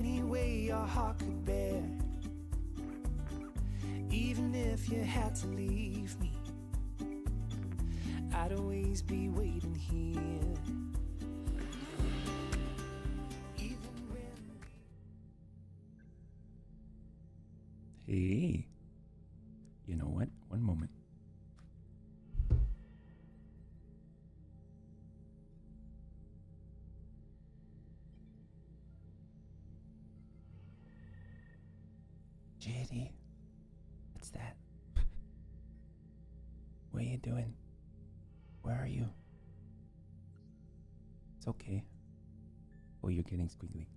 any way your heart could bear. Even if you had to leave me, I'd always be waiting here. Even when... Hey, you know what? One moment. JD, what's that? What are you doing? Where are you? It's okay. Oh, you're getting squiggly.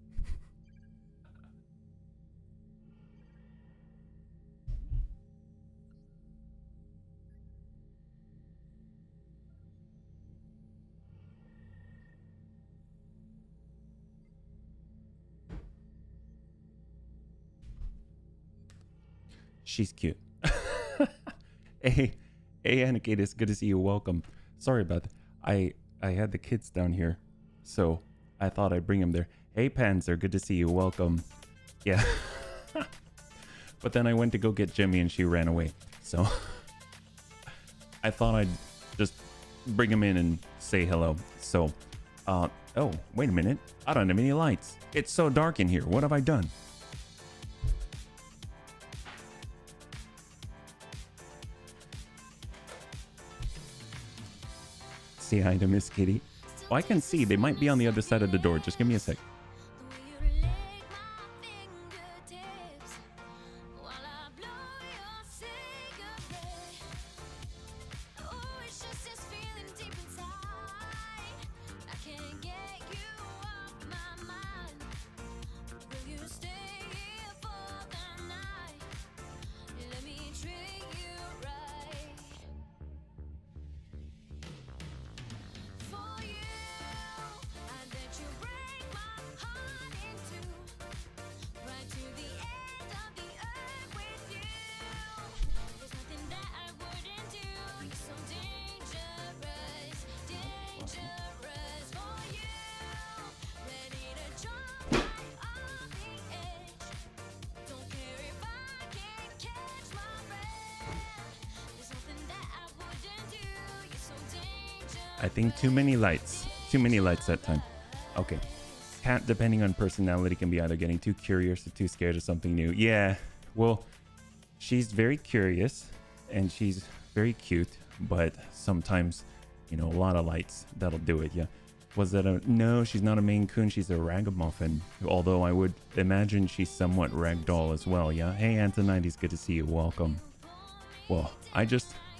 She's cute. Hey, Anakin, it's good to see you. Welcome. Sorry about that. I had the kids down here, so I thought I'd bring them there. Hey, Panzer, good to see you. Welcome. Yeah. But then I went to go get Jimmy and she ran away. So I thought I'd just bring him in and say hello. So, oh, wait a minute. I don't have any lights. It's so dark in here. What have I done? Say hi to Miss Kitty. Oh, I can see. They might be on the other side of the door. Just give me a sec. I think too many lights that time. Okay. Cat, depending on personality, can be either getting too curious or too scared of something new. Yeah, well, she's very curious and she's very cute, but sometimes, you know, a lot of lights, that'll do it. Yeah. Was that a... No, she's not a Maine Coon. She's a ragamuffin. Although I would imagine she's somewhat ragdoll as well. Yeah. Hey, Antonides, good to see you. Welcome. Well,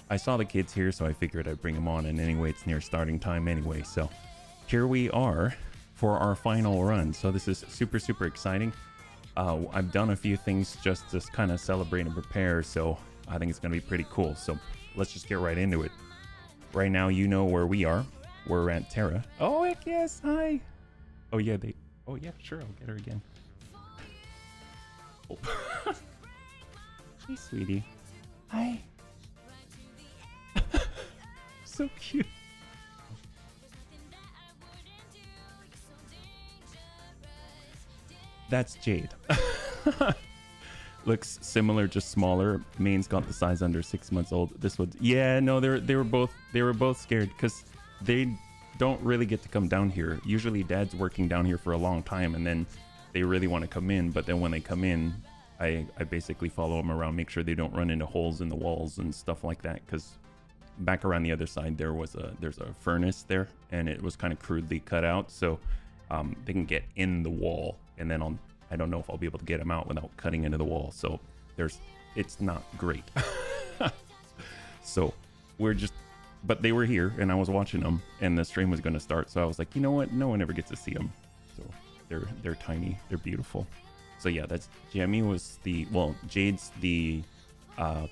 I saw the kids here, so I figured I'd bring them on. And anyway, it's near starting time anyway. So here we are for our final run. So this is super, super exciting. I've done a few things just to kind of celebrate and prepare. So I think it's going to be pretty cool. So let's just get right into it. Right now, you know where we are. We're at Terra. Oh, heck yes. Hi. Oh, yeah. Oh, yeah. Sure. I'll get her again. Oh. Hey, sweetie. Hi. So cute. That's Jade. Looks similar, just smaller. Maine's got the size under 6 months old. This was, yeah, no, they were both scared because they don't really get to come down here. Usually dad's working down here for a long time and then they really want to come in, but then when they come in, I basically follow them around, make sure they don't run into holes in the walls and stuff like that, because back around the other side there's a furnace there and it was kind of crudely cut out, so they can get in the wall, and then I don't know if I'll be able to get them out without cutting into the wall, so it's not great. So but they were here and I was watching them and the stream was going to start, so I was like, you know what, no one ever gets to see them. So they're tiny, they're beautiful. So yeah, that's Jade's the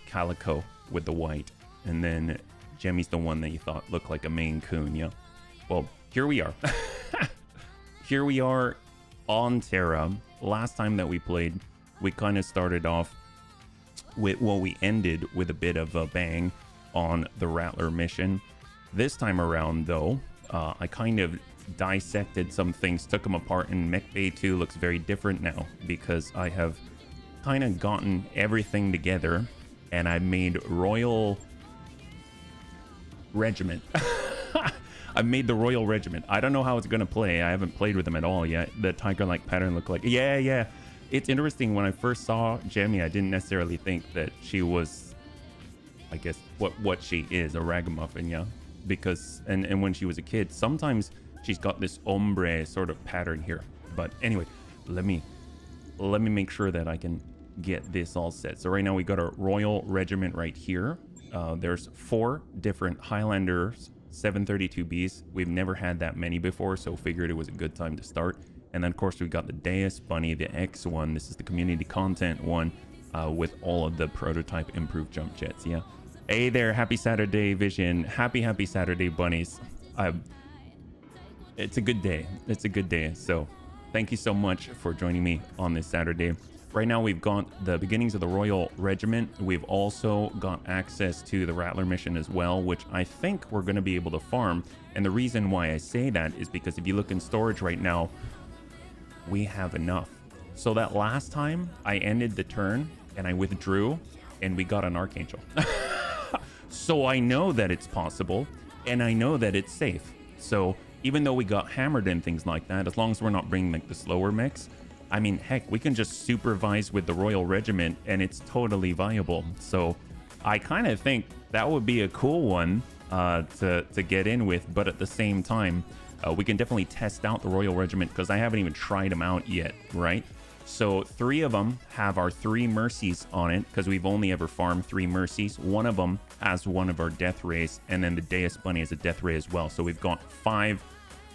calico with the white, and then Jemmy's the one that you thought looked like a Maine Coon. Yeah. Well, here we are. Here we are on Terra. Last time that we played, we kind of started off with, well, we ended with a bit of a bang on the Rattler mission. This time around, though, I kind of dissected some things, took them apart, and Mech Bay 2 looks very different now because I have kind of gotten everything together and I made Royal Regiment. I've made the Royal Regiment. I don't know how it's going to play. I haven't played with them at all yet. The tiger-like pattern looked like... Yeah. It's interesting. When I first saw Jemmy, I didn't necessarily think that she was, I guess, what she is, a ragamuffin, yeah? Because... And when she was a kid, sometimes she's got this ombre sort of pattern here. But anyway, let me make sure that I can get this all set. So right now we got a Royal Regiment right here. There's 4 different Highlanders 732Bs. We've never had that many before, so figured it was a good time to start. And then of course we've got the Deus Bunny, the X one. This is the community content one with all of the prototype improved jump jets. Yeah. Hey there, happy Saturday, Vision. Happy Saturday, bunnies. It's a good day. It's a good day. So thank you so much for joining me on this Saturday. Right now we've got the beginnings of the Royal Regiment. We've also got access to the Rattler mission as well, which I think we're going to be able to farm. And the reason why I say that is because if you look in storage right now, we have enough. So that last time I ended the turn and I withdrew and we got an Archangel. So I know that it's possible and I know that it's safe. So even though we got hammered and things like that, as long as we're not bringing like the slower mechs, I mean, heck, we can just supervise with the Royal Regiment and it's totally viable. So I kind of think that would be a cool one to get in with. But at the same time, we can definitely test out the Royal Regiment because I haven't even tried them out yet, right? So 3 of them have our 3 Mercies on it because we've only ever farmed 3 Mercies. One of them has one of our Death Rays, and then the Deus Bunny is a Death Ray as well. So we've got 5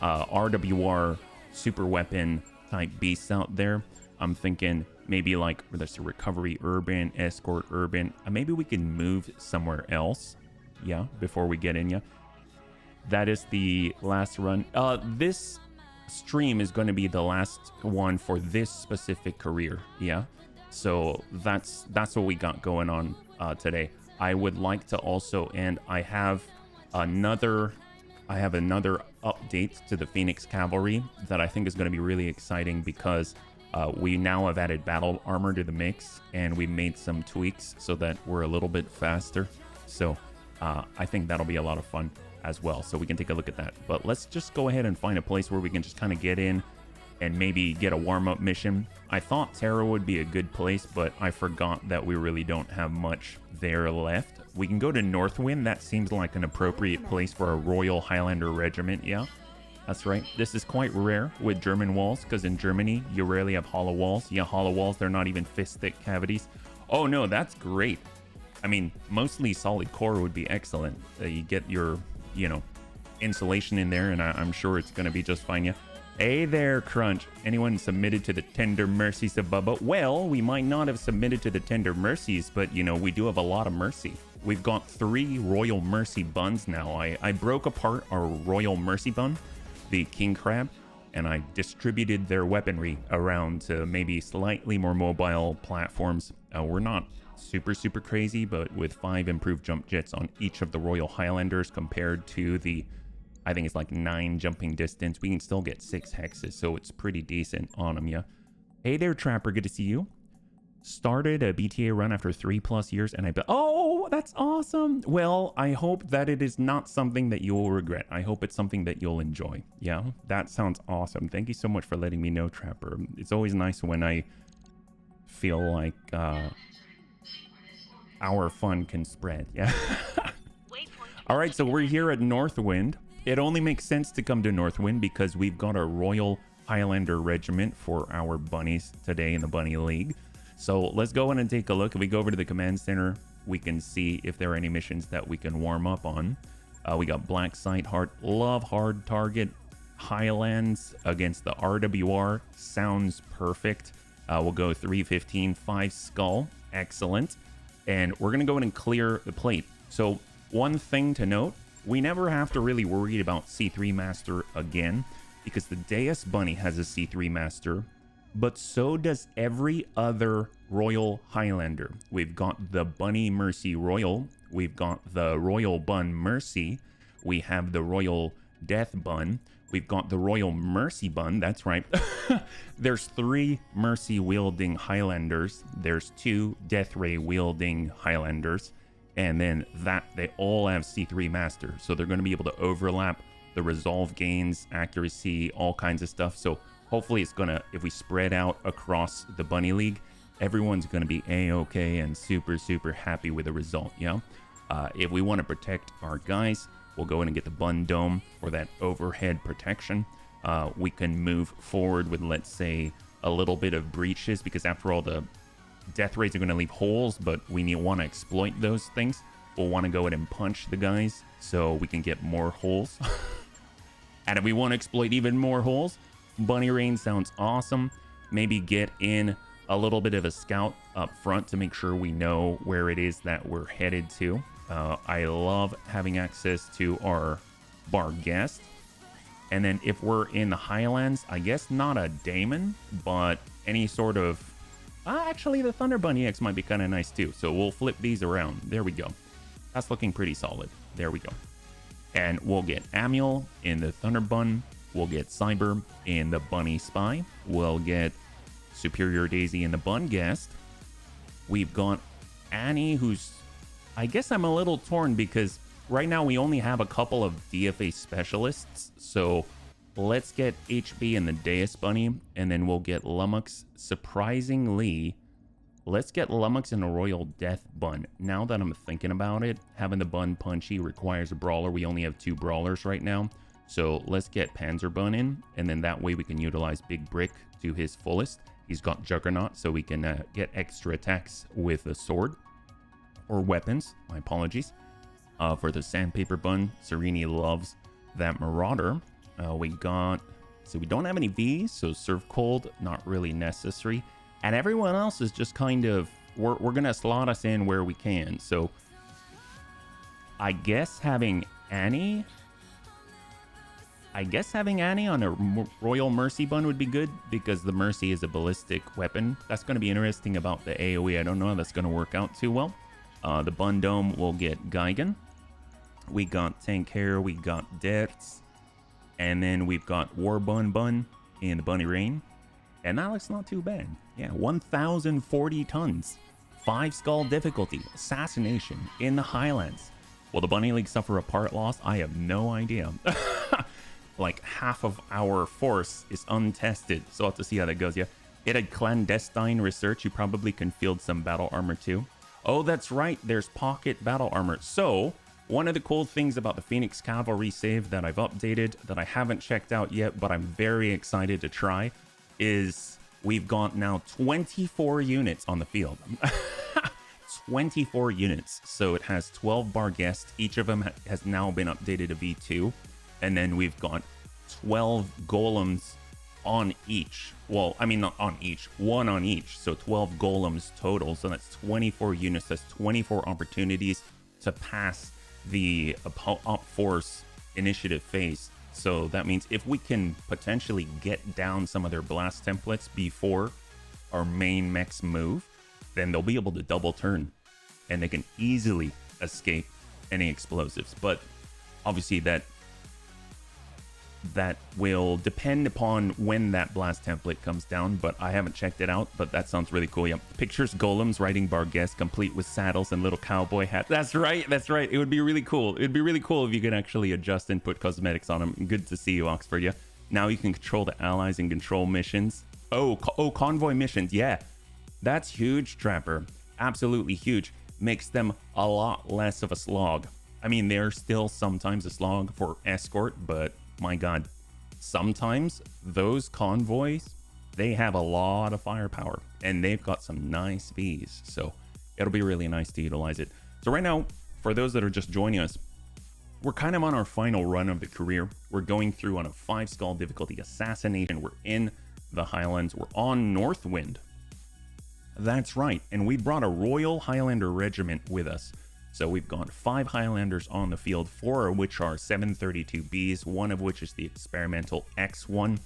RWR super weapon type beasts out there. I'm thinking maybe like there's a recovery urban, escort urban. Maybe we can move somewhere else. Yeah, before we get in. Yeah, that is the last run. This stream is going to be the last one for this specific career. Yeah, so that's what we got going on today. I would like to also, and I have another update to the Phoenix Cavalry that I think is going to be really exciting because we now have added battle armor to the mix and we made some tweaks so that we're a little bit faster. So I think that'll be a lot of fun as well. So we can take a look at that. But let's just go ahead and find a place where we can just kind of get in and maybe get a warm-up mission. I thought Terra would be a good place, but I forgot that we really don't have much there left. We can go to Northwind. That seems like an appropriate place for a Royal Highlander Regiment. Yeah, that's right. This is quite rare with German walls because in Germany, you rarely have hollow walls. Yeah, hollow walls, they're not even fist-thick cavities. Oh, no, that's great. I mean, mostly solid core would be excellent. You get your, insulation in there, and I'm sure it's going to be just fine. Yeah. Hey there, Crunch. Anyone submitted to the Tender Mercies of Bubba? Well, we might not have submitted to the Tender Mercies, but, we do have a lot of mercy. We've got 3 Royal Mercy buns now. I broke apart our Royal Mercy bun, the King Crab, and I distributed their weaponry around to maybe slightly more mobile platforms. We're not super crazy, but with 5 improved jump jets on each of the Royal Highlanders compared to the, I think it's like 9 jumping distance, we can still get 6 hexes, so it's pretty decent on them, yeah. Hey there, Trapper, good to see you. Started a BTA run after 3+ years, and oh, that's awesome. Well, I hope that it is not something that you will regret. I hope it's something that you'll enjoy. Yeah, that sounds awesome. Thank you so much for letting me know, Trapper. It's always nice when I feel like our fun can spread. Yeah. All right, so we're here at Northwind. It only makes sense to come to Northwind because we've got a Royal Highlander Regiment for our bunnies today in the Bunny League. So let's go in and take a look. If we go over to the command center, we can see if there are any missions that we can warm up on. We got Black Sight, Love Hard Target, Highlands against the RWR. Sounds perfect. We'll go 315, 5 Skull. Excellent. And we're going to go in and clear the plate. So one thing to note, we never have to really worry about C3 Master again because the Deus Bunny has a C3 Master, but so does every other Royal Highlander. We've got the Bunny Mercy Royal. We've got the Royal Bun Mercy. We have the Royal Death Bun. We've got the Royal Mercy Bun. That's right. There's 3 Mercy wielding Highlanders. There's 2 Death Ray wielding Highlanders. And then they all have C3 Master. So they're going to be able to overlap the resolve gains, accuracy, all kinds of stuff. So hopefully it's going to, if we spread out across the Bunny League, everyone's going to be A-okay and super, super happy with the result, you know? If we want to protect our guys, we'll go in and get the Bun Dome for that overhead protection. We can move forward with, let's say, a little bit of breaches, because after all, the Death Rays are going to leave holes, but we want to exploit those things. We'll want to go in and punch the guys so we can get more holes. And if we want to exploit even more holes, Bunny Rain sounds awesome. Maybe get in a little bit of a scout up front to make sure we know where it is that we're headed to. I love having access to our bar guest. And then if we're in the Highlands, I guess not a daemon, but any sort of... actually, the Thunder Bunny X might be kind of nice too. So we'll flip these around. There we go. That's looking pretty solid. There we go. And we'll get Amuel in the Thunder Bun. We'll get Cyber in the Bunny Spy. We'll get Superior Daisy in the Bun Guest. We've got Annie, who's... I guess I'm a little torn because right now we only have a couple of DFA specialists. So let's get HB in the Deus Bunny, and then we'll get Lummox. Surprisingly, let's get Lummox in a Royal Death Bun. Now that I'm thinking about it, having the Bun punchy requires a brawler. We only have 2 brawlers right now. So let's get Panzer Bun in, and then that way we can utilize Big Brick to his fullest. He's got Juggernaut, so we can get extra attacks with a sword. Or weapons, my apologies. For the Sandpaper Bun, Serini loves that Marauder. So we don't have any V's, so Serve Cold, not really necessary. And everyone else is just kind of, we're going to slot us in where we can. So I guess having Annie on a Royal Mercy Bun would be good, because the Mercy is a ballistic weapon. That's going to be interesting about the AoE. I don't know how that's going to work out too well. The Bun Dome will get Gigan. We got Tank Hair, we got Deaths. And then we've got War Bun in the Bunny Rain. And that looks not too bad. Yeah, 1,040 tons. 5 skull difficulty. Assassination in the Highlands. Will the Bunny League suffer a part loss? I have no idea. Like half of our force is untested. So I'll have to see how that goes, yeah. It had clandestine research. You probably can field some battle armor too. Oh, that's right. There's pocket battle armor. So one of the cool things about the Phoenix Cavalry save that I've updated that I haven't checked out yet, but I'm very excited to try, is we've got now 24 units on the field. 24 units. So it has 12 bar guests. Each of them has now been updated to V2. And then we've got 12 golems on each. Well, I mean, not on each, 1 on each. So 12 golems total. So that's 24 units. That's 24 opportunities to pass the op force initiative phase. So that means if we can potentially get down some of their blast templates before our main mechs move, then they'll be able to double turn and they can easily escape any explosives. But obviously that will depend upon when that blast template comes down, but I haven't checked it out, but that sounds really cool. Yeah, pictures golems riding Barghest complete with saddles and little cowboy hats. That's right, it would be really cool. It'd be really cool if you could actually adjust and put cosmetics on them. Good to see you, Oxford. Yeah, now you can control the allies and control missions. Oh, convoy missions. Yeah, that's huge, Trapper. Absolutely huge. Makes them a lot less of a slog. I mean, they're still sometimes a slog for escort, but my god, sometimes those convoys, they have a lot of firepower and they've got some nice V's, so it'll be really nice to utilize it. So right now, for those that are just joining us, we're kind of on our final run of the career. We're going through on a 5 skull difficulty assassination. We're in the Highlands. We're on Northwind. That's right, and we brought a Royal Highlander regiment with us. So we've got 5 Highlanders on the field, 4 of which are 732Bs, one of which is the experimental X1,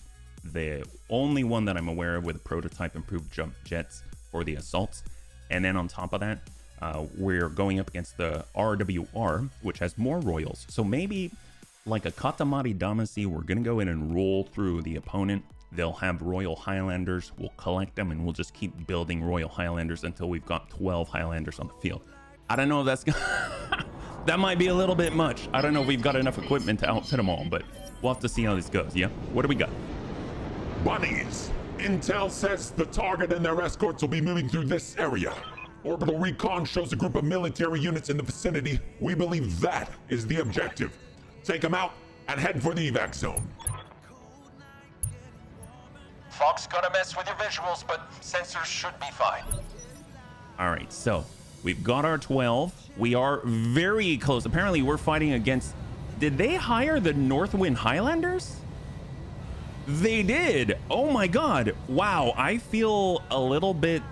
the only one that I'm aware of with prototype improved jump jets for the assaults. And then on top of that, we're going up against the RWR, which has more Royals. So maybe like a Katamari Damacy, we're gonna go in and roll through the opponent. They'll have Royal Highlanders. We'll collect them and we'll just keep building Royal Highlanders until we've got 12 Highlanders on the field. I don't know if that's that might be a little bit much. I don't know if we've got enough equipment to outfit them all, but we'll have to see how this goes. Yeah, what do we got? Bunnies! Intel says the target and their escorts will be moving through this area. Orbital recon shows a group of military units in the vicinity. We believe that is the objective. Take them out and head for the evac zone. Fog's gonna mess with your visuals, but sensors should be fine. All right, so we've got our 12. We are very close. Apparently we're fighting against, did they hire the Northwind Highlanders? They did. Oh my god. Wow, I feel a little bit,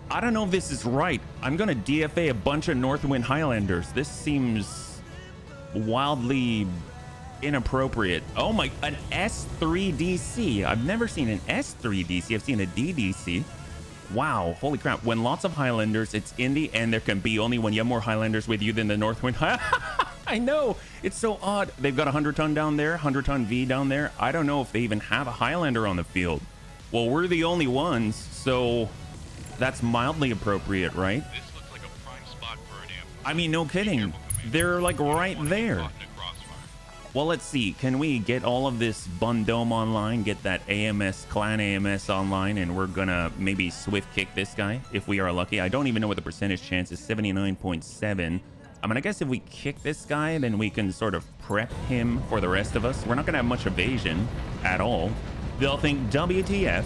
I don't know if this is right. I'm gonna DFA a bunch of Northwind Highlanders. This seems wildly inappropriate. Oh my, an S3DC. I've never seen an S3DC. I've seen a DDC. Wow, holy crap. When lots of Highlanders, it's Indy, and there can be only when you have more Highlanders with you than the Northwind. I know, it's so odd. They've got a 100-ton down there, 100-ton V down there. I don't know if they even have a Highlander on the field. Well, we're the only ones, so that's mildly appropriate, right? This looks like a prime spot for an ambush. I mean, no kidding. They're like right there. Well, let's see. Can we get all of this Bundome online, get that AMS, Clan AMS online, and we're gonna maybe swift kick this guy if we are lucky. I don't even know what the percentage chance is, 79.7. I mean, I guess if we kick this guy, then we can sort of prep him for the rest of us. We're not gonna have much evasion at all. They'll think WTF.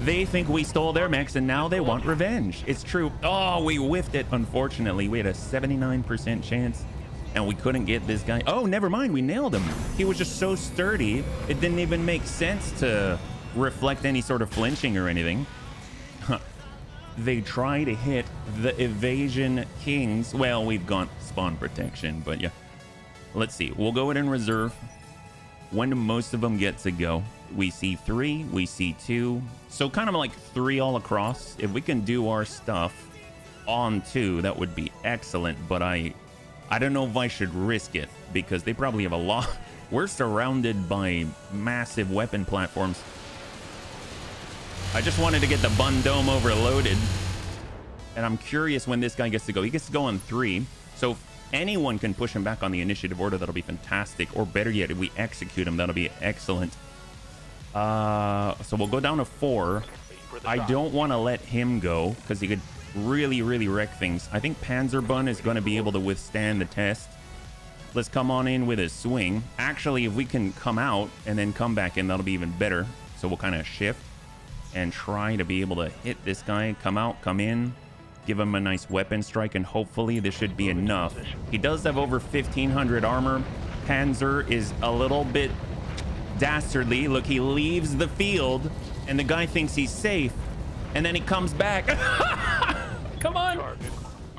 They think we stole their mechs and now they want revenge. It's true. Oh, we whiffed it, unfortunately. We had a 79% chance. And we couldn't get this guy. Oh, never mind. We nailed him. He was just so sturdy. It didn't even make sense to reflect any sort of flinching or anything. They try to hit the evasion kings. Well, we've got spawn protection, but yeah. Let's see. We'll go ahead and reserve. When do most of them get to go? We see 3. We see 2. So kind of like 3 all across. If we can do our stuff on 2, that would be excellent. But I don't know if I should risk it because they probably have a lot. We're surrounded by massive weapon platforms. I just wanted to get the Bundome overloaded. And I'm curious when this guy gets to go. He gets to go on 3. So if anyone can push him back on the initiative order, that'll be fantastic. Or better yet, if we execute him, that'll be excellent. So we'll go down to 4. I don't want to let him go because he could really wreck things. I think Panzerbun is going to be able to withstand the test. Let's come on in with a swing. Actually, if we can come out and then come back in, that'll be even better. So we'll kind of shift and try to be able to hit this guy. Come out, come in, give him a nice weapon strike, and hopefully this should be enough. He does have over 1,500 armor. Panzer is a little bit dastardly. Look, he leaves the field and the guy thinks he's safe and then he comes back. Come on.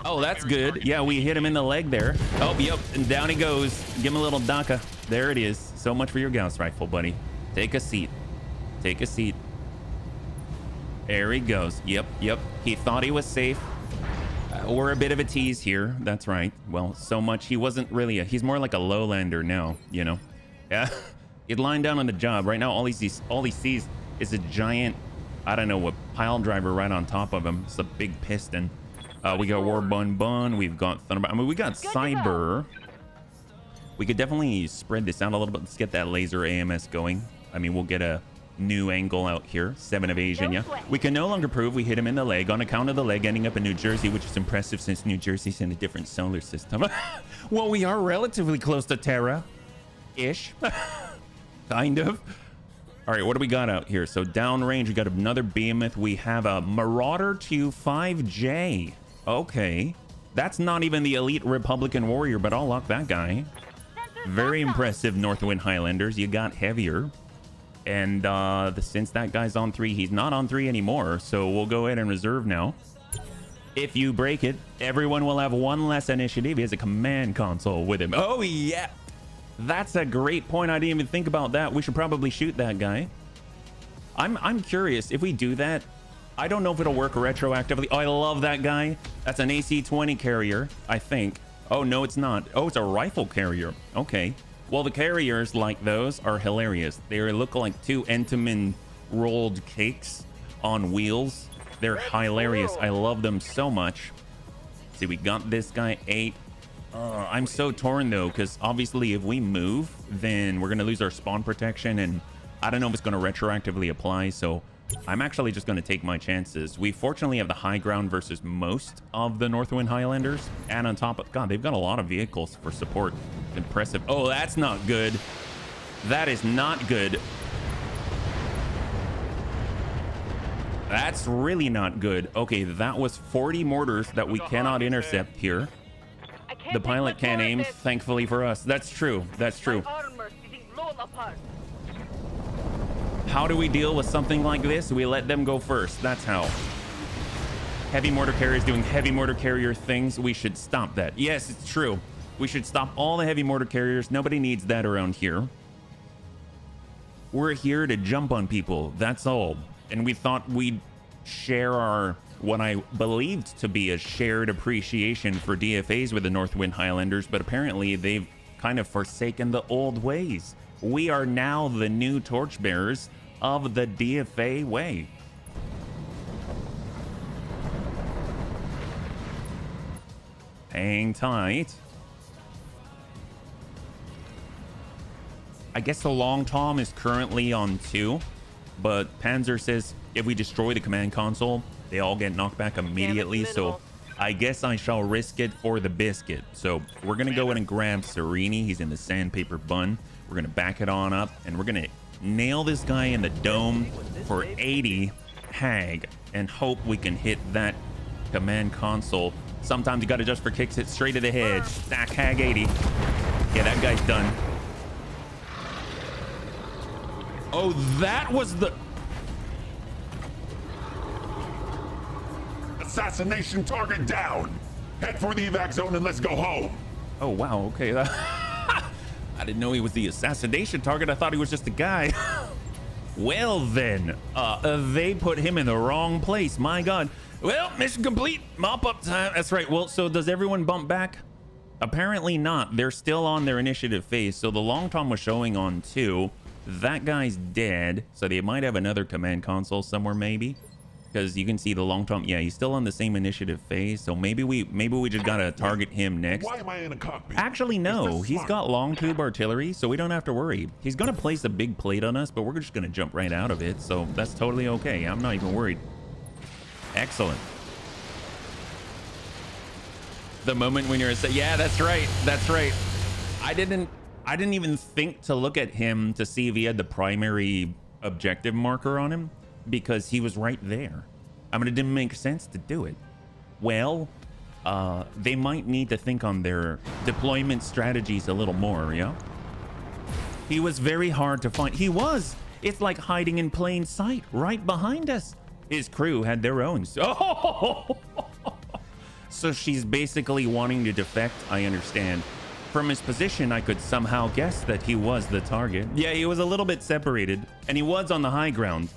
Oh, that's good. Yeah, we hit him in the leg there. Oh, yep. And down he goes. Give him a little DACA. There it is. So much for your Gauss rifle, buddy. Take a seat. Take a seat. There he goes. Yep. He thought he was safe. We're a bit of a tease here. That's right. Well, so much. He wasn't really he's more like a lowlander now, you know. Yeah. He'd line down on the job. Right now, all he sees is a giant, I don't know what, pile driver right on top of him. It's a big piston. We got War Bun. We've got Thunder. I mean, we got Cyber. We could definitely spread this out a little bit. Let's get that laser AMS going. I mean, we'll get a new angle out here. 7 evasion, yeah. We can no longer prove we hit him in the leg on account of the leg ending up in New Jersey, which is impressive since New Jersey's in a different solar system. Well, we are relatively close to Terra-ish. Kind of. All right, what do we got out here? So downrange, we got another behemoth. We have a Marauder 25J. Okay. That's not even the elite Republican warrior, but I'll lock that guy. Very impressive, Northwind Highlanders. You got heavier. And since that guy's on 3, he's not on 3 anymore. So we'll go ahead and reserve now. If you break it, everyone will have 1 less initiative. He has a command console with him. Oh, yeah. That's a great point. I didn't even think about that. We should probably shoot that guy. I'm curious if we do that. I don't know if it'll work retroactively. Oh, I love that guy. That's an AC-20 carrier, I think. Oh, no, it's not. Oh, it's a rifle carrier. Okay. Well, the carriers like those are hilarious. They look like two Entenmann rolled cakes on wheels. They're hilarious. I love them so much. See, we got this guy 8. I'm so torn though, because obviously if we move, then we're gonna lose our spawn protection, and I don't know if it's gonna retroactively apply, so I'm actually just gonna take my chances. We fortunately have the high ground versus most of the Northwind Highlanders, and on top of, God, they've got a lot of vehicles for support. Impressive. Oh, that's not good. That is not good. That's really not good. Okay, that was 40 mortars that we cannot intercept here. The pilot can't aim, thankfully for us. That's true. That's true. How do we deal with something like this? We let them go first. That's how. Heavy mortar carriers doing heavy mortar carrier things. We should stop that. Yes, it's true. We should stop all the heavy mortar carriers. Nobody needs that around here. We're here to jump on people. That's all. And we thought we'd share our, what I believed to be a shared appreciation for DFAs with the Northwind Highlanders, but apparently they've kind of forsaken the old ways. We are now the new torchbearers of the DFA way. Hang tight. I guess the Long Tom is currently on 2, but Panzer says if we destroy the command console, they all get knocked back immediately, so I guess I shall risk it for the biscuit. So we're gonna go in and grab Serini. He's in the sandpaper bun. We're gonna back it on up, and we're gonna nail this guy in the dome for 80 hag and hope we can hit that command console. Sometimes you gotta just for kicks it straight to the head. Stack hag 80. Yeah, that guy's done. Oh, that was the... Assassination target down. Head for the evac zone and let's go home. Oh, wow. Okay. I didn't know he was the assassination target. I thought he was just a guy. Well, then, they put him in the wrong place. My God. Well, mission complete. Mop up time. That's right. Well, so does everyone bump back? Apparently not. They're still on their initiative phase. So the Long Tom was showing on 2. That guy's dead. So they might have another command console somewhere, maybe. Because you can see the Long Tom. Yeah, he's still on the same initiative phase. So maybe we just gotta target him next. Why am I in a cockpit? Actually, no. He's got long tube artillery, so we don't have to worry. He's gonna place a big plate on us, but we're just gonna jump right out of it. So that's totally okay. I'm not even worried. Excellent. The moment when you're yeah, that's right. That's right. I didn't even think to look at him to see if he had the primary objective marker on him, because he was right there. I mean, it didn't make sense to do it. Well, they might need to think on their deployment strategies a little more, yeah? He was very hard to find. He was. It's like hiding in plain sight right behind us. His crew had their own. Oh! So she's basically wanting to defect, I understand. From his position, I could somehow guess that he was the target. Yeah, he was a little bit separated, and he was on the high ground.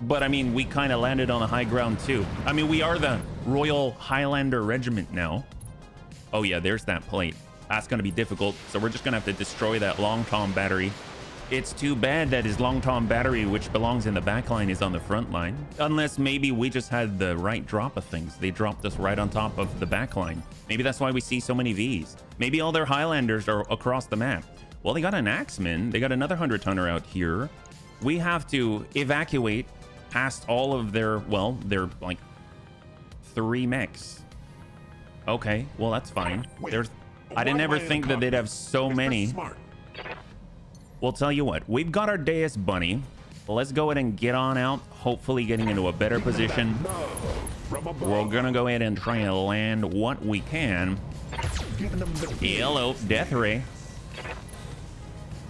But I mean, we kind of landed on the high ground too. I mean, we are the Royal Highlander Regiment now. Oh yeah, there's that plate. That's going to be difficult. So we're just going to have to destroy that Long Tom battery. It's too bad that his Long Tom battery, which belongs in the back line, is on the front line. Unless maybe we just had the right drop of things. They dropped us right on top of the back line. Maybe that's why we see so many Vs. Maybe all their Highlanders are across the map. Well, they got an Axeman. They got another 100-tonner out here. We have to evacuate past all of their, well, they're like 3 mechs. Okay, well, that's fine. I didn't ever think that they'd have so many. We'll tell you what, we've got our Deus Bunny. Let's go ahead and get on out, hopefully getting into a better position. We're gonna go ahead and try and land what we can. Hello, Death Ray.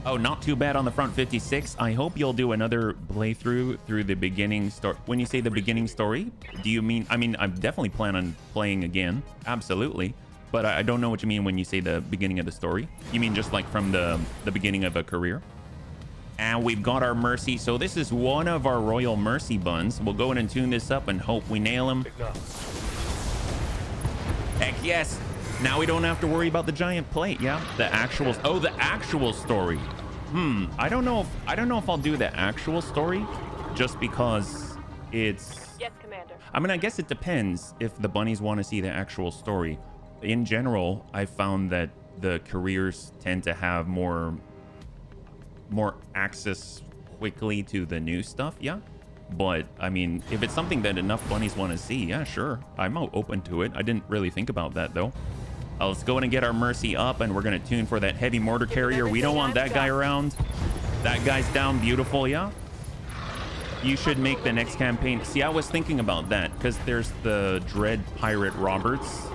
Oh, not too bad on the front 56. I hope you'll do another playthrough through the beginning story. When you say the beginning story, do you mean, I mean, I definitely plan on playing again. Absolutely. But I don't know what you mean when you say the beginning of the story. You mean just like from the beginning of a career? And we've got our Mercy. So this is one of our Royal Mercy buns. We'll go in and tune this up and hope we nail him. Heck yes. Now we don't have to worry about the giant plate. Yeah, the actual. Oh, the actual story. I don't know if I'll do the actual story, just because it's. Yes, Commander. I mean, I guess it depends if the bunnies want to see the actual story. In general, I found that the careers tend to have more access quickly to the new stuff. Yeah. But I mean, if it's something that enough bunnies want to see, yeah, sure. I'm open to it. I didn't really think about that though. Let's go in and get our Mercy up, and we're going to tune for that heavy mortar carrier. We don't want that guy around. That guy's down. Beautiful, yeah. You should make the next campaign. See, I was thinking about that because there's the Dread Pirate Roberts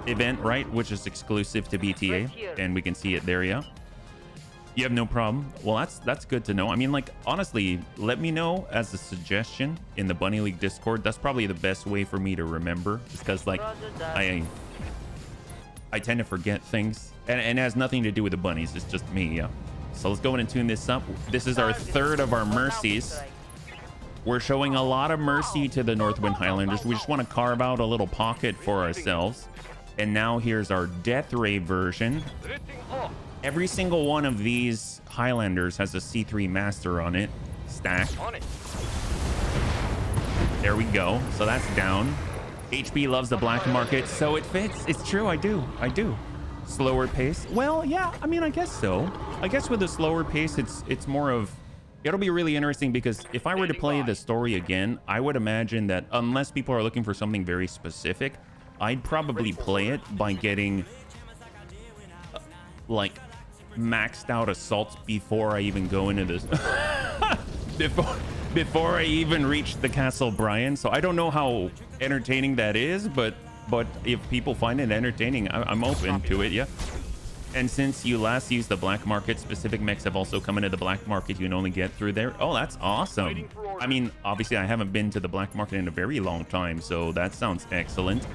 event, right? Which is exclusive to BTA, and we can see it there, yeah. You have no problem. Well, that's good to know. I mean, like, honestly, let me know as a suggestion in the Bunny League Discord. That's probably the best way for me to remember, because like I tend to forget things, and it has nothing to do with the bunnies. It's just me, yeah. So let's go in and tune this up. This is our third of our Mercies. We're showing a lot of mercy to the Northwind Highlanders. We just want to carve out a little pocket for ourselves. And now here's our Death Ray version. Every single one of these Highlanders has a C3 Master on it. Stack. There we go. So that's down. HB loves the black market, so it fits. It's true, I do. Slower pace. Well, yeah, I mean, I guess so. I guess with a slower pace, it's more of... It'll be really interesting because if I were to play the story again, I would imagine that unless people are looking for something very specific, I'd probably play it by getting like maxed out assaults before I even go into this. before I even reach the Castle Brian. So I don't know how entertaining that is, but if people find it entertaining, I'm open to it, yeah. And since you last used the black market, specific mechs have also come into the black market. You can only get through there. Oh, that's awesome. I mean, obviously I haven't been to the black market in a very long time, so that sounds excellent.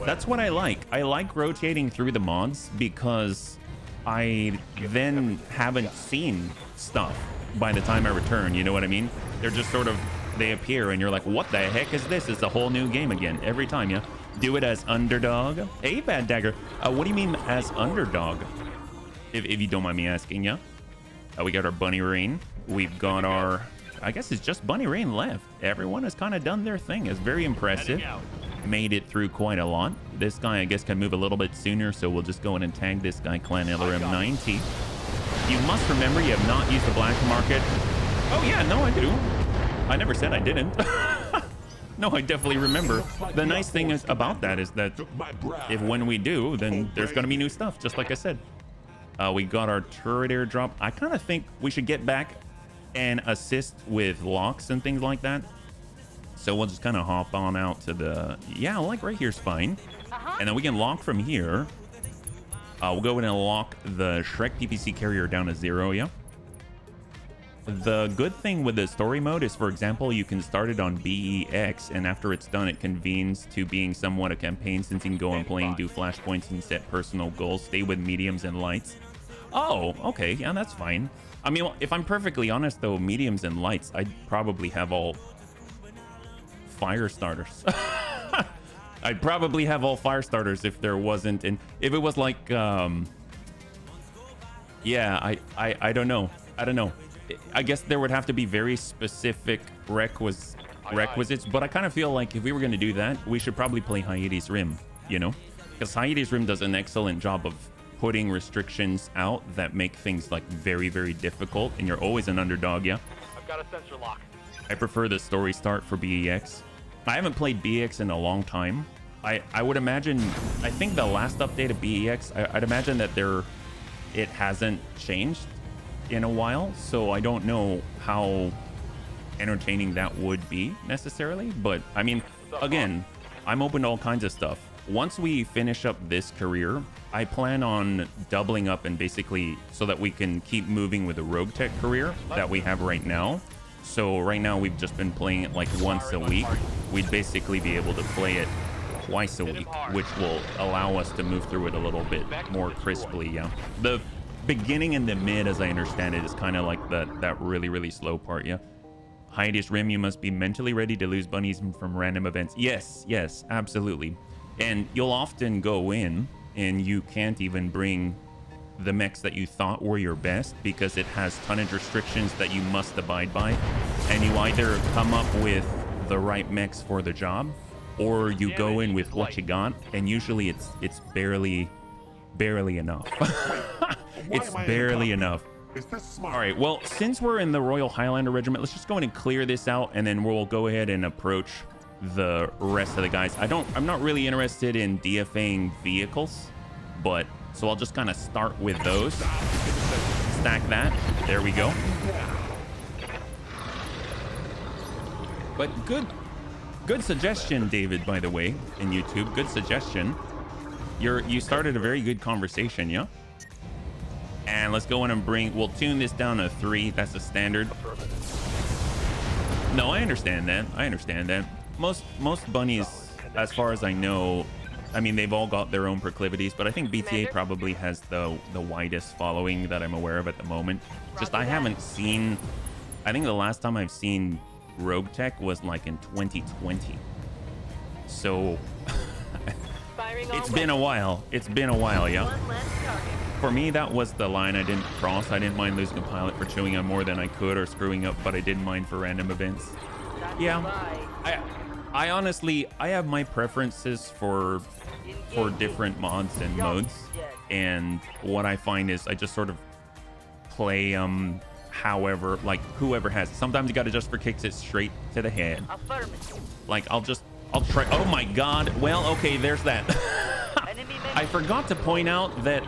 That's what I like. I like rotating through the mods because I then haven't seen stuff by the time I return, you know what I mean? They're just sort of, they appear and you're like, what the heck is this? It's a whole new game again every time, yeah? Do it as underdog. Hey, Bad Dagger. What do you mean as underdog? If you don't mind me asking, yeah? We got our Bunny Rain. We've got our, I guess it's just Bunny Rain left. Everyone has kind of done their thing. It's very impressive. Made it through quite a lot. This guy, I guess, can move a little bit sooner, so we'll just go in and tag this guy, Clan LRM90. You must remember you have not used the black market. Oh, yeah, no, I do. I never said I didn't. No, I definitely remember. The nice thing is about that is that if when we do, then there's going to be new stuff, just like I said. We got our turret airdrop. I kind of think we should get back and assist with locks and things like that. So we'll just kind of hop on out to the... Yeah, like right here's fine. And then we can lock from here. We'll go in and lock the Shrek PPC carrier down to 0, yeah? The good thing with the story mode is, for example, you can start it on BEX, and after it's done, it convenes to being somewhat a campaign, since you can go and play and do flashpoints and set personal goals, stay with mediums and lights. Oh, okay, yeah, that's fine. I mean, if I'm perfectly honest, though, mediums and lights, I'd probably have all fire starters. I'd probably have all fire starters if there wasn't, and if it was like, yeah, I don't know. I guess there would have to be very specific requisites, but I kind of feel like if we were going to do that, we should probably play Hyades Rim, you know? Because Hyades Rim does an excellent job of putting restrictions out that make things like very, very difficult, and you're always an underdog, yeah? I've got a sensor lock. I prefer the story start for BEX. I haven't played BEX in a long time. I would imagine, I think the last update of BEX, I'd imagine that it hasn't changed in a while, so I don't know how entertaining that would be necessarily, but I mean, again, I'm open to all kinds of stuff. Once we finish up this career, I plan on doubling up and basically so that we can keep moving with the Rogue Tech career that we have right now. So right now we've just been playing it like once a week. We'd basically be able to play it twice a week, which will allow us to move through it a little bit more crisply, yeah. The beginning and the mid, as I understand it, is kind of like that really, really slow part, yeah. Hyades Rim, you must be mentally ready to lose bunnies from random events. Yes, absolutely. And you'll often go in and you can't even bring the mechs that you thought were your best because it has tonnage restrictions that you must abide by, and you either come up with the right mechs for the job, or you go in with what you got, and usually it's barely enough. It's barely enough. Is this smart? All right, well, since we're in the Royal Highlander Regiment, let's just go in and clear this out, and then we'll go ahead and approach the rest of the guys. I'm not really interested in DFAing vehicles, but so I'll just kind of start with those. Stack that. There we go. But good suggestion, David, by the way, in YouTube. Good suggestion. You started a very good conversation, yeah? And let's go in and we'll tune this down to 3. That's the standard. No, I understand that. Most bunnies, as far as I know, I mean, they've all got their own proclivities, but I think BTA probably has the widest following that I'm aware of at the moment. Just I haven't seen, I think the last time I've seen Rogue Tech was like in 2020. So it's been a while. Yeah. For me, that was the line I didn't cross. I didn't mind losing a pilot for chewing on more than I could or screwing up, but I did mind for random events. Yeah. I honestly, I have my preferences for different mods and modes, and what I find is I just sort of play however, like whoever has. Sometimes you got to just for kicks it straight to the head. Like I'll try. Oh my god. Well, okay, there's that. I forgot to point out that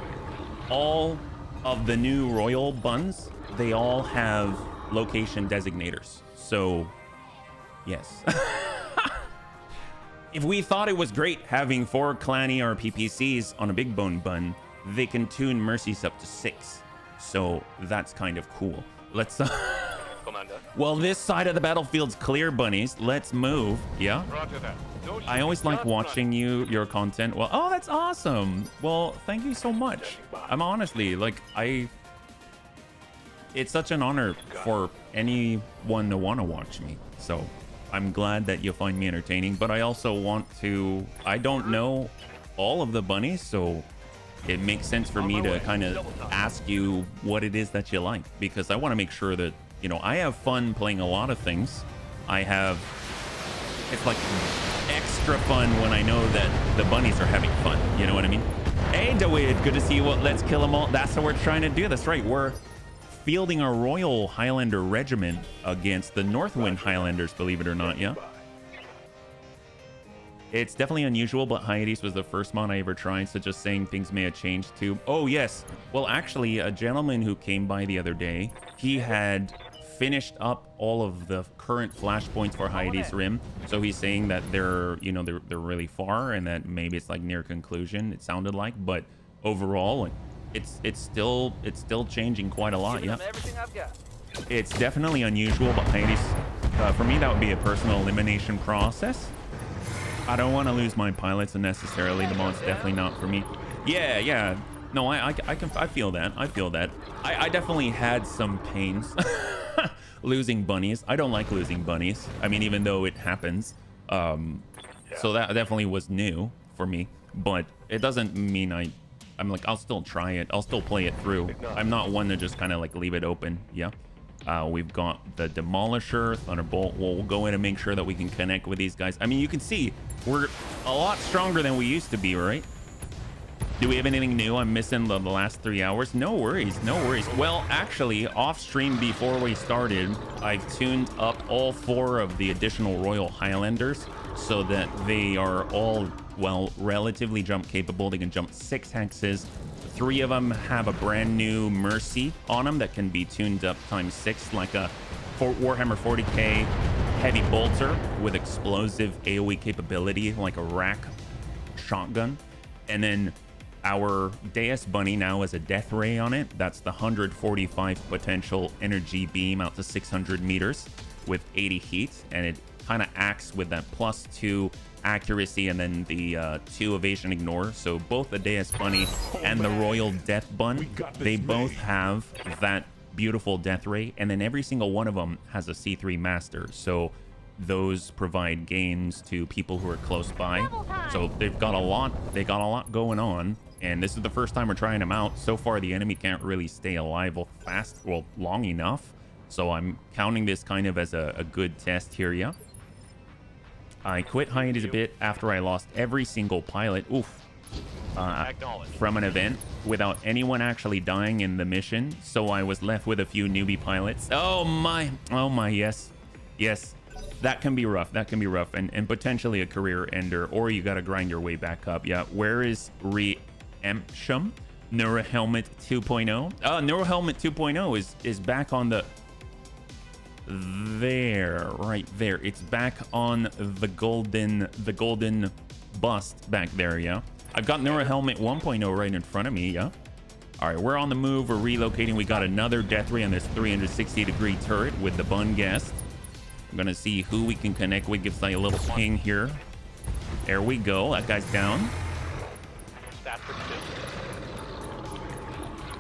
all of the new Royal buns, they all have location designators. So yes. If we thought it was great having 4 Clanny or PPCs on a big bone bun, they can tune Mercies up to 6. So that's kind of cool. Let's well, this side of the battlefield's clear, bunnies. Let's move. Yeah. I always like watching your content. Well, oh, that's awesome. Well, thank you so much. I'm honestly like it's such an honor for anyone to want to watch me. So I'm glad that you find me entertaining, but I also want to, I don't know all of the bunnies, so it makes sense for me to kind of ask you what it is that you like, because I want to make sure that, you know, I have fun playing a lot of things. It's like extra fun when I know that the bunnies are having fun. You know what I mean? Hey, David, good to see you. Well, let's kill them all. That's what we're trying to do. That's right. We're fielding a Royal Highlander regiment against the Northwind Highlanders, believe it or not, yeah? It's definitely unusual, but Hyades was the first mod I ever tried, so just saying things may have changed too. Oh, yes. Well, actually, a gentleman who came by the other day, he had finished up all of the current flashpoints for Hyades Rim, so he's saying that they're really far and that maybe it's like near conclusion, it sounded like, but overall, it's still changing quite a lot. Yeah, it's definitely unusual, but Hyades, for me, that would be a personal elimination process. I don't want to lose my pilots unnecessarily. The mod's definitely not for me. Yeah. No, I feel that. I definitely had some pains losing bunnies. I don't like losing bunnies. I mean, even though it happens. So that definitely was new for me. But it doesn't mean I'm like, I'll still try it. I'll still play it through. I'm not one to just kind of like leave it open. Yeah. We've got the Demolisher, Thunderbolt. We'll go in and make sure that we can connect with these guys. I mean, you can see we're a lot stronger than we used to be, right? Do we have anything new? I'm missing the last 3 hours. No worries. Well, actually, off stream before we started, I've tuned up all 4 of the additional Royal Highlanders so that they are all, well, relatively jump capable. They can jump 6 hexes. 3 of them have a brand new Mercy on them that can be tuned up ×6, like a Warhammer 40k heavy bolter with explosive AoE capability, like a rack shotgun. And then our Deus Bunny now has a death ray on it. That's the 145 potential energy beam out to 600 meters with 80 heat, and it kind of acts with that +2 accuracy and then the 2 evasion ignore. So both the Deus Bunny and the Royal Death Bun, they both have that beautiful death ray, and then every single one of them has a C3 master. So those provide gains to people who are close by. So they've got a lot. They got a lot going on, and this is the first time we're trying them out. So far, the enemy can't really stay alive long enough. So I'm counting this kind of as a good test here, yeah. I quit hiatus a bit after I lost every single pilot. Oof. From an event without anyone actually dying in the mission, so I was left with a few newbie pilots. Oh my, yes, that can be rough. And potentially a career ender, or you got to grind your way back up. Yeah, where is Reemption? Neuro Helmet 2.0. Neuro Helmet 2.0 is back on the right there. It's back on the golden bust back there. Yeah, I've got Neuro Helmet 1.0 right in front of me. Yeah. All right, we're on the move. We're relocating. We got another death ray on this 360-degree turret with the bun guest. I'm gonna see who we can connect with. Gives like a little ping here. There we go. That guy's down.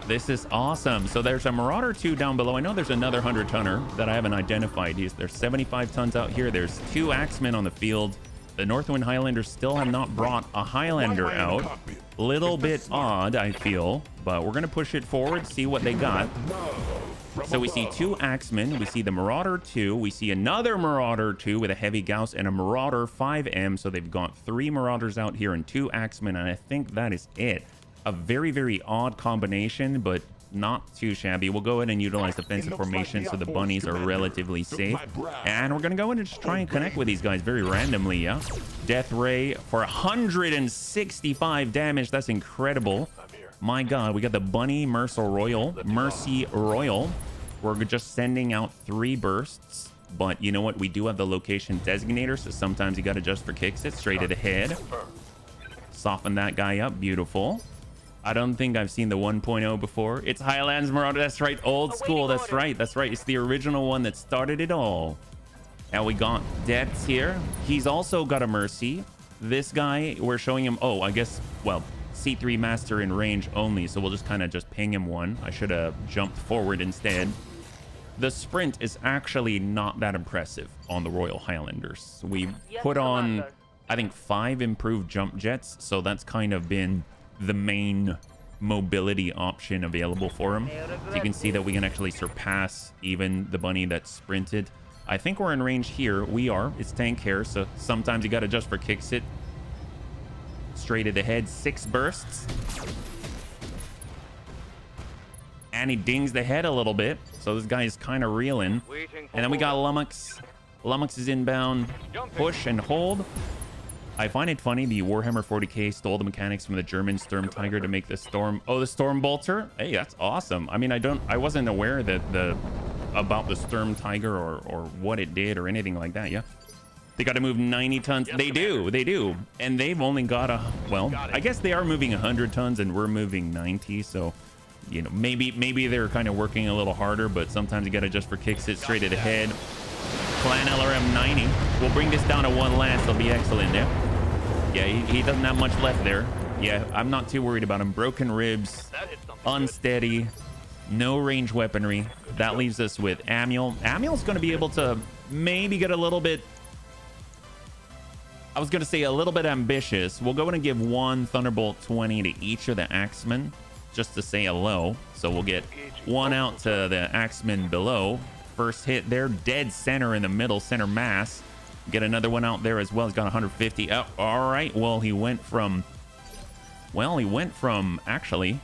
This is awesome. So there's a Marauder 2 down below. I know there's another 100-tonner that I haven't identified. There's 75 tons out here. There's 2 Axemen on the field. The Northwind Highlanders still have not brought a Highlander out. Little bit odd, I feel, but we're gonna push it forward, see what they got. So we see 2 Axemen. We see the Marauder 2. We see another Marauder 2 with a heavy Gauss and a Marauder 5M. So they've got 3 Marauders out here and 2 Axemen, and I think that is it. A very, very odd combination, but not too shabby. We'll go ahead and utilize defensive formation so the bunnies are relatively safe. And we're going to go in and just try and connect with these guys very randomly, yeah? Death Ray for 165 damage. That's incredible. My God, we got the Bunny Mercy Royal. We're just sending out 3 bursts. But you know what? We do have the location designator, so sometimes you got to adjust for kicks it straight at the head. Soften that guy up. Beautiful. I don't think I've seen the 1.0 before. It's Highlands Marauder. That's right. Old school. That's right. It's the original one that started it all. And we got Depths here. He's also got a Mercy. This guy, we're showing him, oh, I guess, well, C3 Master in range only. So we'll just kind of just ping him one. I should have jumped forward instead. The sprint is actually not that impressive on the Royal Highlanders. We put on, I think, 5 improved jump jets. So that's kind of been the main mobility option available for him. So you can see that we can actually surpass even the bunny that sprinted. I think we're in range here. We are. It's tank hair, so sometimes you got to adjust for kicks it. Straight at the head. 6 bursts. And he dings the head a little bit. So this guy is kind of reeling. And then we got Lummox. Lummox is inbound. Push and hold. I find it funny the Warhammer 40k stole the mechanics from the German Sturm Tiger to make the Storm. Oh, the Storm Bolter. Hey, that's awesome. I mean, I wasn't aware that about the Sturm Tiger or what it did or anything like that. Yeah, they got to move 90 tons. They do, and they've only got I guess they are moving 100 tons and we're moving 90. So, you know, maybe they're kind of working a little harder, but sometimes you got to adjust for kicks it straight at the head. Clan LRM 90. We'll bring this down to 1 lance. It'll be excellent. Yeah, he doesn't have much left there. Yeah, I'm not too worried about him. Broken ribs, unsteady, no range weaponry. That leaves us with Amiel. Amiel's going to be able to maybe get a little bit, I was going to say a little bit ambitious. We'll go in and give 1 Thunderbolt 20 to each of the Axemen just to say hello. So we'll get 1 out to the Axemen below. First hit there, dead center in the middle, center mass. Get another one out there as well. He's got 150. Oh, all right. Well, he went from actually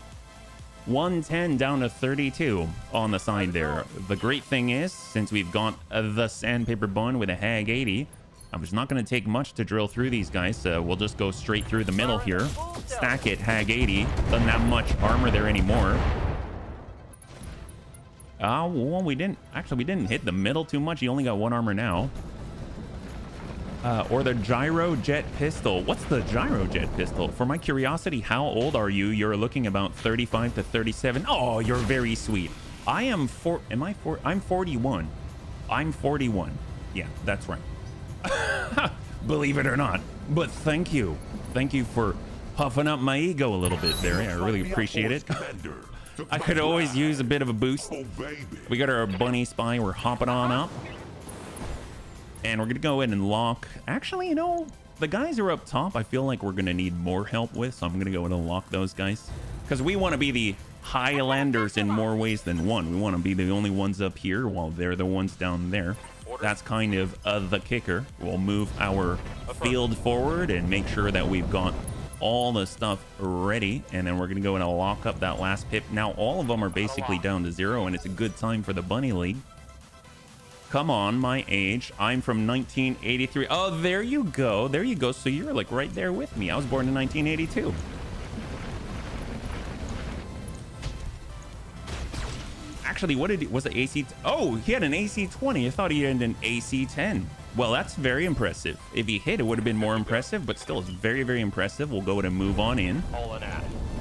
110 down to 32 on the side there. The great thing is, since we've got the Sandpaper Bun with a Hag 80, I was not going to take much to drill through these guys. So we'll just go straight through the middle here. Stack it, Hag 80. Doesn't have much armor there anymore. Well, we didn't hit the middle too much. He only got 1 armor now. Or the Gyro Jet Pistol. What's the Gyro Jet Pistol? For my curiosity, how old are you? You're looking about 35 to 37. Oh, you're very sweet. I am I'm 41. I'm 41. Yeah, that's right. Believe it or not. But thank you. Thank you for puffing up my ego a little bit there. I really appreciate it. I could always use a bit of a boost. We got our bunny spy. We're hopping on up. And we're gonna go in and lock. Actually, you know, the guys are up top. I feel like we're gonna need more help with, so I'm gonna go in and lock those guys because we want to be the Highlanders in more ways than one. We want to be the only ones up here while they're the ones down there. That's kind of the kicker. We'll move our field forward and make sure that we've got all the stuff ready, and then we're gonna go in and lock up that last pip. Now all of them are basically down to 0, and it's a good time for the Bunny League. Come on, my age. I'm from 1983. Oh, there you go. There you go. So you're like right there with me. I was born in 1982. Actually, what did he, was it AC? Oh, he had an AC-20. I thought he had an AC-10. Well, that's very impressive. If he hit, it would have been more impressive, but still, it's very, very impressive. We'll go ahead and move on in.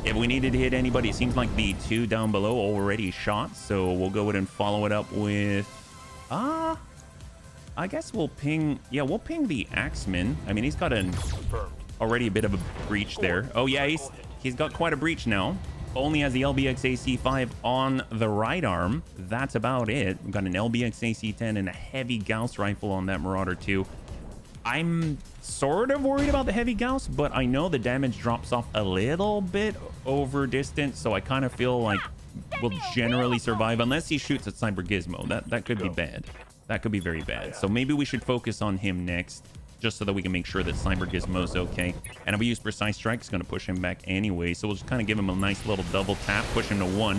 If we needed to hit anybody, it seems like the 2 down below already shot, so we'll go ahead and follow it up with... I guess we'll ping... Yeah, we'll ping the Axeman. I mean, he's got already a bit of a breach there. Oh, yeah, he's got quite a breach now. Only has the LBX AC5 on the right arm. That's about it. We've got an LBX AC10 and a heavy Gauss rifle on that Marauder 2. I'm sort of worried about the heavy Gauss, but I know the damage drops off a little bit over distance, so I kind of feel like we'll generally survive unless he shoots at Cyber Gizmo. That could be bad. That could be very bad. So maybe we should focus on him next, just so that we can make sure that Cyber Gizmo's okay. And if we use Precise Strike, it's going to push him back anyway. So we'll just kind of give him a nice little double tap, push him to 1.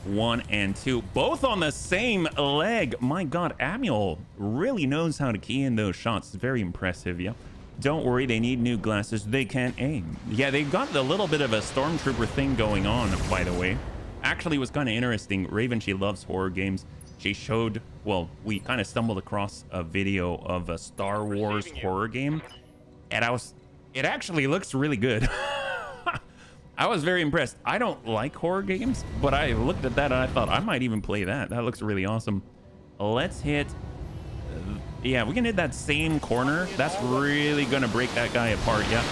1 and 2, both on the same leg. My God, Amiel really knows how to key in those shots. It's very impressive, yeah. Don't worry, they need new glasses. They can't aim. Yeah, they've got a little bit of a Stormtrooper thing going on, by the way. Actually, it was kind of interesting. Raven, she loves horror games. She showed, well, we kind of stumbled across a video of a Star Wars horror game, and it actually looks really good. I was very impressed. I don't like horror games, but I looked at that and I thought I might even play that. That looks really awesome. Let's hit, yeah, we can hit that same corner. That's really gonna break that guy apart. Yeah.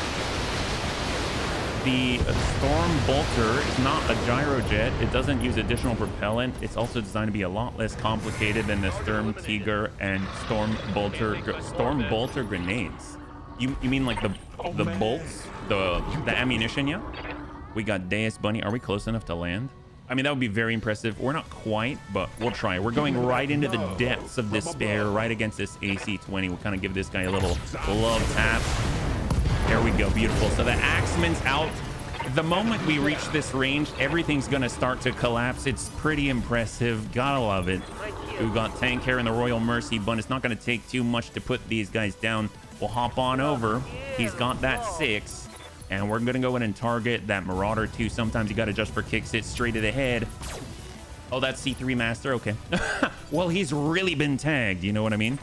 The Storm Bolter is not a gyrojet. It doesn't use additional propellant. It's also designed to be a lot less complicated than the Sturm Tiger and Storm Bolter grenades. You mean like the bolts, the ammunition? Yeah. We got Deus Bunny. Are we close enough to land? I mean, that would be very impressive. We're not quite, but we'll try. We're going right into the depths of despair, right against this AC-20. We'll kind of give this guy a little love tap. There we go. Beautiful. So the Axeman's out. The moment we reach this range, everything's going to start to collapse. It's pretty impressive. Gotta love it. We've got Tank Hair and the Royal Mercy, but it's not going to take too much to put these guys down. We'll hop on over. He's got that 6. And we're going to go in and target that Marauder 2. Sometimes you got to just for kicks it straight to the head. Oh, that's C3 Master. Okay. Well, he's really been tagged. You know what I mean?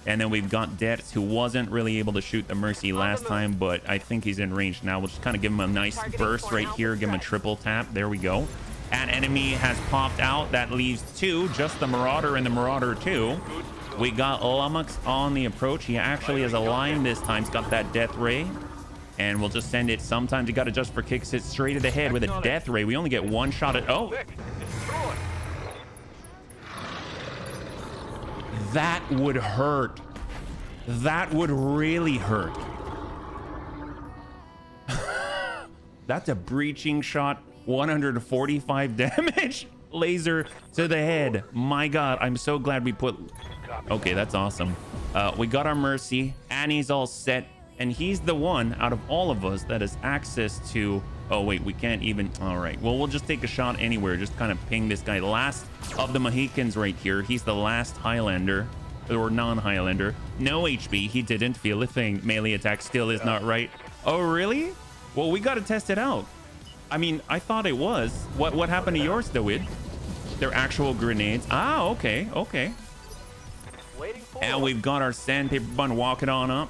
And then we've got Debs, who wasn't really able to shoot the Mercy last time, but I think he's in range now. We'll just kind of give him a nice burst right here. Give him a triple tap. There we go. An enemy has popped out. That leaves 2, just the Marauder and the Marauder 2. We got Lummox on the approach. He actually has a line this time. He's got that Death Ray. And we'll just send it. Sometimes you got to just for kicks it straight to the head with a Death Ray. We only get 1 shot at... Oh. That would hurt. That would really hurt. That's a breaching shot. 145 damage. Laser to the head. My God, I'm so glad we put... Okay, that's awesome. We got our Mercy. Annie's all set. And he's the one out of all of us that has access to... Oh, wait, we can't even... All right. Well, we'll just take a shot anywhere. Just kind of ping this guy. Last of the Mohicans right here. He's the last Highlander. Or non-Highlander. No HP. He didn't feel a thing. Melee attack still is not right. Oh, really? Well, we got to test it out. I mean, I thought it was. What happened to yours, Dawid? They're actual grenades. Ah, okay. Okay. And we've got our Sandpaper Bun walking on up.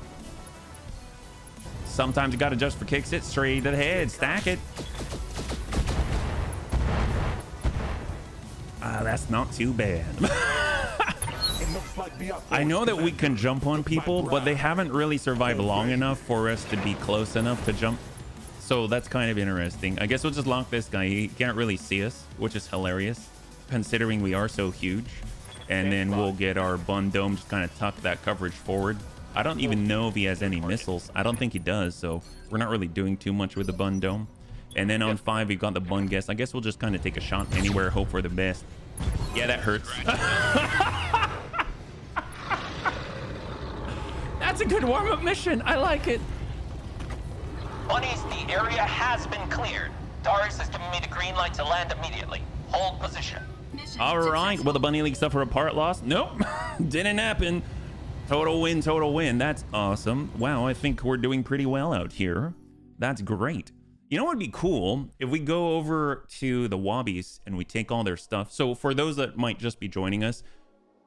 Sometimes you got to just for kicks it straight to the head. Stack it. That's not too bad. I know that we can jump on people, but they haven't really survived long enough for us to be close enough to jump. So that's kind of interesting. I guess we'll just lock this guy. He can't really see us, which is hilarious, considering we are so huge. And then we'll get our bun dome, just kind of tuck that coverage forward. I don't even know if he has any missiles. I don't think he does, so we're not really doing too much with the bun dome. And then on 5, we've got the bun guess. I guess we'll just kind of take a shot anywhere, hope for the best. Yeah, that hurts. That's a good warm-up mission. I like it. Bunnies, the area has been cleared. Darius has given me the green light to land immediately. Hold position. All right. Will the Bunny League suffer a part loss? Nope. Didn't happen. Total win, total win. That's awesome. Wow, I think we're doing pretty well out here. That's great. You know what would be cool? If we go over to the Wobbies and we take all their stuff. So for those that might just be joining us,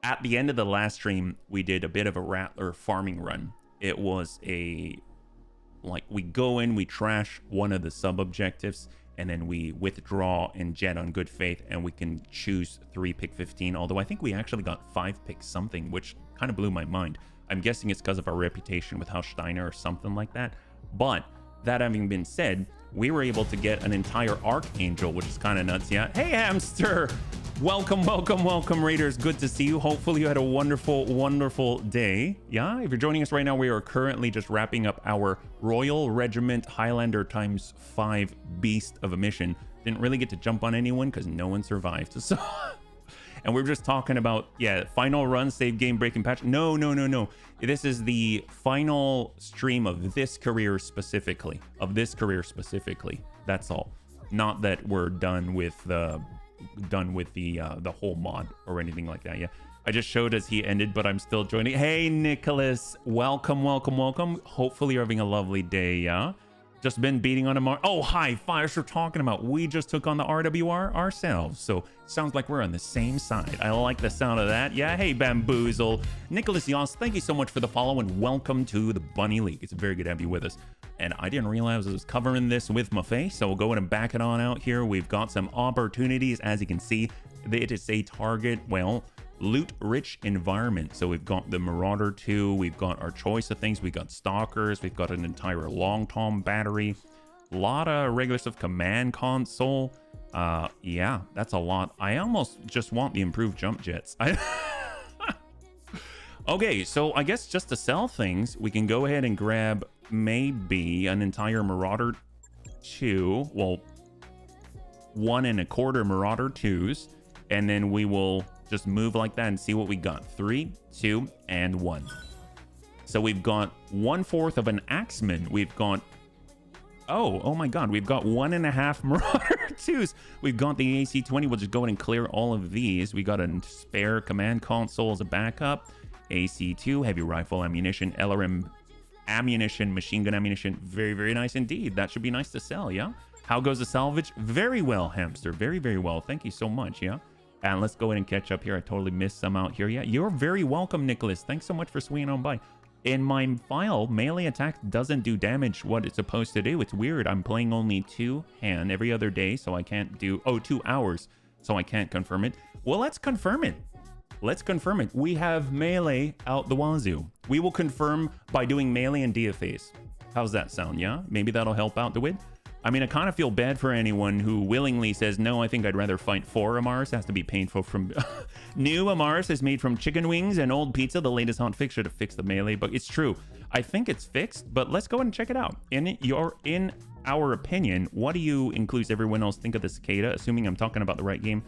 at the end of the last stream, we did a bit of a Rattler farming run. It was like we go in, we trash one of the sub-objectives, and then we withdraw and jet on good faith, and we can choose 3 pick 15. Although I think we actually got 5 pick something, which kind of blew my mind. I'm guessing it's because of our reputation with House Steiner or something like that. But that having been said, we were able to get an entire Archangel, which is kind of nuts. Yeah. Hey, Hamster. Welcome, welcome, welcome, Raiders. Good to see you. Hopefully you had a wonderful, wonderful day. Yeah. If you're joining us right now, we are currently just wrapping up our Royal Regiment Highlander ×5 beast of a mission. Didn't really get to jump on anyone because no one survived. So, and we're just talking about, yeah, final run, save game, breaking patch. No. This is the final stream of this career specifically. That's all. Not that we're done with the whole mod or anything like that. Yeah, I just showed as he ended, but I'm still joining. Hey, Nicholas, welcome. Hopefully you're having a lovely day. Yeah, just been beating on a oh, hi, fires we're talking about. We just took on the RWR ourselves, so sounds like we're on the same side. I like the sound of that. Yeah, hey, Bamboozle. Nicholas Yoss, thank you so much for the follow and welcome to the Bunny League. It's very good to have you with us. And I didn't realize I was covering this with my face, so we'll go ahead and back it on out here. We've got some opportunities. As you can see, it is a target, well, loot-rich environment. So we've got the Marauder 2, we've got our choice of things, we've got Stalkers, we've got an entire Long Tom battery, a lot of regular stuff, command console. Yeah, that's a lot. I almost just want the improved jump jets. Okay, so I guess just to sell things, we can go ahead and grab maybe an entire Marauder 2, well, 1 1/4 Marauder 2s, and then we will just move like that and see what we got. 3, 2, and 1. So we've got 1/4 of an Axeman. We've got, oh my god, we've got 1.5 Marauder 2s. We've got the AC-20. We'll just go ahead and clear all of these. We got a spare command console as a backup. AC-2, heavy rifle ammunition, LRM ammunition, machine gun ammunition. Very, very nice indeed. That should be nice to sell, yeah? How goes the salvage? Very well, Hamster. Very, very well. Thank you so much, yeah? And let's go ahead and catch up here. I totally missed some out here. Yeah, you're very welcome, Nicholas. Thanks so much for swinging on by. In my file, melee attack doesn't do damage what it's supposed to do. It's weird. I'm playing only 2 hand every other day, so I can't do... Oh, 2 hours, so I can't confirm it. Well, let's confirm it. Let's confirm it. We have melee out the wazoo. We will confirm by doing melee and DFAs. How's that sound, yeah? Maybe that'll help out the win. I mean, I kind of feel bad for anyone who willingly says, no, I think I'd rather fight 4 Amars. It has to be painful from... New Amars is made from chicken wings and old pizza, the latest hot fixture to fix the melee. But it's true. I think it's fixed, but let's go ahead and check it out. In our opinion, what do you, includes everyone else, think of the Cicada, assuming I'm talking about the right game?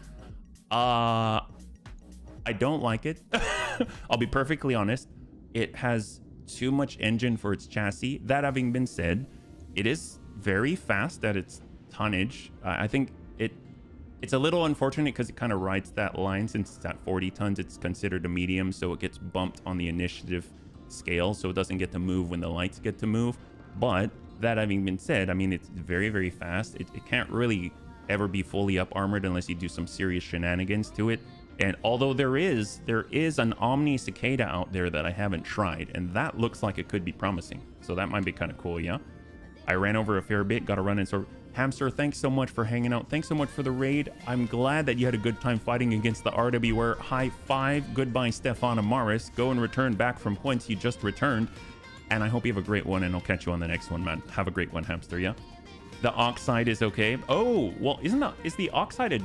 I don't like it. I'll be perfectly honest. It has too much engine for its chassis. That having been said, it is very fast at its tonnage. I think it's a little unfortunate because it kind of rides that line. Since it's at 40 tons, it's considered a medium, so it gets bumped on the initiative scale, so it doesn't get to move when the lights get to move. But that having been said, I mean, it's very, very fast. It can't really ever be fully up armored unless you do some serious shenanigans to it. And although there is an Omni Cicada out there that I haven't tried, and that looks like it could be promising. So that might be kind of cool, yeah? I ran over a fair bit, got to run in. So Hamster, thanks so much for hanging out. Thanks so much for the raid. I'm glad that you had a good time fighting against the RWR. High five. Goodbye, Stefan Amaris. Go and return back from whence you just returned. And I hope you have a great one, and I'll catch you on the next one, man. Have a great one, Hamster, yeah? The Oxide is okay. Oh, well, is the Oxide a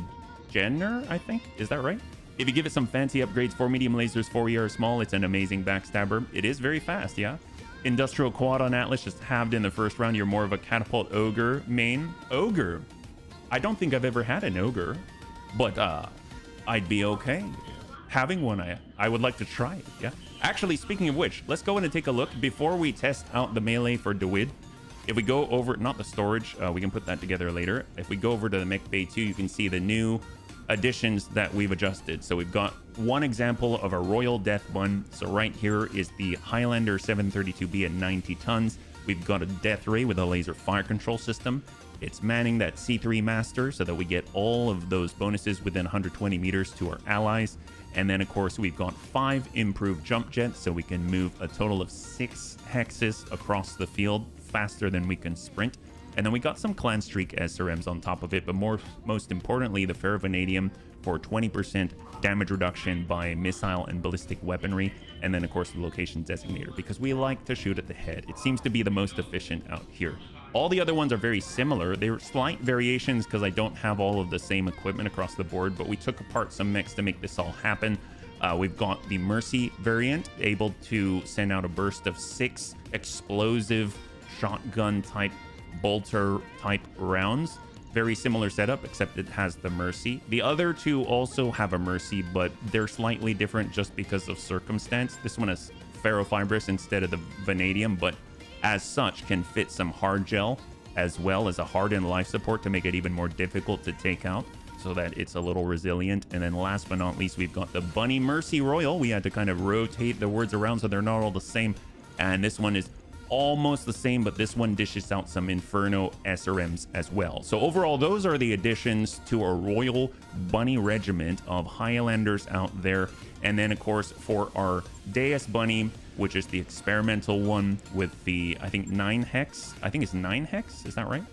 Jenner, I think? Is that right? If you give it some fancy upgrades, 4 medium lasers, 4 ER small, it's an amazing backstabber. It is very fast, yeah. Industrial quad on Atlas, just halved in the first round. You're more of a catapult ogre main. Ogre? I don't think I've ever had an ogre, but I'd be okay having one. I would like to try it, yeah. Actually, speaking of which, let's go in and take a look before we test out the melee for Dwid. If we go over, not the storage, we can put that together later. If we go over to the mech bay 2, you can see the new additions that we've adjusted. So we've got one example of a Royal Death Bun. So right here is the Highlander 732B at 90 tons. We've got a Death Ray with a laser fire control system. It's manning that C3 Master so that we get all of those bonuses within 120 meters to our allies. And then, of course, we've got 5 improved jump jets, so we can move a total of 6 hexes across the field faster than we can sprint. And then we got some Clan Streak SRMs on top of it, but most importantly, the Ferrovanadium for 20% damage reduction by missile and ballistic weaponry. And then, of course, the location designator, because we like to shoot at the head. It seems to be the most efficient out here. All the other ones are very similar. They're slight variations because I don't have all of the same equipment across the board, but we took apart some mechs to make this all happen. We've got the Mercy variant, able to send out a burst of 6 explosive shotgun type bolter type rounds. Very similar setup, except it has the Mercy. The other two also have a Mercy, but they're slightly different just because of circumstance. This one is ferrofibrous instead of the vanadium, but as such can fit some hard gel as well as a hardened life support to make it even more difficult to take out, so that it's a little resilient. And then last but not least, we've got the Bunny Mercy Royal. We had to kind of rotate the words around so they're not all the same. And this one is almost the same, but this one dishes out some Inferno SRMs as well. So overall, those are the additions to our Royal Bunny regiment of Highlanders out there. And then, of course, for our Deus Bunny, which is the experimental one with the, I think, 9 hex. I think it's 9 hex. Is that right?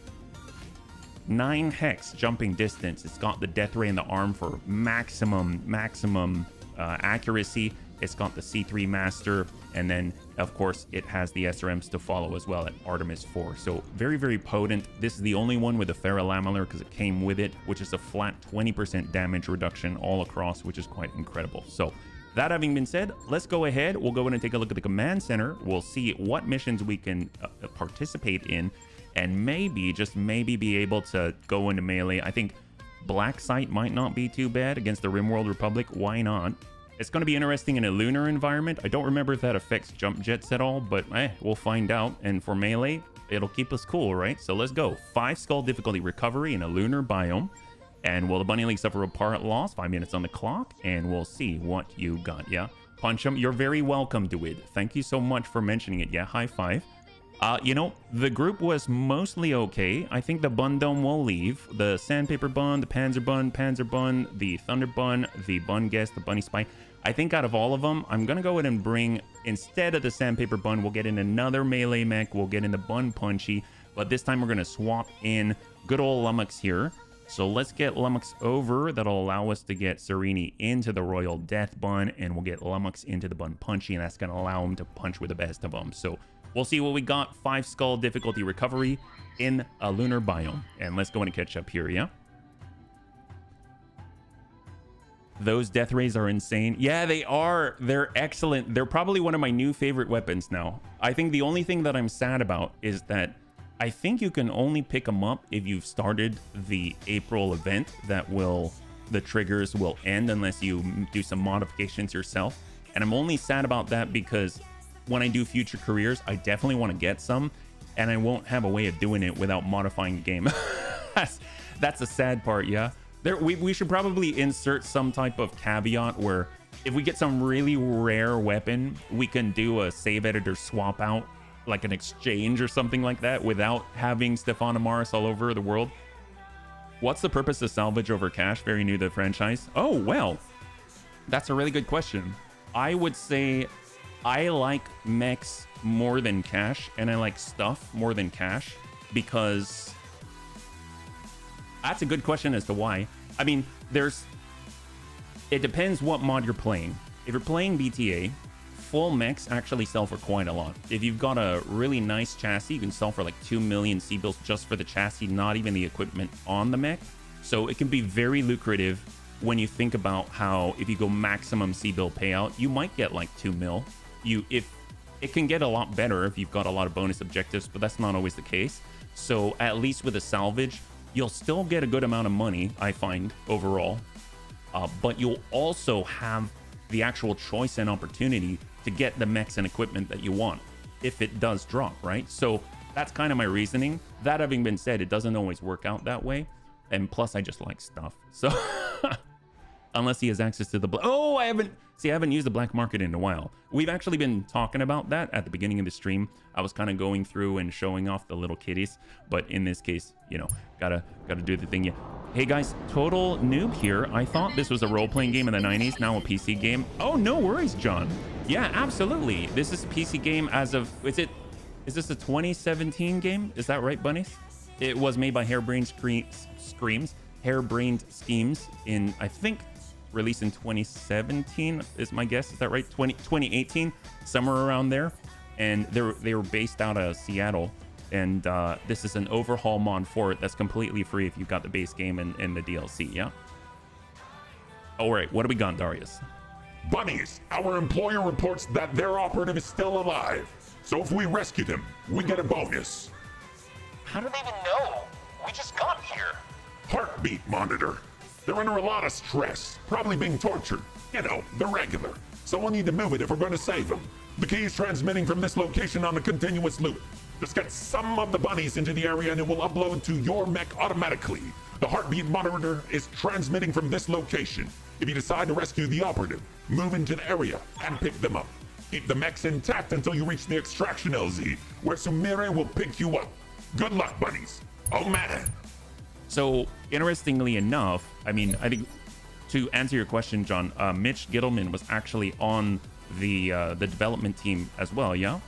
9 hex jumping distance. It's got the Death Ray in the arm for maximum accuracy. It's got the C3 Master, and then of course it has the SRMs to follow as well at Artemis 4. So very, very potent. This is the only one with a ferrolamellar because it came with it, which is a flat 20% damage reduction all across, which is quite incredible. So that having been said, let's go ahead. We'll go in and take a look at the command center. We'll see what missions we can participate in, and maybe, just maybe, be able to go into melee. I think Black Site might not be too bad against the Rimworld Republic. Why not? It's going to be interesting in a lunar environment. I don't remember if that affects jump jets at all, but we'll find out. And for melee, it'll keep us cool, right? So let's go. 5 skull difficulty recovery in a lunar biome. And will the Bunny League suffer a part loss? 5 minutes on the clock, and we'll see what you got, yeah? Punch him. You're very welcome, Dwid. Thank you so much for mentioning it, yeah? High five. You know, the group was mostly okay. I think the Bun Dome will leave. The Sandpaper Bun, the Panzer Bun, the Thunder Bun, the Bun Guest, the Bunny Spy. I think out of all of them, I'm going to go ahead and bring, instead of the Sandpaper Bun, we'll get in another melee mech. We'll get in the Bun Punchy, but this time we're going to swap in good old Lummox here. So let's get Lummox over. That'll allow us to get Serini into the Royal Death Bun, and we'll get Lummox into the Bun Punchy, and that's going to allow him to punch with the best of them. So we'll see what we got. 5 skull difficulty recovery in a lunar biome. And let's go and catch up here, yeah? Those death rays are insane. Yeah, they are. They're excellent. They're probably one of my new favorite weapons now. I think the only thing that I'm sad about is that I think you can only pick them up if you've started the April event the triggers will end unless you do some modifications yourself. And I'm only sad about that because when I do future careers, I definitely want to get some, and I won't have a way of doing it without modifying the game. That's a sad part, yeah? We should probably insert some type of caveat where if we get some really rare weapon, we can do a save editor swap out, like an exchange or something like that, without having Stefan Amaris all over the world. What's the purpose of salvage over cash? Very new to the franchise. Oh, well, that's a really good question. I would say I like mechs more than cash, and I like stuff more than cash, because that's a good question as to why. I mean, it depends what mod you're playing. If you're playing BTA, full mechs actually sell for quite a lot. If you've got a really nice chassis, you can sell for like 2 million C-bills just for the chassis, not even the equipment on the mech. So it can be very lucrative when you think about how if you go maximum C-bill payout, you might get like 2 mil. If it can get a lot better if you've got a lot of bonus objectives, but that's not always the case. So at least with a salvage, you'll still get a good amount of money, I find, overall. But you'll also have the actual choice and opportunity to get the mechs and equipment that you want if it does drop, right? So that's kind of my reasoning. That having been said, it doesn't always work out that way. And plus, I just like stuff. So unless he has access to the... I haven't used the black market in a while. We've actually been talking about that at the beginning of the stream. I was kind of going through and showing off the little kitties. But in this case, you know, gotta do the thing. Yeah. Hey guys, total noob here. I thought this was a role-playing game in the 90s, now a PC game. Oh, no worries, John. Yeah, absolutely. This is a PC game as of... Is this a 2017 game? Is that right, bunnies? It was made by Harebrained Schemes in, I think, released in 2017 is my guess. Is that right? 2018, somewhere around there. And they were based out of Seattle. And this is an overhaul mod for it that's completely free if you've got the base game and the DLC, yeah? All right, what do we got, Darius? Bunnies, our employer reports that their operative is still alive. So if we rescue them, we get a bonus. How do they even know? We just got here. Heartbeat monitor. They're under a lot of stress, probably being tortured. You know, the regular. So we'll need to move it if we're going to save them. The key is transmitting from this location on a continuous loop. Just get some of the bunnies into the area and it will upload to your mech automatically. The heartbeat monitor is transmitting from this location. If you decide to rescue the operative, move into the area and pick them up. Keep the mechs intact until you reach the extraction LZ, where Sumire will pick you up. Good luck, bunnies. Oh man. So, interestingly enough, I mean, I think to answer your question, John, Mitch Gittleman was actually on the development team as well, yeah?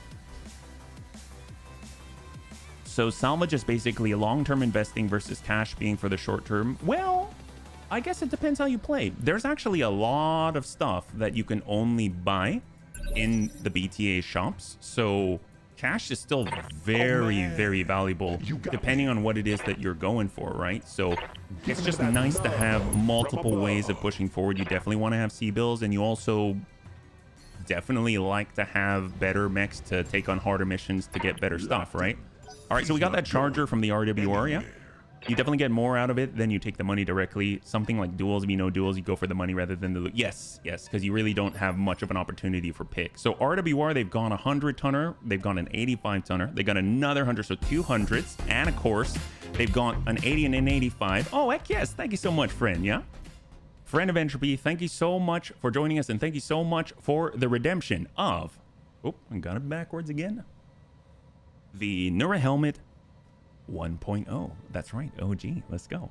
So salvage is basically long-term investing versus cash being for the short term. Well, I guess it depends how you play. There's actually a lot of stuff that you can only buy in the BTA shops. So cash is still very, very valuable depending on what it is that you're going for, right? So it's just nice to have multiple ways of pushing forward. You definitely want to have C-bills, and you also definitely like to have better mechs to take on harder missions to get better stuff, right? All right, so we got that charger from the RWR, yeah? You definitely get more out of it than you take the money directly. Something like duels, if you know duels, you go for the money rather than the loot. Yes, because you really don't have much of an opportunity for pick. So RWR, they've gone a 100-tonner. They've gone an 85-tonner. They got another 100, so 200s. And, of course, they've got an 80 and an 85. Oh, heck yes. Thank you so much, friend, yeah? Friend of Entropy, thank you so much for joining us, and thank you so much for the redemption of... Oh, I got it backwards again. The Nura Helmet 1.0. That's right, OG. Let's go.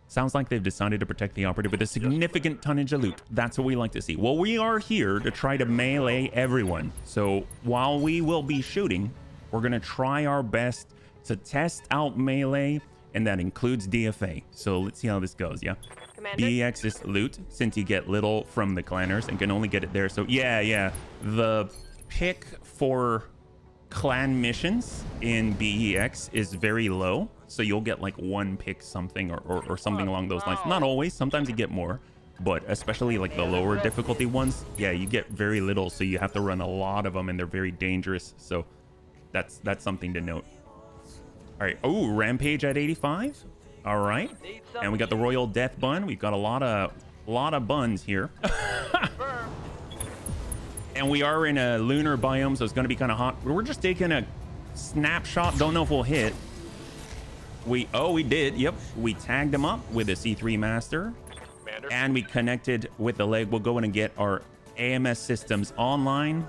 Sounds like they've decided to protect the operative with a significant tonnage of loot. That's what we like to see. Well, we are here to try to melee everyone. So while we will be shooting, we're going to try our best to test out melee, and that includes DFA. So let's see how this goes, yeah? Commander? BEX is loot, since you get little from the clanners and can only get it there. So yeah. The pick for clan missions in BEX is very low, so you'll get like one pick something or something along those lines. Not always, sometimes you get more, but especially like the lower difficulty ones, yeah, you get very little, so you have to run a lot of them, and they're very dangerous. So that's something to note. All right. Oh, Rampage at 85. All right, and we got the Royal Death Bun. We've got a lot of buns here. And we are in a lunar biome, so it's going to be kind of hot. We're just taking a snapshot. Don't know if we'll hit. We did. Yep. We tagged him up with a C3 Master. Commander. And we connected with the leg. We'll go in and get our AMS systems online.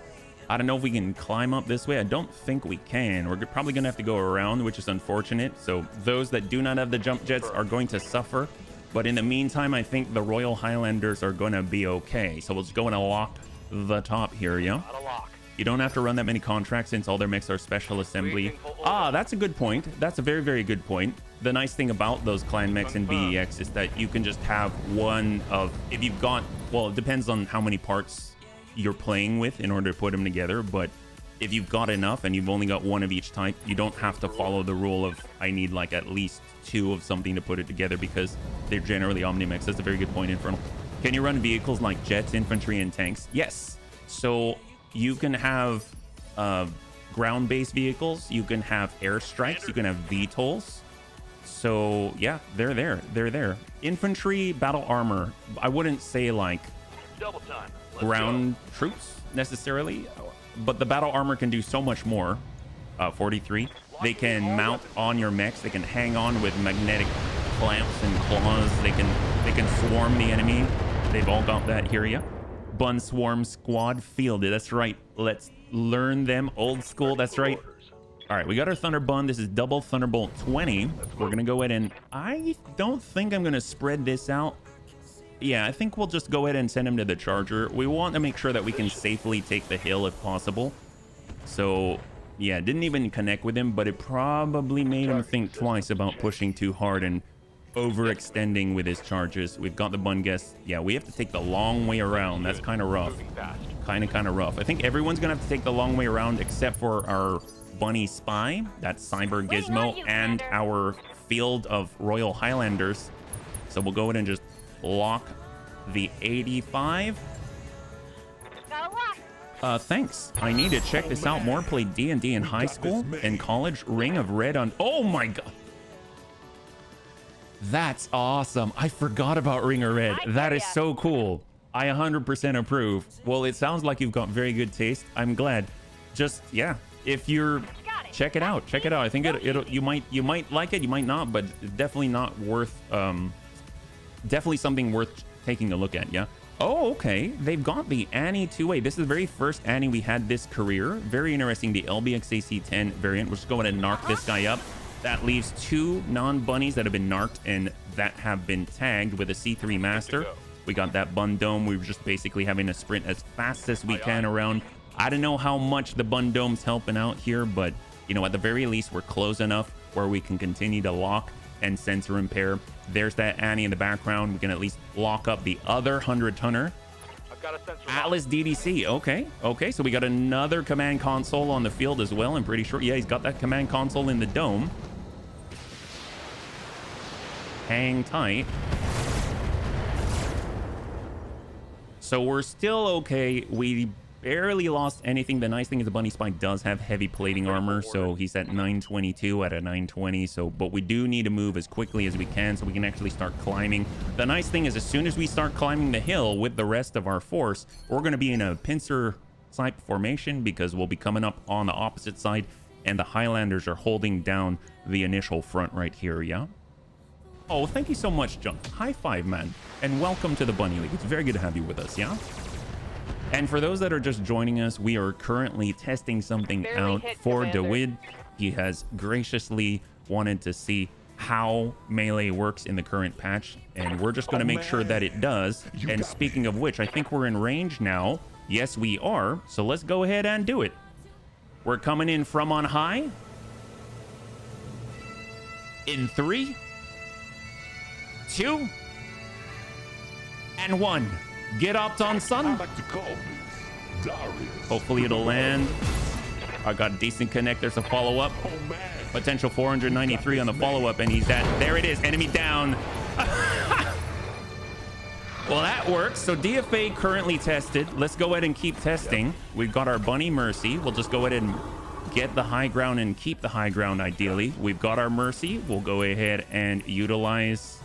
I don't know if we can climb up this way. I don't think we can. We're probably going to have to go around, which is unfortunate. So those that do not have the jump jets are going to suffer. But in the meantime, I think the Royal Highlanders are going to be okay. So we'll just go and lock the top here, yeah? Not a lock. You don't have to run that many contracts since all their mechs are special assembly. That's a good point. That's a very, very good point. The nice thing about those clan mechs in BEX is that you can just have one of... If you've got... Well, it depends on how many parts you're playing with in order to put them together, but if you've got enough and you've only got one of each type, you don't have to follow the rule of I need like at least 2 of something to put it together, because they're generally omnimix. That's a very good point, Infernal. Can you run vehicles like jets, infantry, and tanks? Yes. So you can have ground-based vehicles, you can have airstrikes, you can have VTOLs. So yeah, they're there. Infantry, battle armor. I wouldn't say like Double time. ground troops necessarily, but the battle armor can do so much more. 43. They can mount on your mechs. They can hang on with magnetic clamps and claws. They can swarm the enemy. They've all got that here, yeah. Bun swarm squad fielded. That's right. Let's learn them old school. That's right. All right, we got our Thunder Bun. This is double Thunderbolt 20. We're gonna go ahead and I don't think I'm gonna spread this out. Yeah, I think we'll just go ahead and send him to the charger. We want to make sure that we can safely take the hill if possible. So yeah, didn't even connect with him, but it probably made him think twice about pushing too hard and overextending with his charges. We've got the Bun guest. Yeah, we have to take the long way around. That's kind of rough. Kind of rough. I think everyone's gonna have to take the long way around except for our Bunny Spy, that's Cyber Gizmo, and our field of Royal Highlanders. So we'll go ahead and just lock the 85. Thanks. I need to check this out more. Played D&D in high school and college. Ring of Red on... Oh my god. That's awesome. I forgot about Ring of Red. That is so cool. I 100% approve. Well, it sounds like you've got very good taste. I'm glad. Just, yeah. If you're... Check it out. Check it out. I think you might like it. You might not, but definitely not worth... definitely something worth taking a look at, yeah? Oh, okay. They've got the Annie 2A. This is the very first Annie we had this career. Very interesting. The LBXAC-10 variant. We're just going to narc this guy up. That leaves 2 non-bunnies that have been narked and that have been tagged with a C3 Master. We got that Bun Dome. We were just basically having to sprint as fast as we can around. I don't know how much the Bun Dome's helping out here, but, you know, at the very least, we're close enough where we can continue to lock and sensor impair. There's that Annie in the background. We can at least lock up the other 100-tonner. Atlas DDC. Okay, so we got another command console on the field as well. I'm pretty sure. Yeah, he's got that command console in the dome. Hang tight. So we're still okay. We barely lost anything. The nice thing is the Bunny Spy does have heavy plating armor, so he's at 922 at a 920. So, but we do need to move as quickly as we can so we can actually start climbing. The nice thing is as soon as we start climbing the hill with the rest of our force, we're going to be in a pincer type formation because we'll be coming up on the opposite side, and the Highlanders are holding down the initial front right here, yeah? Oh, thank you so much, Junk. High five, man. And welcome to the Bunny League. It's very good to have you with us, yeah? And for those that are just joining us, we are currently testing something out for DeWid. He has graciously wanted to see how melee works in the current patch, and we're just going to make sure that it does. And speaking of which, I think we're in range now. Yes, we are. So let's go ahead and do it. We're coming in from on high. In 3, 2, and 1. Get up on sun. Hopefully it'll land. I got a decent connect. There's a follow-up. Potential 493 on the follow-up, and he's at... There it is. Enemy down. Well, that works. So DFA currently tested. Let's go ahead and keep testing. We've got our Bunny Mercy. We'll just go ahead and get the high ground and keep the high ground, ideally. We've got our Mercy. We'll go ahead and utilize...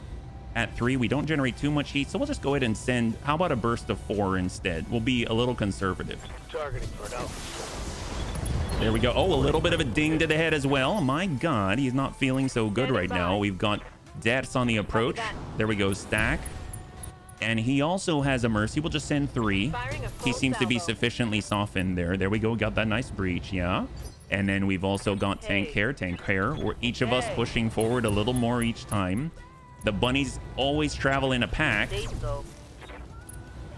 At 3, we don't generate too much heat, so we'll just go ahead and send... How about a burst of 4 instead? We'll be a little conservative. Targeting for now. There we go. Oh, a little bit of a ding to the head as well. My God, he's not feeling so good right now. We've got deaths on the approach. There we go, stack. And he also has a Mercy. We'll just send 3. He seems to be sufficiently softened there. There we go. Got that nice breach, yeah. And then we've also got tank hair. We're each of us pushing forward a little more each time. The bunnies always travel in a pack.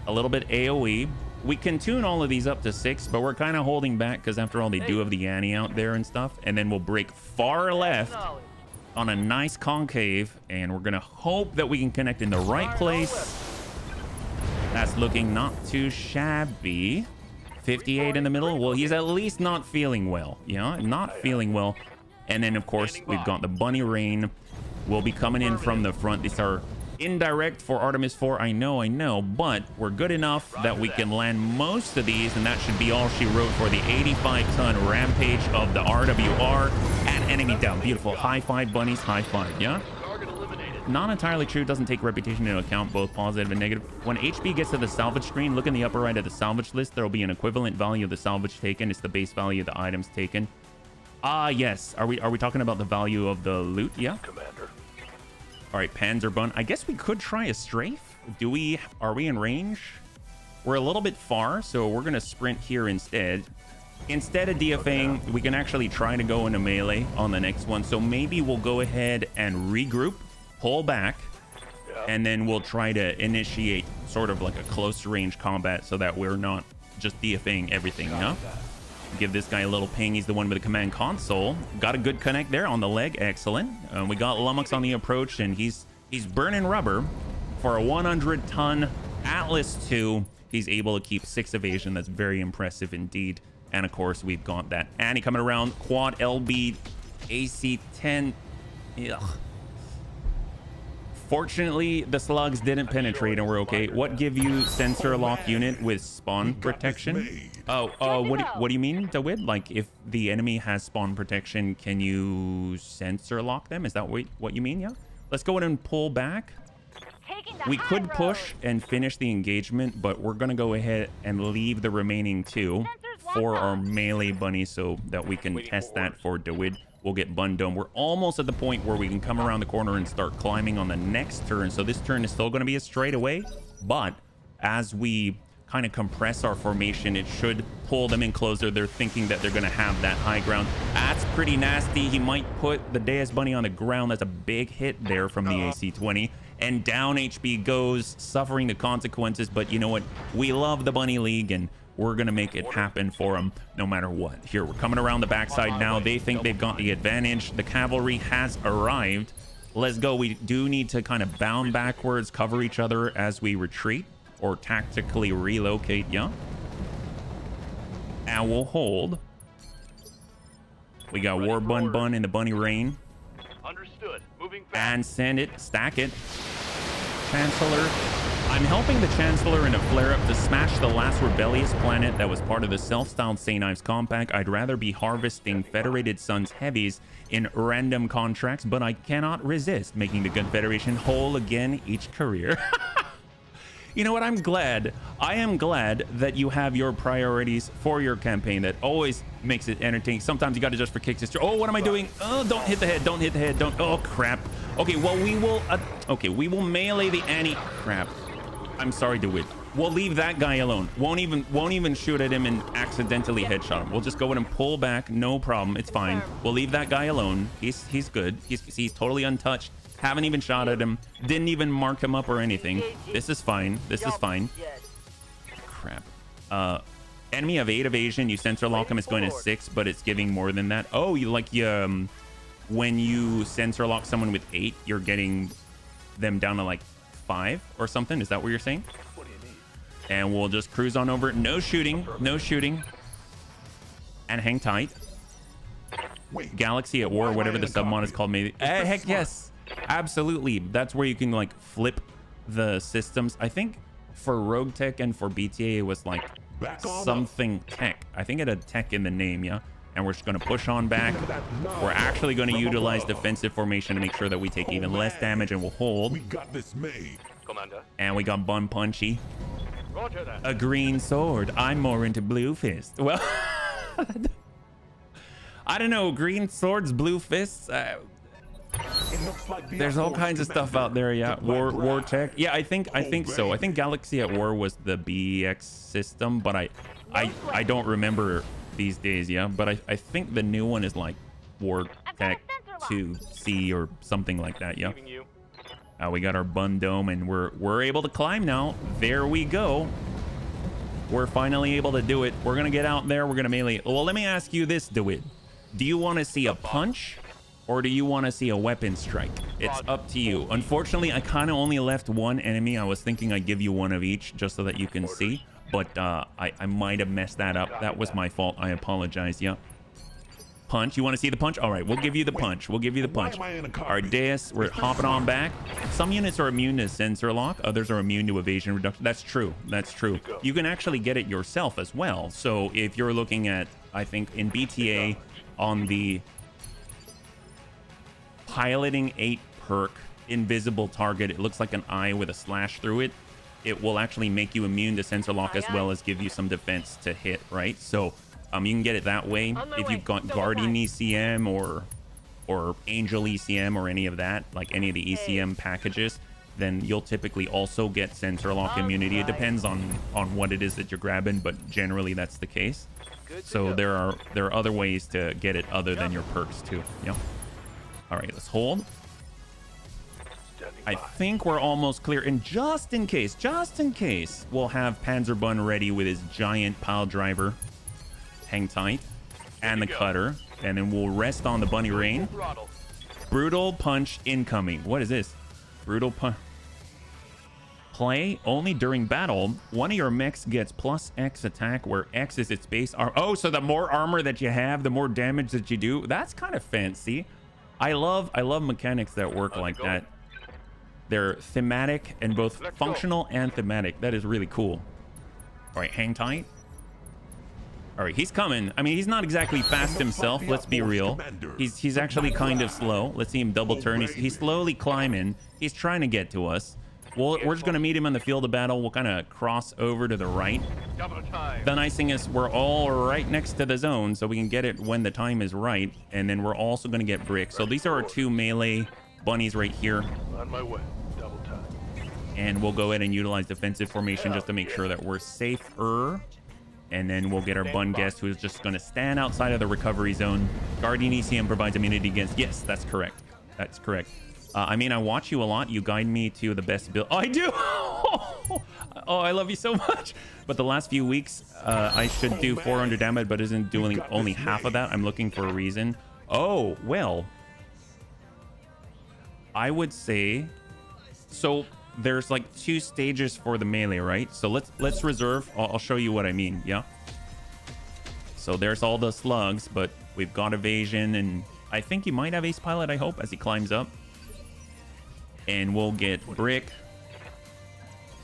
A little bit AoE. We can tune all of these up to 6, but we're kind of holding back because after all, they do have the Annie out there and stuff. And then we'll break far left on a nice concave, and we're going to hope that we can connect in the right place. That's looking not too shabby. 58 in the middle. Well, he's at least not feeling well. Yeah, not feeling well. And then, of course, we've got the Bunny Rain. Will be coming in from the front. These are indirect for Artemis 4. I know, but we're good enough that we can land most of these, and that should be all she wrote for the 85-ton rampage of the RWR. And enemy down. Beautiful. High five, bunnies. High five. Yeah? Not entirely true. Doesn't take reputation into account, both positive and negative. When HB gets to the salvage screen, look in the upper right of the salvage list. There will be an equivalent value of the salvage taken. It's the base value of the items taken. Yes. Are we talking about the value of the loot? Yeah. Commander. All right, Panzer Bun. I guess we could try a strafe. Are we in range? We're a little bit far, so we're gonna sprint here instead. Instead of DFAing, we can actually try to go into melee on the next one. So maybe we'll go ahead and regroup, pull back, and then we'll try to initiate sort of like a close range combat so that we're not just DFAing everything, you know? Give this guy a little ping. He's the one with the command console. Got a good connect there on the leg. Excellent. We got Lummox on the approach, and he's burning rubber for a 100-ton Atlas 2. He's able to keep 6 evasion. That's very impressive indeed. And of course, we've got that Annie coming around. Quad LB AC-10. Ugh. Fortunately, the slugs didn't penetrate and we're okay. What give you sensor lock unit with spawn protection? What do you mean, Dawid? Like, if the enemy has spawn protection, can you sensor lock them? Is that what you mean? Yeah. Let's go ahead and pull back. We could push and finish the engagement, but we're gonna go ahead and leave the remaining 2 for our melee bunny so that we can test that for Dawid. We'll get Bun Dome. We're almost at the point where we can come around the corner and start climbing on the next turn. So this turn is still going to be a straightaway, but as we kind of compress our formation, it should pull them in closer. They're thinking that they're going to have that high ground. That's pretty nasty. He might put the Deus Bunny on the ground. That's a big hit there from the AC-20. And down HB goes, suffering the consequences. But you know what? We love the Bunny League, and we're going to make it happen for them no matter what. Here, we're coming around the backside now. They think they've got the advantage. The cavalry has arrived. Let's go. We do need to kind of bound backwards, cover each other as we retreat or tactically relocate, yeah? And we'll hold. We got War Bun Bun in the Bunny Rain. Understood. Moving fast. And send it. Stack it. Chancellor. I'm helping the Chancellor in a flare-up to smash the last rebellious planet that was part of the self-styled St. Ives Compact. I'd rather be harvesting Federated Suns heavies in random contracts, but I cannot resist making the Confederation whole again each career. You know what? I'm glad. I am glad that you have your priorities for your campaign. That always makes it entertaining. Sometimes you got to just for kicks. Oh, what am I doing? Oh, don't hit the head. Don't hit the head. Don't. Oh, crap. Okay, well, we will. Okay, we will melee the Annie. Crap. I'm sorry, DeWitt. We'll leave that guy alone. Won't even shoot at him and accidentally headshot him. We'll just go in and pull back. No problem. It's fine. We'll leave that guy alone. He's good. He's totally untouched. Haven't even shot at him. Didn't even mark him up or anything. This is fine. This is fine. Crap. Enemy of 8 evasion. You sensor lock him. It's going to 6, but it's giving more than that. Oh, when you sensor lock someone with 8, you're getting them down to like 5 or something. Is that what you're saying? What do you need? And we'll just cruise on over. No shooting. No shooting. And hang tight. Galaxy at War, whatever the submod is called. Maybe. Heck yes. Absolutely. That's where you can like flip the systems. I think for Rogue Tech and for BTA it was like something tech. I think it had tech in the name, yeah? And we're just going to push on back. We're actually going to utilize defensive formation to make sure that we take even less damage, and we'll hold. We got this made. Commander. And we got Bun Punchy. Roger that. A green sword. I'm more into blue fist. Well, I don't know. Green swords, blue fists. There's all kinds of stuff out there, yeah. War Tech. Yeah, I think so. I think Galaxy at War was the BX system, but I don't remember these days, yeah. But I think the new one is like War Tech 2C or something like that, yeah. We got our Bun Dome and we're able to climb now. There we go. We're finally able to do it. We're gonna get out there. We're gonna melee. Well, let me ask you this, DeWitt. Do you want to see a punch? Or do you want to see a weapon strike? It's up to you. Unfortunately, I kind of only left one enemy. I was thinking I'd give you one of each just so that you can see. but I might have messed that up. That was my fault. I apologize. Yeah. Punch. You want to see the punch? All right, we'll give you the punch. We'll give you the punch. Ardeus, we're hopping on back. Some units are immune to sensor lock. Others are immune to evasion reduction. That's true. That's true. You can actually get it yourself as well. So if you're looking at, I think in BTA on the piloting 8 perk, invisible target, it looks like an eye with a slash through it. It will actually make you immune to sensor lock as well as give you some defense to hit, right? So you can get it that way if you've got Guardian ECM or Angel ECM or any of that, like any of the ECM packages, then you'll typically also get sensor lock immunity. It depends on what it is that you're grabbing, but generally that's the case. So there are other ways to get it other than your perks too. Yep. All right, let's hold. I think we're almost clear, and just in case, we'll have Panzerbun ready with his giant pile driver. Hang tight, and the cutter, and then we'll rest on the bunny rain. Brutal punch incoming. What is this? Brutal punch. Play only during battle. One of your mechs gets plus X attack, where X is its base armor. Oh, so the more armor that you have, the more damage that you do. That's kind of fancy. I love mechanics that work like that. They're thematic and both functional and thematic. That is really cool. All right, hang tight. All right, he's coming. I mean, he's not exactly fast himself. Let's be real. He's actually kind of slow. Let's see him double turn. He's slowly climbing. He's trying to get to us. We're just going to meet him on the field of battle. We'll kind of cross over to the right. The nice thing is we're all right next to the zone, so we can get it when the time is right. And then we're also going to get brick. So these are our 2 melee bunnies right here. On my way. Double time. And we'll go ahead and utilize defensive formation just to make sure that we're safer. And then we'll get our bun guest, who's just going to stand outside of the recovery zone. Guardian ECM provides immunity against... Yes, that's correct. That's correct. I mean, I watch you a lot. You guide me to the best build. Oh, I do! Oh, I love you so much. But the last few weeks, I should do 400 damage, but isn't doing only half of that. I'm looking for a reason. Oh, well. I would say... So... There's like 2 stages for the melee, right? So let's reserve. I'll show you what I mean. Yeah. So there's all the slugs, but we've got evasion, and I think he might have ace pilot, I hope, as he climbs up. And we'll get brick.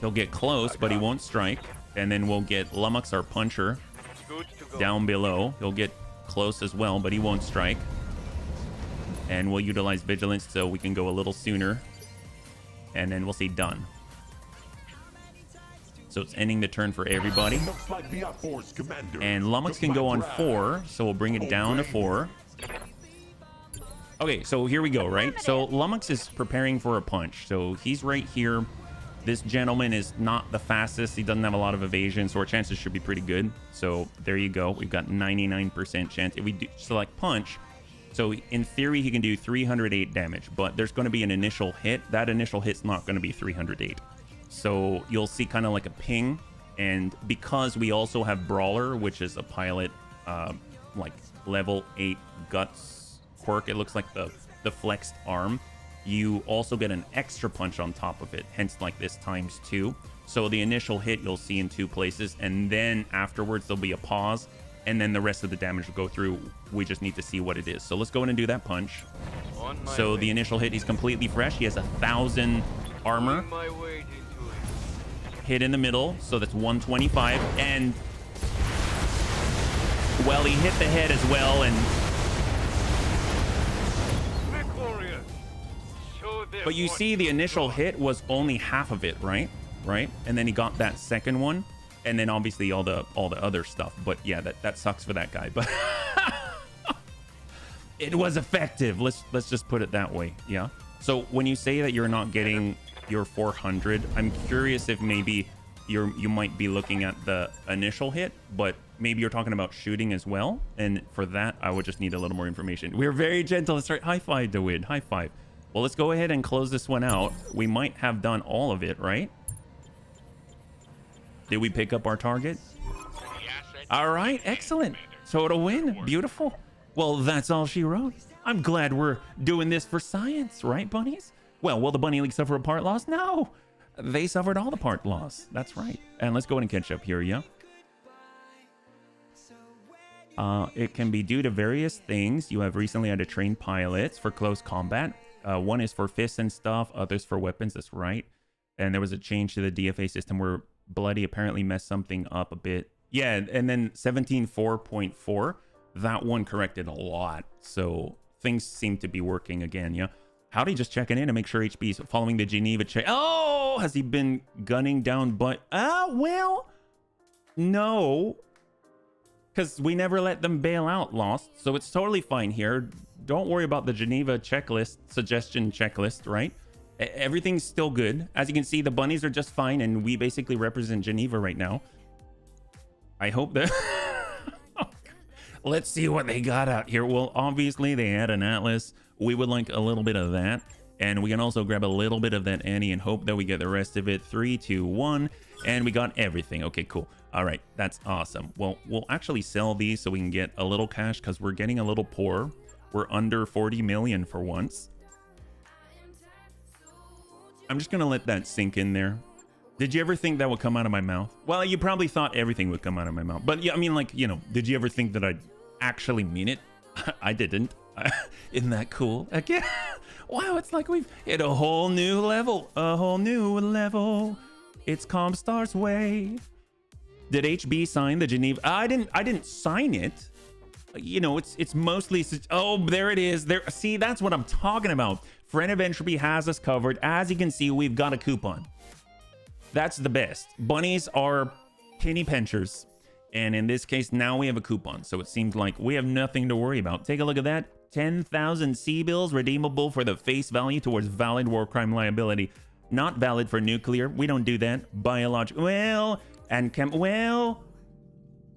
He'll get close, but he won't strike. And then we'll get Lummox, our puncher, down below. He'll get close as well, but he won't strike. And we'll utilize vigilance so we can go a little sooner. And then we'll see done. So it's ending the turn for everybody. And Lummox can go on 4, so we'll bring it down to 4. Okay, so here we go, right? So Lummox is preparing for a punch. So he's right here. This gentleman is not the fastest. He doesn't have a lot of evasion, so our chances should be pretty good. So there you go. We've got 99% chance. If we do select punch, so in theory, he can do 308 damage, but there's going to be an initial hit. That initial hit's not going to be 308. So you'll see kind of like a ping. And because we also have Brawler, which is a pilot, like level 8 guts quirk, it looks like the flexed arm. You also get an extra punch on top of it, hence like this ×2. So the initial hit you'll see in 2 places, and then afterwards there'll be a pause. And then the rest of the damage will go through. We just need to see what it is. So let's go in and do that punch. So the initial hit, he's completely fresh. He has 1,000 armor. Hit in the middle, so that's 125. And, well, he hit the head as well. And but you see the initial hit was only half of it, right? Right? And then he got that second one. And then obviously all the other stuff. But yeah, that sucks for that guy. But it was effective. Let's just put it that way. Yeah. So when you say that you're not getting your 400, I'm curious if maybe you might be looking at the initial hit, but maybe you're talking about shooting as well. And for that, I would just need a little more information. We're very gentle. Let's start. High five to win. High five. Well, let's go ahead and close this one out. We might have done all of it, right? Did we pick up our target? All right, excellent. Total win. Beautiful. Well, that's all she wrote. I'm glad we're doing this for science, right, bunnies? Well, will the bunny league suffer a part loss? No. they suffered all the part loss. That's right. And let's go ahead and catch up here, yeah? It can be due to various things. You have recently had to train pilots for close combat. One is for fists and stuff, others for weapons. That's right. And there was a change to the DFA system where Bloody apparently messed something up a bit. Yeah, and then 17.4.4, that one corrected a lot. So things seem to be working again, yeah? Howdy, just checking in to make sure HB's following the Geneva check. Oh, has he been gunning down? But, well, no. Because we never let them bail out Lost. So it's totally fine here. Don't worry about the Geneva checklist, suggestion checklist, right? Everything's still good. As you can see, the bunnies are just fine, and we basically represent Geneva right now. I hope that... Let's see what they got out here. Well, obviously, they had an Atlas. We would like a little bit of that. And we can also grab a little bit of that Annie and hope that we get the rest of it. 3, 2, 1. And we got everything. Okay, cool. All right, that's awesome. Well, we'll actually sell these so we can get a little cash because we're getting a little poor. We're under 40 million for once. I'm just going to let that sink in there. Did you ever think that would come out of my mouth? Well, you probably thought everything would come out of my mouth. But yeah, I mean, like, you know, did you ever think that I'd actually mean it? I didn't. Isn't that cool? Again, wow, it's like we've hit a whole new level. A whole new level. It's Comstar's way. Did HB sign the Geneva? I didn't sign it. You know, it's mostly... Oh, there it is. There. See, that's what I'm talking about. Friend of Entropy has us covered. As you can see, we've got a coupon. That's the best. Bunnies are penny pinchers. And in this case, now we have a coupon. So it seems like we have nothing to worry about. Take a look at that. 10,000 C-bills redeemable for the face value towards valid war crime liability. Not valid for nuclear. We don't do that. Biological. Well, and well,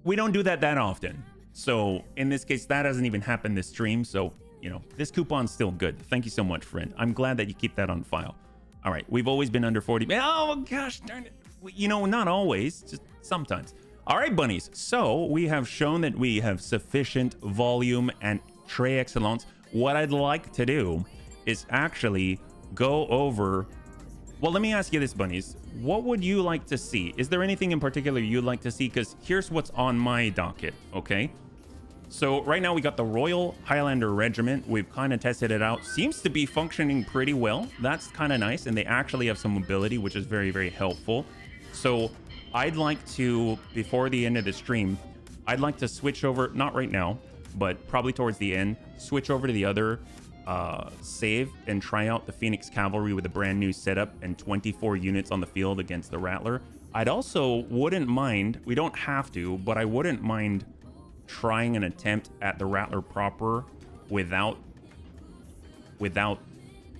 we don't do that often. So in this case, that hasn't even happened this stream. So, you know, this coupon's still good. Thank you so much, friend. I'm glad that you keep that on file. All right. We've always been under 40. Oh, gosh darn it. You know, not always, just sometimes. All right, bunnies. So we have shown that we have sufficient volume and trait excellence. What I'd like to do is actually go over... Well, let me ask you this, bunnies. What would you like to see? Is there anything in particular you'd like to see? Because here's what's on my docket, okay? So right now we got the Royal Highlander Regiment. We've kind of tested it out. Seems to be functioning pretty well. That's kind of nice. And they actually have some mobility, which is very, very helpful. So I'd like to, before the end of the stream, I'd like to switch over, not right now, but probably towards the end, switch over to the other save and try out the Phoenix Cavalry with a brand new setup and 24 units on the field against the Rattler. I'd also wouldn't mind, we don't have to, but I wouldn't mind trying an attempt at the Rattler proper without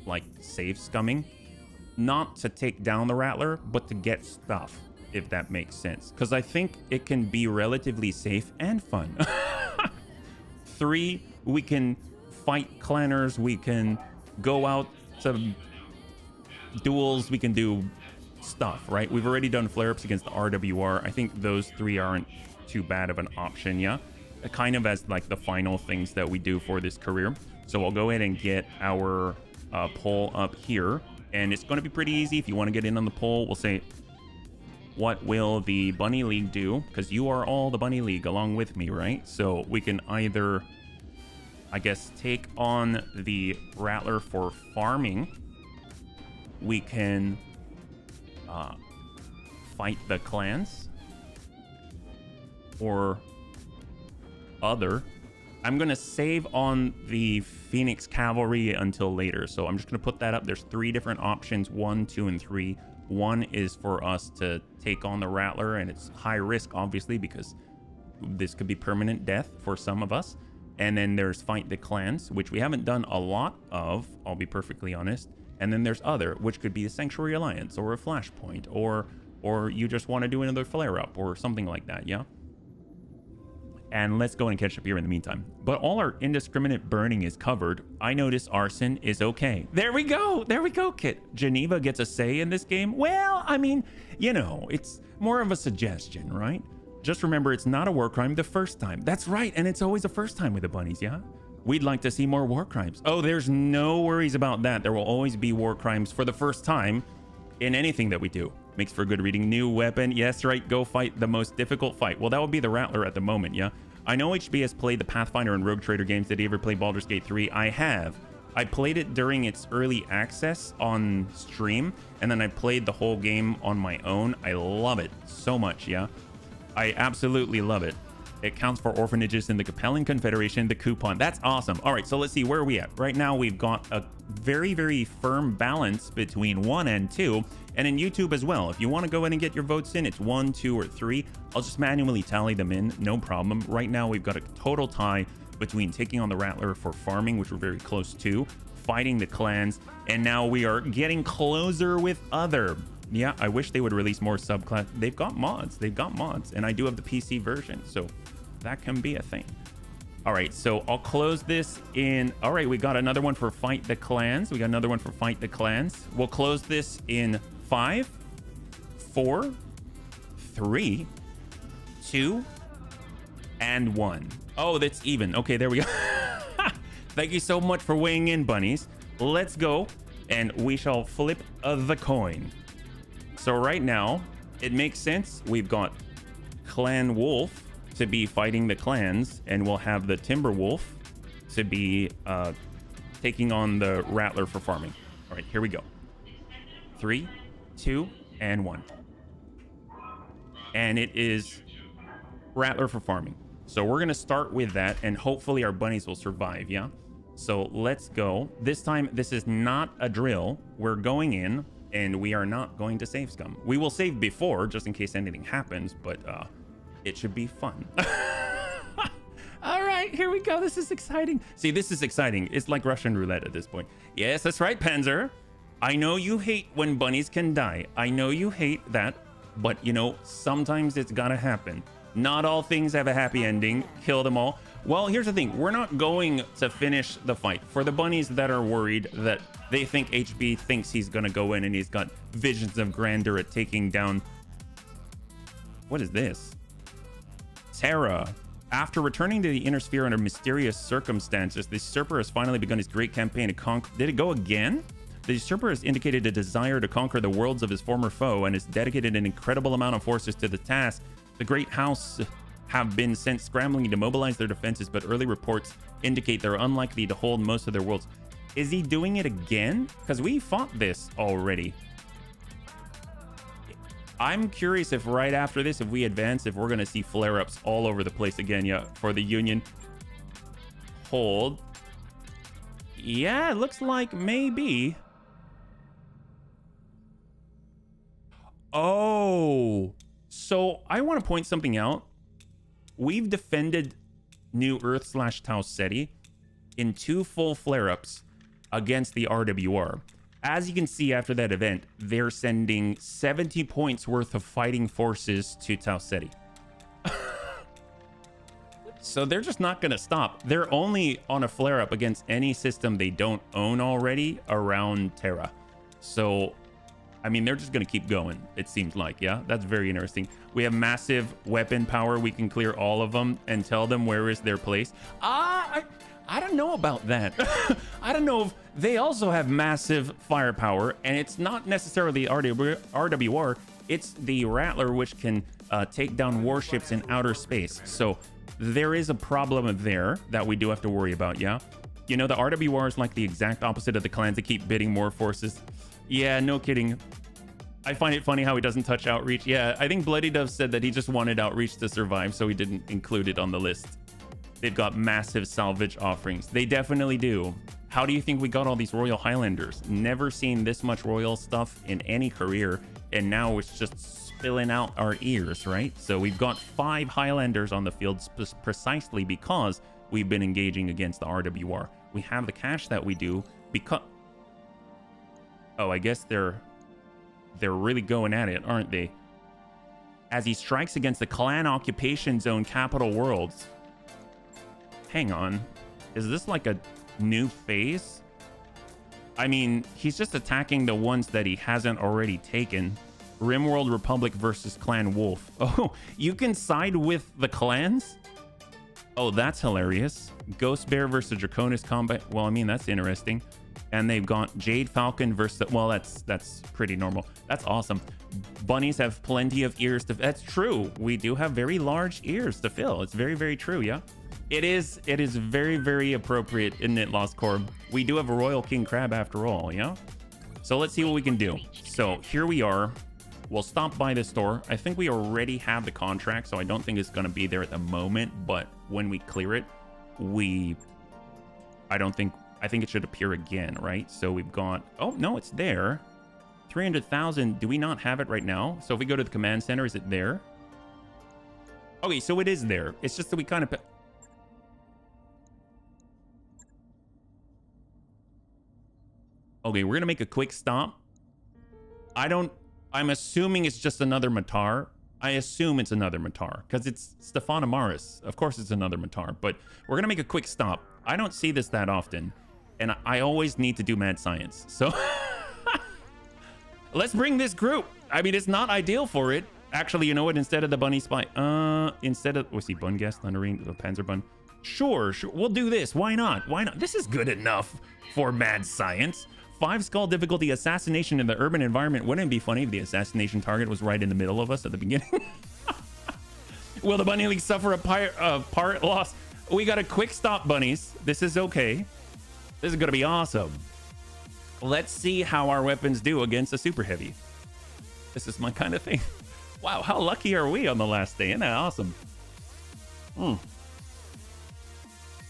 like save scumming. Not to take down the Rattler, but to get stuff, if that makes sense. Because I think it can be relatively safe and fun. 3, we can fight clanners, we can go out to duels, we can do stuff, right? We've already done flare-ups against the RWR. I think those 3 aren't too bad of an option, yeah? Kind of as like the final things that we do for this career. So I'll go ahead and get our poll up here, and it's going to be pretty easy. If you want to get in on the poll, we'll say, what will the Bunny League do? Because you are all the Bunny League along with me, right? So we can either, I guess, take on the Rattler for farming. We can fight the clans. Or other. I'm going to save on the Phoenix Cavalry until later. So I'm just going to put that up. There's 3 different options, 1, 2, and 3. 1 is for us to take on the Rattler, and it's high risk, obviously, because this could be permanent death for some of us. And then there's Fight the Clans, which we haven't done a lot of, I'll be perfectly honest. And then there's other, which could be the Sanctuary Alliance or a Flashpoint, or you just want to do another flare-up or something like that, yeah? And let's go and catch up here in the meantime. But all our indiscriminate burning is covered. I notice arson is okay. There we go. There we go, Kit. Geneva gets a say in this game. Well, I mean, you know, it's more of a suggestion, right? Just remember, it's not a war crime the first time. That's right. And it's always a first time with the bunnies, yeah? We'd like to see more war crimes. Oh, there's no worries about that. There will always be war crimes for the first time. in anything that we do. Makes for good reading. New weapon. Yes, right. Go fight the most difficult fight. Well, that would be the Rattler at the moment, yeah? I know HB has played the Pathfinder and Rogue Trader games. Did he ever play Baldur's Gate 3? I have. I played it during its early access on stream, and then I played the whole game on my own. I love it so much, yeah? I absolutely love it. It counts for orphanages in the Capellan Confederation, the coupon. That's awesome. All right, so let's see, where are we at? Right now, we've got a very, very firm balance between 1 and 2, and in YouTube as well. If you want to go in and get your votes in, it's 1, 2, or 3. I'll just manually tally them in, no problem. Right now, we've got a total tie between taking on the Rattler for farming, which we're very close to, fighting the clans, and now we are getting closer with other. Yeah, I wish they would release more subclass. They've got mods, and I do have the PC version, so that can be a thing. All right, so I'll close this in. All right, we got another one for Fight the Clans. We'll close this in 5, 4, 3, 2, and 1. Oh, that's even. Okay, there we go. Thank you so much for weighing in, bunnies. Let's go, and we shall flip the coin. So right now, it makes sense. We've got Clan Wolf to be fighting the clans, and we'll have the Timber Wolf to be taking on the Rattler for farming. All right, here we go. 3, 2, and 1. And it is Rattler for farming. So we're gonna start with that, and hopefully our bunnies will survive, yeah? So let's go. This time, this is not a drill. We're going in, and we are not going to save scum. We will save before, just in case anything happens, but it should be fun. All right, here we go. This is exciting. See, this is exciting. It's like Russian roulette at this point. Yes, that's right, Panzer. I know you hate when bunnies can die. I know you hate that, but you know, sometimes it's gotta happen. Not all things have a happy ending. Kill them all. Well, here's the thing. We're not going to finish the fight. For the bunnies that are worried that they think HB thinks he's gonna go in and he's got visions of grandeur at taking down... What is this? Terra. After returning to the inner sphere under mysterious circumstances, the usurper has finally begun his great campaign to conquer... Did it go again? The usurper has indicated a desire to conquer the worlds of his former foe and has dedicated an incredible amount of forces to the task. The great house have been sent scrambling to mobilize their defenses, but early reports indicate they're unlikely to hold most of their worlds. Is he doing it again? Because we fought this already. I'm curious if right after this, if we advance, if we're going to see flare-ups all over the place again, yeah, for the Union. Hold. Yeah, it looks like maybe. Oh, so I want to point something out. We've defended New Earth / Tau Ceti in 2 full flare-ups against the RWR. As you can see after that event, they're sending 70 points worth of fighting forces to Tau Ceti. So they're just not going to stop. They're only on a flare-up against any system they don't own already around Terra. So, I mean, they're just going to keep going, it seems like, yeah? That's very interesting. We have massive weapon power. We can clear all of them and tell them where is their place. I don't know about that. I don't know if they also have massive firepower, and it's not necessarily RWR. It's the Rattler, which can take down warships in outer space. So there is a problem there that we do have to worry about, yeah? You know, the RWR is like the exact opposite of the clans that keep bidding more forces. Yeah, no kidding. I find it funny how he doesn't touch Outreach. Yeah, I think Bloody Dove said that he just wanted Outreach to survive, so he didn't include it on the list. They've got massive salvage offerings. They definitely do. How do you think we got all these Royal Highlanders? Never seen this much Royal stuff in any career, and now it's just spilling out our ears, right? So we've got 5 Highlanders on the field precisely because we've been engaging against the RWR. We have the cash that we do because... Oh, I guess they're really going at it, aren't they? As he strikes against the clan occupation zone capital worlds. Hang on. Is this like a new phase? I mean, he's just attacking the ones that he hasn't already taken. Rimworld Republic versus Clan Wolf. Oh, you can side with the clans? Oh, that's hilarious. Ghost Bear versus Draconis combat. Well, I mean, that's interesting. And they've got Jade Falcon versus... Well, that's pretty normal. That's awesome. Bunnies have plenty of ears to... That's true. We do have very large ears to fill. It's very, very true, yeah? It is very, very appropriate, isn't it, Lost Corp? We do have a Royal King Crab after all, yeah? So let's see what we can do. So here we are. We'll stop by the store. I think we already have the contract, so I don't think it's going to be there at the moment. But when we clear it, I think it should appear again, right? So we've got... Oh, no, it's there. 300,000. Do we not have it right now? So if we go to the command center, is it there? Okay, so it is there. It's just that we kind of... Okay, we're going to make a quick stop. I'm assuming it's just another Matar. I assume it's another Matar because it's Stefan Amaris. Of course it's another Matar, but we're going to make a quick stop. I don't see this that often, and I always need to do mad science. So let's bring this group. I mean, it's not ideal for it. Actually, you know what? Instead of the bunny spy, instead of, what's he, Bun Guest, Thunderine, the Panzer Bun? Sure. We'll do this. Why not? Why not? This is good enough for mad science. 5 skull difficulty assassination in the urban environment. Wouldn't it be funny if the assassination target was right in the middle of us at the beginning? Will the bunny league suffer a part loss? We got a quick stop, bunnies. This is okay. This is gonna be awesome. Let's see how our weapons do against a super heavy. This is my kind of thing. Wow, how lucky are we on the last day? Isn't that awesome?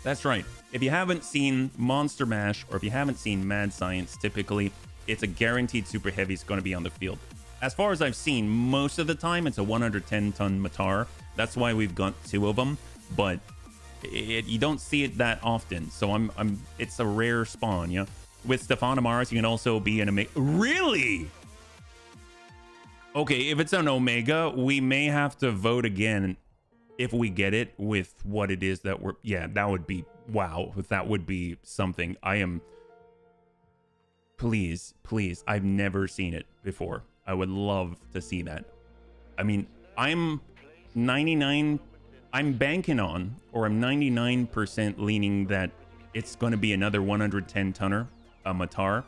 That's right. If you haven't seen Monster Mash, or if you haven't seen Mad Science, typically it's a guaranteed super heavy is going to be on the field. As far as I've seen, most of the time it's a 110-ton Matar. That's why we've got 2 of them, but you don't see it that often. So it's a rare spawn, yeah. With Stefan Amaris, you can also be an Omega. Really? Okay, if it's an Omega, we may have to vote again if we get it with what it is that we're... Yeah, that would be... Wow, that would be something. I am... Please, I've never seen it before. I would love to see that. I mean, I'm 99... I'm banking on, or I'm 99% leaning that it's going to be another 110-tonner, a Matar.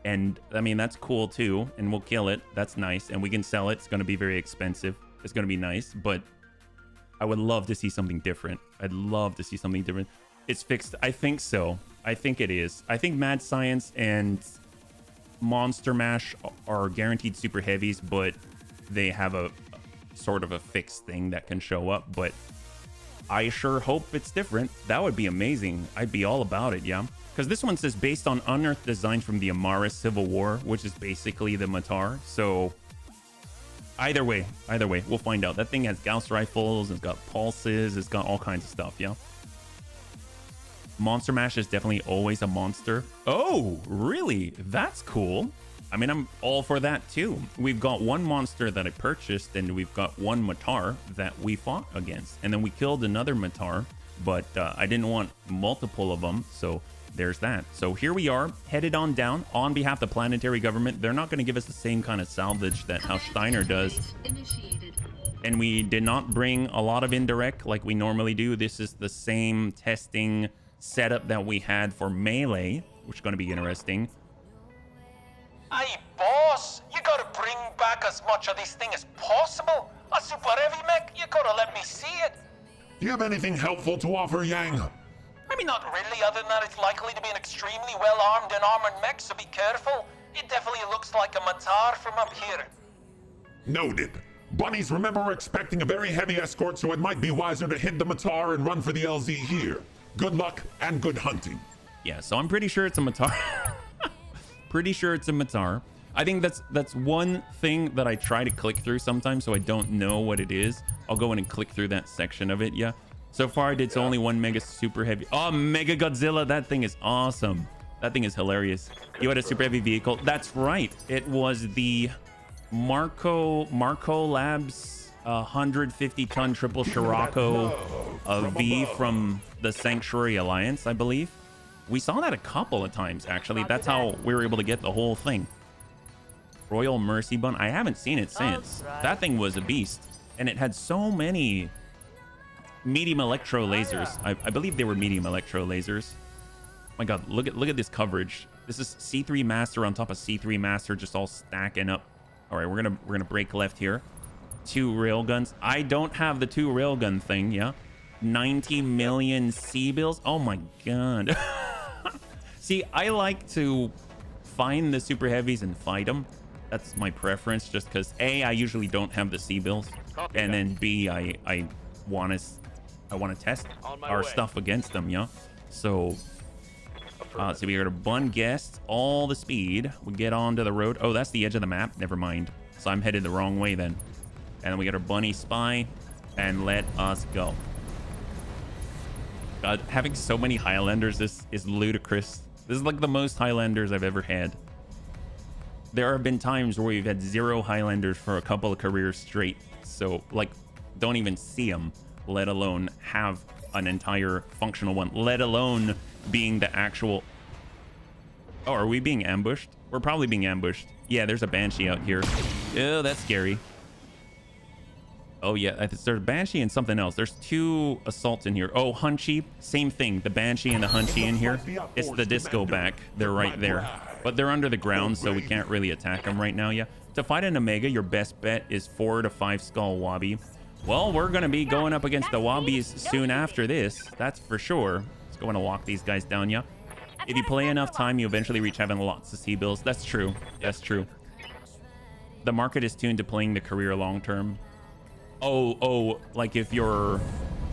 And, I mean, that's cool, too. And we'll kill it. That's nice. And we can sell it. It's going to be very expensive. It's going to be nice. But I would love to see something different. I'd love to see something different. It's fixed. I think so. I think it is. I think Mad Science and Monster Mash are guaranteed super heavies, but they have a sort of a fixed thing that can show up. But I sure hope it's different. That would be amazing. I'd be all about it, yeah? Because this one says based on unearthed design from the Amaris Civil War, which is basically the Matar. So either way, we'll find out. That thing has Gauss rifles, it's got pulses, it's got all kinds of stuff, yeah? Monster Mash is definitely always a monster. Oh, really? That's cool. I mean, I'm all for that too. We've got one monster that I purchased, and we've got one Matar that we fought against. And then we killed another Matar, but I didn't want multiple of them, so there's that. So here we are, headed on down on behalf of the planetary government. They're not going to give us the same kind of salvage that House Steiner does. And we did not bring a lot of indirect like we normally do. This is the same testing setup that we had for Melee, which is going to be interesting. Hey, boss, you gotta bring back as much of this thing as possible. A super heavy mech, you gotta let me see it. Do you have anything helpful to offer, Yang? I mean, not really, other than that it's likely to be an extremely well-armed and armored mech, so be careful. It definitely looks like a Matar from up here. Noted. Bunnies, remember we're expecting a very heavy escort, so it might be wiser to hit the Matar and run for the LZ here. Good luck and good hunting. Yeah, so I'm pretty sure it's a Matar. Pretty sure it's a Matar. I think that's one thing that I try to click through sometimes, so I don't know what it is. I'll go in and click through that section of it, yeah. So far, I did only one Mega Super Heavy. Oh, Mega Godzilla. That thing is awesome. That thing is hilarious. You had a Super Heavy vehicle. That's right. It was the Marco Labs 150-ton triple Scirocco V from the Sanctuary Alliance, I believe. We saw that a couple of times, actually. That's how we were able to get the whole thing. Royal Mercy Bun. I haven't seen it since. That thing was a beast. And it had so many medium electro lasers. I believe they were medium electro lasers. My God, look at this coverage. This is C3 Master on top of C3 Master, just all stacking up. All right, we're gonna break left here. 2 railguns. I don't have the 2 railgun thing. Yeah, 90 million C-bills. Oh my God. See, I like to find the super heavies and fight them. That's my preference, just because A, I usually don't have the C-bills, and then B, I want to test our stuff against them. Yeah, so. So we got to bun guest all the speed. We get onto the road. Oh, that's the edge of the map. Never mind. So I'm headed the wrong way then. And then we got our bunny spy and let us go. God, having so many Highlanders is ludicrous. This is like the most Highlanders I've ever had. There have been times where we've had 0 Highlanders for a couple of careers straight. So like, don't even see them, let alone have an entire functional one, let alone being the actual... Oh, are we being ambushed? We're probably being ambushed. Yeah, there's a Banshee out here. Oh, that's scary. Oh yeah, there's a Banshee and something else. There's 2 assaults in here. Oh, Hunchy, same thing. The Banshee and the Hunchy in here. It's the disco back. They're right there. But they're under the ground, so we can't really attack them right now. Yeah. To fight an Omega, your best bet is 4 to 5 skull Wobby. Well, we're gonna be going up against the Wobbies soon after this. That's for sure. Let's go and walk these guys down, yeah. If you play enough time, you eventually reach having lots of C-bills. That's true. That's true. The market is tuned to playing the career long term. Oh, like if you're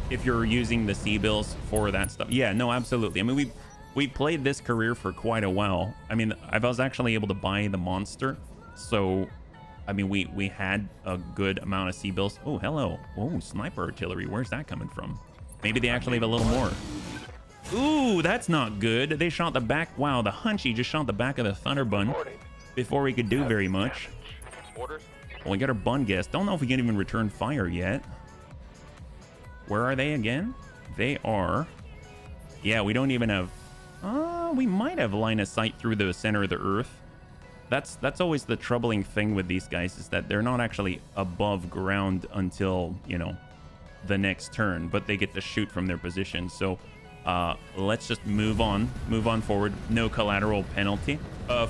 using the C-bills for that stuff. Yeah, no, absolutely. I mean, we played this career for quite a while. I mean, I was actually able to buy the monster, so I mean, we had a good amount of C-bills. Oh, hello. Oh, sniper artillery. Where's that coming from? Maybe they actually have a little more. Ooh, that's not good. They shot the back. Wow, the Hunchy just shot the back of the Thunderbun before we could do very much. Well, we got our bun guest. Don't know if we can even return fire yet. Where are they again? They are... Yeah, we don't even have... we might have line of sight through the center of the earth. That's always the troubling thing with these guys, is that they're not actually above ground until, you know, the next turn, but they get to shoot from their position. So let's just move on forward. No collateral penalty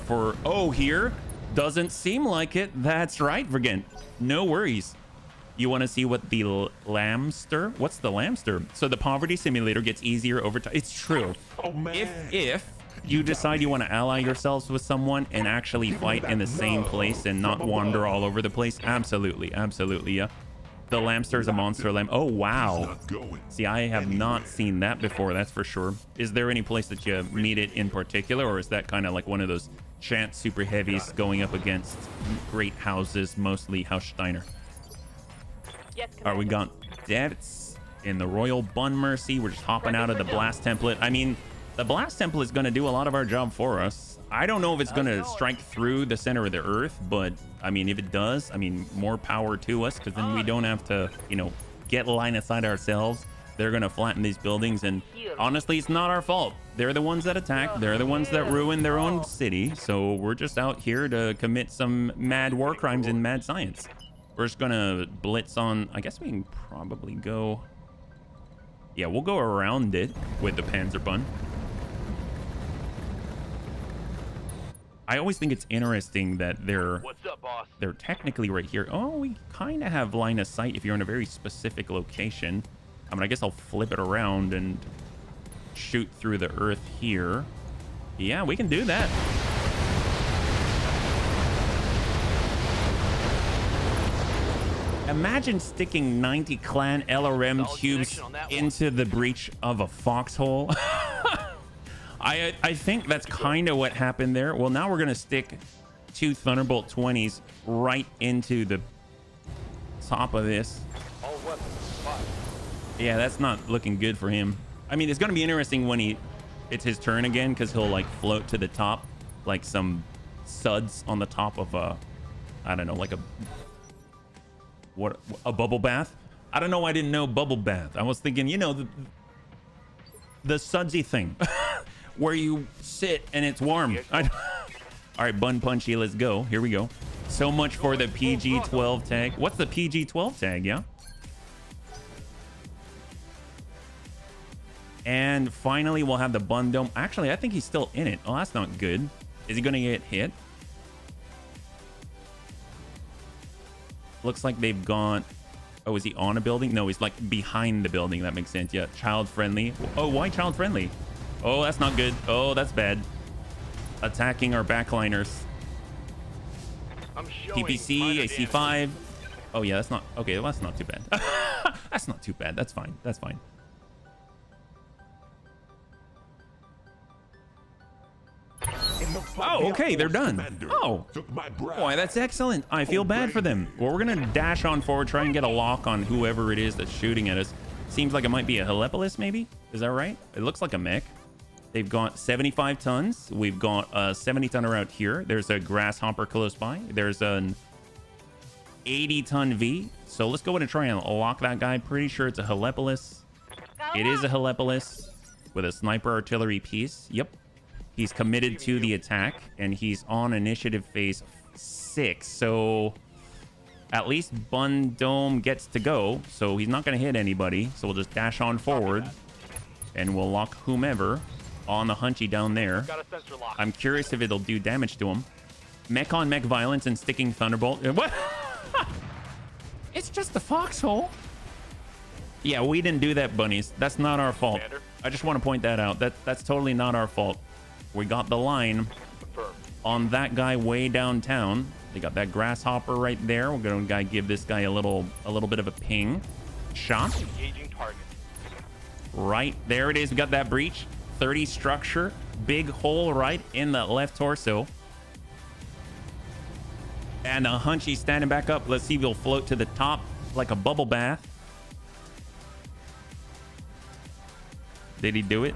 for... Oh, here doesn't seem like it. That's right, Vergent. No worries. You want to see what the Lamster? What's the Lamster? So the poverty simulator gets easier over time. It's true. Oh, man. If you decide you want to ally yourselves with someone and actually fight in the same place and not wander all over the place, absolutely, yeah. The Lamster is a monster lamb. Oh, wow. See, I have not seen that before, that's for sure. Is there any place that you meet it in particular, or is that kind of like one of those chance super heavies going up against great houses, mostly House Steiner? All right, we got Devs in the Royal Bun Mercy. We're just hopping out of the Blast Template. I mean, the Blast Template is going to do a lot of our job for us. I don't know if it's going to strike through the center of the earth, but I mean, if it does, I mean, more power to us, because then we don't have to, you know, get line of sight ourselves. They're going to flatten these buildings, and honestly, it's not our fault. They're the ones that attack. They're the ones that ruin their own city. So we're just out here to commit some mad war crimes and mad science. We're just going to blitz on... I guess we can probably go... Yeah, we'll go around it with the Panzerbun. I always think it's interesting that they're technically right here. Oh, we kind of have line of sight if you're in a very specific location. I mean, I guess I'll flip it around and shoot through the earth here. Yeah, we can do that. Imagine sticking 90 clan LRM cubes into the breach of a foxhole. I think that's kind of what happened there. Well, now we're going to stick 2 Thunderbolt 20s right into the top of this. Yeah, that's not looking good for him. I mean, it's going to be interesting when it's his turn again, because he'll like float to the top like some suds on the top of a, I don't know, like a bubble bath. I don't know why I didn't know bubble bath. I was thinking, you know, the sudsy thing where you sit and it's warm. All right, Bun Punchy, let's go. Here we go. So much for the PG-12 tag. What's the PG-12 tag? Yeah. And finally, we'll have the bun dome. Actually, I think he's still in it. Oh, that's not good. Is he going to get hit? Looks like they've gone... Oh, is he on a building? No, he's like behind the building. That makes sense. Yeah, child friendly. Oh, why child friendly? Oh, that's not good. Oh, that's bad. Attacking our backliners. I'm showing PPC, minor AC5. damage. Oh, yeah, that's not... Okay, well, that's not too bad. That's not too bad. That's fine. That's fine. Oh, okay, they're done. Oh, boy, that's excellent. I feel bad for them. Well, we're gonna dash on forward, try and get a lock on whoever it is that's shooting at us. Seems like it might be a Helepolis, maybe? Is that right? It looks like a mech. They've got 75 tons. We've got a 70 tonner out here. There's a grasshopper close by. There's an 80 ton V. So let's go in and try and lock that guy. Pretty sure it's a Helepolis. It is a Helepolis with a sniper artillery piece. Yep. He's committed to the attack, and he's on initiative phase 6. So at least Bun Dome gets to go. So he's not going to hit anybody. So we'll just dash on forward, and we'll lock whomever on the hunchy down there. Got a sensor lock. I'm curious if it'll do damage to him. Mech on mech violence and sticking thunderbolt. What? It's just a foxhole. Yeah, we didn't do that, bunnies. That's not our fault. Commander? I just want to point that out. That's totally not our fault. We got the line Confirmed. on that guy way downtown. They got that grasshopper right there. We're gonna give this guy a little bit of a ping shot. Engaging target. Right there it is. We got that breach. 30 structure. Big hole right in the left torso. And a hunchy standing back up. Let's see if he'll float to the top like a bubble bath. Did he do it?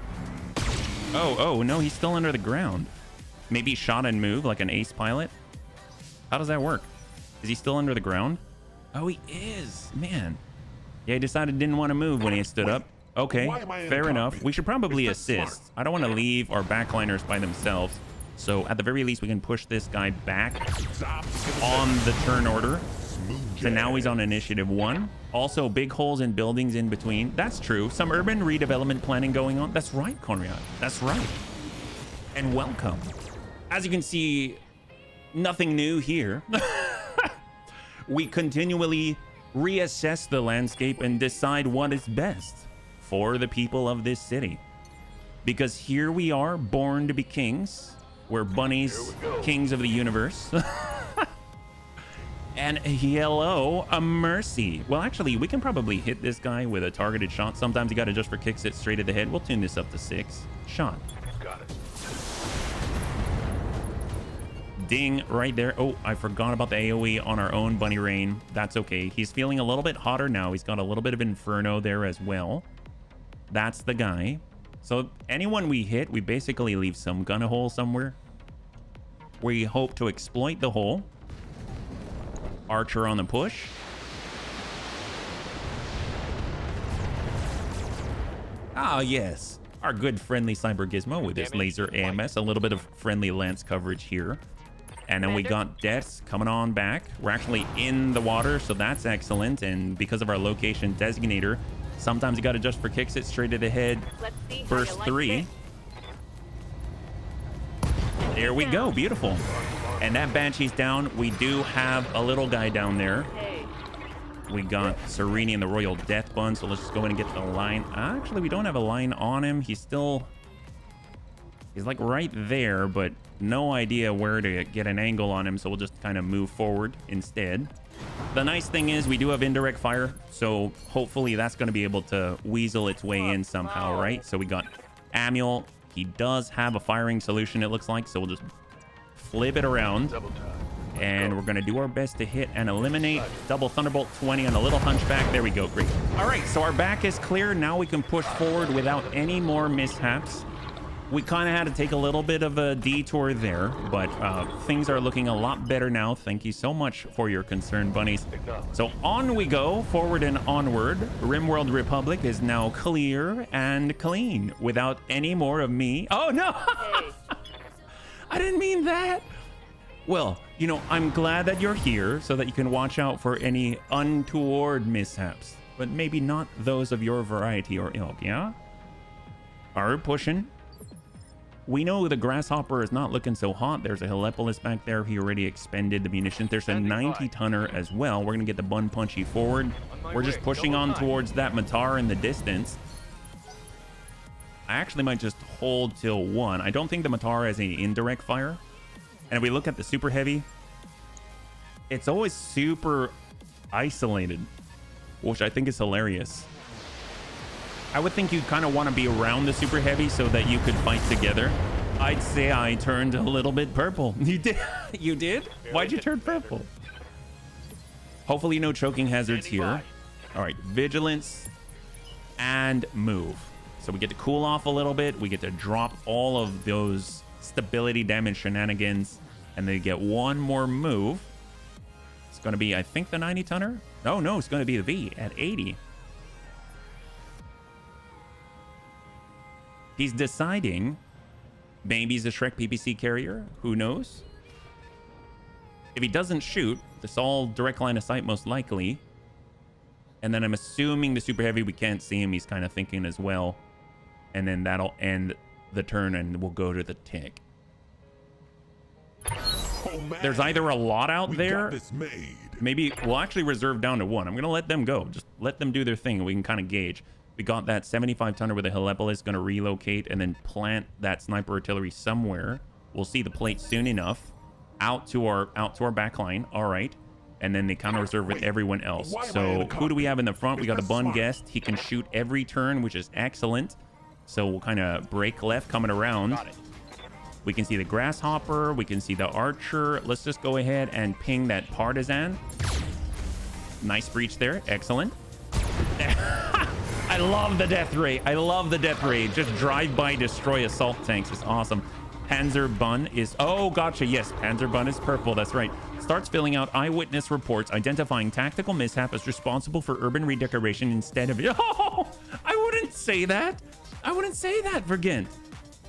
Oh, no, he's still under the ground. Maybe shot and move like an ace pilot. How does that work? Is he still under the ground? Oh, he is. Man. Yeah, he decided didn't want to move when he stood up. Okay, fair enough. We should probably assist. I don't want to leave our backliners by themselves. So at the very least, we can push this guy back on the turn order. So now he's on initiative 1. Also, big holes in buildings in between. That's true. Some urban redevelopment planning going on. That's right, Conrad. That's right. And welcome. As you can see, nothing new here. We continually reassess the landscape and decide what is best for the people of this city. Because here we are, born to be kings. We're bunnies, kings of the universe. And hello, a mercy. Well, actually, we can probably hit this guy with a targeted shot. Sometimes you got to just for kicks it straight at the head. We'll tune this up to 6. Shot. Got it. Ding right there. Oh, I forgot about the AoE on our own Bunny Rain. That's okay. He's feeling a little bit hotter now. He's got a little bit of Inferno there as well. That's the guy. So anyone we hit, we basically leave some gun hole somewhere. We hope to exploit the hole. Archer on the push. Ah, yes. Our good friendly Cyber Gizmo with his laser AMS. A little bit of friendly lance coverage here. And then we got deaths coming on back. We're actually in the water, so that's excellent. And because of our location designator, sometimes you got to just for kicks it straight to the head. Burst 3. There we go. Beautiful. And that Banshee's down. We do have a little guy down there. We got Sereni and the Royal Death Bun, so let's just go in and get the line. Actually, we don't have a line on him. He's like right there, but no idea where to get an angle on him, so we'll just kind of move forward instead. The nice thing is we do have indirect fire, so hopefully that's going to be able to weasel its way in somehow, right? So we got Amuel. He does have a firing solution, it looks like, so we'll just flip it around. Double time. And we're going to do our best to hit and eliminate. Double Thunderbolt 20 on a little hunchback. There we go. Great. All right, so our back is clear. Now we can push forward without any more mishaps. We kind of had to take a little bit of a detour there, but things are looking a lot better now. Thank you so much for your concern, bunnies. So on we go, forward and onward. Rimworld Republic is now clear and clean without any more of me. Oh, no. I didn't mean that. Well, you know, I'm glad that you're here so that you can watch out for any untoward mishaps, but maybe not those of your variety or ilk, yeah? are pushing. We know the Grasshopper is not looking so hot. There's a Helepolis back there. He already expended the munitions. There's a 90-tonner as well. We're going to get the Bun Punchy forward. We're just pushing on towards that Matar in the distance. I actually might just hold till 1. I don't think the Matar has any indirect fire. And if we look at the Super Heavy, it's always super isolated, which I think is hilarious. I would think you'd kind of want to be around the Super Heavy so that you could fight together. I'd say I turned a little bit purple. You did? You did? Why'd you turn purple? Hopefully no choking hazards here. All right, vigilance and move. So we get to cool off a little bit. We get to drop all of those stability damage shenanigans, and they get one more move. It's going to be, I think, the 90-tonner. Oh, no, it's going to be the V at 80. He's deciding maybe he's a Shrek PPC carrier. Who knows? If he doesn't shoot, this all direct line of sight most likely. And then I'm assuming the Super Heavy, we can't see him. He's kind of thinking as well. And then that'll end the turn and we'll go to the tick. Oh, man. There's either a lot out We there. got this made. Maybe we'll actually reserve down to 1. I'm going to let them go. Just let them do their thing. We can kind of gauge. We got that 75-tonner with a Helepolis going to relocate and then plant that sniper artillery somewhere. We'll see the plate soon enough. Out to our back line. All right. And then they counter reserve with everyone else. So who do we have in the front? We got the Bun Guest. He can shoot every turn, which is excellent. So we'll kind of break left coming around. We can see the Grasshopper. We can see the Archer. Let's just go ahead and ping that Partisan. Nice breach there. Excellent. I love the death ray. I love the death ray. Just drive by, destroy assault tanks. It's awesome. Panzer Bun is... Oh, gotcha. Yes, Panzer Bun is purple. That's right. Starts filling out eyewitness reports, identifying tactical mishap as responsible for urban redecoration instead of... Oh, I wouldn't say that. I wouldn't say that for Ghent.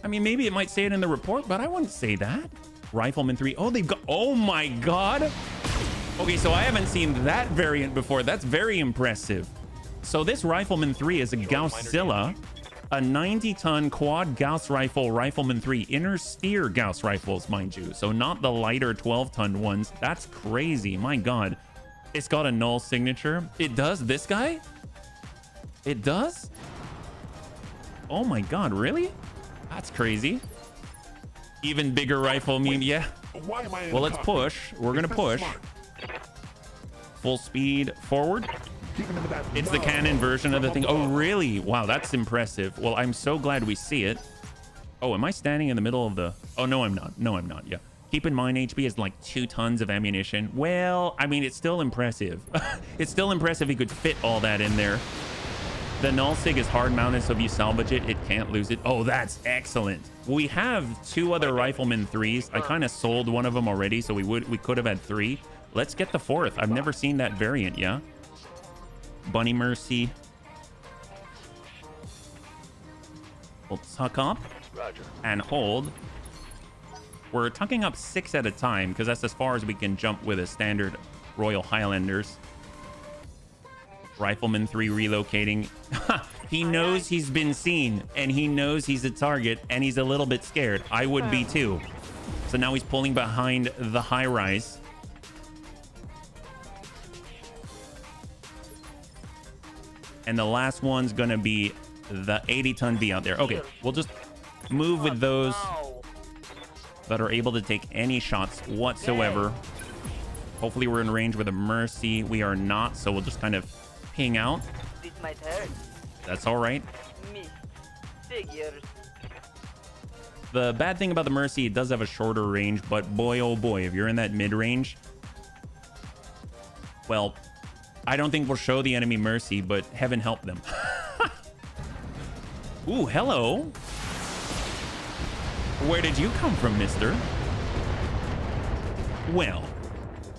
I mean, maybe it might say it in the report, but I wouldn't say that. Rifleman 3. Oh, they've got... Oh, my God. Okay, so I haven't seen that variant before. That's very impressive. So this Rifleman 3 is a Gaussilla, a 90-ton quad Gauss rifle, Rifleman 3, inner steer Gauss rifles, mind you. So not the lighter 12-ton ones. That's crazy. My God. It's got a null signature. It does? This guy? It does? Oh my God, really? That's crazy. Even bigger rifle, I mean, yeah. Why am I in Well, let's cockpit? push. We're going to Is that push. smart? Full speed forward. Keeping him with that It's the love cannon version of the from thing. Oh, above. really? Wow, that's impressive. Well, I'm so glad we see it. Oh, am I standing in the middle of the... Oh, no, I'm not. No, I'm not. Yeah. Keep in mind, HB has like 2 tons of ammunition. Well, I mean, it's still impressive. It's still impressive he could fit all that in there. The null sig is hard mounted, so if you salvage it, it can't lose it. Oh, that's excellent. We have 2 other Rifleman 3s. I kind of sold one of them already, so we could have had 3. Let's get the 4th. I've never seen that variant, yeah? Bunny Mercy. We'll tuck up and hold. We're tucking up 6 at a time because that's as far as we can jump with a standard Royal Highlanders. Rifleman 3 relocating. He knows he's been seen and he knows he's a target and he's a little bit scared. I would be too. So now he's pulling behind the high rise. And the last one's going to be the 80-ton V out there. Okay, we'll just move with those that are able to take any shots whatsoever. Hopefully we're in range with a Mercy. We are not, so we'll just kind of ping out. This might hurt. That's all right. Me. Figures. The bad thing about the Mercy, it does have a shorter range, but boy, oh boy, if you're in that mid-range, well, I don't think we'll show the enemy Mercy, but heaven help them. Ooh, hello. Where did you come from, mister? Well,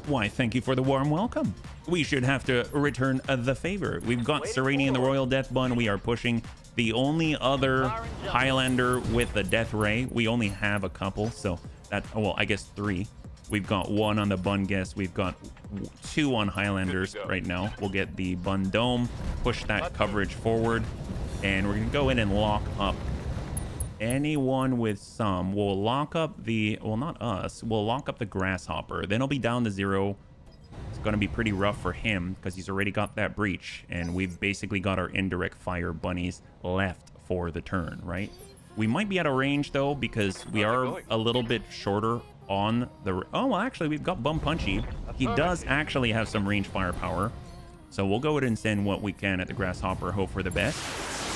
why, thank you for the warm welcome. We should have to return the favor. We've got Sereni and the Royal Death Bun. We are pushing the only other Highlander with the Death Ray. We only have a couple, so that, well, I guess 3. We've got 1 on the Bun Guest. We've got 2 on Highlanders right now. We'll get the Bun Dome, push that coverage forward, and we're going to go in and lock up anyone with some. We'll lock up the, well, not us. We'll lock up the grasshopper. Then he'll be down to 0. It's going to be pretty rough for him because he's already got that breach. And we've basically got our indirect fire bunnies left for the turn, right? We might be out of range, though, because we are a little bit shorter on the... Oh, well, actually, we've got Bum Punchy. He does actually have some range firepower. So we'll go ahead and send what we can at the grasshopper. Hope for the best.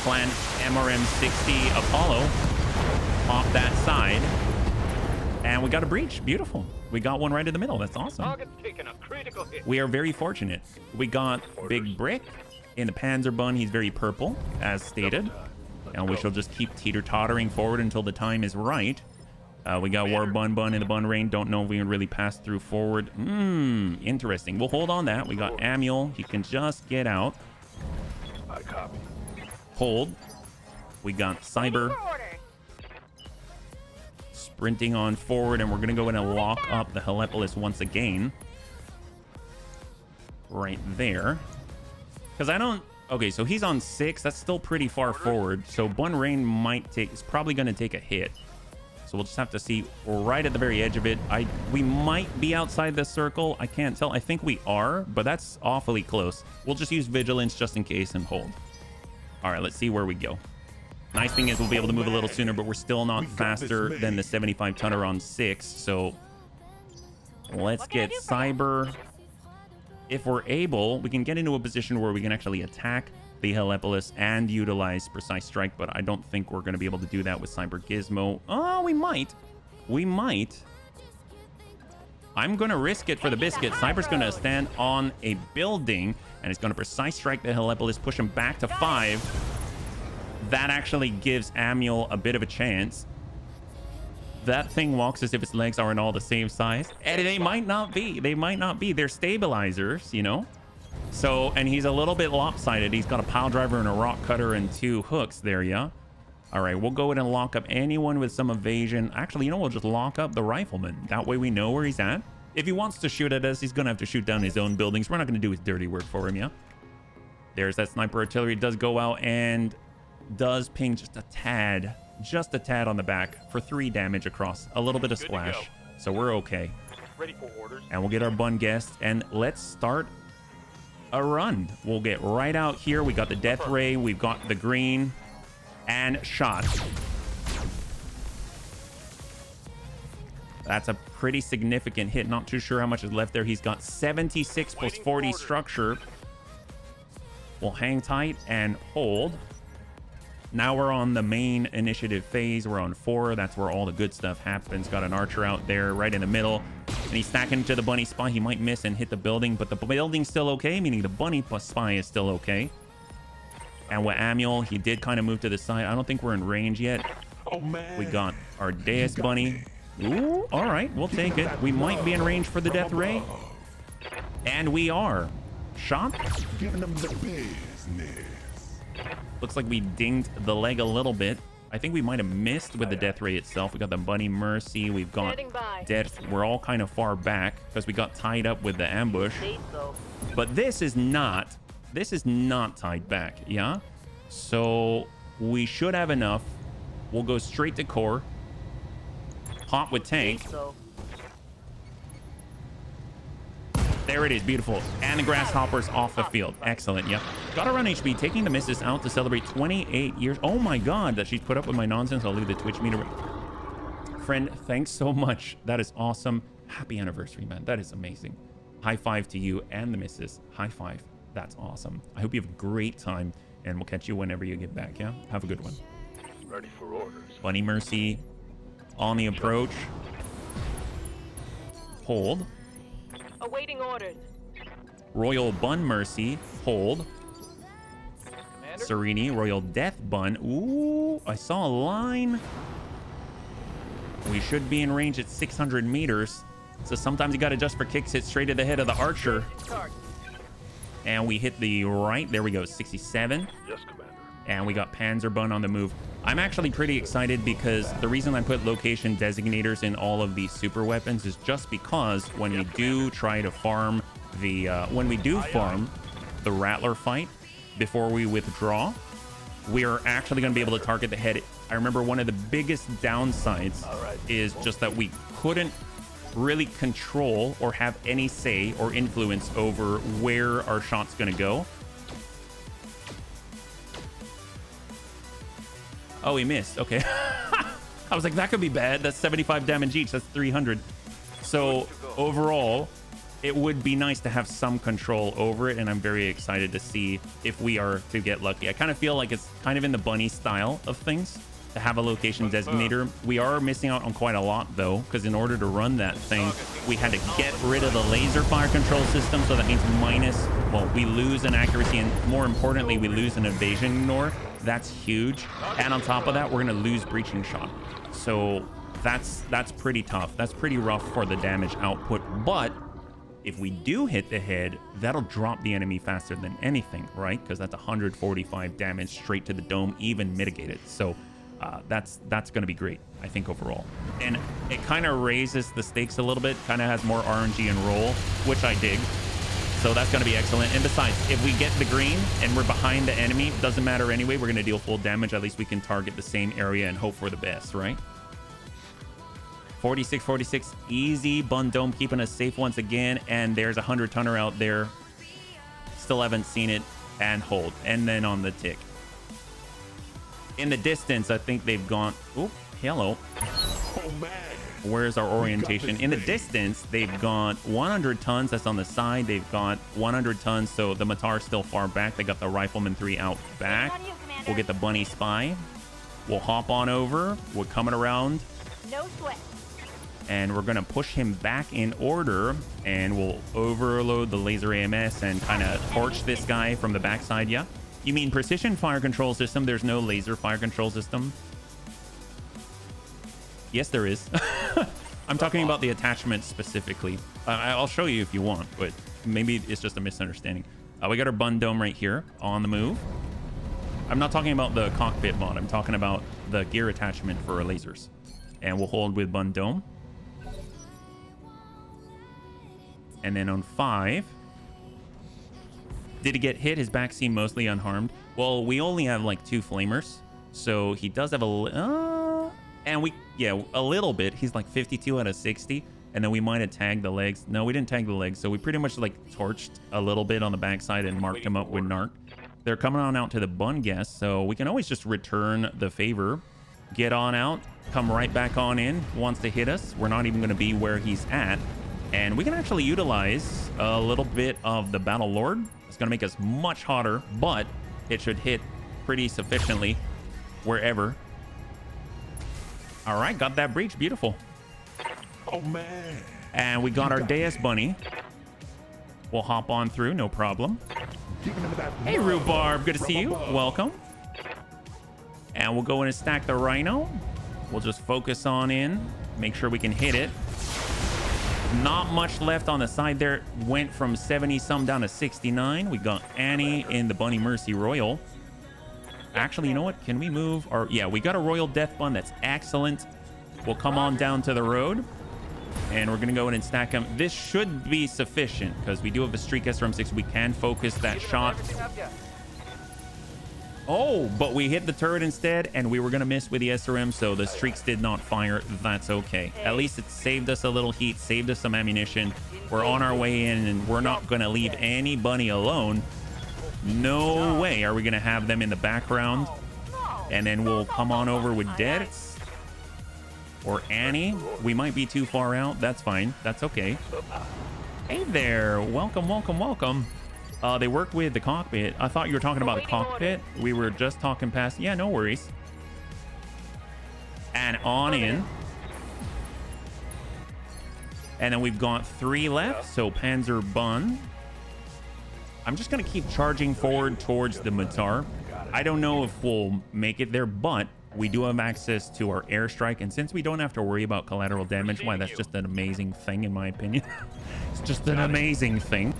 Plan MRM-60 Apollo off that side. And we got a breach. Beautiful. We got one right in the middle. That's awesome. Target's taking a critical hit. We are very fortunate. We got Big Brick in the Panzer Bun. He's very purple, as stated. And we shall just keep teeter-tottering forward until the time is right. We got War Bun in the Bun Rain. Don't know if we can really pass through forward. Interesting. We'll hold on that. We got Amuel. He can just get out. I copy. Hold. We got Cyber sprinting on forward, and we're going to go in and lock up the Helepolis once again. Right there. Because I don't... Okay, so he's on 6. That's still pretty far forward. So Bun Rain might take... It's probably going to take a hit. So we'll just have to see. We're right at the very edge of it. We might be outside the circle. I can't tell. I think we are, but that's awfully close. We'll just use Vigilance just in case and hold. All right, let's see where we go. Nice thing is we'll be able to move a little sooner, but we're still not faster than the 75 tonner on 6. So let's get Cyber. If we're able, we can get into a position where we can actually attack the Helepolis and utilize Precise Strike, but I don't think we're going to be able to do that with Cyber Gizmo. Oh, we might. We might. I'm going to risk it for the biscuit. Cyber's going to stand on a building, and it's going to Precise Strike the Helepolis, push him back to 5. That actually gives Amuel a bit of a chance. That thing walks as if its legs aren't all the same size. And they might not be. They might not be. They're stabilizers, you know? So, and he's a little bit lopsided. He's got a pile driver and a rock cutter and 2 hooks there, yeah? All right, we'll go ahead and lock up anyone with some evasion. Actually, you know, we'll just lock up the rifleman. That way we know where he's at. If he wants to shoot at us, he's going to have to shoot down his own buildings. We're not going to do his dirty work for him, yeah? There's that sniper artillery. It does go out and does ping just a tad on the back for 3 damage across. A little bit of splash. So we're okay. Ready for orders. And we'll get our Bun guest, and let's start a run. We'll get right out here. We got the Death Ray. We've got the green and shot. That's a pretty significant hit. Not too sure how much is left there. He's got 76 plus 40 structure. We'll hang tight and hold. Now we're on the main initiative phase. We're on 4. That's where all the good stuff happens. Got an archer out there right in the middle. And he's stacking to the bunny spy. He might miss and hit the building, but the building's still okay, meaning the bunny plus spy is still okay. And with Amuel, he did kind of move to the side. I don't think we're in range yet. Oh, man. We got our Deus bunny. Ooh, all right, we'll take it. We might be in range for the Death Ray. And we are. Shot. Giving them the business. Looks like we dinged the leg a little bit. I think we might have missed with the Death Ray itself. We got the Bunny Mercy. We've got Death. We're all kind of far back because we got tied up with the ambush. But this is not tied back, yeah? So we should have enough. We'll go straight to core. Pop with tank. There it is. Beautiful. And the Grasshopper's off the field. Excellent. Yep. Gotta run HB. Taking the missus out to celebrate 28 years. Oh my God, that she's put up with my nonsense. I'll leave the Twitch meter. Friend, thanks so much. That is awesome. Happy anniversary, man. That is amazing. High five to you and the missus. High five. That's awesome. I hope you have a great time, and we'll catch you whenever you get back, yeah? Have a good one. Ready for orders. Bunny Mercy on the approach. Hold. Awaiting orders. Royal Bun Mercy. Hold. Commander? Sereni. Royal Death Bun. Ooh, I saw a line. We should be in range at 600 meters. So sometimes you got to adjust for kicks. Hit straight to the head of the archer. And we hit the right. There we go. 67. Yes, Commander. And we got Panzer Bun on the move. I'm actually pretty excited because the reason I put location designators in all of these super weapons is just because when we do try to farm the the Rattler fight before we withdraw, we are actually going to be able to target the head. I remember one of the biggest downsides is just that we couldn't really control or have any say or influence over where our shot's gonna go. Oh, he missed. Okay. I was like, that could be bad. That's 75 damage each. That's 300. So overall, it would be nice to have some control over it, and I'm very excited to see if we are to get lucky. I kind of feel like it's kind of in the bunny style of things to have a location designator. We are missing out on quite a lot though, because in order to run that thing, we had to get rid of the laser fire control system. So that means well, we lose an accuracy, and more importantly, we lose an evasion ignore. That's huge. And on top of that, we're gonna lose breaching shot. So that's pretty tough. That's pretty rough for the damage output. But if we do hit the head, that'll drop the enemy faster than anything, right? Because that's 145 damage straight to the dome, even mitigated. So that's going to be great, I think, overall. And it kind of raises the stakes a little bit, kind of has more RNG and roll, which I dig. So that's going to be excellent. And besides, if we get the green and we're behind the enemy, doesn't matter anyway. We're going to deal full damage. At least we can target the same area and hope for the best, right? 46, easy. Bun Dome keeping us safe once again. And there's a 100-tonner out there. Still haven't seen it. And hold. And then on the tick. In the distance, I think they've gone... Oh, hello. Oh, man. Where's our orientation? In the distance, they've got 100 tons. That's on the side. They've got 100 tons. So the Matar's still far back. They got the Rifleman 3 out back. We'll get the Bunny Spy. We'll hop on over. We're coming around. No sweat. And we're going to push him back in order. And we'll overload the laser AMS and kind of torch this guy from the backside. Yeah. You mean precision fire control system? There's no laser fire control system. Yes, there is. I'm talking about the attachment specifically. I'll show you if you want, but maybe it's just a misunderstanding. We got our Bun Dome right here on the move. I'm not talking about the cockpit mod. I'm talking about the gear attachment for our lasers. And we'll hold with Bun Dome. And then on 5... Did he get hit? His back seemed mostly unharmed. Well, we only have like 2 flamers, so he does have a little bit. He's like 52 out of 60, and then we might have tagged the legs. No, we didn't tag the legs, so we pretty much like torched a little bit on the backside and marked him up with narc. They're coming on out to the bun guest, so we can always just return the favor, get on out, come right back on in. Wants to hit us. We're not even going to be where he's at, and we can actually utilize a little bit of the Battle Lord. It's going to make us much hotter, but it should hit pretty sufficiently wherever. All right, got that breach. Beautiful. Oh, man. And we got our Deus Bunny. We'll hop on through, no problem. Hey, Rhubarb, good to see you. Welcome. And we'll go in and stack the Rhino. We'll just focus on in, make sure we can hit it. Not much left on the side there. Went from 70 some down to 69. We got Annie in the Bunny Mercy Royal. Actually, you know what? Can we move? Or yeah, we got a Royal Death Bun. That's excellent. We'll come on down to the road, and we're gonna go in and stack them. This should be sufficient because we do have a Streak SRM6. We can focus that shot. Oh, but we hit the turret instead, and we were going to miss with the SRM, so the streaks did not fire. That's okay. At least it saved us a little heat, saved us some ammunition. We're on our way in, and we're not going to leave any bunny alone. No way are we going to have them in the background. And then we'll come on over with Dex or Annie. We might be too far out. That's fine. That's okay. Hey there. Welcome, welcome, welcome. They work with the cockpit. I thought you were talking about the cockpit. We were just talking past. Yeah, no worries. And on in. And then we've got 3 left. So Panzer Bun. I'm just going to keep charging forward towards the Matar. I don't know if we'll make it there, but we do have access to our airstrike. And since we don't have to worry about collateral damage, why, that's just an amazing thing, in my opinion. It's just an amazing thing.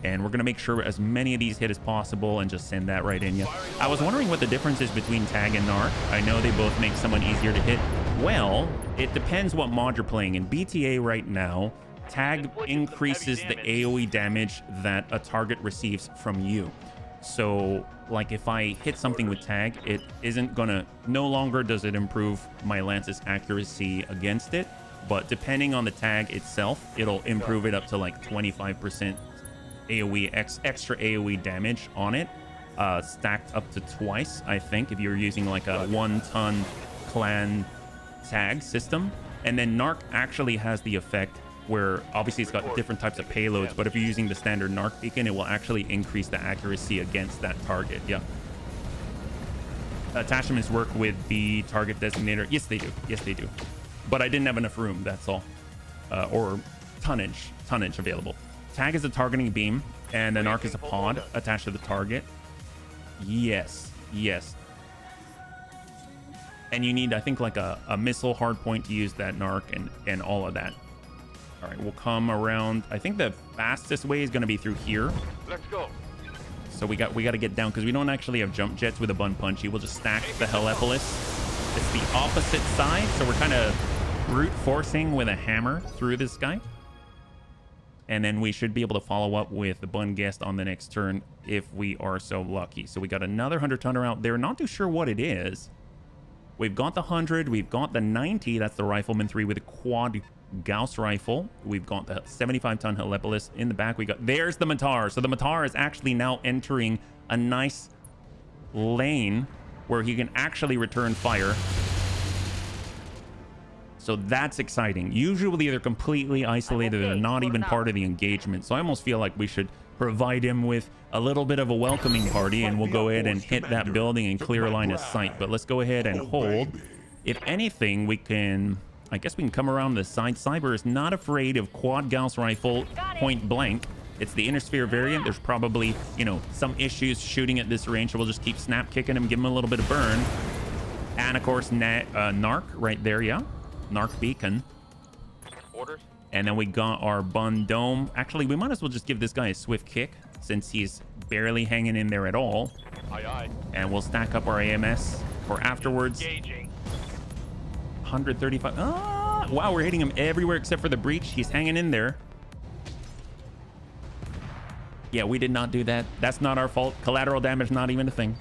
And we're going to make sure as many of these hit as possible and just send that right in you. I was wondering what the difference is between Tag and Narc. I know they both make someone easier to hit. Well, it depends what mod you're playing. In BTA right now, Tag increases the AoE damage that a target receives from you. So like if I hit something with tag, it isn't gonna, no longer does it improve my lance's accuracy against it, but depending on the tag itself, it'll improve it up to like 25% AoE, extra AoE damage on it, stacked up to twice, I think, if you're using like a 1-ton clan tag system. And then Narc actually has the effect where obviously it's got different types of payloads, but if you're using the standard Narc beacon, it will actually increase the accuracy against that target. Yeah. Attachments work with the target designator. Yes, they do. Yes, they do. But I didn't have enough room, that's all. Or tonnage available. Tag is a targeting beam, and the Narc is a pod attached to the target. Yes, yes. And you need, I think, like a missile hardpoint to use that Narc and all of that. All right, we'll come around. I think the fastest way is going to be through here. Let's go. So we got to get down because we don't actually have jump jets with a bun punchy. We'll just stack the Helepolis. It's the opposite side, so we're kind of brute forcing with a hammer through this guy. And then we should be able to follow up with the bun guest on the next turn if we are so lucky. So we got another 100-tonner out there. Not too sure what it is. We've got the 100. We've got the 90. That's the Rifleman 3 with a quad Gauss rifle. We've got the 75-ton Helepolis in the back. There's the Matar. So the Matar is actually now entering a nice lane where he can actually return fire. So that's exciting. Usually they're completely isolated. They're not even part of the engagement. So I almost feel like we should provide him with a little bit of a welcoming party, and we'll go ahead and hit that building and clear a line of sight. But let's go ahead and hold. If anything, we can, I guess we can come around the side. Cyber is not afraid of quad Gauss rifle point blank. It's the inner sphere variant. There's probably, you know, some issues shooting at this range, so we'll just keep snap kicking him, give him a little bit of burn. And of course, Narc right there, yeah. Narc beacon. Orders. And then we got our bun dome. Actually, we might as well just give this guy a swift kick since he's barely hanging in there at all. Aye, aye. And we'll stack up our AMS for afterwards. Engaging. 135. Ah, wow, we're hitting him everywhere except for the breach. He's hanging in there. Yeah, we did not do that. That's not our fault. Collateral damage, not even a thing.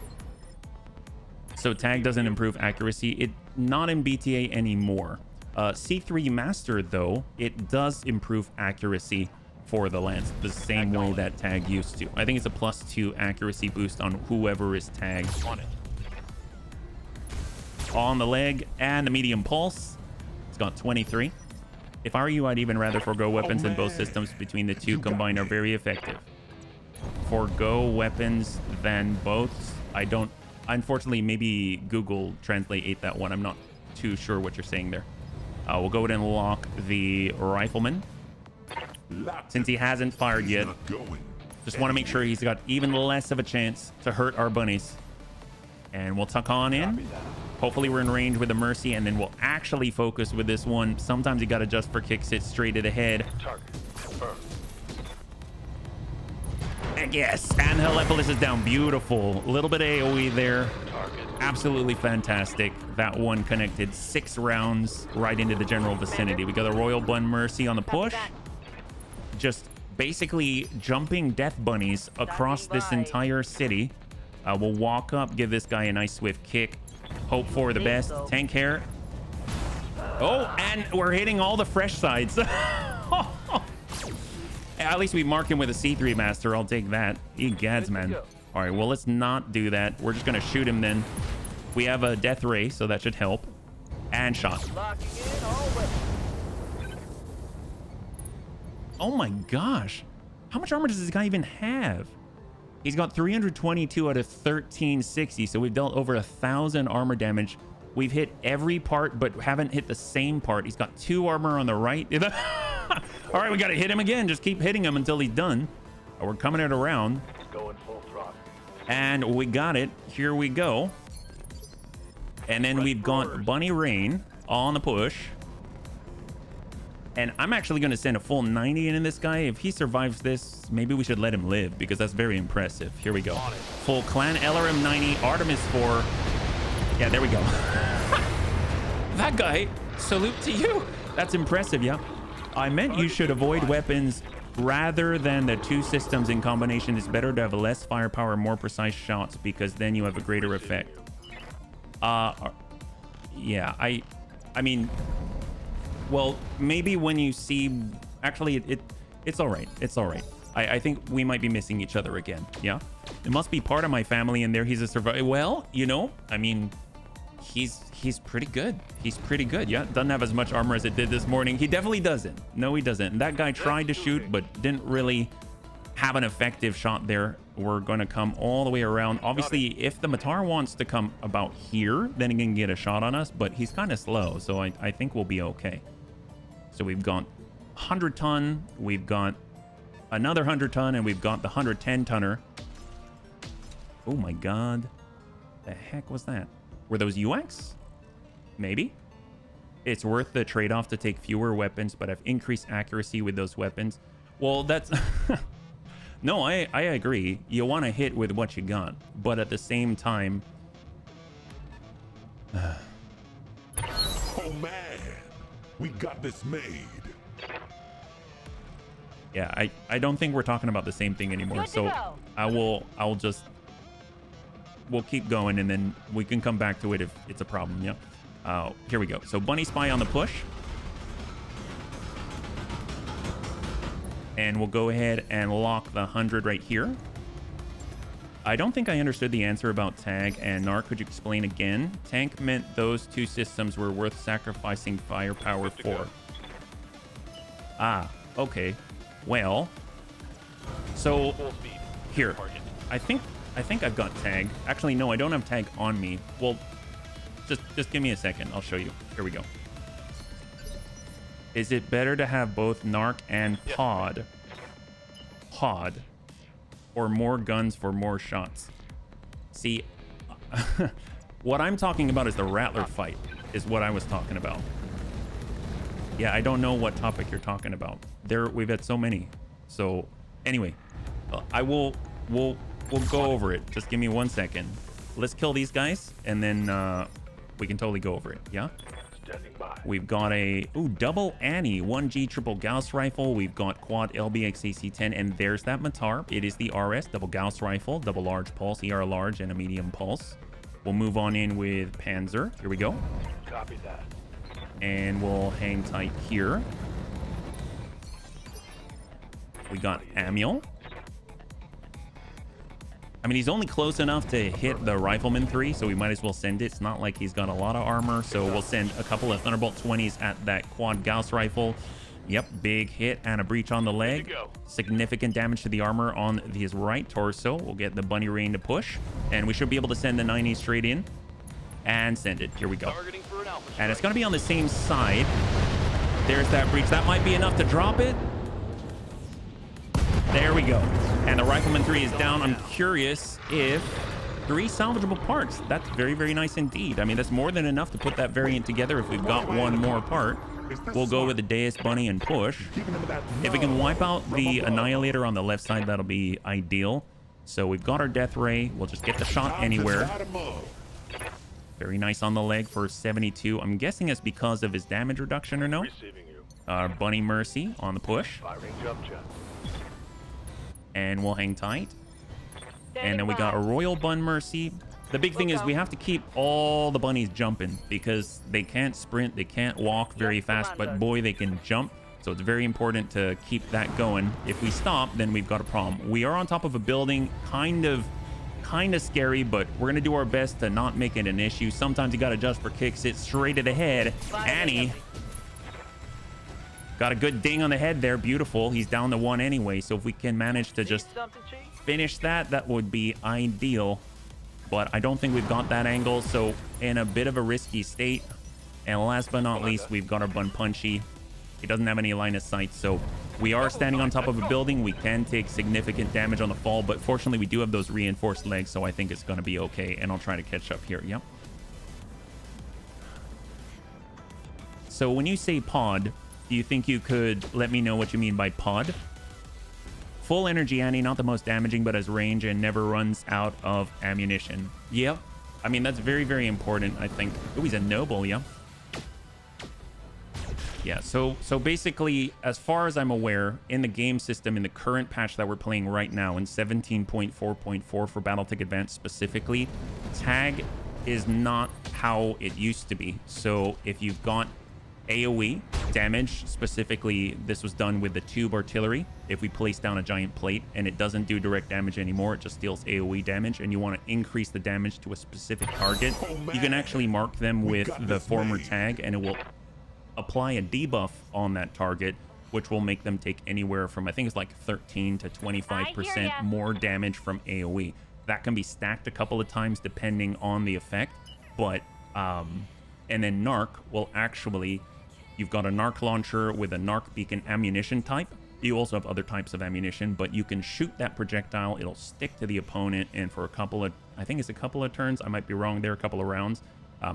So tag doesn't improve accuracy. It not in BTA anymore. C3 Master, though, it does improve accuracy for the lance the same way that tag used to. I think it's a +2 accuracy boost on whoever is tagged. On it. On the leg and the medium pulse. It's got 23. If I were you, I'd even rather forgo weapons in both systems. Between the two combined are very effective. Forgo weapons than both. I don't, unfortunately, maybe Google Translate ate that one. I'm not too sure what you're saying there. We'll go ahead and lock the Rifleman. Since he hasn't fired yet, just want to make sure he's got even less of a chance to hurt our bunnies. And we'll tuck on in. Hopefully we're in range with the Mercy, and then we'll actually focus with this one. Sometimes you got to just for kicks it straight to the head. Target. Confirmed. And yes, and Helepolis is down. Beautiful. A little bit of AoE there. Target. Absolutely fantastic. That one connected 6 rounds right into the general vicinity. We got a Royal Bun Mercy on the push. Just basically jumping death bunnies across this entire city. We'll walk up, give this guy a nice swift kick. Hope for the best. Tank hair. Oh, and we're hitting all the fresh sides. At least we mark him with a C3 Master. I'll take that. Egads, man. All right, well, let's not do that. We're just going to shoot him then. We have a death ray, so that should help. And shot. Oh my gosh. How much armor does this guy even have? He's got 322 out of 1360, so we've dealt over 1,000 armor damage. We've hit every part, but haven't hit the same part. He's got 2 armor on the right. All right, we got to hit him again. Just keep hitting him until he's done. We're coming it around. Going full throttle. And we got it. Here we go. And then we've got Bunny Rain on the push. And I'm actually going to send a full 90 in this guy. If he survives this, maybe we should let him live because that's very impressive. Here we go. Full clan LRM 90, Artemis 4. Yeah, there we go. That guy, salute to you. That's impressive, yeah. I meant you should avoid weapons rather than the two systems in combination, it's better to have less firepower, more precise shots, because then you have a greater effect. Yeah, I mean, well, maybe when you see, actually, it's all right. It's all right. I think we might be missing each other again. Yeah, it must be part of my family, and there he's a survivor. Well, you know, I mean, he's pretty good. He's pretty good. Yeah, doesn't have as much armor as it did this morning. He definitely doesn't. No, he doesn't. That guy tried to shoot, but didn't really have an effective shot there. We're going to come all the way around. Obviously, if the Matar wants to come about here, then he can get a shot on us, but he's kind of slow, so I think we'll be okay. So we've got 100 ton, we've got another 100 ton, and we've got the 110 tonner. Oh my god. The heck was that? Were those UX? Maybe. It's worth the trade-off to take fewer weapons, but have increased accuracy with those weapons. Well, that's... No, I agree. You want to hit with what you got, but at the same time... Oh man, we got this made. Yeah, I don't think we're talking about the same thing anymore. So I'll just... We'll keep going, and then we can come back to it if it's a problem, yeah? Here we go. So Bunny Spy on the push. And we'll go ahead and lock the 100 right here. I don't think I understood the answer about tag and NARC. Could you explain again? Tank meant those two systems were worth sacrificing firepower for. Ah, okay. Well, so here, I think I've got tag. Actually, no, I don't have tag on me. Well, just give me a second. I'll show you. Here we go. Is it better to have both NARC and pod? Pod. Or more guns for more shots? See, what I'm talking about is the Rattler fight, is what I was talking about. Yeah, I don't know what topic you're talking about. We've had so many. So, anyway, we'll go over it. Just give me 1 second. Let's kill these guys, and then we can totally go over it. Yeah? We've got a double Annie 1G triple Gauss rifle. We've got quad LBX AC-10, and there's that Matar. It is the RS double Gauss rifle, double large pulse, ER large, and a medium pulse. We'll move on in with Panzer. Here we go. Copy that. And we'll hang tight here. We got Amiel. I mean, he's only close enough to hit the Rifleman 3, so we might as well send it. It's not like he's got a lot of armor, so we'll send a couple of Thunderbolt 20s at that quad Gauss rifle. Yep, big hit and a breach on the leg. Significant damage to the armor on his right torso. We'll get the Bunny Rain to push, and we should be able to send the 90 straight in and send it. Here we go. And it's going to be on the same side. There's that breach. That might be enough to drop it. There we go. And the Rifleman 3 is down. I'm curious if 3 salvageable parts. That's very, very nice indeed. I mean, that's more than enough to put that variant together. If we've got one more part, we'll go with the Deus Bunny and push. If we can wipe out the Annihilator on the left side, that'll be ideal. So we've got our Death Ray. We'll just get the shot anywhere. Very nice on the leg for 72. I'm guessing it's because of his damage reduction or no? Bunny Mercy on the push. And we'll hang tight. And then we got a Royal Bun Mercy. The big thing is we have to keep all the bunnies jumping because they can't sprint, they can't walk very fast, but boy, they can jump. So it's very important to keep that going. If we stop, then we've got a problem. We are on top of a building, kind of scary, but we're gonna do our best to not make it an issue. Sometimes you gotta adjust for kicks. It's straight to the head. Annie got a good ding on the head there. Beautiful. He's down to 1 anyway. So if we can manage to just finish that, that would be ideal. But I don't think we've got that angle. So in a bit of a risky state. And last but not least, we've got our Bun Punchy. He doesn't have any line of sight. So we are standing on top of a building. We can take significant damage on the fall. But fortunately, we do have those reinforced legs. So I think it's going to be okay. And I'll try to catch up here. Yep. So when you say pod, do you think you could let me know what you mean by pod? Full energy Annie, not the most damaging, but has range and never runs out of ammunition. Yep. I mean, that's very, very important, I think. Oh, he's a noble, yeah. Yeah, so basically, as far as I'm aware, in the game system, in the current patch that we're playing right now, in 17.4.4 for Battletech Advanced specifically, tag is not how it used to be. So if you've got AoE damage, specifically, this was done with the tube artillery. If we place down a giant plate and it doesn't do direct damage anymore, it just deals AoE damage, and you want to increase the damage to a specific target, you can actually mark them with the former tag, and it will apply a debuff on that target, which will make them take anywhere from, I think it's like 13 to 25% more damage from AoE. That can be stacked a couple of times depending on the effect, but and then Narc will actually, you've got a Narc launcher with a Narc beacon ammunition type. You also have other types of ammunition, but you can shoot that projectile, it'll stick to the opponent, and for a couple of, I think it's a couple of turns, I might be wrong there, a couple of rounds,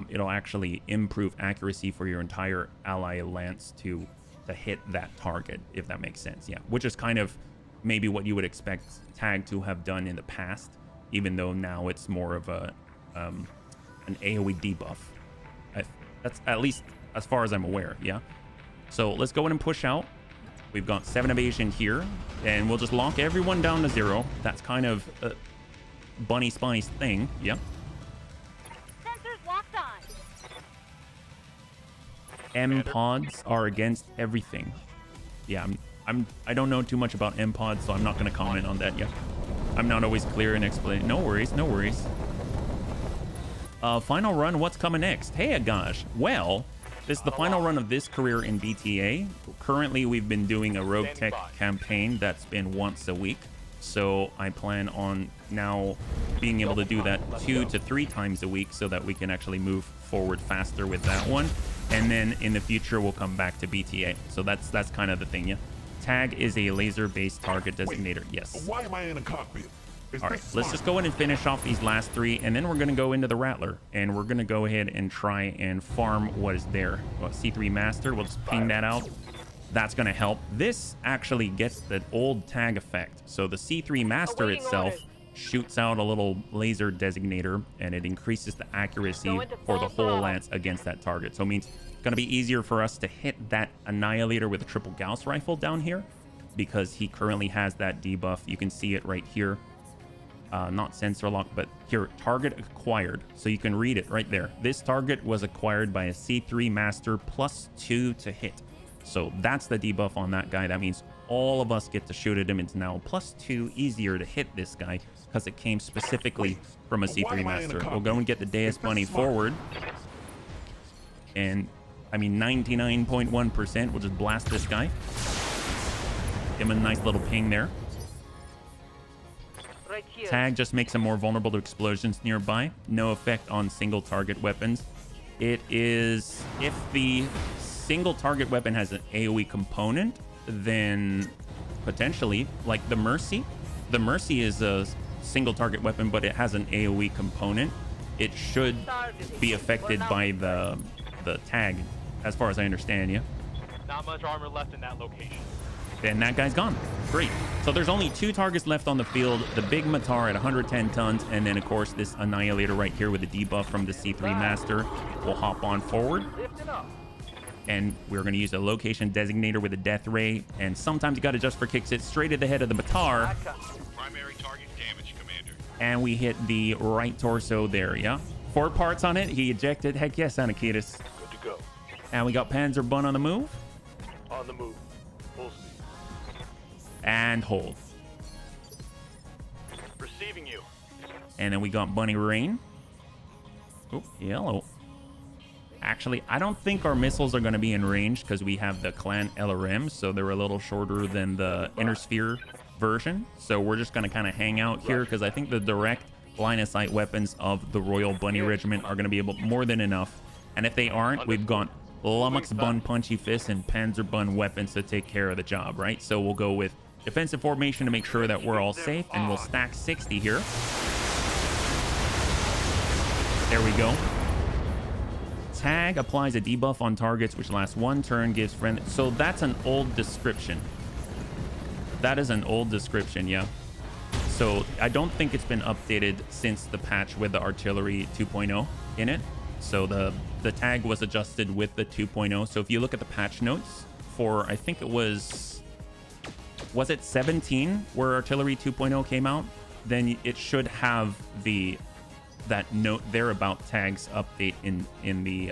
it'll actually improve accuracy for your entire ally lance to hit that target, if that makes sense. Yeah, which is kind of maybe what you would expect tag to have done in the past, even though now it's more of a an AoE debuff. That's at least as far as I'm aware. Yeah, so let's go in and push out. We've got 7 evasion here, and we'll just lock everyone down to 0. That's kind of Bunny Spy's thing. Yep. Sensors locked on. M pods are against everything. Yeah, I don't know too much about M pods, so I'm not going to comment on that yet. I'm not always clear in explaining. No worries, no worries. Final run, what's coming next? Hey, gosh. Well, this is the final run of this career in BTA. Currently, we've been doing a Rogue Tech campaign that's been once a week. So I plan on now being able to do that 2 to 3 times a week so that we can actually move forward faster with that one. And then in the future, we'll come back to BTA. So that's kind of the thing, yeah. Tag is a laser-based target designator. Yes. Why am I in a cockpit? All right, let's just go in and finish off these last 3, and then we're going to go into the Rattler, and we're going to go ahead and try and farm what is there. Well, C3 Master, we'll just ping that out. That's going to help. This actually gets the old tag effect. So the C3 Master itself shoots out a little laser designator, and it increases the accuracy for the whole lance against that target. So it means it's going to be easier for us to hit that Annihilator with a triple Gauss rifle down here, because he currently has that debuff. You can see it right here. Not sensor lock, but here, target acquired. So you can read it right there. This target was acquired by a C3 Master +2 to hit. So that's the debuff on that guy. That means all of us get to shoot at him. It's now +2 easier to hit this guy because it came specifically from a C3 Master. We'll go and get the Deus Bunny forward. And, I mean, 99.1%. We'll just blast this guy. Give him a nice little ping there. Right here. Tag just makes him more vulnerable to explosions nearby. No effect on single target weapons. It is, if the single target weapon has an AoE component, then potentially, like the Mercy. The Mercy is a single target weapon, but it has an AoE component. It should be affected by the tag, as far as I understand, yeah? Not much armor left in that location. And that guy's gone. Great. So there's only 2 targets left on the field. The big Matar at 110 tons. And then, of course, this Annihilator right here with a debuff from the C3 Master will hop on forward. And we're going to use a location designator with a Death Ray. And sometimes you got to just for kicks it straight at the head of the Matar. Primary target damage, Commander. And we hit the right torso there, yeah? 4 parts on it. He ejected. Heck yes, Anakitis. Good to go. And we got Panzer Bun on the move. On the move. Full speed. And hold. Receiving you. And then we got Bunny Rain. Oh, yellow. Actually, I don't think our missiles are going to be in range because we have the Clan LRM, so they're a little shorter than the Inner Sphere version. So we're just going to kind of hang out here because I think the direct line of sight weapons of the Royal Bunny Regiment are going to be able more than enough. And if they aren't, we've got Lummox Bun Punchy Fist and Panzer Bun weapons to take care of the job, right? So we'll go with defensive formation to make sure that we're all safe, and we'll stack 60 here. There we go. Tag applies a debuff on targets which lasts 1 turn, gives friend. So that's an old description. That is an old description, yeah. So I don't think it's been updated since the patch with the artillery 2.0 in it. So the the tag was adjusted with the 2.0. So if you look at the patch notes for, I think it was it 17 where Artillery 2.0 came out? Then it should have that note there about tags update in the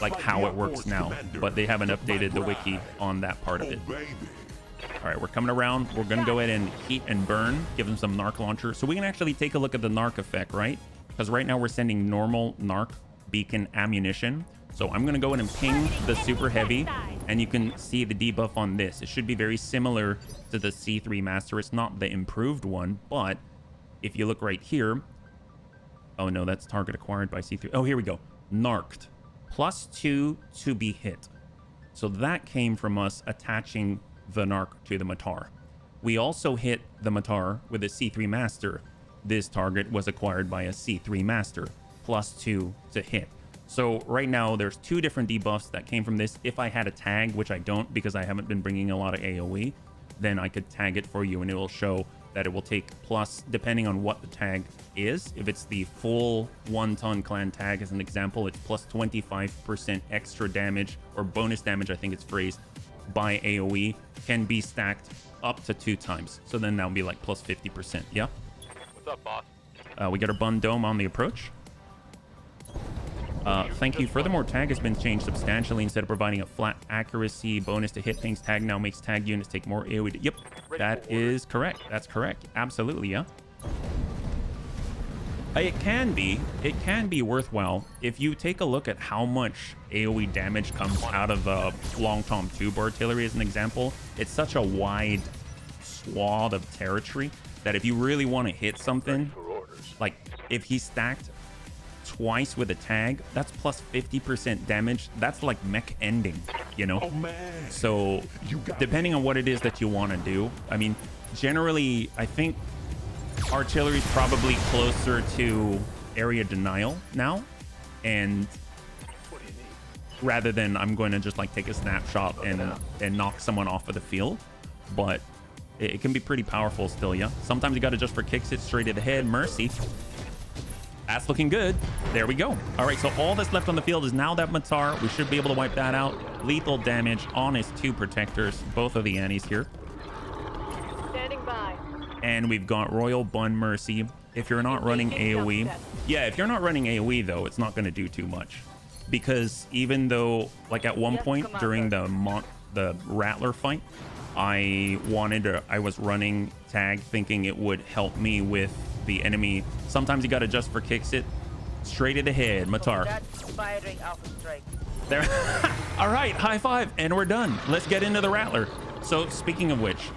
like how it works now, but they haven't updated the wiki on that part of it. All right, we're coming around. We're gonna go ahead and heat and burn, give them some narc launcher, so we can actually take a look at the narc effect, right? Because right now we're sending normal narc beacon ammunition. So I'm gonna go in and ping the super heavy, and you can see the debuff on this. It should be very similar to the C3 Master. It's not the improved one, but if you look right here, oh no, that's target acquired by C3. Oh, here we go. Narked. +2 to be hit. So that came from us attaching the narc to the Matar. We also hit the Matar with a C3 Master. This target was acquired by a C3 Master. +2 to hit. So right now there's 2 different debuffs that came from this. If I had a tag, which I don't because I haven't been bringing a lot of AoE, then I could tag it for you and it will show that it will take plus, depending on what the tag is. If it's the full 1-ton clan tag as an example, it's plus 25% extra damage, or bonus damage I think it's phrased, by AoE, can be stacked up to 2 times. So then that would be like plus 50%, yeah? What's up, boss? We got our bun dome on the approach. Thank you. Furthermore, tag has been changed substantially. Instead of providing a flat accuracy bonus to hit things, tag now makes tag units take more AoE. Yep, that is correct. That's correct. Absolutely, yeah. It can be worthwhile if you take a look at how much AoE damage comes out of long tom tube artillery as an example. It's such a wide swath of territory that if you really want to hit something, like if he stacked twice with a tag, that's plus 50% damage. That's like mech ending, you know? Oh man. So depending on what it is that you want to do, I mean, generally, I think artillery is probably closer to area denial now, and rather than I'm going to just like take a snapshot and knock someone off of the field, but it can be pretty powerful still, yeah. Sometimes you got to just for kicks it straight to the head. Mercy. That's looking good. There we go. All right, so all that's left on the field is now that Matar. We should be able to wipe that out. Lethal damage on his 2 protectors, both of the Annies here. Standing by. And we've got Royal Bun Mercy. If you're not running AoE, yeah, if you're not running AoE though, it's not going to do too much, because even though like at one point during the Rattler fight, I was running tag thinking it would help me with the enemy. Sometimes you got to just for kicks it straight to the head. Matar. There. All right, high five, and we're done. Let's get into the Rattler. So speaking of which,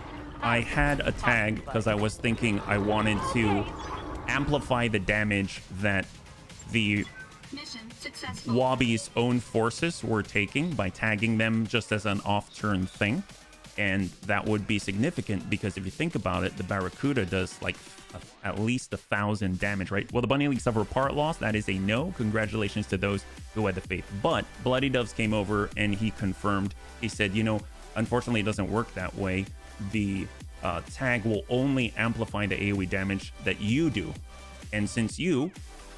I had a tag because I was thinking I wanted to amplify the damage that the Wabi's own forces were taking by tagging them just as an off-turn thing. And that would be significant because if you think about it, the Barracuda does like at least 1,000 damage, right? Well, the Bunny League suffer part loss. That is a no. Congratulations to those who had the faith. But Bloody Doves came over and he confirmed. He said, you know, unfortunately, it doesn't work that way. The tag will only amplify the AoE damage that you do. And since you,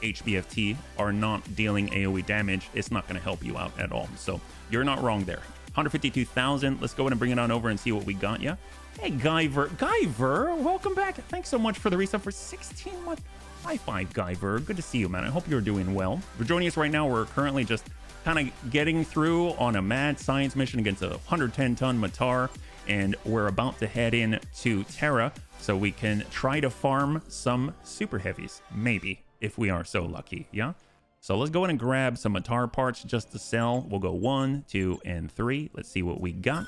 HBFT, are not dealing AoE damage, it's not going to help you out at all. So you're not wrong there. 152,000. Let's go ahead and bring it on over and see what we got. Yeah. Hey, Guyver, welcome back. Thanks so much for the resub for 16 months. High five, Guyver. Good to see you, man. I hope you're doing well. For joining us right now, we're currently just kind of getting through on a mad science mission against a 110-ton Matar, and we're about to head in to Terra so we can try to farm some super heavies, maybe, if we are so lucky. Yeah. So let's go ahead and grab some Matar parts just to sell. We'll go 1, 2, and 3. Let's see what we got.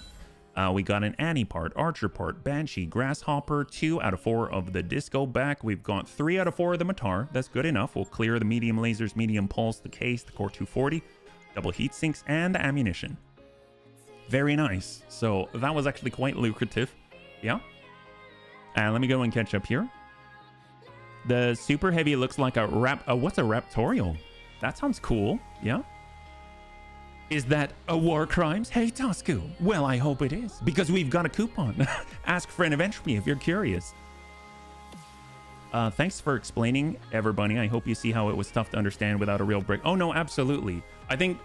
We got an Annie part, Archer part, Banshee, Grasshopper, 2 out of 4 of the Disco back. We've got 3 out of 4 of the Matar. That's good enough. We'll clear the medium lasers, medium pulse, the case, the Core 240, double heat sinks, and the ammunition. Very nice. So that was actually quite lucrative. Yeah. Let me go and catch up here. The super heavy looks like a what's a Raptorial? That sounds cool. Yeah. Is that a war crimes? Hey, Tosku. Well, I hope it is, because we've got a coupon. Ask friend of entropy if you're curious. Thanks for explaining, Everbunny. I hope you see how it was tough to understand without a real break. Oh, no, absolutely. I think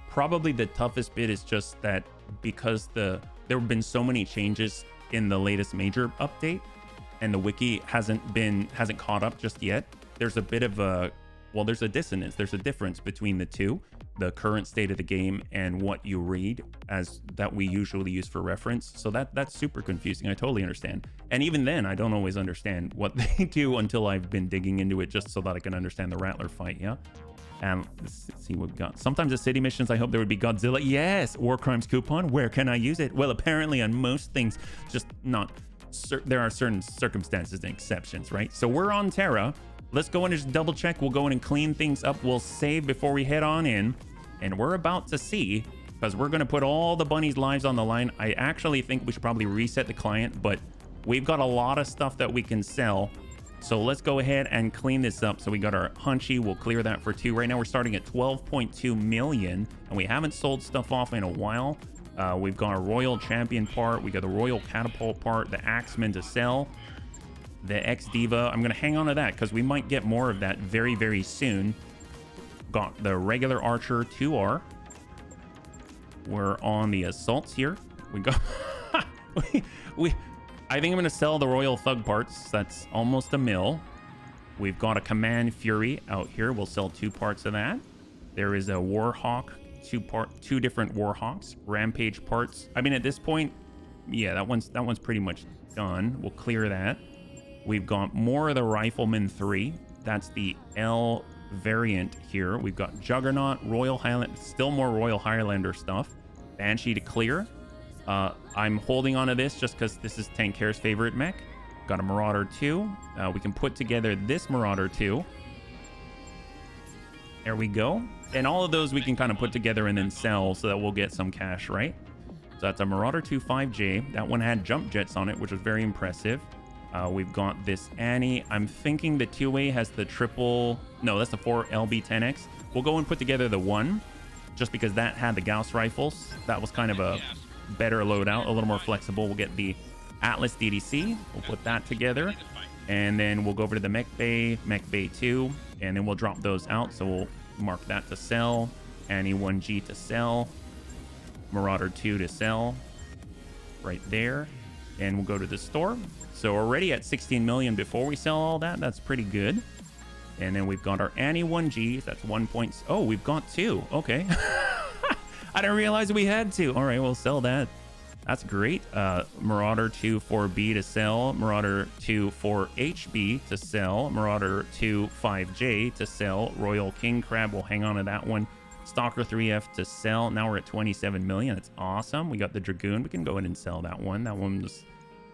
probably the toughest bit is just that because there have been so many changes in the latest major update, and the wiki hasn't caught up just yet. There's a bit of there's a dissonance. There's a difference between the two, the current state of the game and what you read as that we usually use for reference. So that's super confusing. I totally understand. And even then, I don't always understand what they do until I've been digging into it just so that I can understand the Rattler fight. Yeah. And let's see what we got. Sometimes the city missions, I hope there would be Godzilla. Yes. War crimes coupon. Where can I use it? Well, apparently on most things, just not. There are certain circumstances and exceptions, right? So we're on Terra. Let's go in and just double check. We'll go in and clean things up. We'll save before we head on in. And we're about to see, because we're going to put all the bunnies' lives on the line. I actually think we should probably reset the client, but we've got a lot of stuff that we can sell. So let's go ahead and clean this up. So we got our Hunchy. We'll clear that for 2. Right now we're starting at 12.2 million, and we haven't sold stuff off in a while. We've got a Royal Champion part. We got the Royal Catapult part, the Axeman to sell, the X-Diva. I'm going to hang on to that because we might get more of that very, very soon. Got the regular Archer 2R. We're on the Assaults here. We got... I think I'm going to sell the Royal Thug parts. That's almost $1 mil. We've got a Command Fury out here. We'll sell 2 parts of that. There is a Warhawk. 2 different Warhawks, Rampage parts. I mean, at this point, yeah, that one's pretty much done. We'll clear that. We've got more of the Rifleman 3. That's the L variant here. We've got Juggernaut, Royal Highland, still more Royal Highlander stuff. Banshee to clear. I'm holding on to this just because this is Tank Care's favorite mech. Got a Marauder 2. We can put together this Marauder 2. There we go. And all of those we can kind of put together and then sell so that we'll get some cash, right? So that's a Marauder 2 5J. That one had jump jets on it, which was very impressive. We've got this Annie. I'm thinking the 2A has the triple... No, that's the 4 LB10X. We'll go and put together the 1 just because that had the Gauss rifles. That was kind of a better loadout, a little more flexible. We'll get the Atlas DDC. We'll put that together. And then we'll go over to the Mech Bay 2, and then we'll drop those out. So we'll mark that to sell, Annie 1G to sell, Marauder 2 to sell, right there. And we'll go to the store. So already at 16 million before we sell all that. That's pretty good. And then we've got our Annie 1G. That's 1 point. Oh, we've got 2. Okay. I didn't realize we had 2. All right, we'll sell that. That's great. Marauder 2 4B to sell. Marauder 2 4HB to sell. Marauder 2 5J to sell. Royal King Crab, we'll hang on to that one. Stalker 3F to sell. Now we're at 27 million. That's awesome. We got the Dragoon. We can go in and sell that one. That one was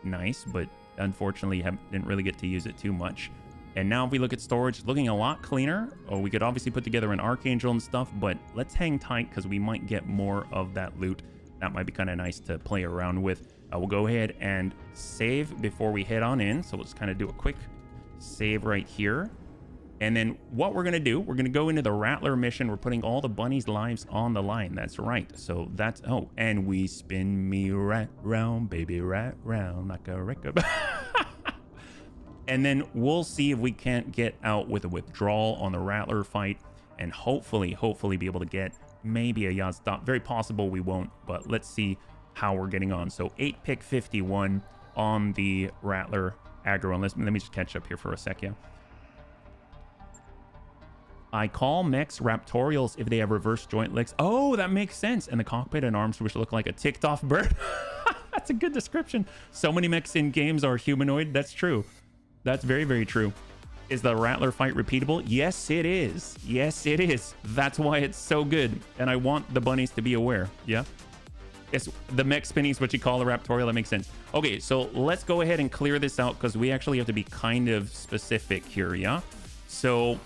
nice, but unfortunately didn't really get to use it too much. And now if we look at storage, looking a lot cleaner. Oh, we could obviously put together an Archangel and stuff, but let's hang tight because we might get more of that loot. That might be kind of nice to play around with. We'll go ahead and save before we head on in. So we'll just kind of do a quick save right here. And then what we're going to do, we're going to go into the Rattler mission. We're putting all the bunnies' lives on the line. That's right. So that's... Oh, and we spin me right round, baby, right round like a record. And then we'll see if we can't get out with a withdrawal on the Rattler fight. And hopefully be able to get... maybe a yacht stop. Very possible we won't, but let's see how we're getting on. So 8 pick 51 on the Rattler aggro. And let me just catch up here for a sec, yeah. I call mechs raptorials if they have reverse joint legs. Oh, that makes sense. And the cockpit and arms which look like a ticked off bird. That's a good description. So many mechs in games are humanoid. That's true. That's very, very true. Is the Rattler fight repeatable? Yes, it is. Yes, it is. That's why it's so good. And I want the bunnies to be aware. Yeah. It's the mech spinning is what you call a raptorial. That makes sense. Okay, so let's go ahead and clear this out because we actually have to be kind of specific here. Yeah. So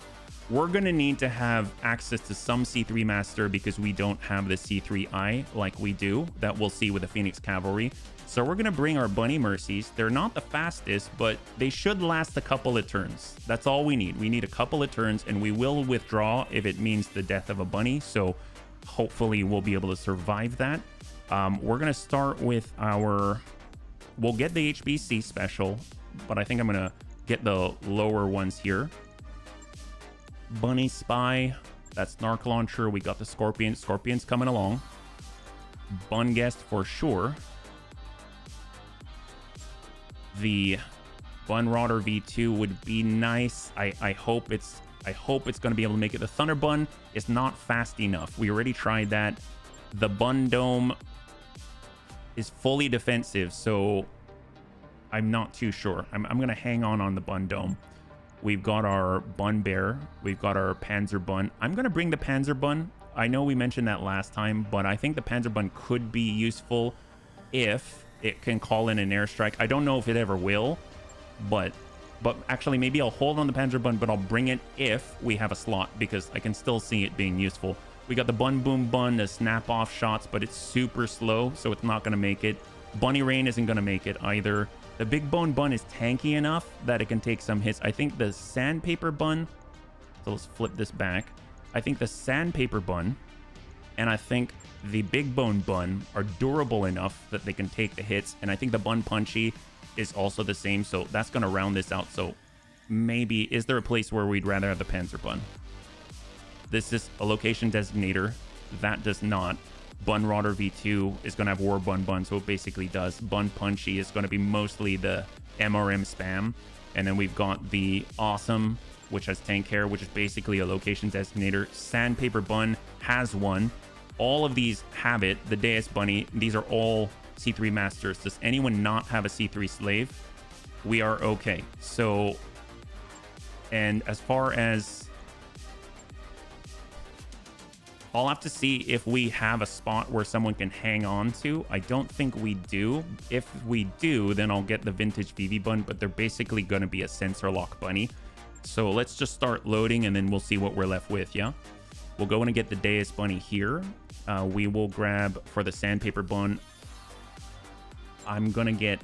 we're going to need to have access to some C3 Master because we don't have the C3I like we do that we'll see with the Phoenix Cavalry. So we're going to bring our Bunny Mercies. They're not the fastest, but they should last a couple of turns. That's all we need. We need a couple of turns, and we will withdraw if it means the death of a bunny. So hopefully we'll be able to survive that. We're going to start with our... We'll get the HBC special, but I think I'm going to get the lower ones here. Bunny Spy. That's Narc Launcher. We got the Scorpion. Scorpion's coming along. Bun Guest for sure. The Bun Rotter V2 would be nice. I hope it's going to be able to make it. The Thunder Bun is not fast enough. We already tried that. The Bun Dome is fully defensive, so I'm not too sure. I'm going to hang on the Bun Dome. We've got our Bun Bear. We've got our Panzer Bun. I'm going to bring the Panzer Bun. I know we mentioned that last time, but I think the Panzer Bun could be useful if it can call in an airstrike. I don't know if it ever will, but actually maybe I'll hold on the Panzer Bun, but I'll bring it if we have a slot, because I can still see it being useful. We got the Bun Boom Bun, the snap off shots, but it's super slow, so it's not going to make it. Bunny Rain isn't going to make it either. The Big Bone Bun is tanky enough that it can take some hits. I think the Sandpaper Bun, so let's flip this back. I think the Sandpaper Bun and I think the Big Bone Bun are durable enough that they can take the hits. And I think the Bun Punchy is also the same, so that's going to round this out. So maybe, is there a place where we'd rather have the Panzer Bun? This is a location designator. That does not. Bun Rotter V2 is going to have War Bun, so it basically does. Bun Punchy is going to be mostly the MRM spam. And then we've got the Awesome, which has Tank Care, which is basically a location designator. Sandpaper Bun has one. All of these have it. The Deus Bunny, these are all C3 Masters. Does anyone not have a C3 Slave? We are okay. So, and as far as... I'll have to see if we have a spot where someone can hang on to. I don't think we do. If we do, then I'll get the Vintage VV Bun, but they're basically going to be a sensor lock bunny. So let's just start loading and then we'll see what we're left with, yeah? We'll go in and get the Deus Bunny here. We will grab for the Sandpaper Bun. I'm going to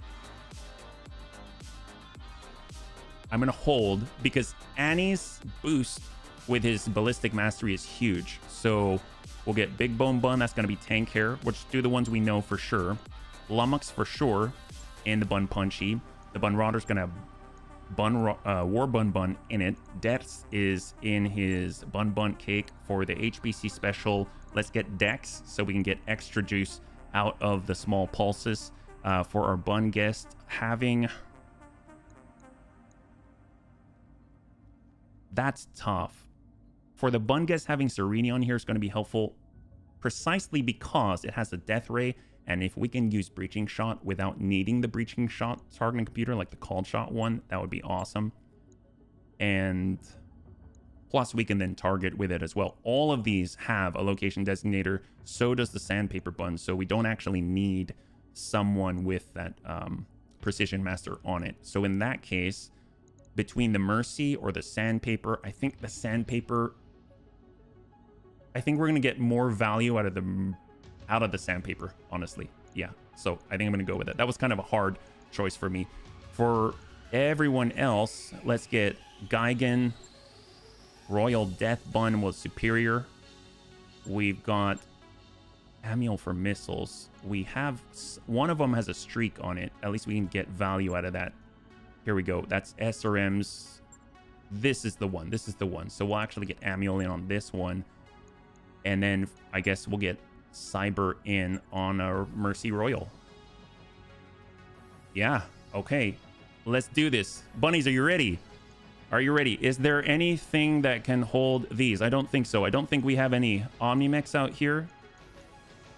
hold because Annie's boost with his Ballistic Mastery is huge. So we'll get Big Bone Bun. That's going to be Tank Hair, which do the ones we know for sure. Lummox for sure. And the Bun Punchy. The Bun Rotter's going to have War Bun in it. Dex is in his Bun Cake for the HBC special. Let's get Dex so we can get extra juice out of the small pulses. For our Bun Guest, that's tough. For the Bun Guest, having Sereni on here is going to be helpful precisely because it has a Death Ray, and if we can use Breaching Shot without needing the Breaching Shot targeting computer, like the Called Shot one, that would be awesome. And plus, we can then target with it as well. All of these have a location designator, so does the Sandpaper Bun, so we don't actually need someone with that Precision Master on it. So in that case, between the Mercy or the Sandpaper, I think the Sandpaper... I think we're going to get more value out of the Sandpaper, honestly. Yeah, so I think I'm going to go with it. That was kind of a hard choice for me. For everyone else, let's get Gigan. Royal Death Bun was superior. We've got Amiel for missiles. We have... one of them has a streak on it. At least we can get value out of that. Here we go. That's SRM's. This is the one. This is the one. So we'll actually get Amiel in on this one. And then I guess we'll get Cyber in on our Mercy Royal. Yeah. Okay. Let's do this. Bunnies, are you ready? Are you ready? Is there anything that can hold these? I don't think so. I don't think we have any Omnimex out here.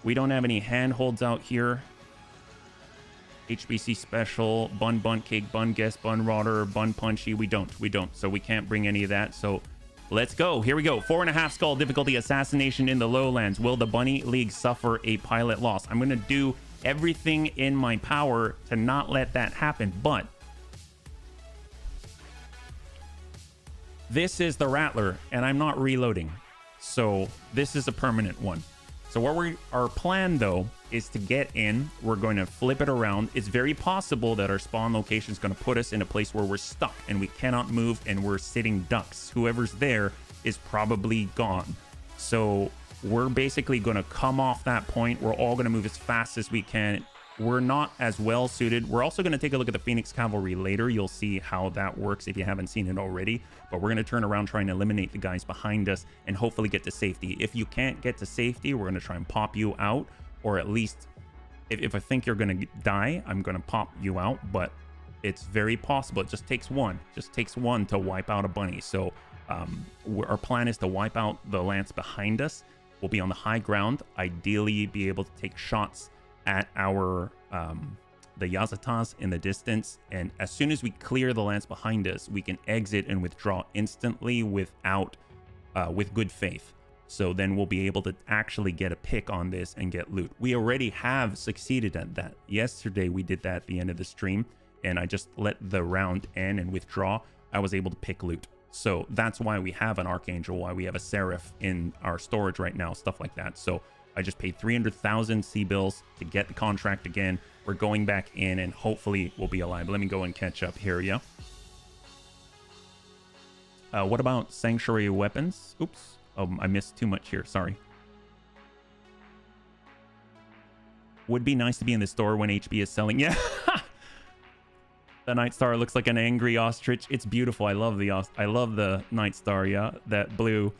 We don't have any handholds out here. HBC Special, Bun Cake, Bun Guest, Bun Rotter, Bun Punchy. We don't. So we can't bring any of that. So let's go. Here we go. 4.5 skull difficulty assassination in the lowlands. Will the Bunny League suffer a pilot loss? I'm going to do everything in my power to not let that happen. But this is the Rattler and I'm not reloading. So this is a permanent one. So our plan though is to get in. We're going to flip it around. It's very possible that our spawn location is going to put us in a place where we're stuck and we cannot move and we're sitting ducks. Whoever's there is probably gone. So we're basically going to come off that point. We're all going to move as fast as we can we're not as well suited. We're also going to take a look at the Phoenix Cavalry later. You'll see how that works if you haven't seen it already. But we're going to turn around, try and eliminate the guys behind us, and hopefully get to safety. If you can't get to safety, we're going to try and pop you out, or at least if I think you're going to die, I'm going to pop you out. But it's very possible. It just takes one. Just takes one to wipe out a bunny. So our plan is to wipe out the Lance behind us. We'll be on the high ground, ideally be able to take shots at our the Yazatas in the distance, and as soon as we clear the Lance behind us, we can exit and withdraw instantly without with good faith. So then we'll be able to actually get a pick on this and get loot. We already have succeeded at that. Yesterday we did that at the end of the stream, and I just let the round end and withdraw. I was able to pick loot. So that's why we have an Archangel, why we have a Seraph in our storage right now, stuff like that. So I just paid 300,000 C-bills to get the contract again. We're going back in, and hopefully we'll be alive. Let me go and catch up here, yeah? What about Sanctuary weapons? Oops. I missed too much here. Sorry. Would be nice to be in the store when HB is selling. Yeah. The Night Star looks like an angry ostrich. It's beautiful. I love the Night Star, yeah. That blue.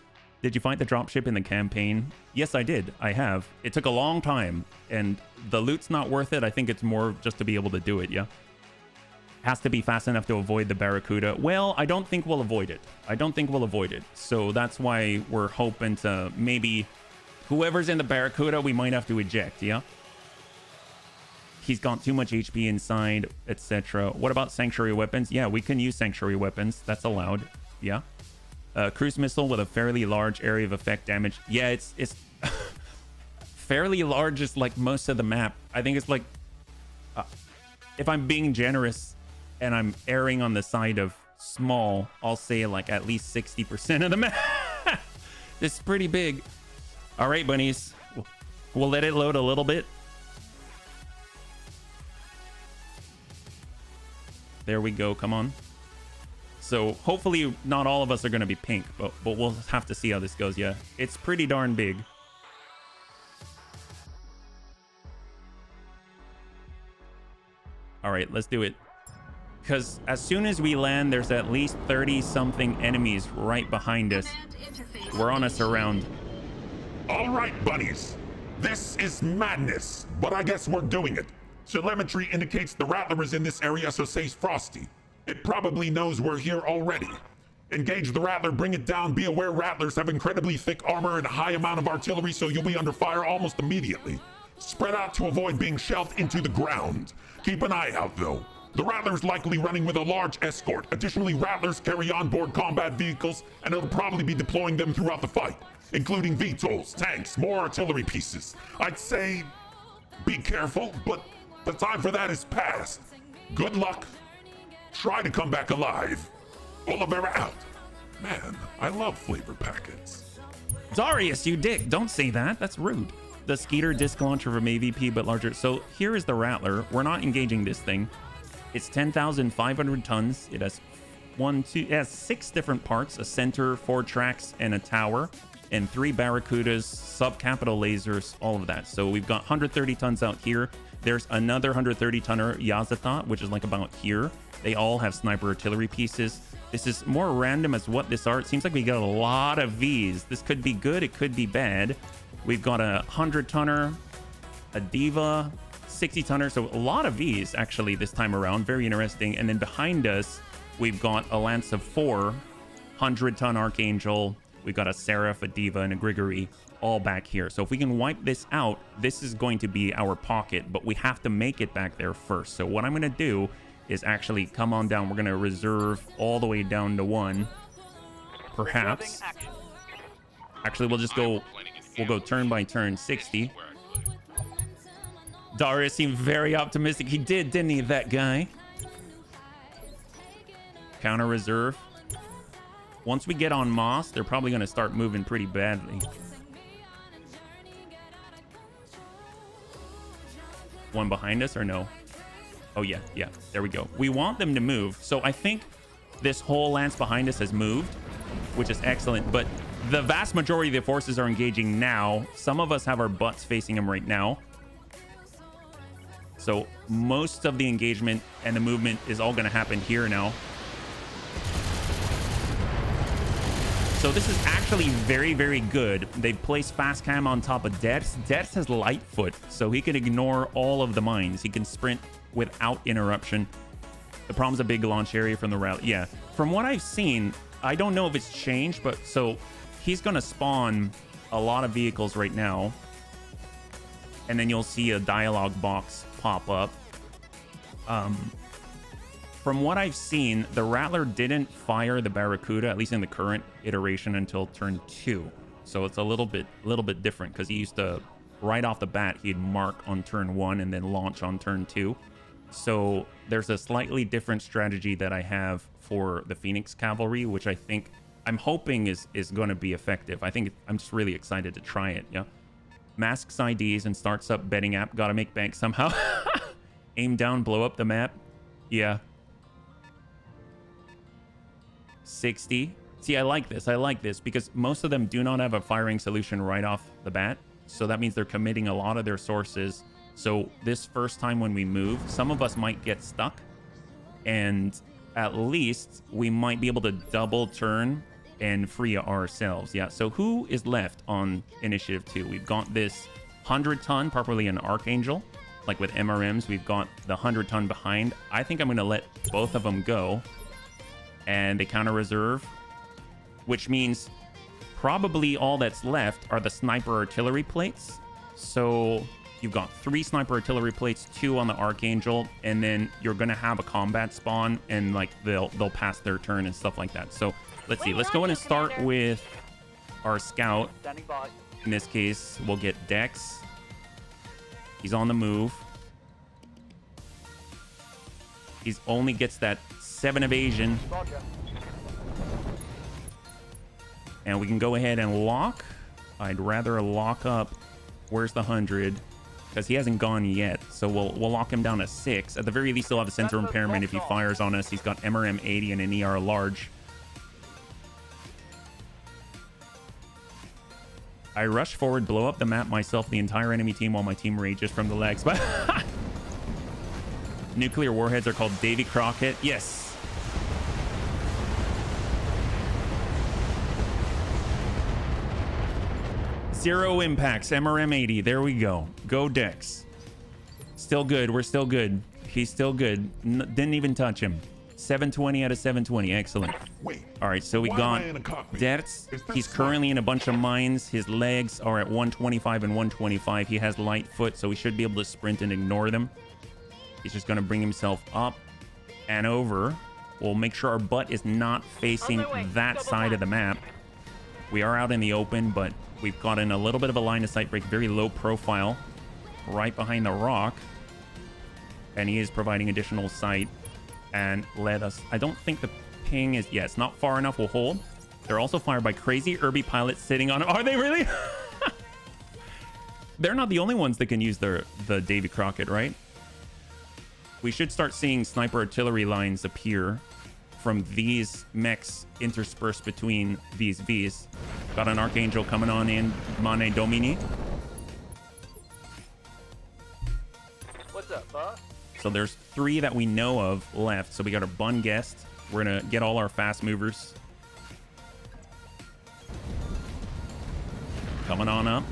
Did you find the dropship in the campaign? Yes, I did. I have. It took a long time, and the loot's not worth it. I think it's more just to be able to do it, yeah. Has to be fast enough to avoid the Barracuda. Well, I don't think we'll avoid it. I don't think we'll avoid it. So that's why we're hoping to maybe whoever's in the Barracuda, we might have to eject, yeah? He's got too much HP inside, etc. What about Sanctuary weapons? Yeah, we can use Sanctuary weapons. That's allowed, yeah. Cruise missile with a fairly large area of effect damage. Yeah, it's fairly large is like most of the map. I think it's like, if I'm being generous and I'm erring on the side of small, I'll say like at least 60% of the map. This is pretty big. All right, bunnies. We'll let it load a little bit. There we go. Come on. So hopefully not all of us are going to be pink, but we'll have to see how this goes. Yeah, it's pretty darn big. All right, let's do it. Because as soon as we land, there's at least 30-something enemies right behind us. We're on a surround. All right, bunnies. This is madness, but I guess we're doing it. Telemetry indicates the Rattler is in this area, so says Frosty. It probably knows we're here already. Engage the Rattler, bring it down. Be aware Rattlers have incredibly thick armor and a high amount of artillery, so you'll be under fire almost immediately. Spread out to avoid being shelved into the ground. Keep an eye out, though. The Rattler's likely running with a large escort. Additionally, Rattlers carry onboard combat vehicles, and it'll probably be deploying them throughout the fight, including VTOLs, tanks, more artillery pieces. I'd say be careful, but the time for that is past. Good luck. Try to come back alive. Olivera out. Man, I love flavor packets. Darius, you dick. Don't say that. That's rude. The Skeeter disc launcher from AVP, but larger. So here is the Rattler. We're not engaging this thing. It's 10,500 tons. It has it has 6 different parts, a center, 4 tracks, and a tower, and 3 Barracudas, sub-capital lasers, all of that. So we've got 130 tons out here. There's another 130 tonner Yazata, which is like about here. They all have sniper artillery pieces. This is more random as what this are. It seems like we got a lot of Vs. This could be good, it could be bad. We've got a 100 tonner, a Diva, 60 tonner, so a lot of Vs actually this time around. Very interesting. And then behind us, we've got a Lance of 4, 100-ton Archangel. We've got a Seraph, a Diva, and a Grigory all back here. So if we can wipe this out, this is going to be our pocket, but we have to make it back there first. So what I'm going to do is actually come on down. We're going to reserve all the way down to 1, perhaps. Actually, we'll just go, we'll go turn by turn, 60. Darius seemed very optimistic. He did, didn't he, that guy? Counter reserve. Once we get on Moss, they're probably going to start moving pretty badly. One behind us or no? Oh, yeah. There we go. We want them to move. So I think this whole Lance behind us has moved, which is excellent. But the vast majority of the forces are engaging now. Some of us have our butts facing them right now. So most of the engagement and the movement is all going to happen here now. So this is actually very, very good. They've placed fast cam on top of Deaths. Deaths has light foot, so he can ignore all of the mines. He can sprint without interruption. The problem's a big launch area from the rally. Yeah, from what I've seen, I don't know if it's changed, but so he's going to spawn a lot of vehicles right now. And then you'll see a dialogue box pop up. From what I've seen, the Rattler didn't fire the Barracuda, at least in the current iteration, until turn 2. So it's a little bit different, because he used to, right off the bat, he'd mark on turn 1 and then launch on turn 2. So there's a slightly different strategy that I have for the Phoenix Cavalry, which I'm hoping is going to be effective. I'm just really excited to try it. Yeah. Masks IDs and starts up betting app. Gotta make bank somehow. Aim down, blow up the map. Yeah. 60. See, I like this because most of them do not have a firing solution right off the bat. So that means they're committing a lot of their sources. So this first time when we move, some of us might get stuck, and at least we might be able to double turn and free ourselves. Yeah, so who is left on initiative 2? We've got this 100-ton, probably an Archangel. Like with MRMs, we've got the 100-ton behind. I think I'm going to let both of them go, and they counter reserve, which means probably all that's left are the sniper artillery plates. So you've got 3 sniper artillery plates, 2 on the Archangel, and then you're going to have a combat spawn, and like they'll pass their turn and stuff like that. So let's see. Let's go in and start with our scout. Standing by. In this case, we'll get Dex. He's on the move. He's only gets that 7 evasion. Roger. And we can go ahead and lock. I'd rather lock up. Where's the 100? Because he hasn't gone yet. So we'll lock him down to 6. At the very least, he'll have a sensor impairment if he fires on us. He's got MRM 80 and an ER large. I rush forward, blow up the map myself, the entire enemy team, while my team rages from the legs. But nuclear warheads are called Davy Crockett. Yes. Zero impacts, MRM 80. There we go. Go Dex. Still good. We're still good. He's still good. Didn't even touch him. 720 out of 720. Excellent. Wait. All right, so we got Dertz. He's currently in a bunch of mines. His legs are at 125 and 125. He has light foot, so he should be able to sprint and ignore them. He's just going to bring himself up and over. We'll make sure our butt is not facing that side of the map. We are out in the open, but we've gotten a little bit of a line of sight break, very low profile, right behind the rock. And he is providing additional sight. And let us, I don't think the ping is, yeah, it's not far enough. We'll hold. They're also fired by crazy Irby pilots sitting on, are they really? They're not the only ones that can use the Davy Crockett, right? We should start seeing sniper artillery lines appear from these mechs interspersed between these Vs. Got an Archangel coming on in, Mane Domini. What's up, boss? So there's 3 that we know of left. So we got our Bun Guest. We're going to get all our fast movers. Coming on up.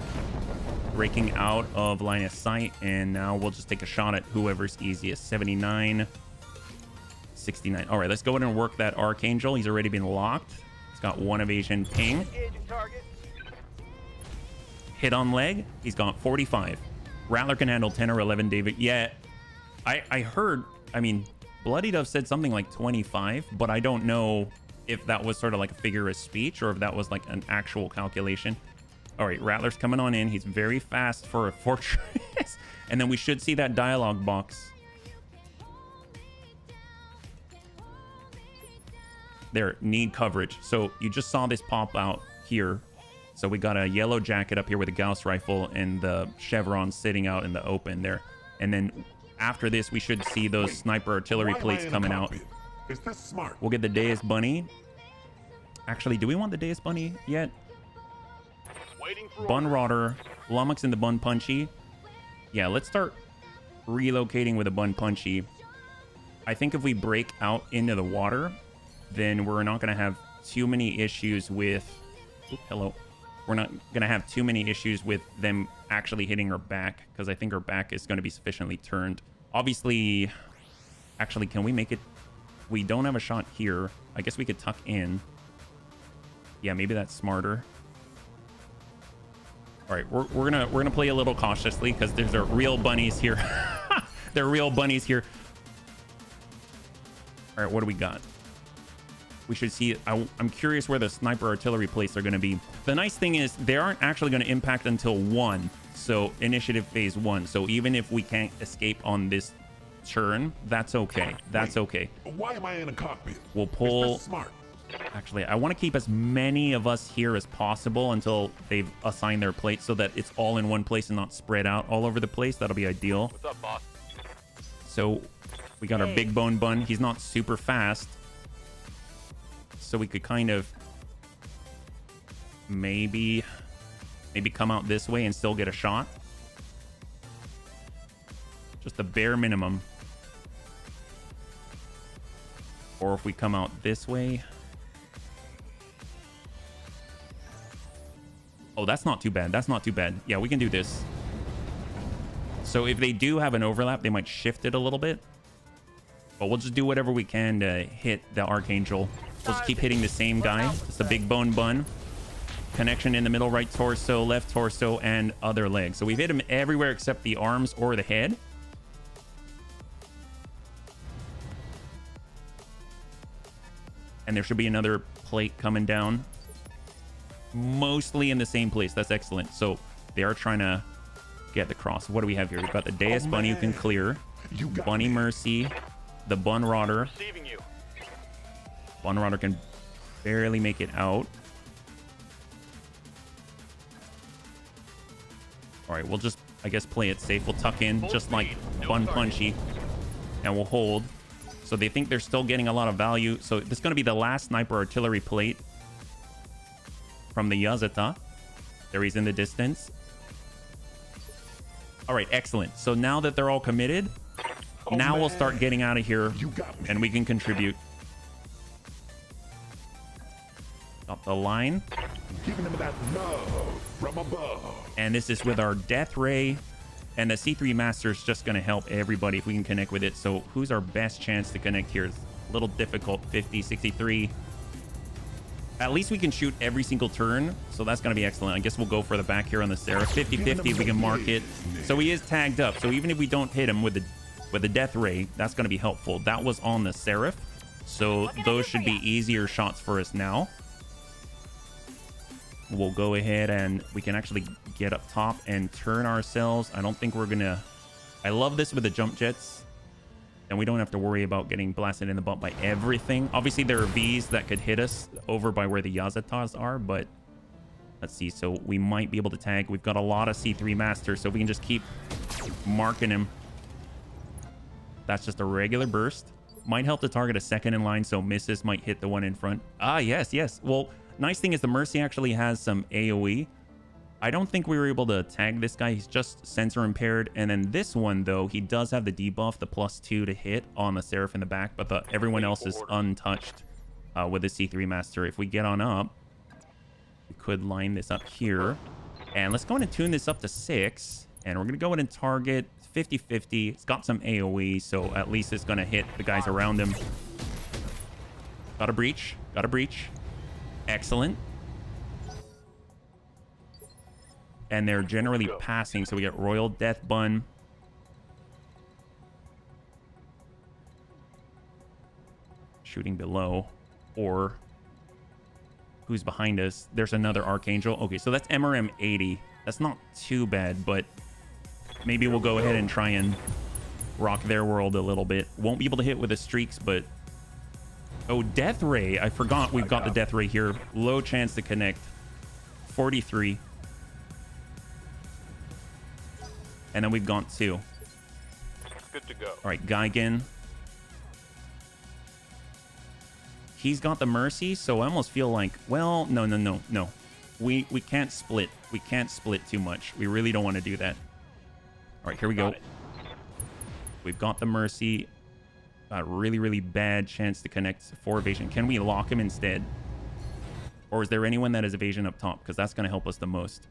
Breaking out of line of sight. And now we'll just take a shot at whoever's easiest. 79. 69. All right, let's go ahead and work that Archangel. He's already been locked. He's got 1 evasion ping. Hit on leg. He's got 45. Rattler can handle 10 or 11, David. Yeah. I heard, I mean, Bloody Dove said something like 25, but I don't know if that was sort of like a figure of speech or if that was like an actual calculation. All right, Rattler's coming on in. He's very fast for a fortress. And then we should see that dialogue box. There, need coverage. So you just saw this pop out here. So we got a yellow jacket up here with a Gauss rifle and the chevron sitting out in the open there. And then after this, we should see those sniper artillery plates coming out. Is this smart? We'll get the Deus Bunny. Actually, do we want the Deus Bunny yet? Waiting for Bun Rotter, Lummox and the Bun Punchy. Yeah, let's start relocating with a bun punchy. I think if we break out into the water, then we're not going to have too many issues with... Oop, hello. We're not going to have too many issues with them actually hitting her back, because I think her back is going to be sufficiently turned. Obviously, actually, can we make it... We don't have a shot here. I guess we could tuck in. Yeah, maybe that's smarter. All right, we're gonna play a little cautiously because there's real bunnies here. There are real bunnies here. All right, what do we got? We should see. I'm curious where the sniper artillery plates are going to be. The nice thing is they aren't actually going to impact until 1. So initiative phase 1. So even if we can't escape on this turn, that's okay. That's okay. Why am I in a cockpit? We'll pull. It's smart. Actually, I want to keep as many of us here as possible until they've assigned their plates so that it's all in one place and not spread out all over the place. That'll be ideal. What's up, boss? So we got our big bone bun. He's not super fast. So we could kind of maybe come out this way and still get a shot. Just the bare minimum. Or if we come out this way. Oh, that's not too bad. That's not too bad. Yeah, we can do this. So if they do have an overlap, they might shift it a little bit. But we'll just do whatever we can to hit the Archangel. We'll just keep hitting the same guy. It's the big bone bun. Connection in the middle, right torso, left torso, and other leg. So we've hit him everywhere except the arms or the head. And there should be another plate coming down. Mostly in the same place. That's excellent. So they are trying to get the cross. What do we have here? We've got the Deus Bunny who can clear. Bunny Mercy. The Bun Rodder. Receiving you. Bun Rodder can barely make it out. All right, we'll just, I guess, play it safe. We'll tuck in just like Bun Punchy. And we'll hold. So they think they're still getting a lot of value. So this is going to be the last sniper artillery plate from the Yazata. There he's in the distance. All right, excellent. So now that they're all committed, now we'll start getting out of here and we can contribute. Got the line. Giving them that love from above. And this is with our Death Ray. And the C3 Master is just going to help everybody if we can connect with it. So who's our best chance to connect here? It's a little difficult. 50, 63. At least we can shoot every single turn. So that's going to be excellent. I guess we'll go for the back here on the Seraph. 50-50, we can mark it. So he is tagged up. So even if we don't hit him with the Death Ray, that's going to be helpful. That was on the Seraph. So those should be easier shots for us now. We'll go ahead and we can actually get up top and turn ourselves. I don't think we're going to... I love this with the jump jets. And we don't have to worry about getting blasted in the butt by everything. Obviously, there are Vs that could hit us over by where the Yazatas are, but let's see. So we might be able to tag. We've got a lot of C3 Masters, so we can just keep marking him. That's just a regular burst. Might help to target a second in line, so misses might hit the one in front. Ah, yes, yes. Well, nice thing is the Mercy actually has some AoE. I don't think we were able to tag this guy. He's just sensor impaired. And then this one, though, he does have the debuff, the +2 to hit on the Seraph in the back. But everyone else is untouched with the C3 Master. If we get on up, we could line this up here. And let's go ahead and tune this up to 6. And we're going to go ahead and target 50-50. It's got some AoE, so at least it's going to hit the guys around him. Got a breach. Got a breach. Excellent. And they're generally passing, so we get Royal Death Bun. Shooting below. Or who's behind us? There's another Archangel. Okay, so that's MRM 80. That's not too bad, but maybe we'll go ahead and try and rock their world a little bit. Won't be able to hit with the streaks, but... Oh, Death Ray. I forgot we've got the Death Ray here. Low chance to connect. 43. And then we've got 2. Good to go. All right, Geigen. He's got the Mercy, so I almost feel like, well, no. We can't split. We can't split too much. We really don't want to do that. All right, here we go. We've got the Mercy. Got a really, really bad chance to connect for evasion. Can we lock him instead? Or is there anyone that has evasion up top? Because that's going to help us the most.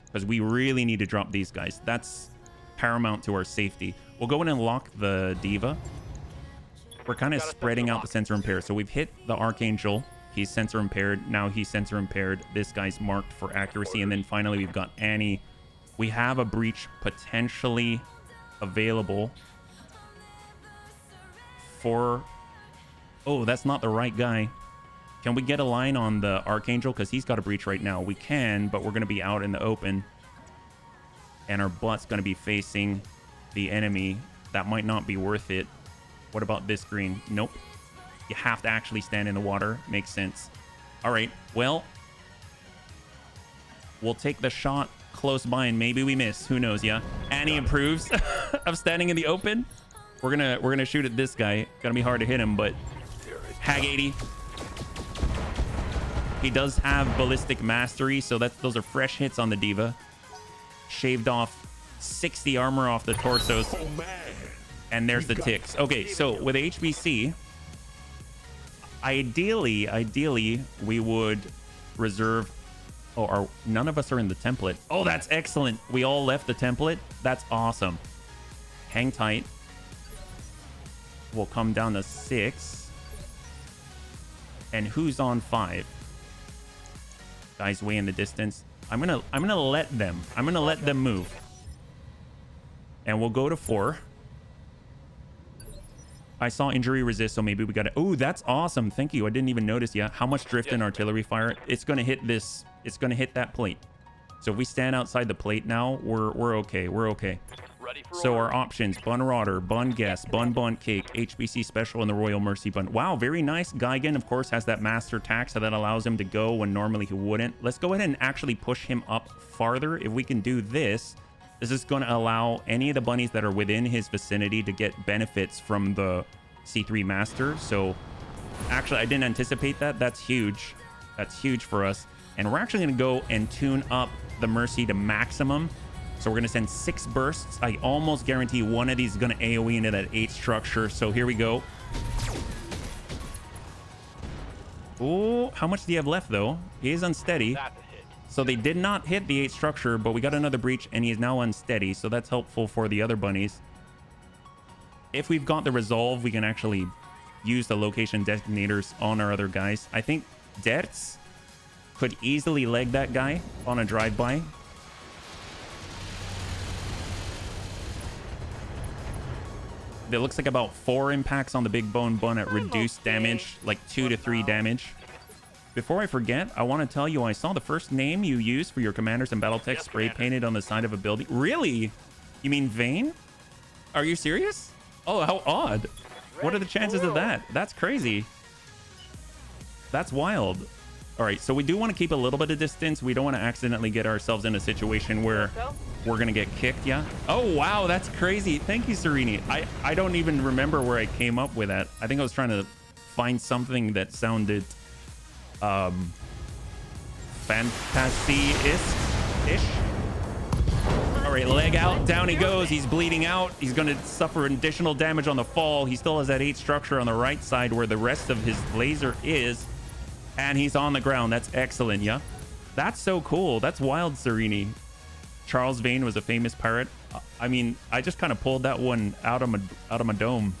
Because we really need to drop these guys. That's paramount to our safety. We'll go in and lock the Diva. We're kind of spreading out the sensor impaired. So we've hit the Archangel. He's sensor impaired. Now he's sensor impaired. This guy's marked for accuracy. And then finally, we've got Annie. We have a breach potentially available for... Oh, that's not the right guy. Can we get a line on the Archangel? Because he's got a breach right now. We can, but we're going to be out in the open. And our butt's going to be facing the enemy. That might not be worth it. What about this green? Nope. You have to actually stand in the water. Makes sense. All right. Well, we'll take the shot close by and maybe we miss. Who knows? Yeah. Annie improves of standing in the open. We're gonna shoot at this guy. Gonna be hard to hit him, but Hag 80. He does have ballistic mastery, so those are fresh hits on the Diva. Shaved off 60 armor off the torsos. Oh, man. And there's the ticks. Okay, so with HBC, ideally, we would reserve... Oh, none of us are in the template. Oh, that's excellent. We all left the template. That's awesome. Hang tight. We'll come down to 6. And who's on 5? Guys way in the distance. I'm gonna let them. I'm gonna let them move. And we'll go to 4. I saw injury resist, so maybe we got it. Oh, that's awesome. Thank you. I didn't even notice yet how much drift in artillery fire. It's gonna hit this. It's gonna hit that plate. So if we stand outside the plate now, we're okay. We're okay. So our options: Bun Rotter, Bun Guest, Bun Cake, HBC Special, and the Royal Mercy Bun. Wow, very nice. Geigen, of course, has that Master Tax, so that allows him to go when normally he wouldn't. Let's go ahead and actually push him up farther. If we can do this, this is going to allow any of the bunnies that are within his vicinity to get benefits from the C3 Master. So actually, I didn't anticipate that. That's huge. That's huge for us. And we're actually going to go and tune up the Mercy to maximum. So we're going to send 6 bursts. I almost guarantee one of these is going to AoE into that 8 structure. So here we go. Oh, how much do you have left, though? He is unsteady. So they did not hit the 8 structure, but we got another breach, and he is now unsteady. So that's helpful for the other bunnies. If we've got the resolve, we can actually use the location designators on our other guys. I think Dertz could easily leg that guy on a drive-by. It looks like about 4 impacts on the big bone bun at reduced damage, like 2 to 3 damage. Before I forget, I want to tell you I saw the first name you used for your commanders in Battletech spray painted on the side of a building. Really? You mean Vane? Are you serious? Oh, how odd. What are the chances of that? That's crazy. That's wild. All right, so we do want to keep a little bit of distance. We don't want to accidentally get ourselves in a situation where we're going to get kicked, yeah? Oh, wow, that's crazy. Thank you, Serini. I don't even remember where I came up with that. I think I was trying to find something that sounded fantasy-ish. All right, leg out. Down he goes. He's bleeding out. He's going to suffer additional damage on the fall. He still has that 8 structure on the right side where the rest of his laser is. And he's on the ground. That's excellent, yeah? That's so cool. That's wild, Serini. Charles Vane was a famous pirate. I mean, I just kind of pulled that one out of my dome.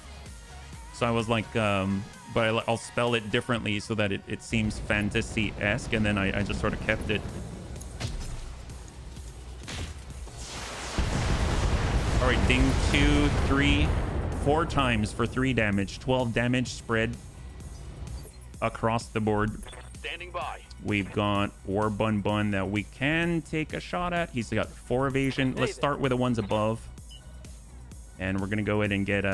So I was like, but I'll spell it differently so that it seems fantasy-esque, and then I just sort of kept it. All right, ding, 2, 3, 4 times for 3 damage. 12 damage spread across the board. Standing by. We've got War Bun that we can take a shot at. He's got 4 evasion. Let's start with the ones above. And we're going to go ahead and get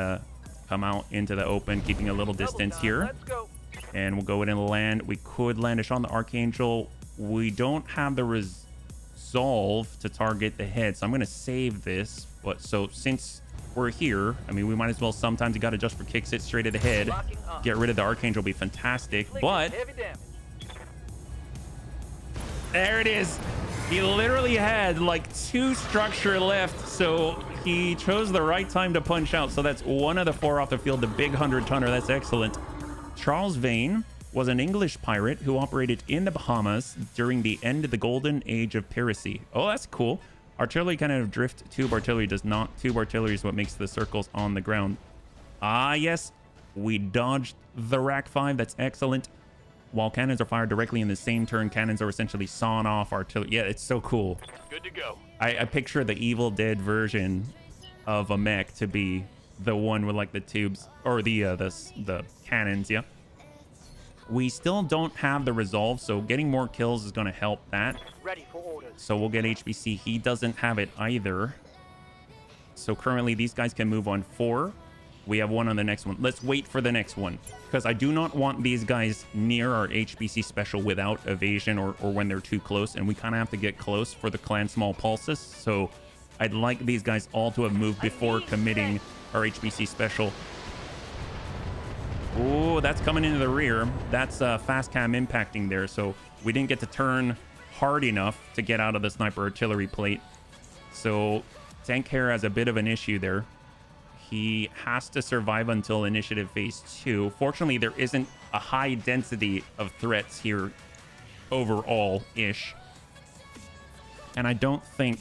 come out into the open, keeping a little distance here. Let's go. And we'll go ahead and land. We could land a shot on the Archangel. We don't have the resolve to target the head, so I'm going to save this. But so since we're here, I mean, we might as well. Sometimes you got to just for kicks it straight at the head. Get rid of the Archangel will be fantastic. But there it is. He literally had like 2 structure left, so He chose the right time to punch out. So that's one of the 4 off the field. The big 100-tonner. That's excellent. Charles Vane was an English pirate who operated in the Bahamas during the end of the golden age of piracy. Oh, that's cool. Artillery kind of drift. Tube artillery does not. Tube artillery is what makes the circles on the ground. Ah, yes. We dodged the Rack 5. That's excellent. While cannons are fired directly in the same turn, cannons are essentially sawn off artillery. Yeah, it's so cool. Good to go. I picture the Evil Dead version of a mech to be the one with like the tubes or the cannons. Yeah. We still don't have the resolve, so getting more kills is going to help that. Ready for orders. So we'll get HBC. He doesn't have it either. So currently these guys can move on 4. We have 1 on the next one. Let's wait for the next one, because I do not want these guys near our HBC special without evasion or when they're too close, and we kind of have to get close for the clan small pulses. So I'd like these guys all to have moved before committing our HBC special. Oh, that's coming into the rear. That's fast cam impacting there, so we didn't get to turn hard enough to get out of the sniper artillery plate. So Tank Hair has a bit of an issue there. He has to survive until initiative phase 2. Fortunately, there isn't a high density of threats here overall-ish. And I don't think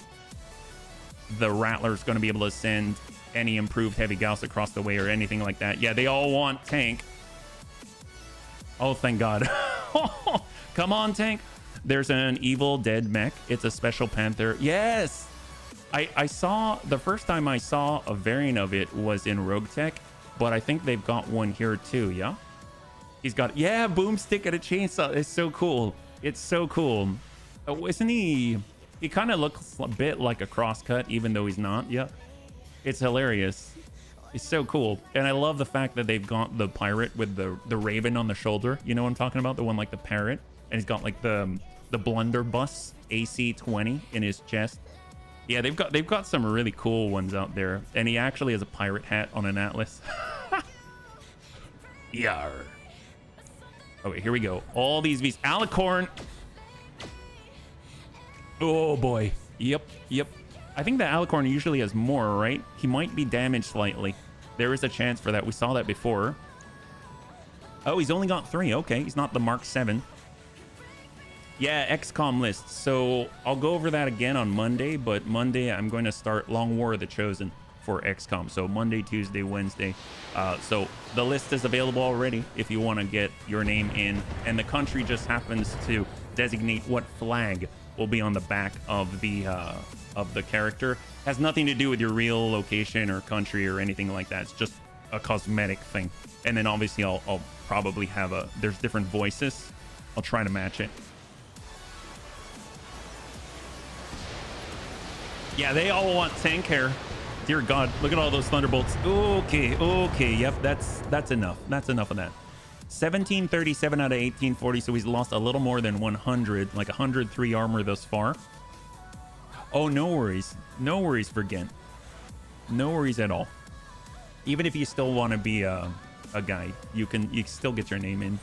the Rattler's going to be able to send any improved heavy Gauss across the way or anything like that. Yeah, they all want tank. Oh, thank God. Come on, tank. There's an Evil Dead mech. It's a Special Panther. Yes! I saw, the first time I saw a variant of it was in Rogue Tech, but I think they've got one here too, yeah? He's got, yeah, boomstick and a chainsaw. It's so cool. It's so cool. Oh, isn't he kind of looks a bit like a crosscut, even though he's not, yeah? It's hilarious. It's so cool. And I love the fact that they've got the pirate with the raven on the shoulder. You know what I'm talking about? The one like the parrot. And he's got like the blunderbuss AC-20 in his chest. Yeah, they've got some really cool ones out there. And he actually has a pirate hat on an Atlas. Yar. Okay, here we go. All these V's. Alicorn. Oh boy. Yep. I think the Alicorn usually has more, right? He might be damaged slightly. There is a chance for that. We saw that before. Oh, he's only got 3. Okay, he's not the Mark 7. Yeah, XCOM list. So I'll go over that again on Monday, but Monday I'm going to start Long War of the Chosen for XCOM. So Monday, Tuesday, Wednesday. So the list is available already if you want to get your name in. And the country just happens to designate what flag will be on the back of the character. Has nothing to do with your real location or country or anything like that. It's just a cosmetic thing. And then obviously I'll probably have there's different voices. I'll try to match it. Yeah, they all want tank hair. Dear God, look at all those thunderbolts. Okay, yep, that's enough. That's enough of that. 1737 out of 1840, so he's lost a little more than 100, like 103 armor thus far. Oh, no worries. No worries for Gent. No worries at all. Even if you still want to be a guy, you can still get your name in.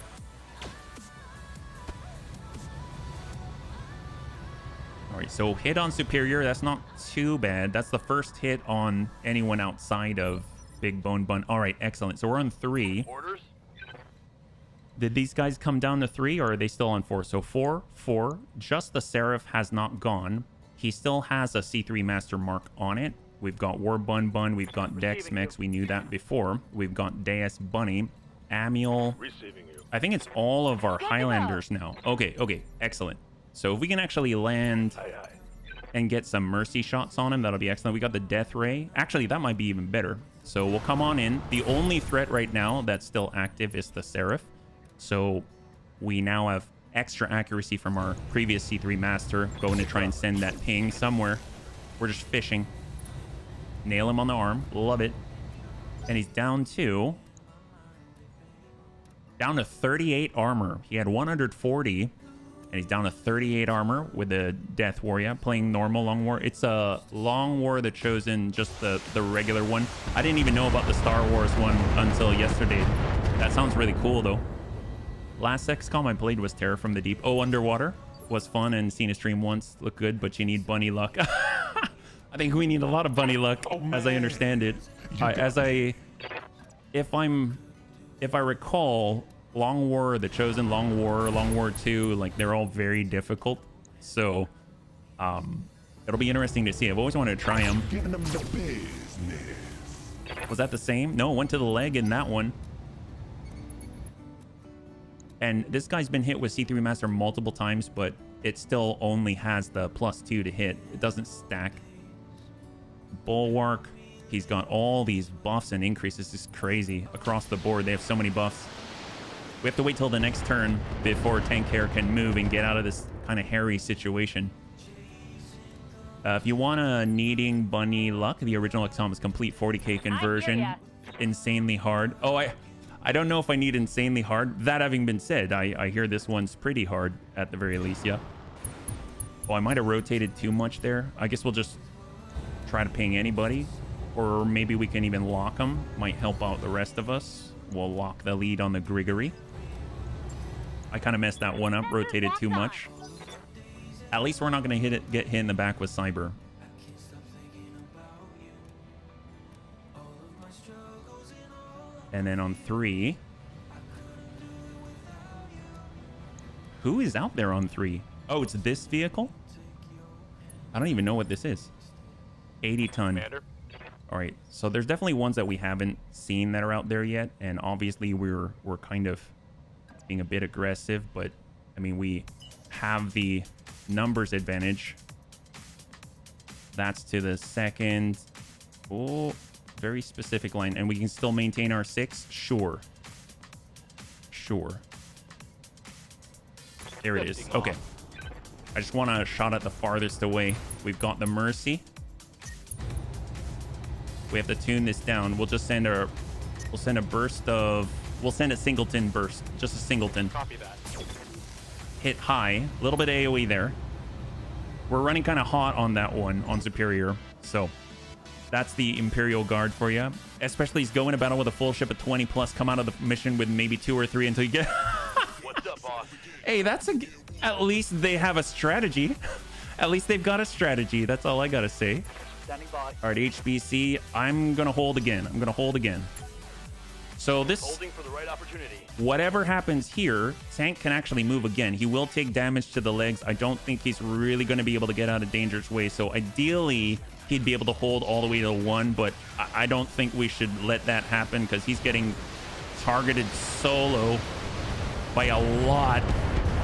All right, so hit on Superior. That's not too bad. That's the first hit on anyone outside of Big Bone Bun. All right, excellent. So we're on 3. Orders? Did these guys come down to 3 or are they still on 4? So 4. Just the Seraph has not gone. He still has a C3 Master Mark on it. We've got War Bun Bun. We've got Dex Mex. We knew that before. We've got Deus Bunny. Amiel. Receiving you. I think it's all of our Highlanders now. Okay, excellent. So if we can actually land and get some mercy shots on him, that'll be excellent. We got the Death Ray. Actually, that might be even better. So we'll come on in. The only threat right now that's still active is the Seraph. So we now have extra accuracy from our previous C3 Master. Going to try and send that ping somewhere. We're just fishing. Nail him on the arm. Love it. And he's down to 38 armor. He had 140. And he's down to 38 armor with the Death Warrior. Playing normal Long War. It's a Long War of the Chosen, just the regular one. I didn't even know about the Star Wars one until yesterday. That sounds really cool, though. Last XCOM I played was Terror from the Deep. Oh, Underwater was fun and seen a stream once. Looked good, but you need bunny luck. I think we need a lot of bunny luck, as I understand it. If I recall, Long War, The Chosen, Long War 2, like they're all very difficult. So, it'll be interesting to see. I've always wanted to try them. Giving them the business. Was that the same? No, it went to the leg in that one. And this guy's been hit with C3 Master multiple times, but it still only has the +2 to hit. It doesn't stack. Bulwark. He's got all these buffs and increases. It's crazy. Across the board, they have so many buffs. We have to wait till the next turn before Tank Hair can move and get out of this kind of hairy situation. If you want a needing bunny luck, the original XCOM is complete 40k conversion. Insanely hard. Oh, I don't know if I need insanely hard. That having been said, I hear this one's pretty hard at the very least, yeah. Oh, I might have rotated too much there. I guess we'll just try to ping anybody. Or maybe we can even lock them. Might help out the rest of us. We'll lock the lead on the Grigory. I kind of messed that one up, rotated too much. At least we're not going to get hit in the back with Cyber. And then on 3. Who is out there on 3? Oh, it's this vehicle? I don't even know what this is. 80 ton. Commander. All right, so there's definitely ones that we haven't seen that are out there yet, and obviously we're kind of being a bit aggressive, but I mean, we have the numbers advantage. That's to the second. Oh, very specific line, and we can still maintain our 6. Sure. There it is. Okay, I just want a shot at the farthest away. We've got the Mercy. We have to tune this down. We'll just send a burst of, we'll send a singleton burst, just a singleton. Copy that. Hit high, a little bit AoE there. We're running kind of hot on that one on Superior, so that's the Imperial Guard for you. Especially he's going to battle with a full ship of 20 plus, come out of the mission with maybe 2 or 3 until you get. What's up, boss? Hey, at least they have a strategy. At least they've got a strategy. That's all I gotta say. Standing by. All right, HBC, I'm gonna hold again. So this, Holding for the right opportunity. whatever happens here, Tank can actually move again. He will take damage to the legs. I don't think he's really going to be able to get out of Danger's way. So ideally, he'd be able to hold all the way to 1, but I don't think we should let that happen because he's getting targeted solo by a lot.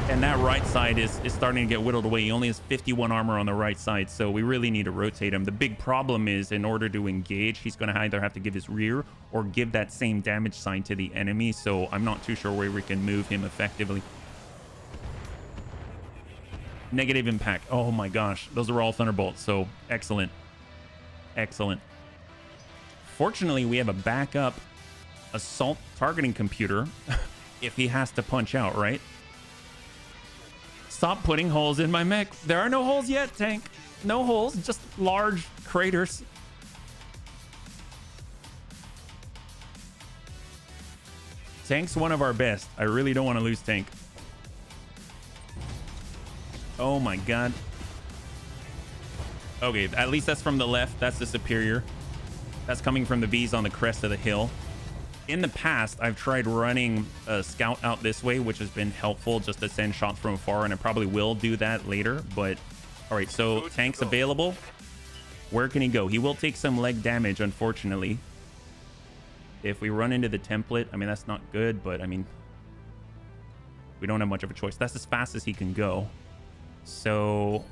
And that right side is starting to get whittled away. He only has 51 armor on the right side, so we really need to rotate him. The big problem is, in order to engage, he's going to either have to give his rear or give that same damage sign to the enemy, so I'm not too sure where we can move him effectively. Negative impact. Oh my gosh. Those are all Thunderbolts, so excellent. Excellent. Fortunately, we have a backup assault targeting computer if he has to punch out, right? Stop putting holes in my mech. There are no holes yet, Tank. No holes, just large craters. Tank's one of our best. I really don't want to lose Tank. Oh my god. Okay, at least that's from the left. That's the Superior. That's coming from the V's on the crest of the hill. In the past, I've tried running a scout out this way, which has been helpful just to send shots from afar, and I probably will do that later. But all right, so Tank's available. Where can he go? He will take some leg damage, unfortunately. If we run into the template, I mean, that's not good, but I mean, we don't have much of a choice. That's as fast as he can go. So,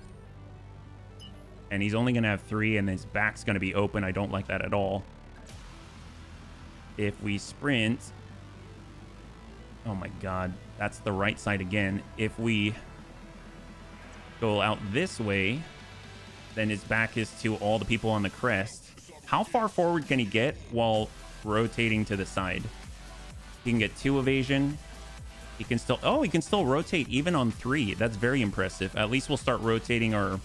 and he's only going to have 3, and his back's going to be open. I don't like that at all. If we sprint, oh my god, that's the right side again. If we go out this way, then his back is to all the people on the crest. How far forward can he get while rotating to the side? He can get 2 evasion. He can still, oh, he can still rotate even on 3. That's very impressive. At least we'll start rotating our,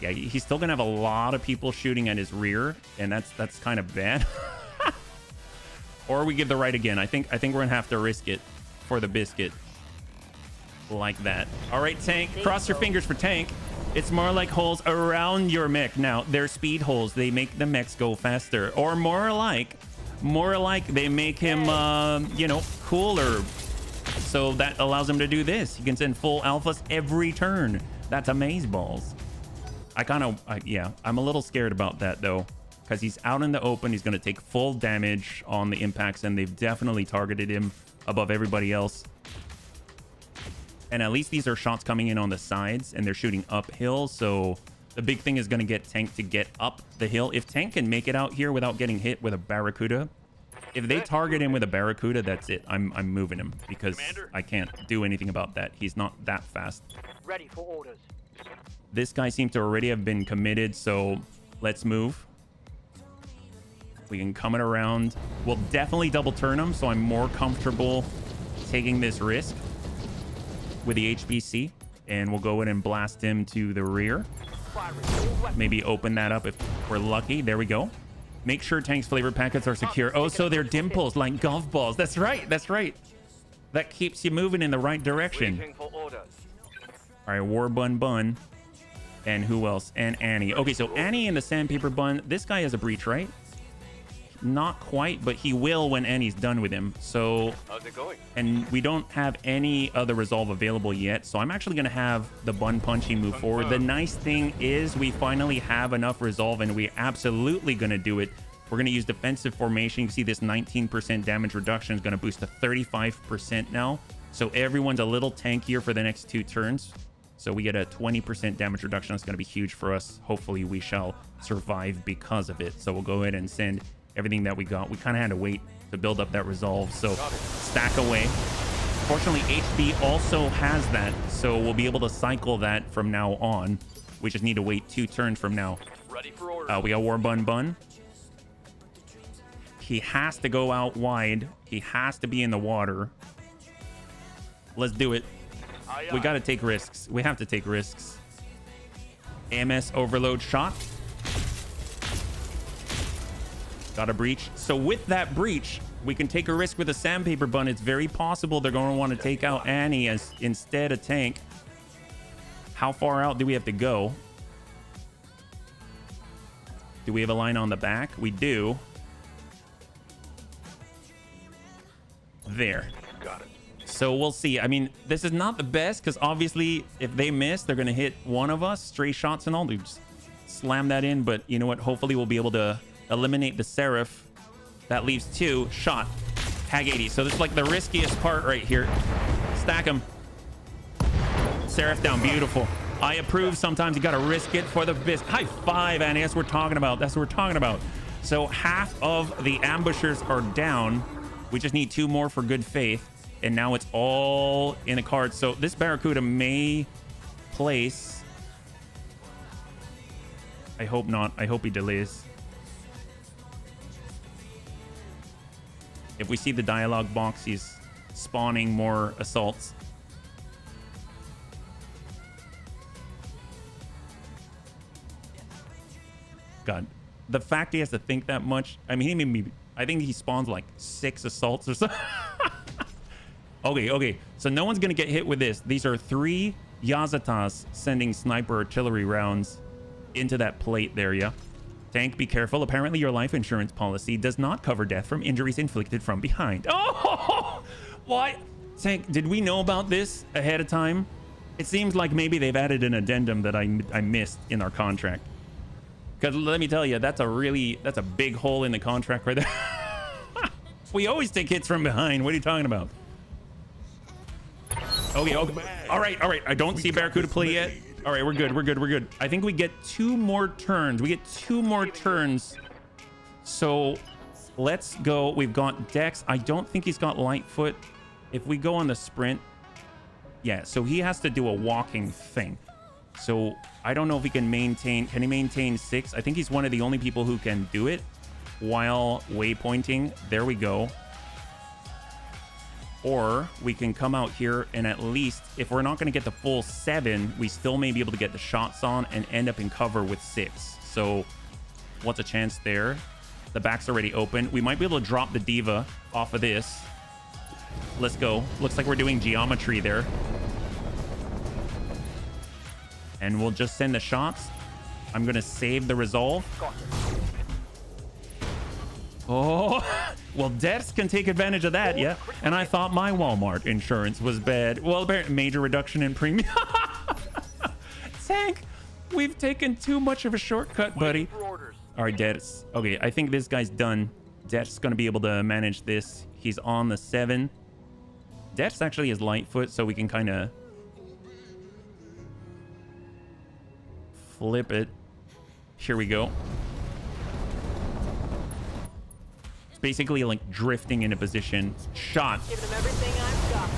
yeah, he's still gonna have a lot of people shooting at his rear, and that's kind of bad. Or we give the right again. I think we're gonna have to risk it for the biscuit. Like that. All right, Tank. Cross your fingers for Tank. It's more like holes around your mech. Now, they're speed holes. They make the mechs go faster. Or more like they make him, you know, cooler. So that allows him to do this. He can send full alphas every turn. That's amazeballs. Yeah, I'm a little scared about that, though. Because he's out in the open. He's going to take full damage on the impacts. And they've definitely targeted him above everybody else. And at least these are shots coming in on the sides. And they're shooting uphill. So the big thing is going to get Tank to get up the hill. If Tank can make it out here without getting hit with a Barracuda. If they target him with a Barracuda, that's it. I'm moving him. Because Commander. I can't do anything about that. He's not that fast. Ready for orders. This guy seems to already have been committed. So let's move. We can come it around. We'll definitely double turn him, so I'm more comfortable taking this risk with the HBC. And we'll go in and blast him to the rear. Maybe open that up if we're lucky. There we go. Make sure Tank's flavor packets are secure. Oh, so they're dimples like golf balls. That's right. That's right. That keeps you moving in the right direction. Waiting for orders. All right, War Bun. And who else? And Annie. Okay, so Annie and the Sandpaper Bun. This guy has a breach, right? Not quite, but he will when Annie's done with him. So, How's it going? and we don't have any other resolve available yet. So I'm actually going to have the Bun Punchy move forward. The nice thing is we finally have enough resolve and we're absolutely going to do it. We're going to use defensive formation. You can see this 19% damage reduction is going to boost to 35% now. So everyone's a little tankier for the next 2 turns. So we get a 20% damage reduction. That's going to be huge for us. Hopefully we shall survive because of it. So we'll go ahead and send everything that we got. We kind of had to wait to build up that resolve. So stack away. Fortunately, HB also has that. So we'll be able to cycle that from now on. We just need to wait 2 turns from now. Ready for orders. We got War Bun. He has to go out wide. He has to be in the water. Let's do it. Aye, We aye. got to take risks. We have to take risks. AMS overload shot. Got a breach. So with that breach, we can take a risk with a Sandpaper Bun. It's very possible they're going to want to take out Annie as instead of Tank. How far out do we have to go? Do we have a line on the back? We do. There. Got it. So we'll see. I mean, this is not the best because obviously if they miss, they're going to hit one of us. Stray shots and all. They just slam that in. But you know what? Hopefully we'll be able to eliminate the Seraph. That leaves 2. Shot. Tag 80. So this is like the riskiest part right here. Stack them. Seraph down. Beautiful. I approve. Sometimes you got to risk it for the best. High five, Annie. That's what we're talking about. That's what we're talking about. So half of the ambushers are down. We just need 2 more for good faith. And now it's all in the cards. So this Barracuda may place. I hope not. I hope he delays. If we see the dialogue box, he's spawning more assaults. God, the fact he has to think that much. I mean, he made me. I think he spawns like 6 assaults or something. Okay. So no one's gonna get hit with this. These are 3 Yazatas sending sniper artillery rounds into that plate there, yeah? Tank, be careful. Apparently your life insurance policy does not cover death from injuries inflicted from behind. Oh, why? Tank, did we know about this ahead of time? It seems like maybe they've added an addendum that I missed in our contract. Because let me tell you, that's a big hole in the contract right there. We always take hits from behind. What are you talking about? Okay. All right. I don't see Barracuda play yet. All right, we're good. I think we get 2 more turns. We get 2 more turns. So let's go. We've got Dex. I don't think he's got Lightfoot. If we go on the sprint, yeah, so he has to do a walking thing. So I don't know if he can maintain. Can he maintain 6? I think he's one of the only people who can do it while waypointing. There we go. Or we can come out here and at least, if we're not going to get the full 7, we still may be able to get the shots on and end up in cover with 6. So what's a chance there? The back's already open. We might be able to drop the Diva off of this. Let's go. Looks like we're doing geometry there. and we'll just send the shots. I'm gonna save the resolve. Oh, well, Deaths can take advantage of that, yeah. And I thought my Walmart insurance was bad. Well, major reduction in premium. Tank, we've taken too much of a shortcut, buddy. All right, Deaths. Okay, I think this guy's done. Death's gonna be able to manage this. He's on the 7. Deaths actually is Lightfoot, so we can kind of flip it. Here we go. It's basically like drifting into position. Shot. Give them everything I've got.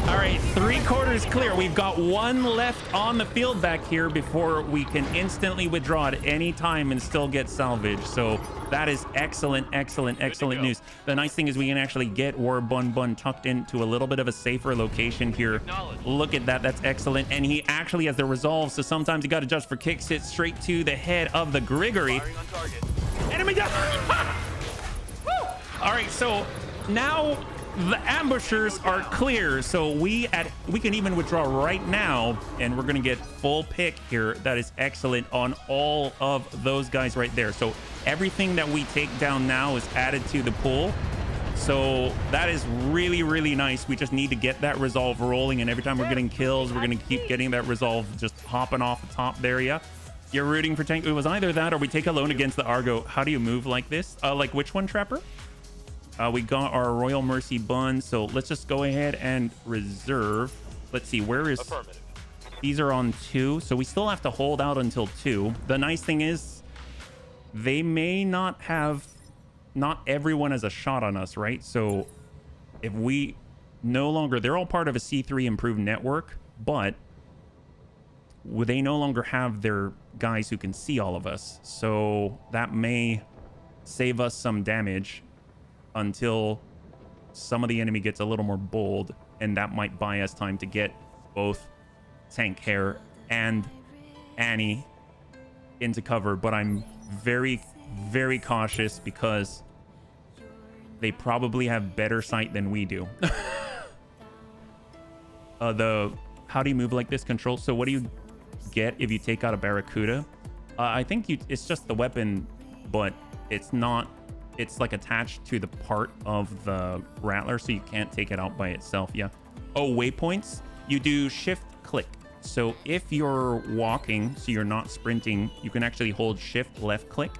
All right, 3/4 clear. We've got 1 left on the field back here before we can instantly withdraw at any time and still get salvage. So that is excellent, excellent, excellent news. The nice thing is we can actually get War Bun Bun tucked into a little bit of a safer location here. Look at that. That's excellent. And he actually has the resolve, so sometimes you got to adjust for kicks. Hit straight to the head of the Grigory. Enemy down. All right, so now the ambushers are clear, so we can even withdraw right now, and we're gonna get full pick here. That is excellent on all of those guys right there. So everything that we take down now is added to the pool, so that is really, really nice. We just need to get that resolve rolling, and every time we're getting kills, we're gonna keep getting that resolve just hopping off the top there. Yeah, you're rooting for tank. It was either that or we take alone against the Argo. How do you move like this? Like which one, Trapper? We got our Royal Mercy Bun, so let's just go ahead and reserve. Let's see, where is... These are on 2, so we still have to hold out until 2. The nice thing is, they may not have... Not everyone has a shot on us, right? So if we no longer... They're all part of a C3 improved network, but they no longer have their guys who can see all of us. So that may save us some damage until some of the enemy gets a little more bold, and that might buy us time to get both Tank Hair and Annie into cover. But I'm very, very cautious because they probably have better sight than we do. How do you move like this control? So what do you get if you take out a Barracuda? I think it's just the weapon, but it's not. It's like attached to the part of the Rattler, so you can't take it out by itself. Yeah. Oh, waypoints. You do shift click. So if you're walking, so you're not sprinting, you can actually hold shift left click,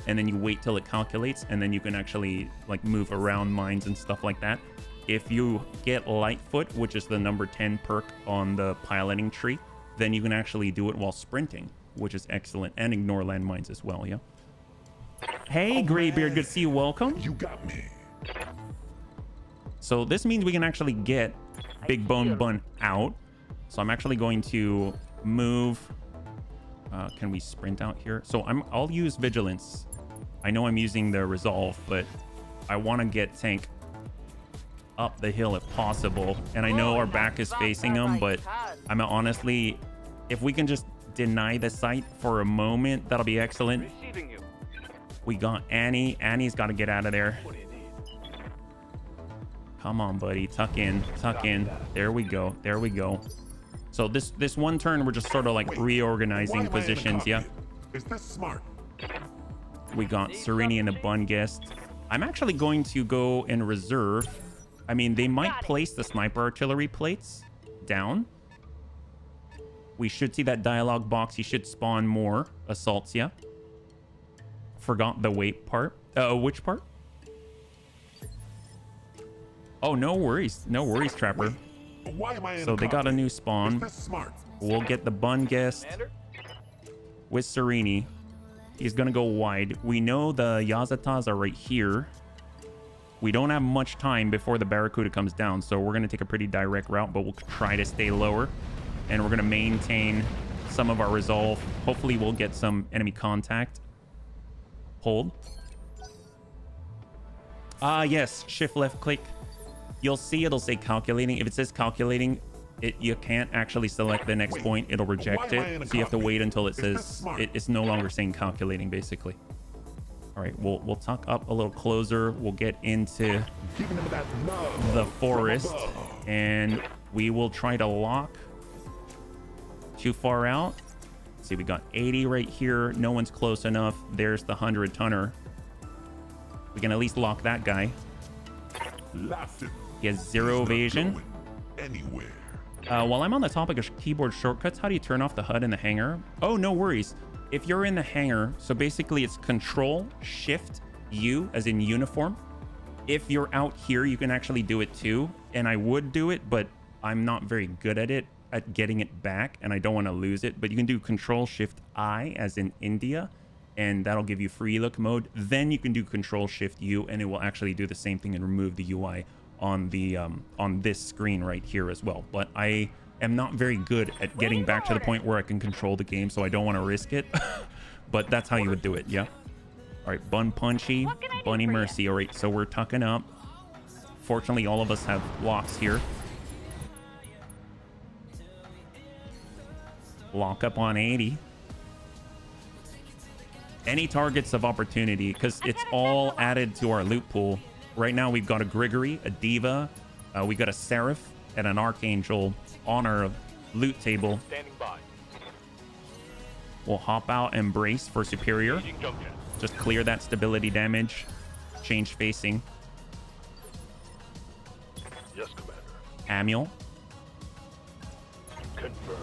and then you wait till it calculates, and then you can actually like move around mines and stuff like that. If you get Lightfoot, which is the number 10 perk on the piloting tree, then you can actually do it while sprinting, which is excellent, and ignore landmines as well. Yeah. Hey, Graybeard, good to see you. Welcome. You got me. So this means we can actually get Big Bone Bun out. So I'm actually going to move. Can we sprint out here? So I'll use Vigilance. I know I'm using the Resolve, but I want to get Tank up the hill if possible. And I know our back is facing him, but I'm honestly, if we can just deny the sight for a moment, that'll be excellent. We got Annie. Annie's got to get out of there. Come on, buddy. Tuck in. Tuck in. There we go. There we go. So this one turn, we're just sort of like reorganizing positions. Yeah. Is this smart? We got Sereni and a Bun Guest. I'm actually going to go and reserve. I mean, they might place the sniper artillery plates down. We should see that dialogue box. He should spawn more assaults. Yeah. Forgot the wait part. Which part? Oh, no worries. No worries, Trapper. Why am I So they got a new spawn. Smart? We'll get the Bun Guest with Sereni. He's gonna go wide. We know the Yazatas are right here. We don't have much time before the Barracuda comes down, so we're gonna take a pretty direct route, but we'll try to stay lower. And we're gonna maintain some of our resolve. Hopefully we'll get some enemy contact. Hold. Yes, shift left click. You'll see it'll say calculating. If it says calculating, you can't actually select the next point. It'll reject it. So you have to wait until it says it's no longer saying calculating, basically. All right, we'll tuck up a little closer. We'll get into the forest, and we will try to lock too far out. Let's see, we got 80 right here. No one's close enough. There's the 100-tonner. We can at least lock that guy. Laughing. He has 0 evasion. Going anywhere. While I'm on the topic of keyboard shortcuts, how do you turn off the HUD in the hangar? Oh, no worries. If you're in the hangar, so basically it's Control Shift U as in uniform. If you're out here, you can actually do it too. And I would do it, but I'm not very good at it, at getting it back, and I don't want to lose it. But you can do Control Shift I as in India, and that'll give you free look mode. Then you can do Control Shift U, and it will actually do the same thing and remove the UI on the on this screen right here as well. But I am not very good at getting back to the point where I can control the game, so I don't want to risk it. But that's how you would do it. Yeah. All right, Bun Punchy, Bunny Mercy. All right, so we're tucking up. Fortunately, all of us have locks here. Lock up on 80. Any targets of opportunity, because it's all added to our loot pool. Right now, we've got a Grigory, a Diva, we got a Seraph, and an Archangel on our loot table. Standing by. We'll hop out and brace for Superior. Engaging jump jet. Just clear that stability damage. Change facing. Yes, Commander. Amiel. Confirmed.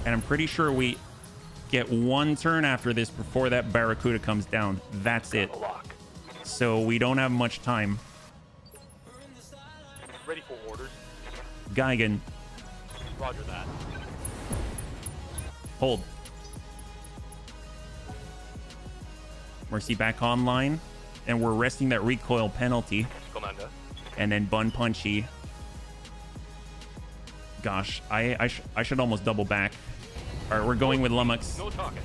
And I'm pretty sure we get 1 turn after this before that Barracuda comes down. That's it. Lock. So we don't have much time. Ready for orders. Geigen. Roger that. Hold. Mercy back online. And we're resting that recoil penalty. Commander. And then Bun Punchy. Gosh, I should almost double back. All right, we're going with Lummox. No talking.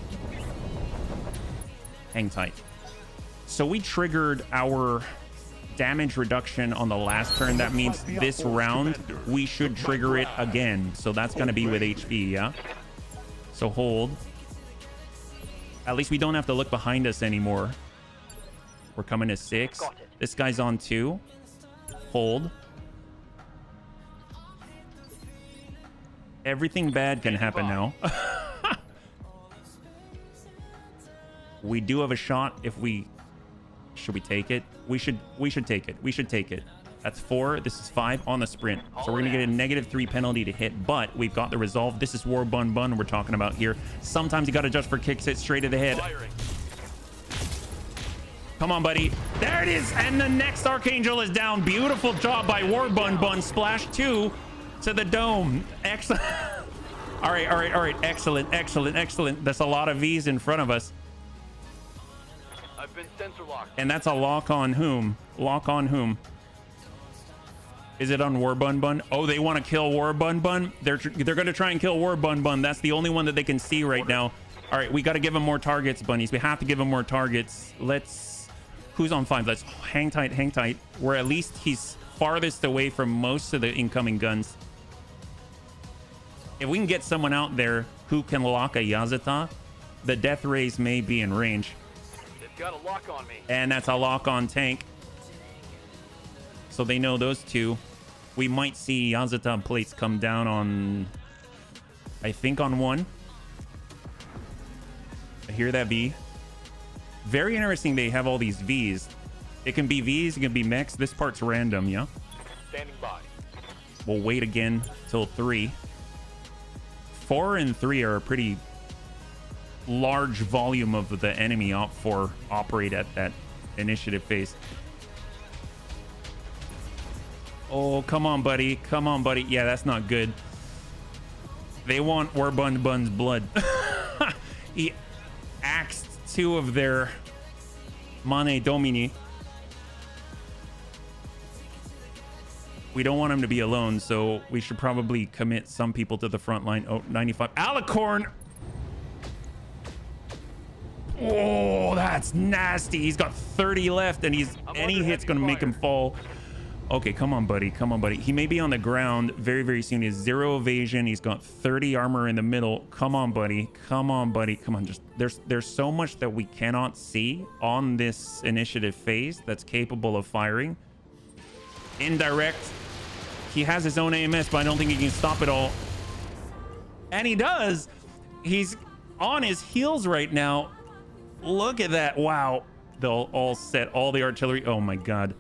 Hang tight. So we triggered our damage reduction on the last turn. That means this round we should trigger it again. So that's going to be with HP, yeah? So hold. At least we don't have to look behind us anymore. We're coming to 6. This guy's on 2. Hold. Everything bad can happen now. We do have a shot if we... Should we take it? We should take it. We should take it. That's 4. This is 5 on the sprint. So we're going to get a -3 penalty to hit, but we've got the resolve. This is War Bun Bun we're talking about here. Sometimes you got to adjust for kicks, hit straight to the head. Firing. Come on, buddy. There it is. And the next Archangel is down. Beautiful job by War Bun Bun. Splash 2 to the dome. Excellent. All right, all right, all right. Excellent, excellent, excellent. That's a lot of V's in front of us. I've been sensor locked. And that's a lock on whom? Lock on whom? Is it on War Bun Bun? Oh, they want to kill War Bun Bun? They're going to try and kill War Bun Bun. That's the only one that they can see right now. All right, we got to give him more targets, bunnies. We have to give him more targets. Let's... Who's on 5? Let's hang tight, hang tight. Where at least he's farthest away from most of the incoming guns. If we can get someone out there who can lock a Yazata, the death rays may be in range. They've got a lock on me. And that's a lock-on tank. So they know those two. We might see Yazata plates come down on... I think on 1. I hear that V. Very interesting they have all these Vs. It can be Vs, it can be mechs. This part's random, yeah? Standing by. We'll wait again till 3. 4 and 3 are a pretty large volume of the enemy operate at that initiative phase. Oh, come on, buddy. Come on, buddy. Yeah, that's not good. They want War Bun Bun's blood. He axed 2 of their Mane Domini. We don't want him to be alone, so we should probably commit some people to the front line. Oh, 95. Alicorn! Oh, that's nasty. He's got 30 left, and any hit's going to make him fall. Okay, come on, buddy. Come on, buddy. He may be on the ground very, very soon. He has 0 evasion. He's got 30 armor in the middle. Come on, buddy. Come on, buddy. Come on. Just there's so much that we cannot see on this initiative phase that's capable of firing. Indirect. He has his own AMS, but I don't think he can stop it all. And he does. He's on his heels right now. Look at that. Wow. They'll all set all the artillery. Oh my God.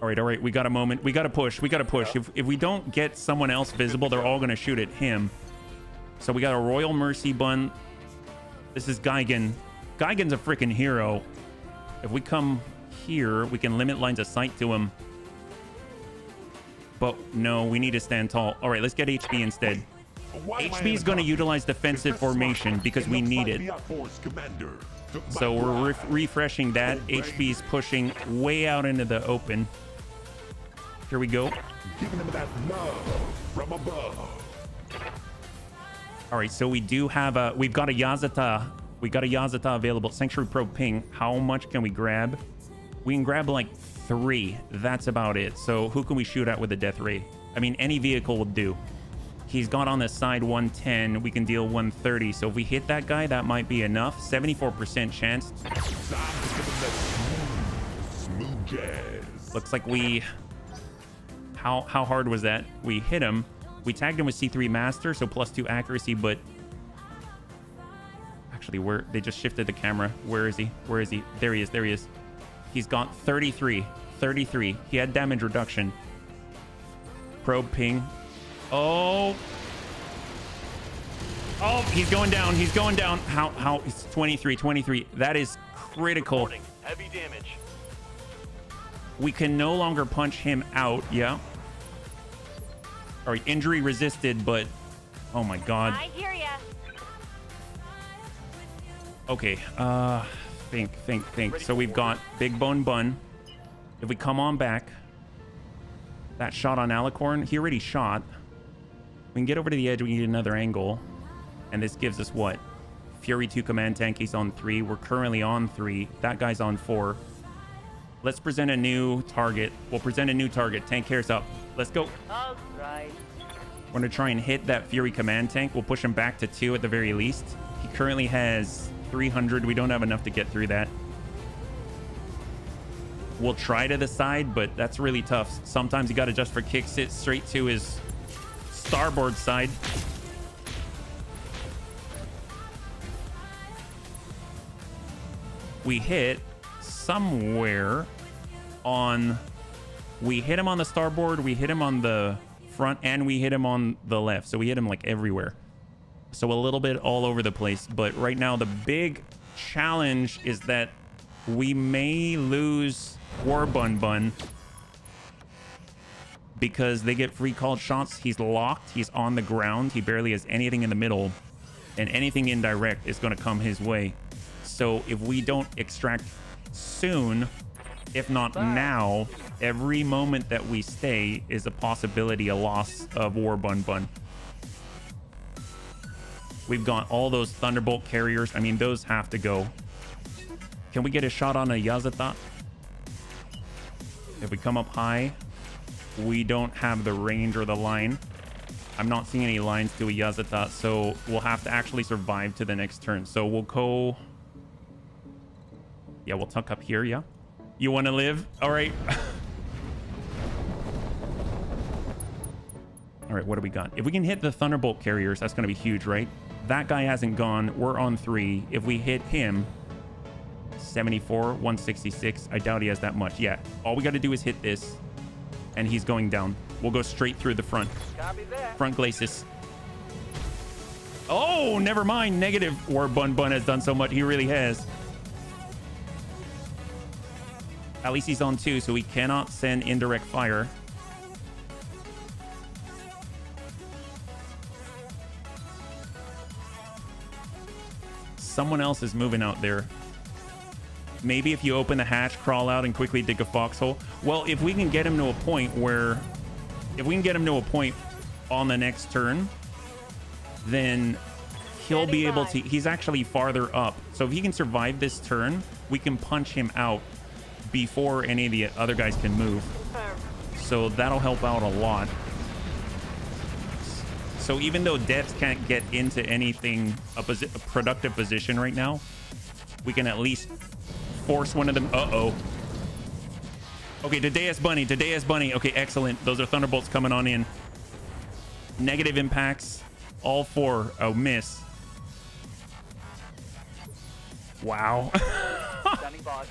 All right. We got a moment. We got to push. If we don't get someone else visible, they're all going to shoot at him. So we got a Royal Mercy bun. This is Geigen. Geigen's a freaking hero. If we come here, we can limit lines of sight to him. But no, we need to stand tall. All right, let's get HB instead. HB is going to utilize defensive formation because we need it. So we're refreshing that. HB is pushing way out into the open. Here we go. Giving him that love from above. All right, so we do have we've got a Yazata. We got a Yazata available. Sanctuary Probe ping. How much can we grab? We can grab like 3. That's about it. So who can we shoot at with a death ray? I mean, any vehicle will do. He's got on the side 110. We can deal 130. So if we hit that guy, that might be enough. 74% chance. Smooth jazz. Looks like we... How hard was that? We hit him. We tagged him with C3 Master, so +2 accuracy, but... Actually, they just shifted the camera. Where is he? There he is. He's got 33. He had damage reduction. Probe ping. Oh, he's going down. How? It's 23. That is critical. Reporting heavy damage. We can no longer punch him out. Yeah. All right, injury resisted, but oh my God. I hear ya. Okay, think. So we've got Big Bone Bun. If we come on back, that shot on Alicorn, he already shot. We can get over to the edge, we need another angle. And this gives us what? Fury 2 command tank, he's on 3. We're currently on 3. That guy's on 4. Let's present a new target. We'll present a new target. Tank cares up. Let's go. All right. We're gonna try and hit that Fury command tank. We'll push him back to 2 at the very least. He currently has 300. We don't have enough to get through that. We'll try to the side, but that's really tough. Sometimes you got to just for kicks it straight to his starboard side. We hit somewhere on... We hit him on the starboard, we hit him on the front, and we hit him on the left. So we hit him like everywhere. So a little bit all over the place. But right now, the big challenge is that we may lose War Bun Bun because they get free called shots. He's locked. He's on the ground. He barely has anything in the middle. And anything indirect is going to come his way. So if we don't extract soon, if not now, every moment that we stay is a possibility, a loss of War Bun Bun. We've got all those Thunderbolt carriers. I mean, those have to go. Can we get a shot on a Yazata? If we come up high, we don't have the range or the line. I'm not seeing any lines to a Yazata, so we'll have to actually survive to the next turn. So we'll go... Yeah, we'll tuck up here, yeah? You want to live? All right. All right, what do we got? If we can hit the Thunderbolt carriers, that's going to be huge, right? That guy hasn't gone. We're on 3. If we hit him, 74, 166. I doubt he has that much. Yeah, all we got to do is hit this, and he's going down. We'll go straight through the front. Copy that. Front glacis. Oh, never mind. Negative. War Bun Bun has done so much. He really has. At least he's on 2, so we cannot send indirect fire. Someone else is moving out there. Maybe if you open the hatch, crawl out, and quickly dig a foxhole. Well, if we can get him to a point where... If we can get him to a point on the next turn, then he'll be able to... He's actually farther up. So if he can survive this turn, we can punch him out before any of the other guys can move. So that'll help out a lot. So even though devs can't get into anything, a productive position right now, we can at least force one of them. Uh-oh. Okay, Dedeus Bunny. Okay, excellent. Those are Thunderbolts coming on in. Negative impacts. All 4. Oh, miss. Wow. Standing by. All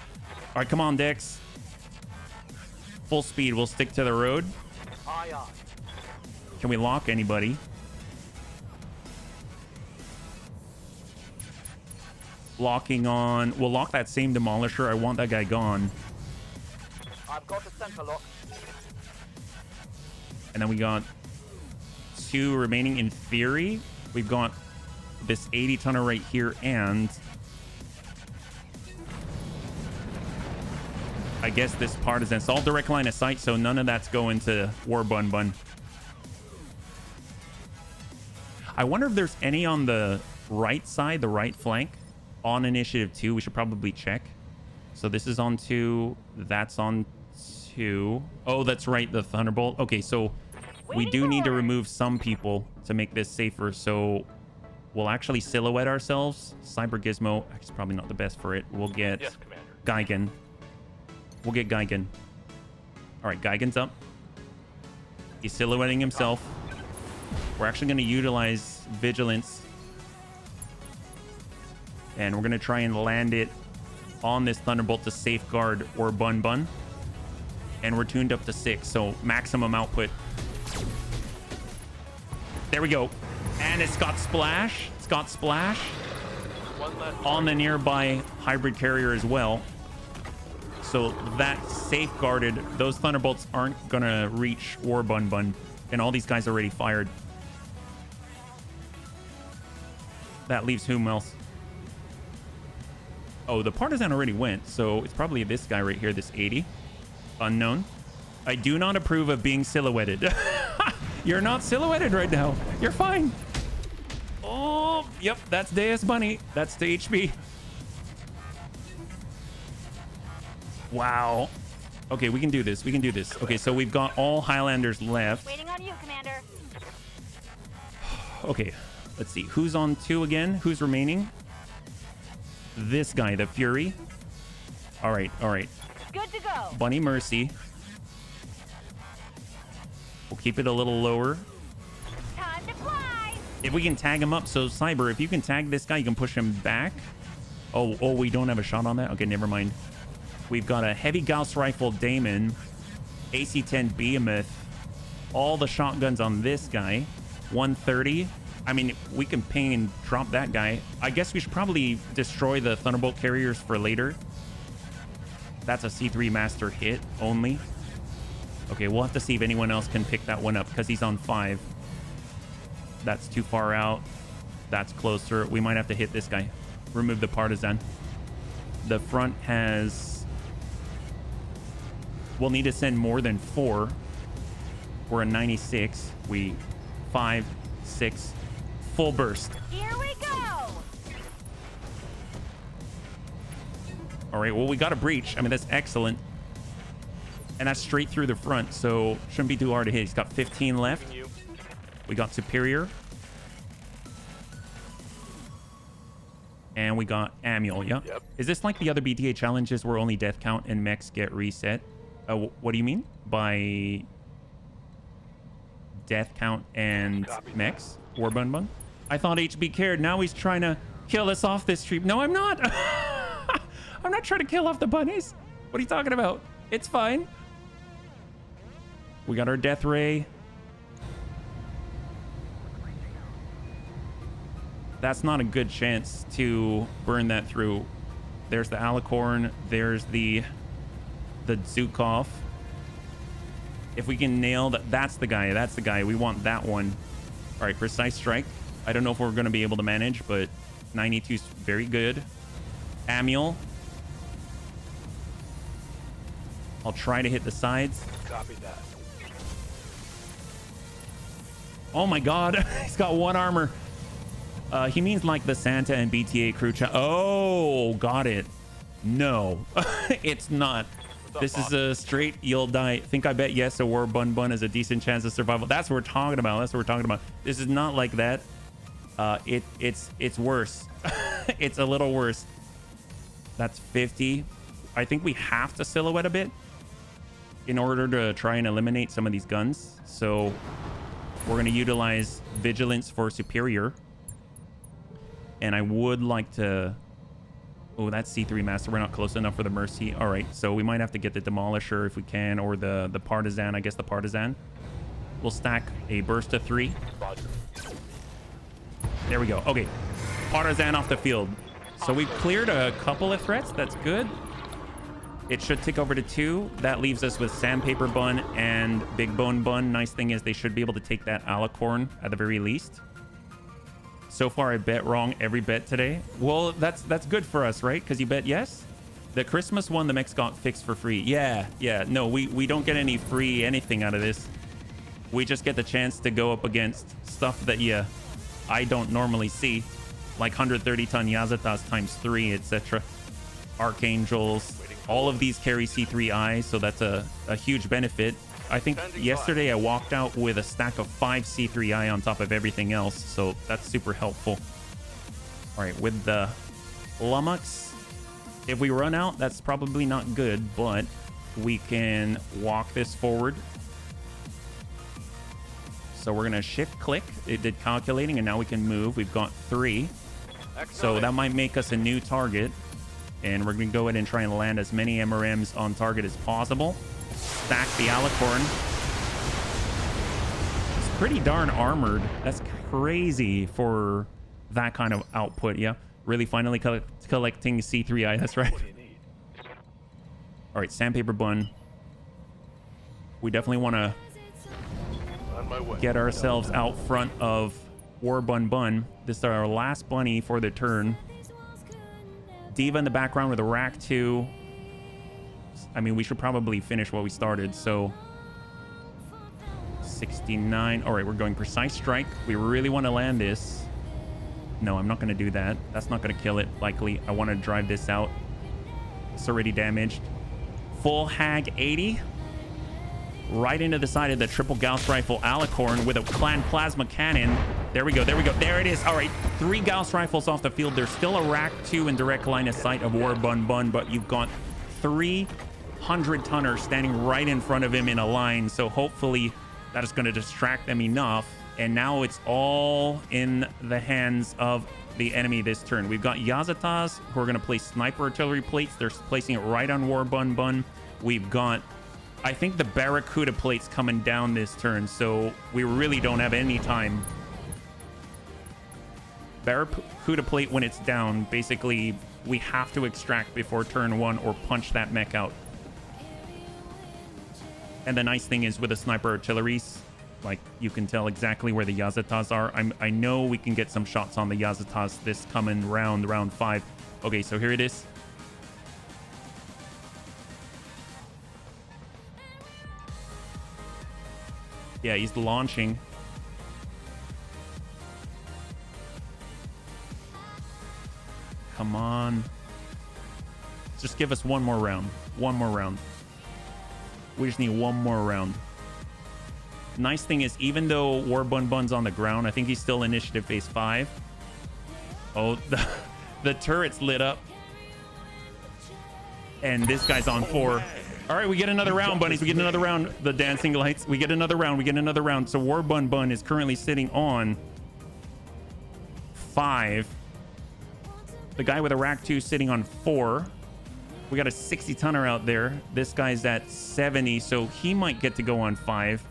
right, come on, Dex. Full speed. We'll stick to the road. Aye, aye. Can we lock anybody? Locking on. We'll lock that same demolisher. I want that guy gone. I've got the center lock. And then we got 2 remaining in theory. We've got this 80 tonner right here, and I guess this partisan. It's all direct line of sight, so none of that's going to War Bun Bun. I wonder if there's any on the right side, the right flank, on initiative 2. We should probably check. So this is on 2. That's on 2. Oh, that's right, the Thunderbolt. Okay, so we do need to remove some people to make this safer. So we'll actually silhouette ourselves. Cyber Gizmo, it's probably not the best for it. We'll get Yes, Commander. Geigen. We'll get Geigen. All right, Geigen's up. He's silhouetting himself. We're actually going to utilize Vigilance. And we're going to try and land it on this Thunderbolt to safeguard or Bun Bun. And we're tuned up to 6, so maximum output. There we go. And it's got Splash. It's got Splash One left. on the nearby hybrid carrier as well. So that safeguarded. Those Thunderbolts aren't going to reach War Bun Bun. And all these guys already fired. That leaves whom else? Oh, the Partisan already went. So it's probably this guy right here, this 80. Unknown. I do not approve of being silhouetted. You're not silhouetted right now. You're fine. Oh, yep. That's Deus Bunny. That's the HB. Wow. Okay, we can do this. We can do this. Okay, so we've got all Highlanders left. Waiting on you, Commander. Okay, let's see. Who's on 2 again? Who's remaining? This guy, the Fury. All right, all right. Good to go. Bunny Mercy. We'll keep it a little lower. Time to fly. If we can tag him up. So, Cyber, if you can tag this guy, you can push him back. Oh, we don't have a shot on that? Okay, never mind. We've got a heavy Gauss rifle Damon, AC-10 Behemoth, all the shotguns on this guy, 130. I mean, we can ping and drop that guy. I guess we should probably destroy the Thunderbolt carriers for later. That's a C3 master hit only. Okay, we'll have to see if anyone else can pick that one up because he's on 5. That's too far out. That's closer. We might have to hit this guy. Remove the Partisan. The front has... We'll need to send more than 4. We're a 96. 5, 6, full burst. Here we go. All right, well, we got a breach. I mean, that's excellent. And that's straight through the front, so shouldn't be too hard to hit. He's got 15 left. You. We got Superior. And we got Amiel, yeah? Yep. Is this like the other BTA challenges where only death count and mechs get reset? What do you mean by death count and mechs? War Bun Bun? I thought HB cared. Now he's trying to kill us off this stream. No, I'm not. I'm not trying to kill off the bunnies. What are you talking about? It's fine. We got our death ray. That's not a good chance to burn that through. There's the Alicorn. There's the Zukov. If we can nail that, that's the guy. That's the guy. We want that one. All right, precise strike. I don't know if we're going to be able to manage, but 92 is very good. Amiel. I'll try to hit the sides. Copy that. Oh my God, he's got 1 armor. He means like the Santa and BTA crew. Oh, got it. No, it's not. This is a straight you'll die. Think I bet yes, a War Bun Bun is a decent chance of survival. That's what we're talking about. That's what we're talking about. This is not like that. It's worse. It's a little worse. That's 50. I think we have to silhouette a bit in order to try and eliminate some of these guns. So We're going to utilize Vigilance for Superior. And I would like to... Oh, that's C3 Master. We're not close enough for the Mercy. All right, so we might have to get the Demolisher if we can, or the Partisan. I guess the Partisan. We'll stack a burst of 3. There we go. Okay, Partisan off the field. So we've cleared a couple of threats. That's good. It should tick over to 2. That leaves us with Sandpaper Bun and Big Bone Bun. Nice thing is they should be able to take that Alicorn at the very least. So far, I bet wrong every bet today. Well, that's good for us, right? Because you bet yes. The Christmas one, the mechs got fixed for free. Yeah. No, we don't get any free anything out of this. We just get the chance to go up against stuff that I don't normally see, like 130-ton Yazatas ×3, etc. Archangels. All of these carry C3I, so that's a huge benefit. I think yesterday I walked out with a stack of 5 C3I on top of everything else, so that's super helpful. All right, with the Lummox, if we run out, that's probably not good, but we can walk this forward. So we're gonna shift click. It did calculating, and now we can move. We've got 3. So that might make us a new target. And we're gonna go ahead and try and land as many MRMs on target as possible. Stack the Alicorn. It's pretty darn armored. That's crazy for that kind of output. Yeah, really finally collecting C3I. That's right. All right, Sandpaper Bun. We definitely want to get ourselves out front of War Bun Bun. This is our last bunny for the turn. Diva in the background with a rack 2. I mean, we should probably finish what we started. So 69. All right, we're going Precise Strike. We really want to land this. No, I'm not going to do that. That's not going to kill it, likely. I want to drive this out. It's already damaged. Full Hag 80. Right into the side of the triple Gauss Rifle Alicorn with a Clan Plasma Cannon. There we go. There it is. All right, 3 Gauss Rifles off the field. There's still a rack 2 in direct line of sight of War Bun Bun, but you've got 3 100-tonners standing right in front of him in a line. So hopefully that is going to distract them enough. And now it's all in the hands of the enemy this turn. We've got Yazatas who are going to place sniper artillery plates. They're placing it right on War Bun Bun. We've got, I think, the Barracuda plates coming down this turn. So we really don't have any time. Barracuda plate, when it's down, basically we have to extract before turn 1 or punch that mech out. And the nice thing is with the sniper artilleries, like, you can tell exactly where the Yazatas are. I know we can get some shots on the Yazatas this coming round 5. Okay, so here it is. Yeah, he's launching. Come on. Just give us one more round. One more round. We just need one more round. Nice thing is, even though War Bun Bun's on the ground, I think he's still initiative phase 5. Oh, the turret's lit up. And this guy's on 4. All right, we get another round, bunnies. We get another round. The dancing lights. We get another round. We get another round. So War Bun Bun is currently sitting on 5. The guy with a rack 2 sitting on 4. We got a 60-tonner out there. This guy's at 70, so he might get to go on 5.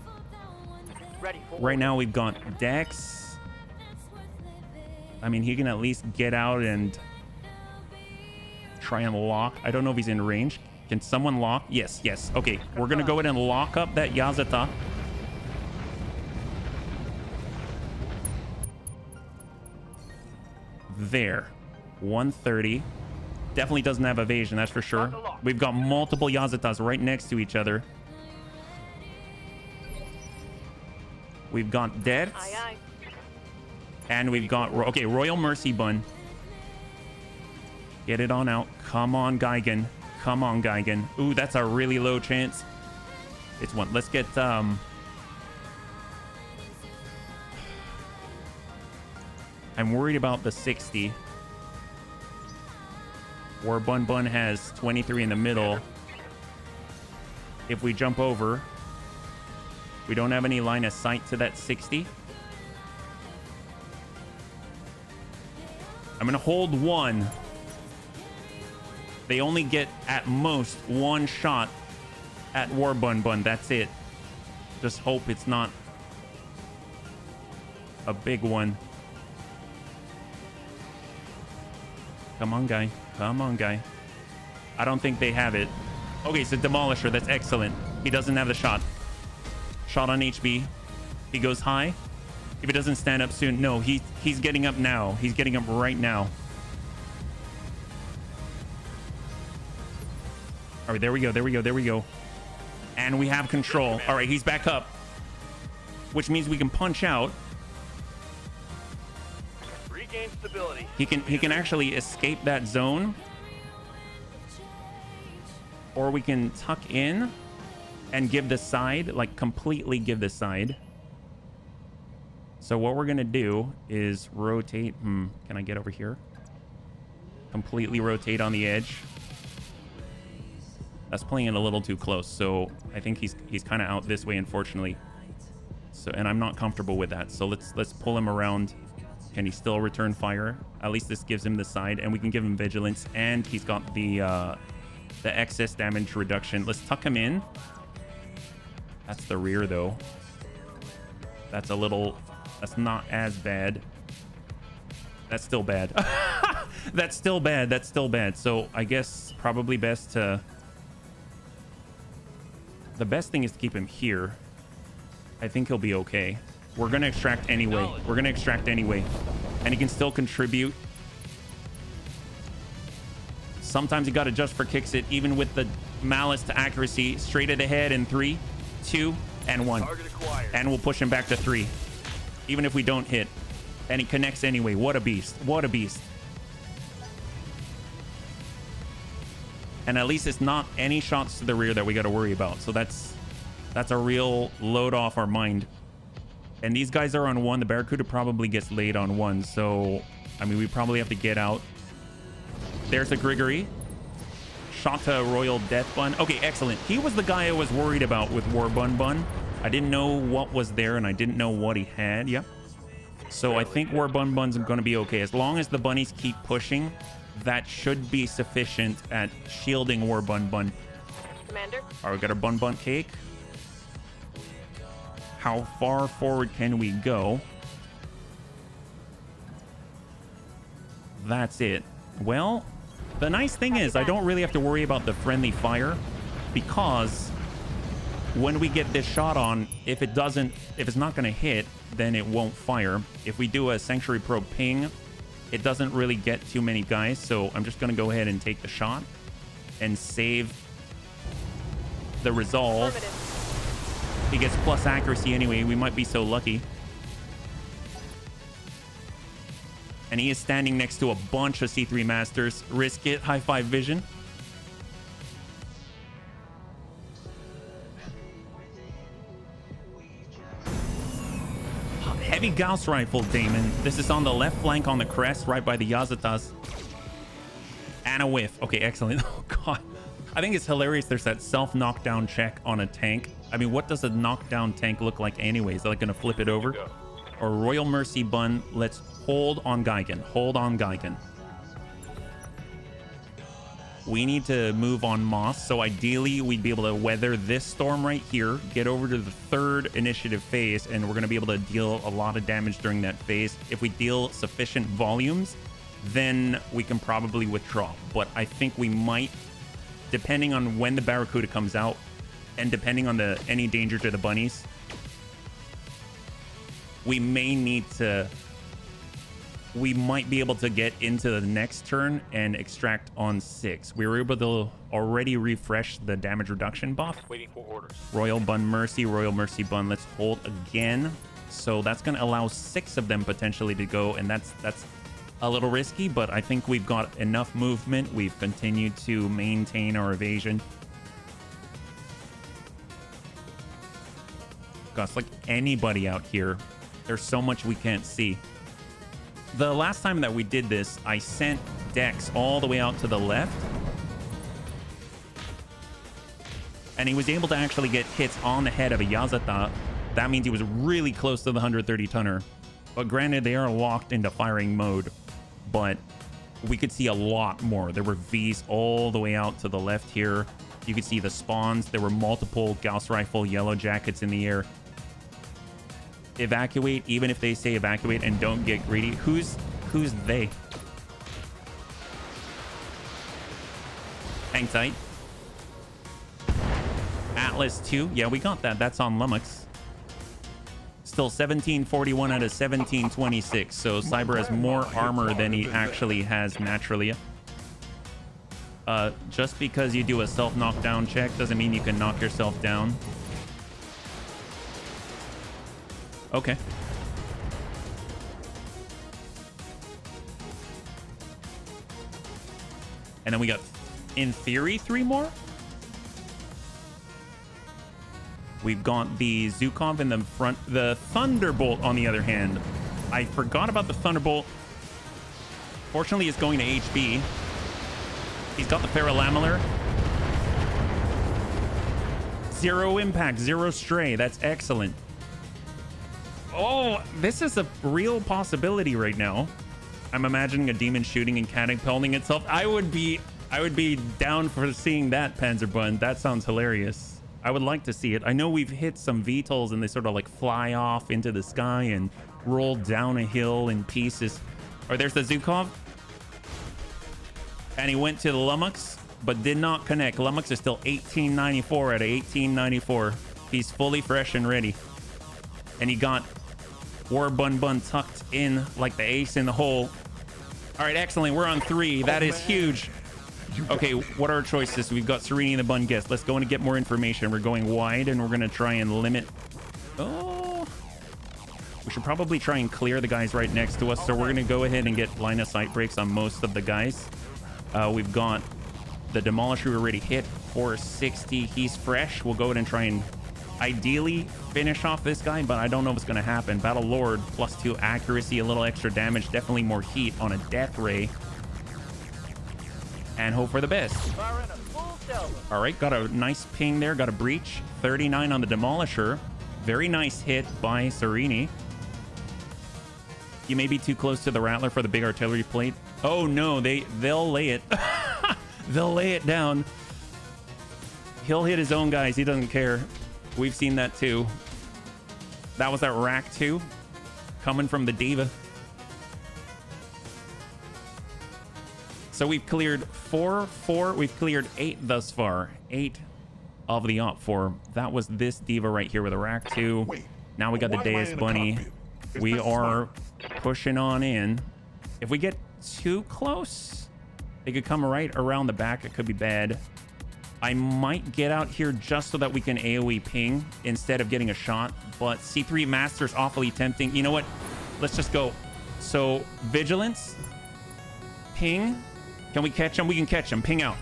Right now, we've got Dex. I mean, he can at least get out and try and lock. I don't know if he's in range. Can someone lock? Yes. Okay, we're going to go ahead and lock up that Yazata. There. 130. Definitely doesn't have evasion, that's for sure. We've got multiple Yazatas right next to each other. We've got Deaths. Aye, aye. And we've got... Okay, Royal Mercy Bun. Get it on out. Come on, Geigen. Come on, Geigen. Ooh, that's a really low chance. It's 1. Let's get... I'm worried about the 60. War Bun Bun has 23 in the middle. If we jump over, We don't have any line of sight to that 60. I'm gonna hold one. They only get at most one shot at War Bun Bun. That's it. Just hope it's not a big one. Come on, guy. Come on, guy. I don't think they have it. Okay, so Demolisher. That's excellent. He doesn't have the shot. Shot on HB. He goes high. If it doesn't stand up soon, no, he's getting up now. He's getting up right now. All right, there we go. There we go. There we go. And we have control. All right, he's back up, which means we can punch out. Regain stability. He can actually escape that zone, or we can tuck in and give the side, like completely give the side. So what we're gonna do is rotate. Can I get over here? Completely rotate on the edge. That's playing it a little too close, so I think he's kind of out this way, unfortunately. So, and I'm not comfortable with that. So let's pull him around. Can he still return fire? At least this gives him the side, and we can give him vigilance, and he's got the excess damage reduction. Let's tuck him in. That's the rear, though. That's a little. That's not as bad. That's still bad. That's still bad. That's still bad. So I guess probably best to. The best thing is to keep him here. I think he'll be okay. We're gonna extract anyway. We're gonna extract anyway, and he can still contribute. Sometimes you gotta just for kicks it, even with the malice to accuracy. Straight at the head in 3, 2, and 1, and we'll push him back to 3, even if we don't hit. And he connects anyway. What a beast! What a beast! And at least it's not any shots to the rear that we got to worry about. So that's a real load off our mind. And these guys are on 1. The Barracuda probably gets laid on 1. So, I mean, we probably have to get out. There's a Grigory. Shot to Royal Death Bun. Okay, excellent. He was the guy I was worried about with War Bun Bun. I didn't know what was there, and I didn't know what he had. Yep. So I think War Bun Bun's going to be okay. As long as the bunnies keep pushing, that should be sufficient at shielding War Bun Bun. Commander. All right, we got our Bun Bun cake. How far forward can we go? That's it. Well, the nice thing is I don't really have to worry about the friendly fire, because when we get this shot on, if it's not going to hit, then it won't fire. If we do a Sanctuary Probe ping, it doesn't really get too many guys, so I'm just going to go ahead and take the shot and save the resolve. He gets plus accuracy anyway. We might be so lucky. And he is standing next to a bunch of C3 Masters. Risk it. High five vision. Heavy Gauss rifle, Damon. This is on the left flank on the crest, right by the Yazatas. And a whiff. Okay, excellent. Oh, God. I think it's hilarious there's that self-knockdown check on a tank. I mean, what does a knockdown tank look like anyways? Is that going to flip it over? Or Royal Mercy Bun. Let's hold on Geigen. Hold on Geigen. We need to move on Moss. So ideally, we'd be able to weather this storm right here, get over to the 3rd initiative phase, and we're going to be able to deal a lot of damage during that phase. If we deal sufficient volumes, then we can probably withdraw. But I think we might, depending on when the Barracuda comes out, and depending on any danger to the bunnies, we may need to... We might be able to get into the next turn and extract on 6. We were able to already refresh the damage reduction buff. Waiting for orders. Royal Mercy Bun. Let's hold again. So that's going to allow 6 of them potentially to go, and that's a little risky, but I think we've got enough movement. We've continued to maintain our evasion. Gosh, like anybody out here, there's so much we can't see. The last time that we did this, I sent Dex all the way out to the left. And he was able to actually get hits on the head of a Yazata That means he was really close to the 130 tonner. But granted, they are locked into firing mode, but we could see a lot more. There were Vs all the way out to the left here. You could see the spawns. There were multiple Gauss rifle yellow jackets in the air. Evacuate, even if they say evacuate and don't get greedy. Who's they? Hang tight. Atlas 2. Yeah, we got that. That's on Lummox. Still 1741 out of 1726. So Cyber has more armor than he actually has naturally. Just because you do a self knockdown check doesn't mean you can knock yourself down. Okay. And then we got, in theory, 3 more. We've got the Zukov in the front. The Thunderbolt, on the other hand. I forgot about the Thunderbolt. Fortunately, it's going to HB. He's got the Paralamellar. 0 impact, 0 stray. That's excellent. Oh, this is a real possibility right now. I'm imagining a demon shooting and catapulting itself. I would be down for seeing that, Panzerbun. That sounds hilarious. I would like to see it. I know we've hit some VTOLs and they sort of like fly off into the sky and roll down a hill in pieces. Oh, there's the Zukov. And he went to the Lummox, but did not connect. Lummox is still 1894 out of 1894. He's fully fresh and ready. And he got War Bun Bun tucked in like the ace in the hole. All right, excellent. We're on 3. That is huge. Okay, what are our choices? We've got Serenity and the Bun Guest. Let's go and get more information. We're going wide, and we're going to try and limit... Oh... We should probably try and clear the guys right next to us. So we're going to go ahead and get line of sight breaks on most of the guys. We've got the Demolisher already hit 460. He's fresh. We'll go ahead and try and ideally finish off this guy, but I don't know if it's going to happen. Battle Lord, +2 accuracy, a little extra damage, definitely more heat on a Death Ray. And hope for the best. All right, got a nice ping there. Got a breach. 39 on the Demolisher. Very nice hit by Serini. You may be too close to the Rattler for the big artillery plate. Oh no, they'll lay it. They'll lay it down. He'll hit his own guys. He doesn't care. We've seen that too. That was that rack 2 coming from the Diva. So we've cleared 4. We've cleared 8 thus far. 8 of the Op 4. That was this Diva right here with a rack 2. Wait, now we got the Deus Bunny. We are pushing on in. If we get too close, they could come right around the back. It could be bad. I might get out here just so that we can AoE ping instead of getting a shot. But C3 Master's awfully tempting. You know what? Let's just go. So Vigilance, ping. Can we catch him? We can catch him. Ping out.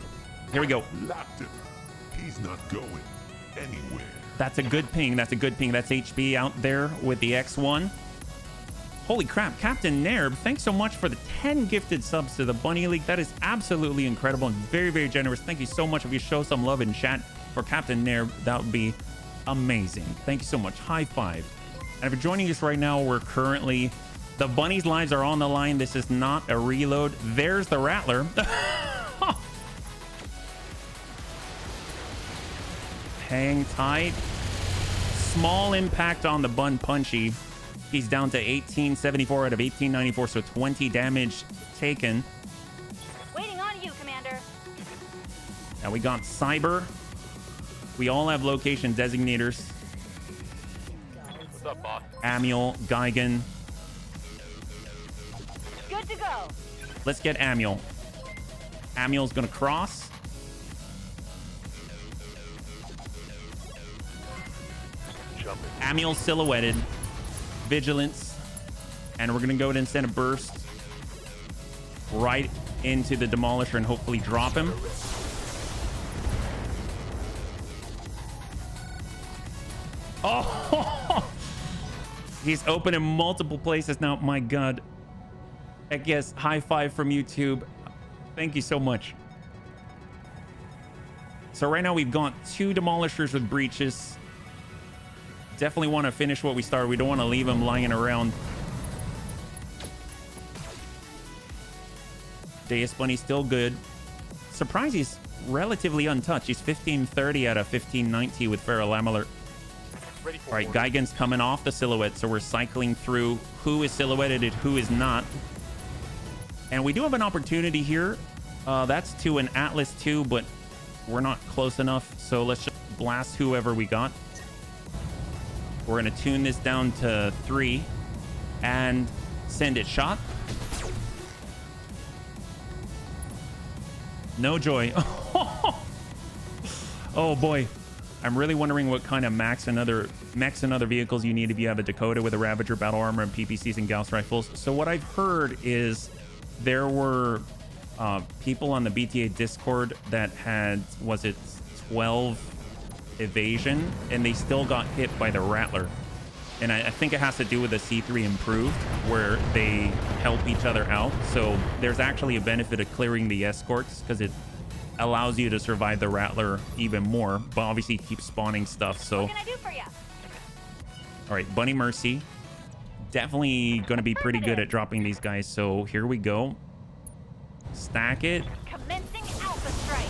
Here we go. Locked him. He's not going anywhere. That's a good ping. That's a good ping. That's HB out there with the X1. Holy crap. Captain Nerb, thanks so much for the 10 gifted subs to the Bunny League. That is absolutely incredible and very, very generous. Thank you so much. If you show some love in chat for Captain Nerb, that would be amazing. Thank you so much. High five. And if you're joining us right now, we're currently... The Bunny's lives are on the line. This is not a reload. There's the Rattler. Hang tight. Small impact on the Bun Punchy. He's down to 1874 out of 1894, so 20 damage taken. Waiting on you, Commander. Now we got Cyber. We all have location designators. What's up, boss? Amiel, Geigen. Good to go. Let's get Amiel. Amiel's gonna cross. Jumping. Amiel silhouetted. Vigilance. And we're gonna go ahead and send a burst right into the Demolisher and hopefully drop him. Oh! He's open in multiple places now. My God. I guess high five from YouTube. Thank you so much. So right now we've got 2 Demolishers with breaches. definitely want to finish what we started. We don't want to leave him lying around. Deus Bunny's still good. Surprised he's relatively untouched. He's 1530 out of 1590 with Ferrolamellar. All right, Gigan's coming off the silhouette, so we're cycling through who is silhouetted and who is not. And we do have an opportunity here. That's to an Atlas 2, but we're not close enough, so let's just blast whoever we got. We're going to tune this down to 3 and send it shot. No joy. Oh boy. I'm really wondering what kind of mechs and other vehicles you need if you have a Dakota with a Ravager, battle armor, and PPCs and Gauss rifles. So what I've heard is there were people on the BTA Discord that had, was it 12 evasion, and they still got hit by the Rattler. And I think it has to do with the C3 improved, where they help each other out. So there's actually a benefit of clearing the escorts, because it allows you to survive the Rattler even more, but obviously keep spawning stuff. So What can I do for you? all right, Bunny Mercy definitely going to be pretty good at dropping these guys. So here we go. Stack it. Commencing Alpha Strike.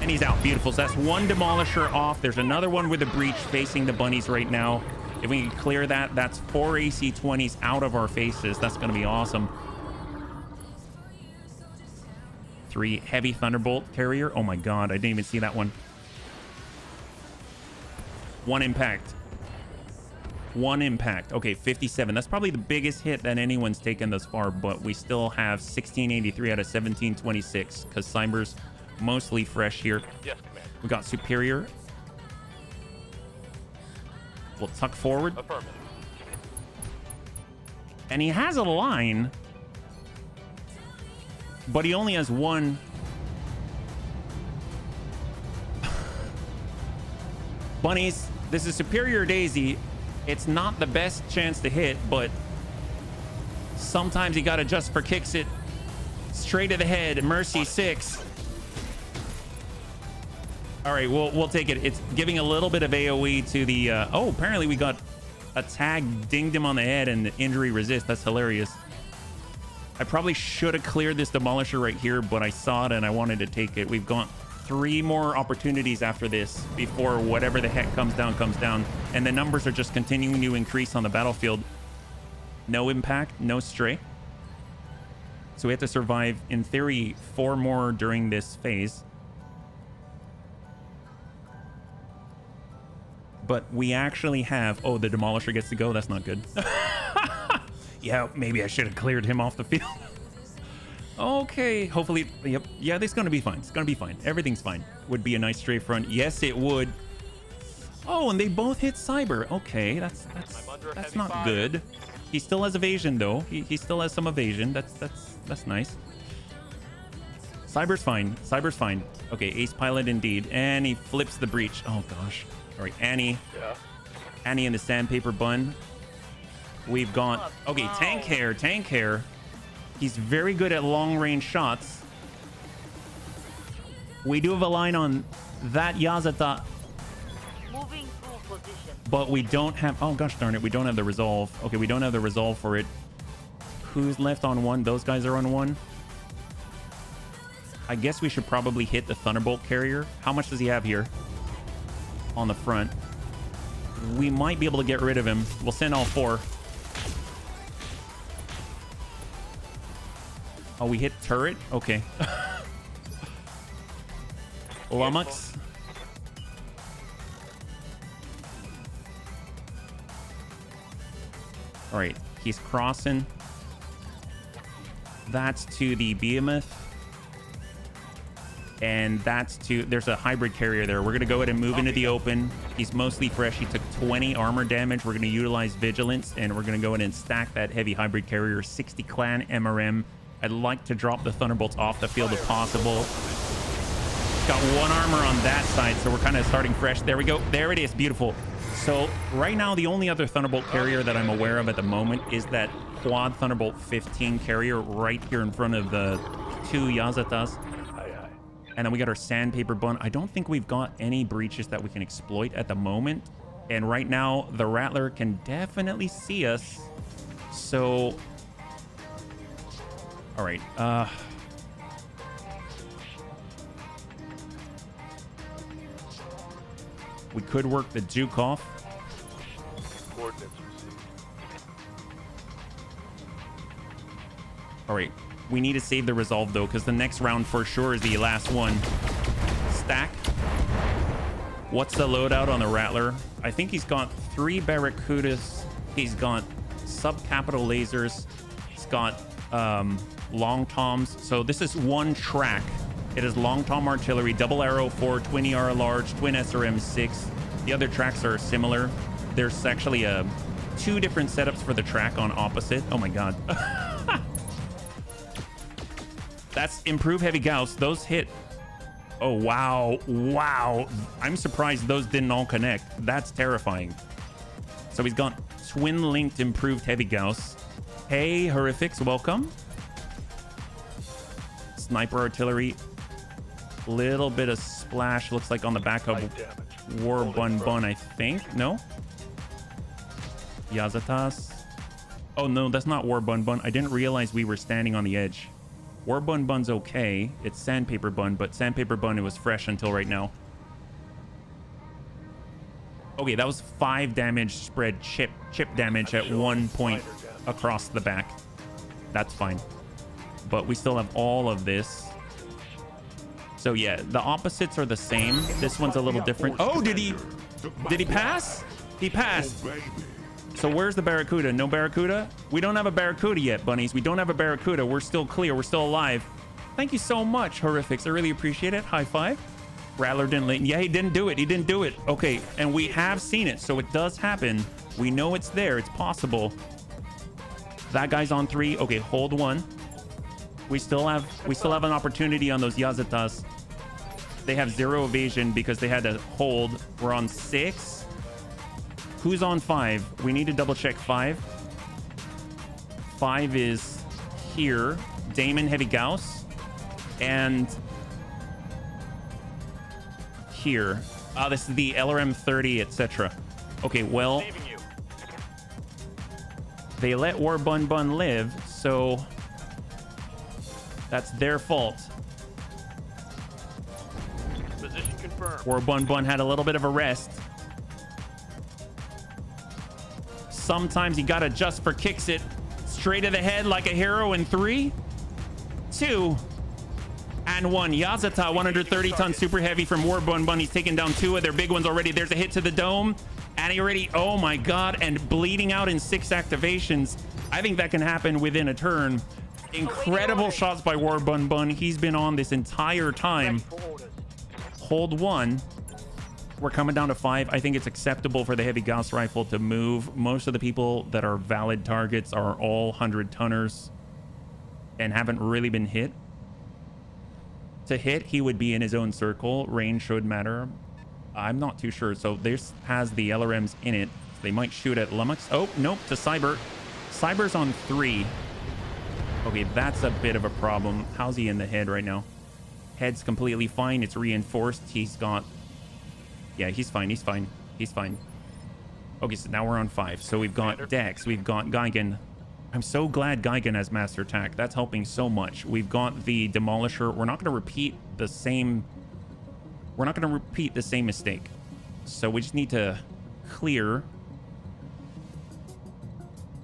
And he's out. Beautiful. So that's one Demolisher off. There's another one with a breach facing the bunnies right now. If we can clear that, that's 4 AC-20s out of our faces. That's going to be awesome. 3 heavy Thunderbolt carrier. Oh my god, I didn't even see that one. 1 impact. 1 impact. Okay, 57. That's probably the biggest hit that anyone's taken thus far, but we still have 1683 out of 1726 because Cyber's mostly fresh here. Yes, Commander. We got Superior. We'll tuck forward. Affirmative. And he has a line, but he only has 1. Bunnies, this is Superior Daisy. It's not the best chance to hit, but sometimes you gotta just for kicks it straight to the head. Mercy 6. All right, we'll take it. It's giving a little bit of AoE to the oh, apparently we got a tag dinged him on the head and injury resist. That's hilarious. I probably should have cleared this Demolisher right here, but I saw it and I wanted to take it. We've got 3 more opportunities after this before whatever the heck comes down, and the numbers are just continuing to increase on the battlefield. No impact, no stray. So we have to survive, in theory, 4 more during this phase. But we actually have... Oh, the Demolisher gets to go. That's not good. Yeah, maybe I should have cleared him off the field. Okay, hopefully... Yep. Yeah, this is going to be fine. It's going to be fine. Everything's fine. Would be a nice stray front. Yes, it would. Oh, and they both hit Cyber. Okay, that's not good. He still has evasion, though. He still has some evasion. That's nice. Cyber's fine. Cyber's fine. Okay, Ace Pilot indeed. And he flips the breach. Oh, gosh. All right, Annie. Yeah. Annie in the sandpaper bun. We've got... Okay, Tank Hair. He's very good at long-range shots. We do have a line on that Yazata, Moving through position. but we don't have... Oh, gosh darn it. We don't have the resolve. Okay, we don't have the resolve for it. Who's left on 1? Those guys are on 1. I guess we should probably hit the Thunderbolt carrier. How much does he have here? On the front. We might be able to get rid of him. We'll send all 4. Oh, we hit turret? Okay. Lummox. All right, he's crossing. That's to the Behemoth. And that's to... There's a hybrid carrier there. We're going to go ahead and move into the open. He's mostly fresh. He took 20 armor damage. We're going to utilize Vigilance, and we're going to go ahead and stack that heavy hybrid carrier. 60 clan MRM. I'd like to drop the Thunderbolts off the field if possible. Got 1 armor on that side, so we're kind of starting fresh. There we go. There it is. Beautiful. So right now, the only other Thunderbolt carrier that I'm aware of at the moment is that quad Thunderbolt 15 carrier right here in front of the 2 Yazatas. And then we got our sandpaper bun. I don't think we've got any breaches that we can exploit at the moment. And right now, the Rattler can definitely see us. So, all right. We could work the juke off. Coordinates received. All right. We need to save the resolve, though, because the next round for sure is the last one. Stack. What's the loadout on the Rattler? I think he's got 3 Barracudas. He's got sub-capital lasers. He's got long toms. So this is one track. It is long tom artillery, double arrow 4, twin ER large, twin SRM 6. The other tracks are similar. There's actually 2 different setups for the track on opposite. Oh my god. That's improved heavy Gauss. Those hit. Oh wow. Wow. I'm surprised those didn't all connect. That's terrifying. So he's got twin linked improved heavy Gauss. Hey, Horrifics, welcome. Sniper artillery. Little bit of splash, looks like on the back of Light damage. War Holding Bun firm. Bun, I think. No? Yazatas. Oh no, that's not War Bun Bun. I didn't realize we were standing on the edge. War Bun Bun's okay. It's Sandpaper Bun, but Sandpaper Bun, it was fresh until right now. Okay, that was 5 damage spread chip damage at 1 point across the back. That's fine. But we still have all of this. So yeah, the opposites are the same. This one's a little different. Oh, did he pass? He passed. So where's the Barracuda? No Barracuda? We don't have a Barracuda yet, bunnies. We don't have a Barracuda. We're still clear. We're still alive. Thank you so much, Horrifics. I really appreciate it. High five. Rattler didn't let. Yeah, he didn't do it. He didn't do it. Okay, and we have seen it, so it does happen. We know it's there. It's possible. That guy's on 3. Okay, hold 1. We still have an opportunity on those Yazatas. They have 0 evasion because they had to hold. We're on 6. Who's on 5? We need to double check 5. 5 is here. Damon Heavy Gauss. And here. This is the LRM 30, etc. Okay, well, Receiving you. they let War Bun Bun live, so that's their fault. Position confirmed. War Bun Bun had a little bit of a rest. Sometimes you gotta just for kicks it straight to the head like a hero in 3, 2, and 1. Yazata, 130-ton super heavy from War Bun Bun. He's taken down 2 of their big ones already. There's a hit to the dome, and he already, oh my god, and bleeding out in 6 activations. I think that can happen within a turn. Incredible shots by War Bun Bun. He's been on this entire time. Hold 1. We're coming down to 5. I think it's acceptable for the heavy Gauss rifle to move. Most of the people that are valid targets are all 100-tonners and haven't really been hit. To hit, he would be in his own circle. Range should matter. I'm not too sure. So this has the LRMs in it. They might shoot at Lummox. Oh, nope, to Cyber. Cyber's on 3. Okay, that's a bit of a problem. How's he in the head right now? Head's completely fine. It's reinforced. He's got... Yeah, he's fine. He's fine. He's fine. Okay, so now we're on 5. So we've got Dex. We've got Geigen. I'm so glad Geigen has Master Attack. That's helping so much. We've got the Demolisher. We're not going to repeat the same... We're not going to repeat the same mistake. So we just need to clear.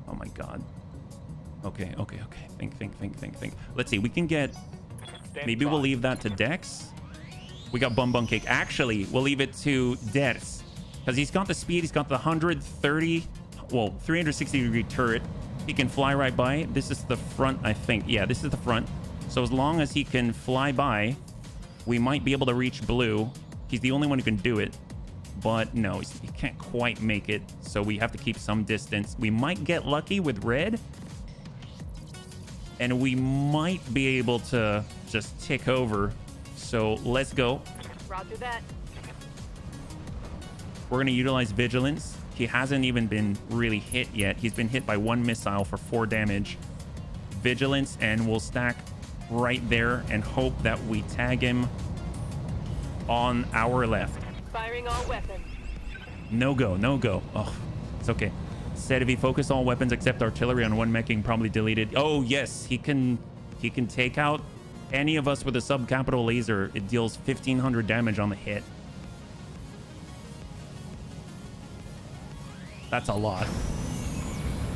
Oh my god. Okay. Think. Let's see. We can get... Maybe we'll leave that to Dex. We got Bum Bum Cake. Actually, we'll leave it to Dex. Because he's got the speed. He's got the 130... Well, 360-degree turret. He can fly right by. This is the front, I think. Yeah, this is the front. So as long as he can fly by, we might be able to reach blue. He's the only one who can do it. But no, he can't quite make it. So we have to keep some distance. We might get lucky with red. And we might be able to just tick over. So let's go. Roger that. We're going to utilize Vigilance. He hasn't even been really hit yet. He's been hit by 1 missile for 4 damage. Vigilance, and we'll stack right there and hope that we tag him on our left. Firing all weapons. No go, no go. Oh, it's okay. Said if he focused all weapons except artillery on one mech, he can probably delete it. Oh yes, he can take out any of us with a sub-capital laser. It deals 1500 damage on the hit. That's a lot.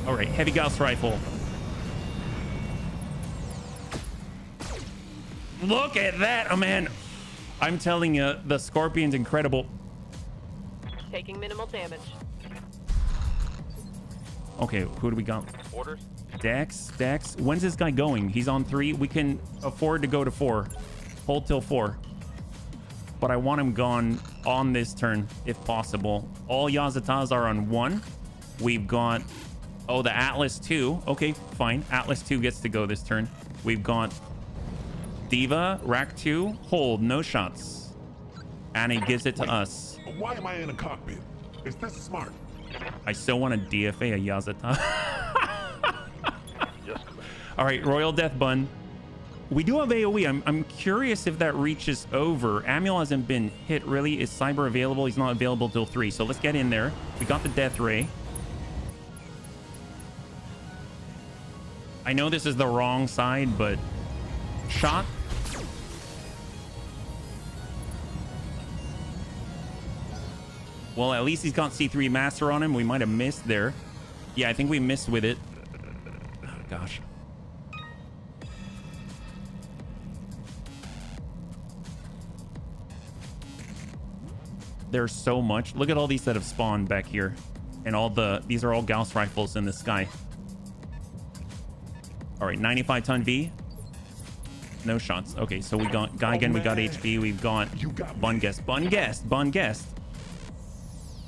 All right, heavy Gauss rifle. Look at that, oh man. I'm telling you, the Scorpion's incredible. Taking minimal damage. Okay, who do we got? Orders? Dex. When's this guy going? He's on 3. We can afford to go to 4. Hold till 4. But I want him gone on this turn, if possible. All Yazatas are on 1. We've got... Oh, the Atlas 2. Okay, fine. Atlas 2 gets to go this turn. We've got Diva, Rack 2. Hold, no shots. And he gives it to us. Why am I in a cockpit? Is this smart? I still want to DFA a Yazata. Yes, Commander. All right, Royal Death Bun. We do have AoE. I'm curious if that reaches over. Amuel hasn't been hit, really. Is Cyber available? He's not available till 3. So let's get in there. We got the Death Ray. I know this is the wrong side, but... Shot. Well, at least he's got C3 Master on him. We might have missed there. Yeah, I think we missed with it. Oh, gosh. There's so much. Look at all these that have spawned back here. And all the... These are all Gauss rifles in the sky. All right, 95 ton V. No shots. Okay, so we got... Guy again, we got HP. We've got... Bun Guest.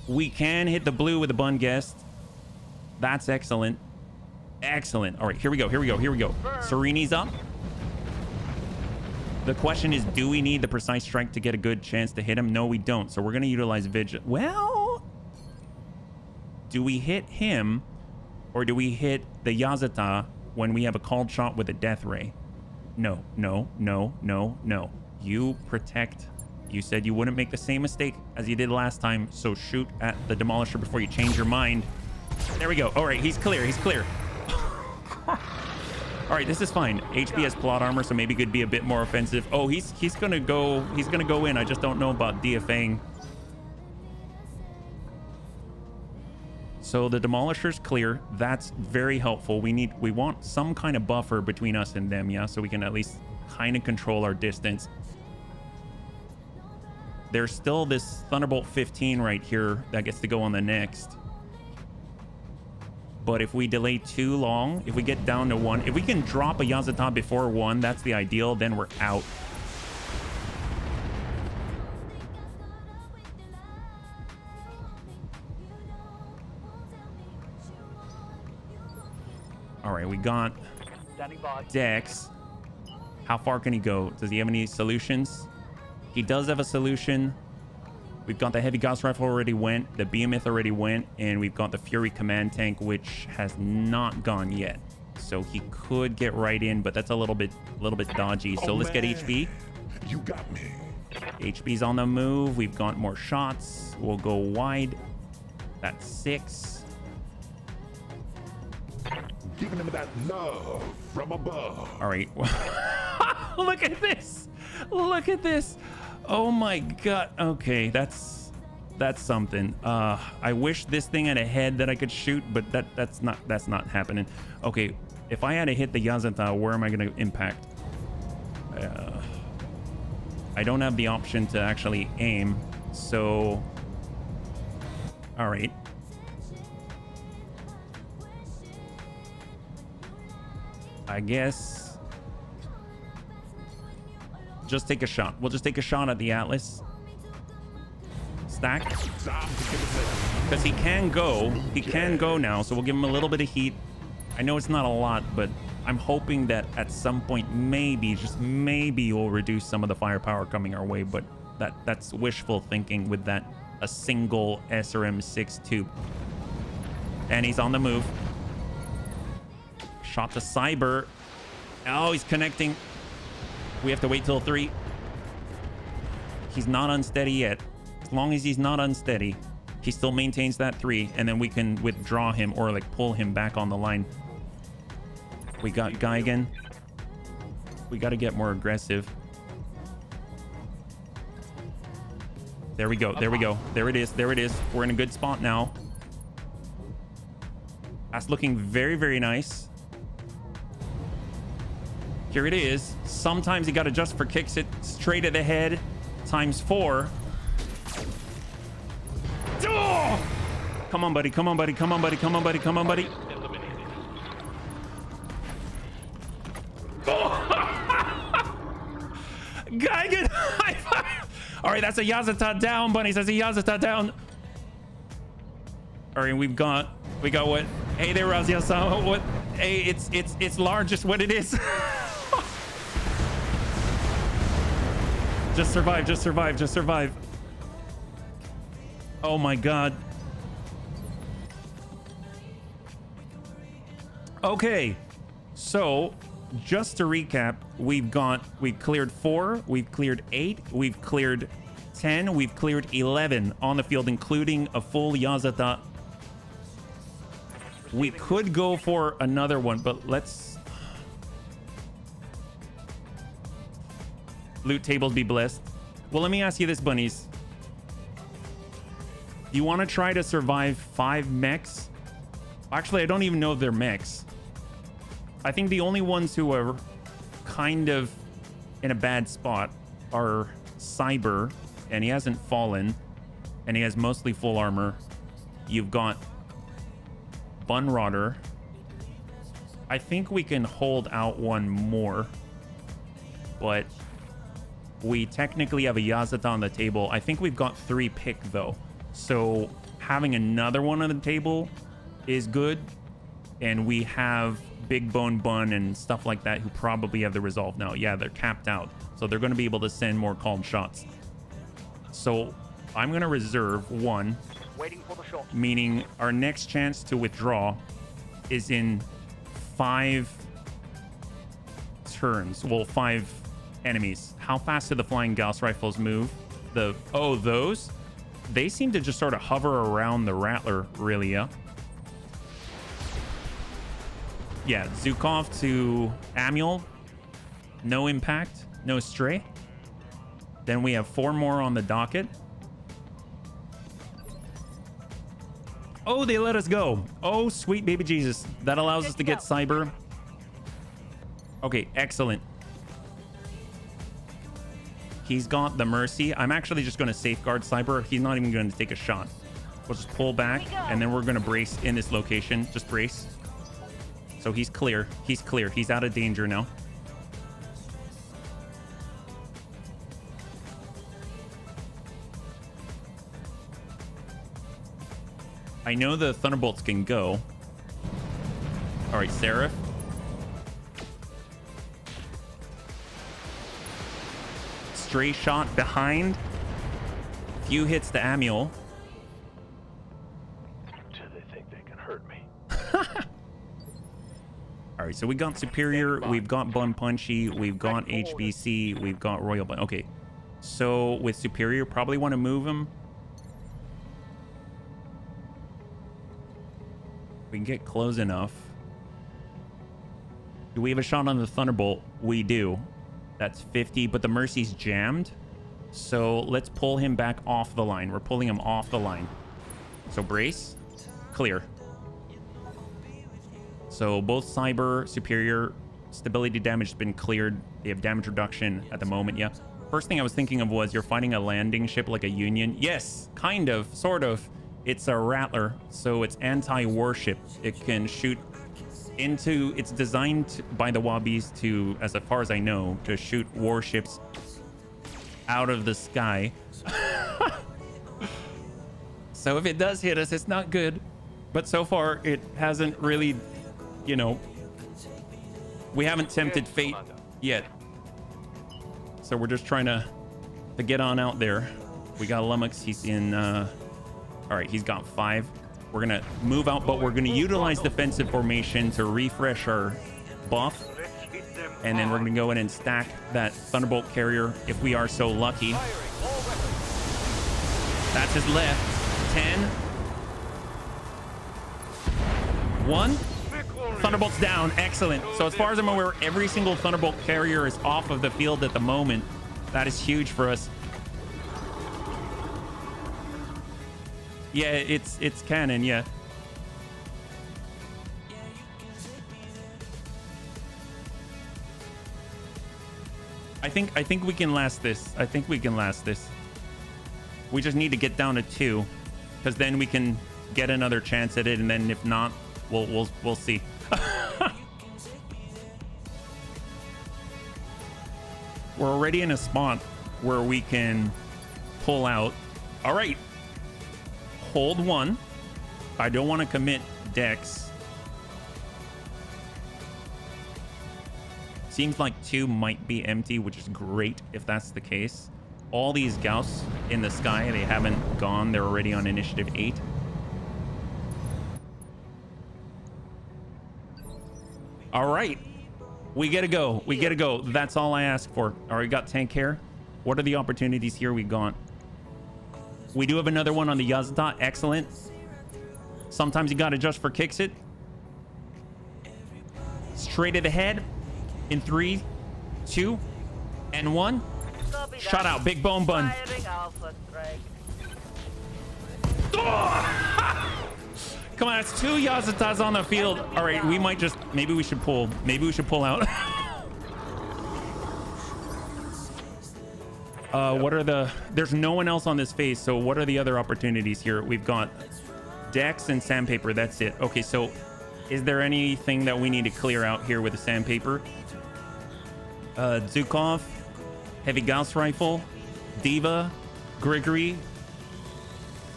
We can hit the blue with the Bun Guest. That's excellent. Excellent. All right, here we go. Sereni's up. The question is, do we need the precise strike to get a good chance to hit him? No, we don't. So we're going to utilize Vigil. Well, do we hit him or do we hit the Yazata when we have a called shot with a Death Ray? No. You protect. You said you wouldn't make the same mistake as you did last time, so shoot at the Demolisher before you change your mind. There we go. All right, he's clear. All right, this is fine. HP has plot armor, so maybe could be a bit more offensive. Oh, he's gonna go in. I just don't know about DFAing. So the Demolisher's clear. That's very helpful. We want some kind of buffer between us and them, yeah, so we can at least kind of control our distance. There's still this Thunderbolt 15 right here that gets to go on the next. But if we delay too long, if we get down to 1, if we can drop a Yazata before 1, that's the ideal, then we're out. All right, we got Dex. How far can he go? Does he have any solutions? He does have a solution. We've got the Heavy Gauss Rifle already went, the Behemoth already went, and we've got the Fury Command Tank, which has not gone yet. So he could get right in, but that's a little bit dodgy. So let's get HB. You got me. HB's on the move. We've got more shots. We'll go wide. That's 6. Giving him that love from above. All right. Look at this. Look at this. Oh my god. Okay, that's something. I wish this thing had a head that I could shoot, but that's not happening. Okay, if I had to hit the Yazata, where am I going to impact? I don't have the option to actually aim, so all right. I guess just take a shot. We'll just take a shot at the Atlas. Stack. Because he can go. He can go now, so we'll give him a little bit of heat. I know it's not a lot, but I'm hoping that at some point, maybe, just maybe, we'll reduce some of the firepower coming our way, but that's wishful thinking with that a single SRM-6 tube. And he's on the move. Shot to Cyber. Oh, he's connecting. We have to wait till 3. He's not unsteady yet. As long as he's not unsteady. He still maintains that 3, and then we can withdraw him or like pull him back on the line. We got Geigen. We got to get more aggressive. There we go. There we go. There it is. There it is. We're in a good spot now. That's looking very, very nice. Here it is. Sometimes you got to just for kicks it straight at the head. ×4. Oh! Come on, buddy. Come on, buddy. Come on, buddy. Come on, buddy. Come on, buddy. Geigen. All right, that's a Yazata down, bunnies. That's a Yazata down. All right, we got what? Hey there, Razia-san. What? Hey, it's large. Just what it is. Just survive. Just survive. Just survive. Oh my God. Okay, so just to recap, we've cleared 4, we've cleared 8, we've cleared 10, we've cleared 11 on the field, including a full Yazata. We could go for another one, but let's... Loot tables be blessed. Well, let me ask you this, bunnies. Do you want to try to survive 5 mechs? Actually, I don't even know if they're mechs. I think the only ones who are kind of in a bad spot are Cyber, and he hasn't fallen, and he has mostly full armor. You've got Bunrodder. I think we can hold out one more, but we technically have a Yazata on the table. I think we've got 3 pick though, so having another one on the table is good, and we have Big Bone Bun and stuff like that who probably have the resolve now. Yeah, they're capped out, so they're going to be able to send more calm shots. So I'm going to reserve 1, Waiting for the shot. meaning our next chance to withdraw is in 5 turns. Well, 5 enemies. How fast do the flying Gauss rifles move? Those? They seem to just sort of hover around the Rattler, really, yeah? Yeah, Zukov to Amiel. No impact, no stray. Then we have 4 more on the docket. Oh, they let us go. Oh, sweet baby Jesus. That allows us to get Cyber. Okay, excellent. He's got the Mercy. I'm actually just going to safeguard Cyber. He's not even going to take a shot. We'll just pull back, and then we're going to brace in this location. Just brace. So he's clear. He's clear. He's out of danger now. I know the Thunderbolts can go. All right, Seraph. Stray shot behind. Few hits to Amiel. Do they think they can hurt me? All right, so we got Superior, we've got Bun Punchy, we've got HBC, we've got Royal Bun. Okay, so with Superior, probably want to move him. We can get close enough. Do we have a shot on the Thunderbolt? We do. That's 50, but the Mercy's jammed. So let's pull him back off the line. We're pulling him off the line. So brace, clear. So both Cyber, Superior, stability damage has been cleared. They have damage reduction at the moment, yeah. First thing I was thinking of was you're fighting a landing ship like a Union. Yes, kind of, sort of. It's a Rattler, so it's anti-warship. It can shoot into... It's designed by the Wobbies to, as far as I know, to shoot warships out of the sky. So if it does hit us, it's not good. But so far, it hasn't really... You know, we haven't tempted fate yet. So we're just trying to get on out there. We got Lummox. He's in... all right, he's got 5. We're going to move out, but we're going to utilize defensive formation to refresh our buff. And then we're going to go in and stack that Thunderbolt carrier if we are so lucky. That's his left. 10. 1. Thunderbolt's down. Excellent. So as far as I'm aware, every single Thunderbolt carrier is off of the field at the moment. That is huge for us. Yeah, it's canon, yeah. I think we can last this. I think we can last this. We just need to get down to 2, because then we can get another chance at it, and then if not, we'll see. We're already in a spot where we can pull out. All right. Hold 1. I don't want to commit Dex. Seems like 2 might be empty, which is great if that's the case. All these Gauss in the sky, they haven't gone. They're already on initiative 8. All right. We get to go. We get to go. That's all I ask for. All right, got tank care. What are the opportunities here we got? We do have another one on the Yazda. Excellent. Sometimes you got to just for kicks it. Straight to the head. In 3, 2, and 1. Shut out. Big bone bun. Come on, that's 2 Yazatas on the field. All right, we might just... Maybe we should pull. Maybe we should pull out. What are the... There's no one else on this phase, so what are the other opportunities here? We've got Dex and Sandpaper. That's it. Okay, so is there anything that we need to clear out here with the Sandpaper? Zukov, Heavy Gauss Rifle, Diva, Grigory.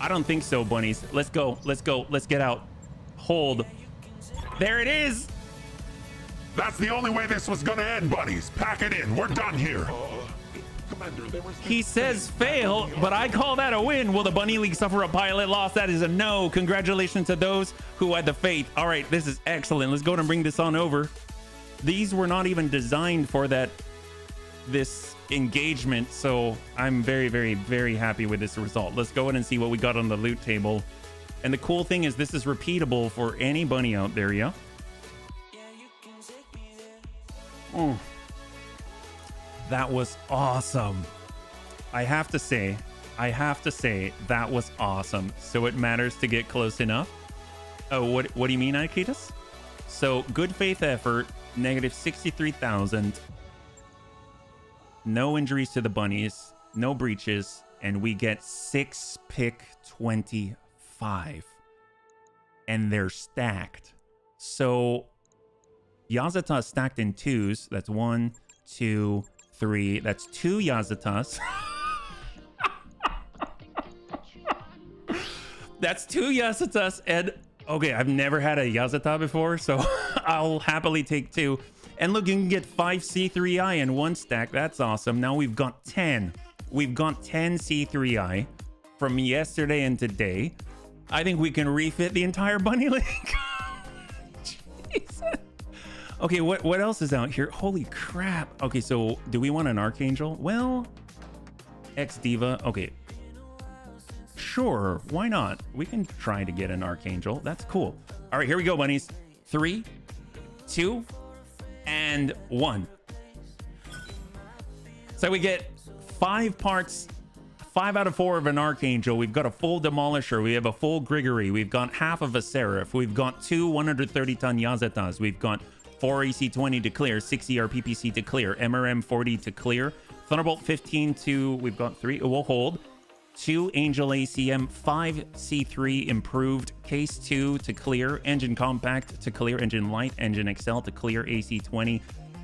I don't think so, bunnies. Let's go. Let's go. Let's get out. Hold. There it is. That's the only way this was gonna end, buddies. Pack it in. We're done here. Commander, there was... He says fail, but I call that a win. Will the Bunny League suffer a pilot loss? That is a no. Congratulations to those who had the faith. All right, this is excellent. Let's go and bring this on over. These were not even designed for this engagement, so I'm very, very, very happy with this result. Let's go ahead and see what we got on the loot table. And the cool thing is this is repeatable for any bunny out there, yeah? That was awesome. I have to say that was awesome. So it matters to get close enough. Oh, what do you mean, Akitas? So good faith effort, negative 63,000. No injuries to the bunnies, no breaches, and we get 6 pick 25. And they're stacked. So Yazata stacked in 2s. That's 1, 2, 3. That's 2 Yazatas. That's 2 Yazatas. And okay, I've never had a Yazata before, so I'll happily take 2. And look, you can get 5 C3I in 1 stack. That's awesome. Now we've got 10. We've got 10 C3I from yesterday and today. I think we can refit the entire Bunny League. Jesus. Okay, what else is out here? Holy crap. Okay, so do we want an Archangel? Well, X-Diva. Okay. Sure, why not? We can try to get an Archangel. That's cool. All right, here we go, bunnies. 3, 2, and 1. So we get 5 parts, 5 out of 4 of an Archangel. We've got a full Demolisher. We have a full Grigory. We've got half of a Seraph. We've got 2 130-ton Yazatas. We've got 4 AC-20 to clear, 6 ERPPC to clear, MRM 40 to clear, Thunderbolt 15 to, we've got 3, we'll hold, 2 Angel ACM, 5 C3 improved, Case 2 to clear, Engine Compact to clear, Engine Light, Engine Excel to clear, AC-20,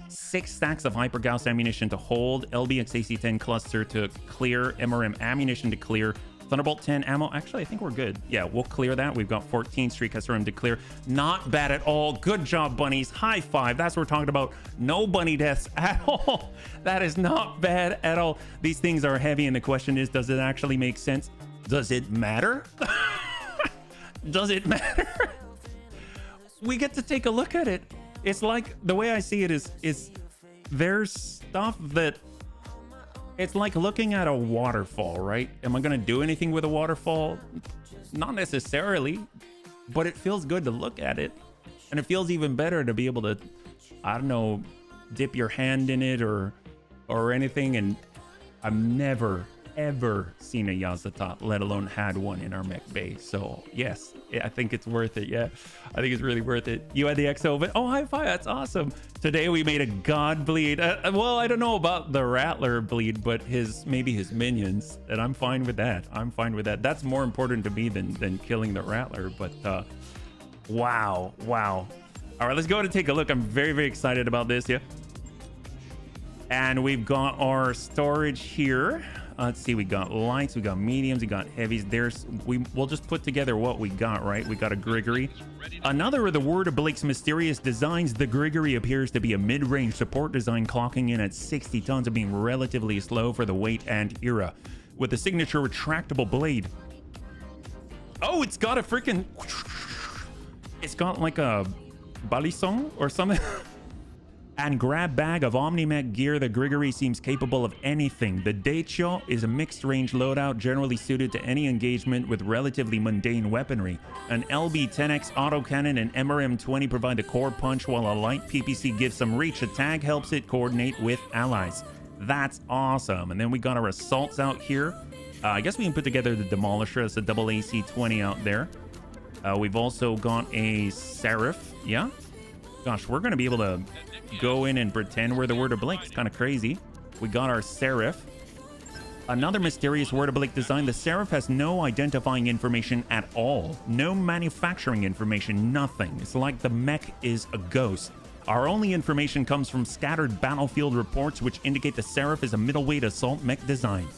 6 stacks of Hyper Gauss ammunition to hold, LBX AC-10 cluster to clear, MRM ammunition to clear, Thunderbolt 10 ammo. Actually, I think we're good. Yeah, we'll clear that. We've got 14 Street SRM to clear. Not bad at all. Good job, bunnies. High five. That's what we're talking about. No bunny deaths at all. That is not bad at all. These things are heavy, and the question is, does it actually make sense? Does it matter? Does it matter? We get to take a look at it. It's like, the way I see it is there's stuff that, it's like looking at a waterfall, right? Am I going to do anything with a waterfall? Not necessarily, but it feels good to look at it. And it feels even better to be able to, I don't know, dip your hand in it or anything. And I've never, ever seen a Yazata, let alone had one in our mech bay. So yes, I think it's worth it. Yeah, I think it's really worth it. You had the XO, but oh, high five, that's awesome. Today we made a god bleed. Well, I don't know about the Rattler bleed, but maybe his minions, and I'm fine with that. I'm fine with that. That's more important to me than killing the Rattler. But wow. All right, let's go ahead and take a look. I'm very, very excited about this. Yeah. And we've got our storage here. Let's see, we got lights, we got mediums, we got heavies. We'll just put together what we got, right? We got a Grigori. Another of the Word of Blake's mysterious designs, the Grigori appears to be a mid-range support design, clocking in at 60 tons and being relatively slow for the weight and era. With a signature retractable blade. Oh, it's got a freaking... It's got like a balisong or something. And grab bag of Omnimech gear, the Grigori seems capable of anything. The Daicho is a mixed range loadout generally suited to any engagement with relatively mundane weaponry. An LB-10X autocannon and MRM-20 provide the core punch, while a light PPC gives some reach. A tag helps it coordinate with allies. That's awesome. And then we got our assaults out here. I guess we can put together the Demolisher. It's a double AC-20 out there. We've also got a Seraph. Yeah. Gosh, we're going to be able to go in and pretend we're the Word of Blake. It's kind of crazy. We got our Seraph. Another mysterious Word of Blake design. The Seraph has no identifying information at all. No manufacturing information, nothing. It's like the mech is a ghost. Our only information comes from scattered battlefield reports, which indicate the Seraph is a middleweight assault mech design.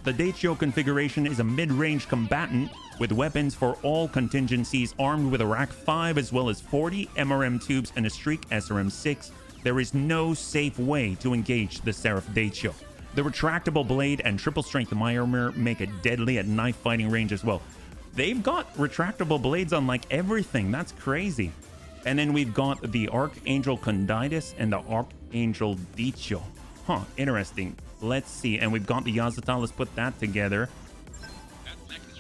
The Daicho configuration is a mid-range combatant with weapons for all contingencies, armed with a Rack 5 as well as 40 MRM tubes and a Streak SRM-6. There is no safe way to engage the Seraph Daicho. The retractable blade and triple strength armor make it deadly at knife fighting range as well. They've got retractable blades on like everything. That's crazy. And then we've got the Archangel Conditus and the Archangel Daicho. Huh, interesting. Let's see. And we've got the Yazata. Let's put that together.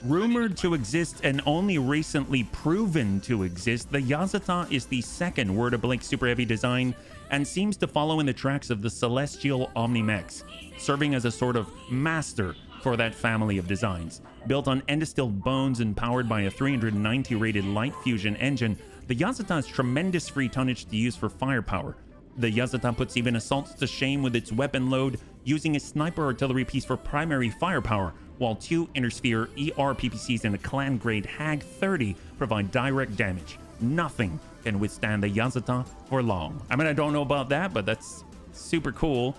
Rumored to exist and only recently proven to exist, the Yazata is the second Word of Blake Super Heavy design and seems to follow in the tracks of the Celestial Omnimex, serving as a sort of master for that family of designs. Built on endostilled bones and powered by a 390 rated light fusion engine, the Yazata has tremendous free tonnage to use for firepower. The Yazata puts even assaults to shame with its weapon load, using a sniper artillery piece for primary firepower, while 2 Intersphere ER PPCs and a clan grade HAG 30 provide direct damage. Nothing can withstand the Yazata for long. I mean, I don't know about that, but that's super cool.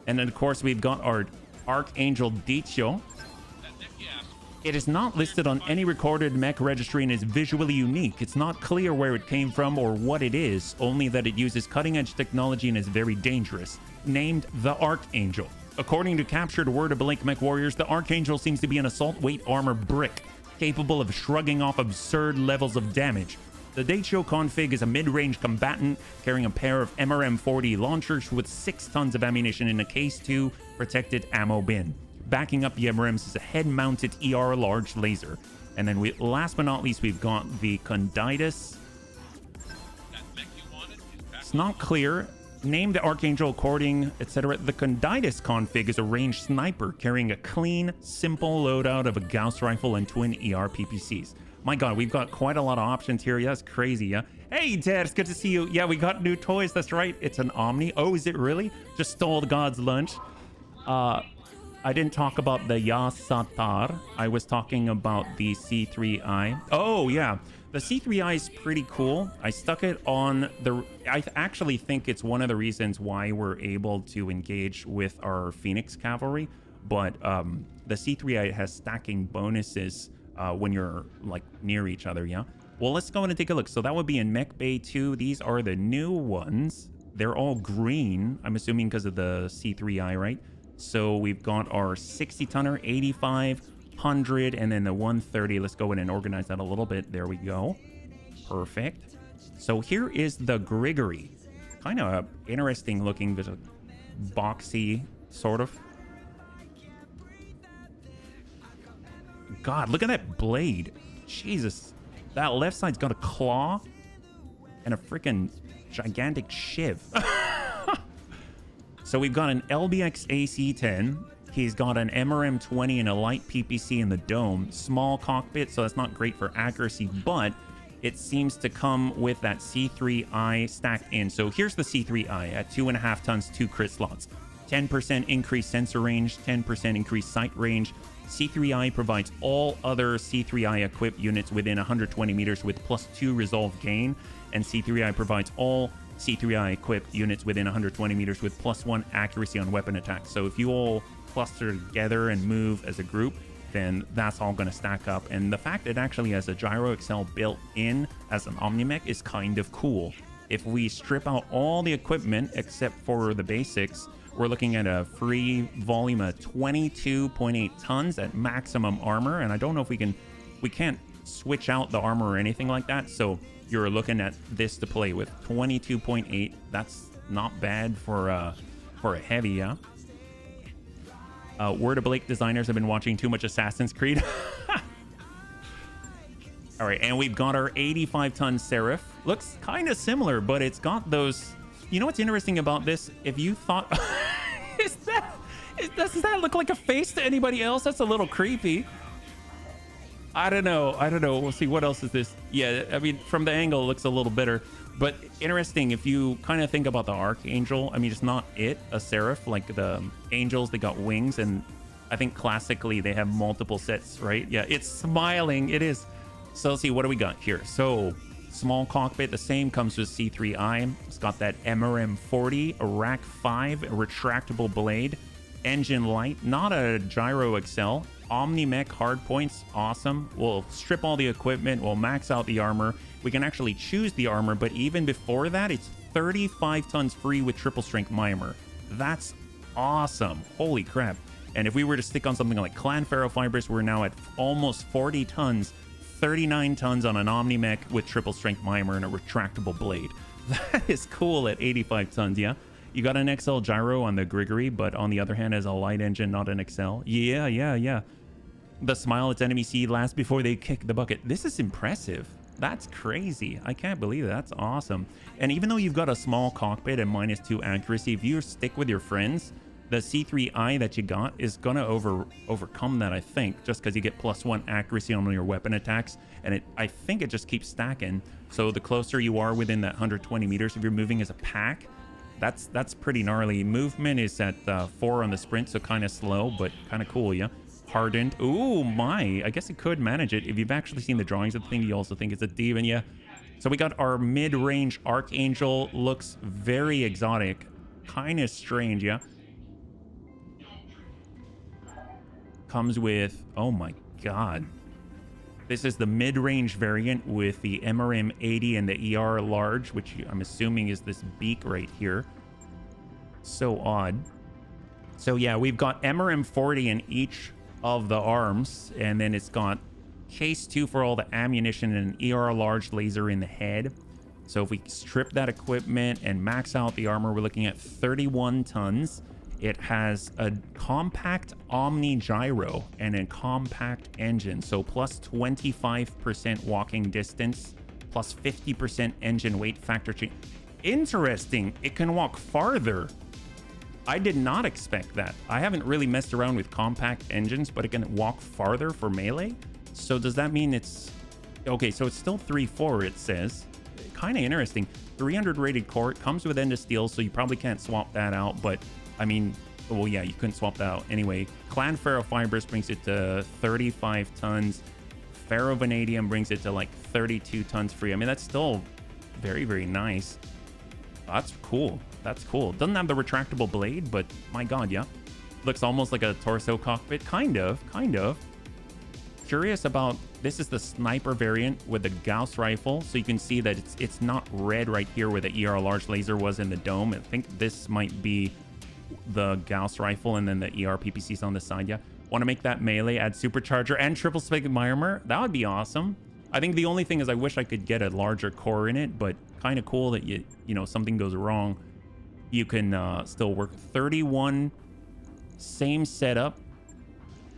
And then of course we've got our Archangel Daicho. It is not listed on any recorded mech registry and is visually unique. It's not clear where it came from or what it is, only that it uses cutting-edge technology and is very dangerous. Named the Archangel. According to captured Word of Blake mech warriors, the Archangel seems to be an assault weight armor brick, capable of shrugging off absurd levels of damage. The Daicho config is a mid-range combatant carrying a pair of MRM-40 launchers with 6 tons of ammunition in a Case 2 protected ammo bin. Backing up the MRMs is a head-mounted ER large laser. And then last but not least, we've got the Conditus. It's not clear. Named the Archangel according, etc. The Conditus config is a ranged sniper carrying a clean, simple loadout of a Gauss rifle and twin ER PPCs. My god, we've got quite a lot of options here. Yeah, that's crazy, yeah? Hey, Dad, it's good to see you. Yeah, we got new toys. That's right. It's an Omni. Oh, is it really? Just stole the god's lunch. I didn't talk about the Yasatar. I was talking about the C3I. Oh, yeah. The C3I is pretty cool. I stuck it on the... I actually think it's one of the reasons why we're able to engage with our Phoenix Cavalry. But the C3I has stacking bonuses when you're, like, near each other, yeah? Well, let's go in and take a look. So that would be in Mech Bay 2. These are the new ones. They're all green. I'm assuming because of the C3I, right? So we've got our 60-tonner, 85, 100, and then the 130. Let's go in and organize that a little bit. There we go. Perfect. So here is the Grigori. Kind of interesting looking, boxy, sort of. God, look at that blade. Jesus, that left side's got a claw and a freaking gigantic shiv. So we've got an LBX AC-10. He's got an MRM-20 and a light PPC in the dome. Small cockpit, so that's not great for accuracy, but it seems to come with that C3I stacked in. So here's the C3I at 2.5 tons, 2 crit slots. 10% increased sensor range, 10% increased sight range. C3I provides all other C3I equipped units within 120 meters with +2 resolve gain, and C3I provides all C3I equipped units within 120 meters with +1 accuracy on weapon attack. So if you all cluster together and move as a group, then that's all going to stack up. And the fact that it actually has a gyro accel built in as an Omnimech is kind of cool. If we strip out all the equipment except for the basics, we're looking at a free volume of 22.8 tons at maximum armor. And I don't know if we can't switch out the armor or anything like that. So you're looking at this to play with. 22.8. That's not bad for a heavy, yeah. Word of Blake designers have been watching too much Assassin's Creed. All right, and we've got our 85-ton Seraph. Looks kind of similar, but it's got those... You know what's interesting about this? If you thought... does that look like a face to anybody else? That's a little creepy. I don't know. We'll see. What else is this? Yeah, I mean, from the angle, it looks a little better. But interesting, if you kind of think about the Archangel, I mean, it's not a Seraph. Like the Angels, they got wings. And I think classically, they have multiple sets, right? Yeah, it's smiling. It is. So let's see, what do we got here? So small cockpit, the same comes with C3I. It's got that MRM-40, a Rack 5, a retractable blade, engine light, not a gyro accel. Omnimech hardpoints, awesome. We'll strip all the equipment, we'll max out the armor. We can actually choose the armor, but even before that, it's 35 tons free with triple strength Mimer. That's awesome. Holy crap. And if we were to stick on something like Clan Ferrofibers, we're now at almost 40 tons, 39 tons on an Omnimech with triple strength Mimer and a retractable blade. That is cool at 85 tons, yeah? You got an XL gyro on the Grigory, but on the other hand, as a light engine, not an XL. Yeah. The smile its enemy see last before they kick the bucket. This is impressive. That's crazy. I can't believe it. That's awesome. And even though you've got a small cockpit and -2 accuracy, if you stick with your friends, the C3I that you got is gonna overcome that, I think, just because you get +1 accuracy on your weapon attacks, and I think it just keeps stacking. So the closer you are within that 120 meters, if you're moving as a pack, that's pretty gnarly. Movement is at 4 on the sprint, so kind of slow, but kind of cool, yeah. Hardened. Ooh, my. I guess it could manage it. If you've actually seen the drawings of the thing, you also think it's a demon, yeah. So we got our mid-range Archangel. Looks very exotic. Kind of strange, yeah. Comes with... Oh, my God. This is the mid-range variant with the MRM-80 and the ER large, which I'm assuming is this beak right here. So odd. So yeah, we've got MRM-40 in each of the arms, and then it's got case 2 for all the ammunition and an ER large laser in the head. So if we strip that equipment and max out the armor, we're looking at 31 tons. It has a compact Omni gyro and a compact engine. So plus 25% walking distance, plus 50% engine weight factor change. Interesting. It can walk farther. I did not expect that. I haven't really messed around with compact engines, but it can walk farther for melee. So does that mean it's... Okay, so it's still 3.4, it says. Kind of interesting. 300 rated core. It comes with end of steel, so you probably can't swap that out, but... I mean, well, yeah, you couldn't swap that out. Anyway, Clan Ferrofibers brings it to 35 tons. Ferrovanadium brings it to like 32 tons free. I mean, that's still very, very nice. That's cool. That's cool. Doesn't have the retractable blade, but my God, yeah. Looks almost like a torso cockpit. Kind of. Curious about... This is the sniper variant with the Gauss rifle. So you can see that it's not red right here where the ER large laser was in the dome. I think this might be... the Gauss rifle, and then the ER PPCs on the side. Yeah, want to make that melee, add supercharger and triple spike Mimer. That would be awesome. I think the only thing is I wish I could get a larger core in it, but kind of cool that you know, something goes wrong, you can still work. 31, same setup.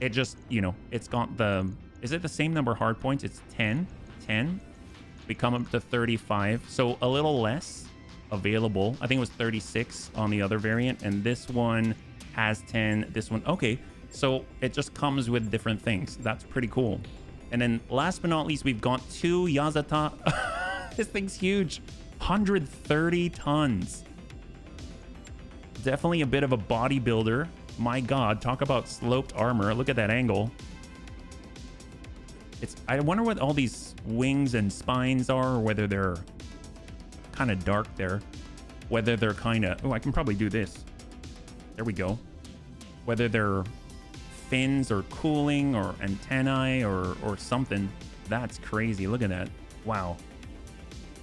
It just, you know, it's got the Is it the same number of hard points? It's 10. 10. We come up to 35. So a little less available. I think it was 36 on the other variant. And this one has 10. This one. Okay. So it just comes with different things. That's pretty cool. And then last but not least, we've got 2 Yazata. This thing's huge. 130 tons. Definitely a bit of a bodybuilder. My God, talk about sloped armor. Look at that angle. I wonder what all these wings and spines are, or whether they're kind of dark there. Whether they're kind of... Oh, I can probably do this. There we go. Whether they're fins or cooling or antennae or something. That's crazy. Look at that. Wow.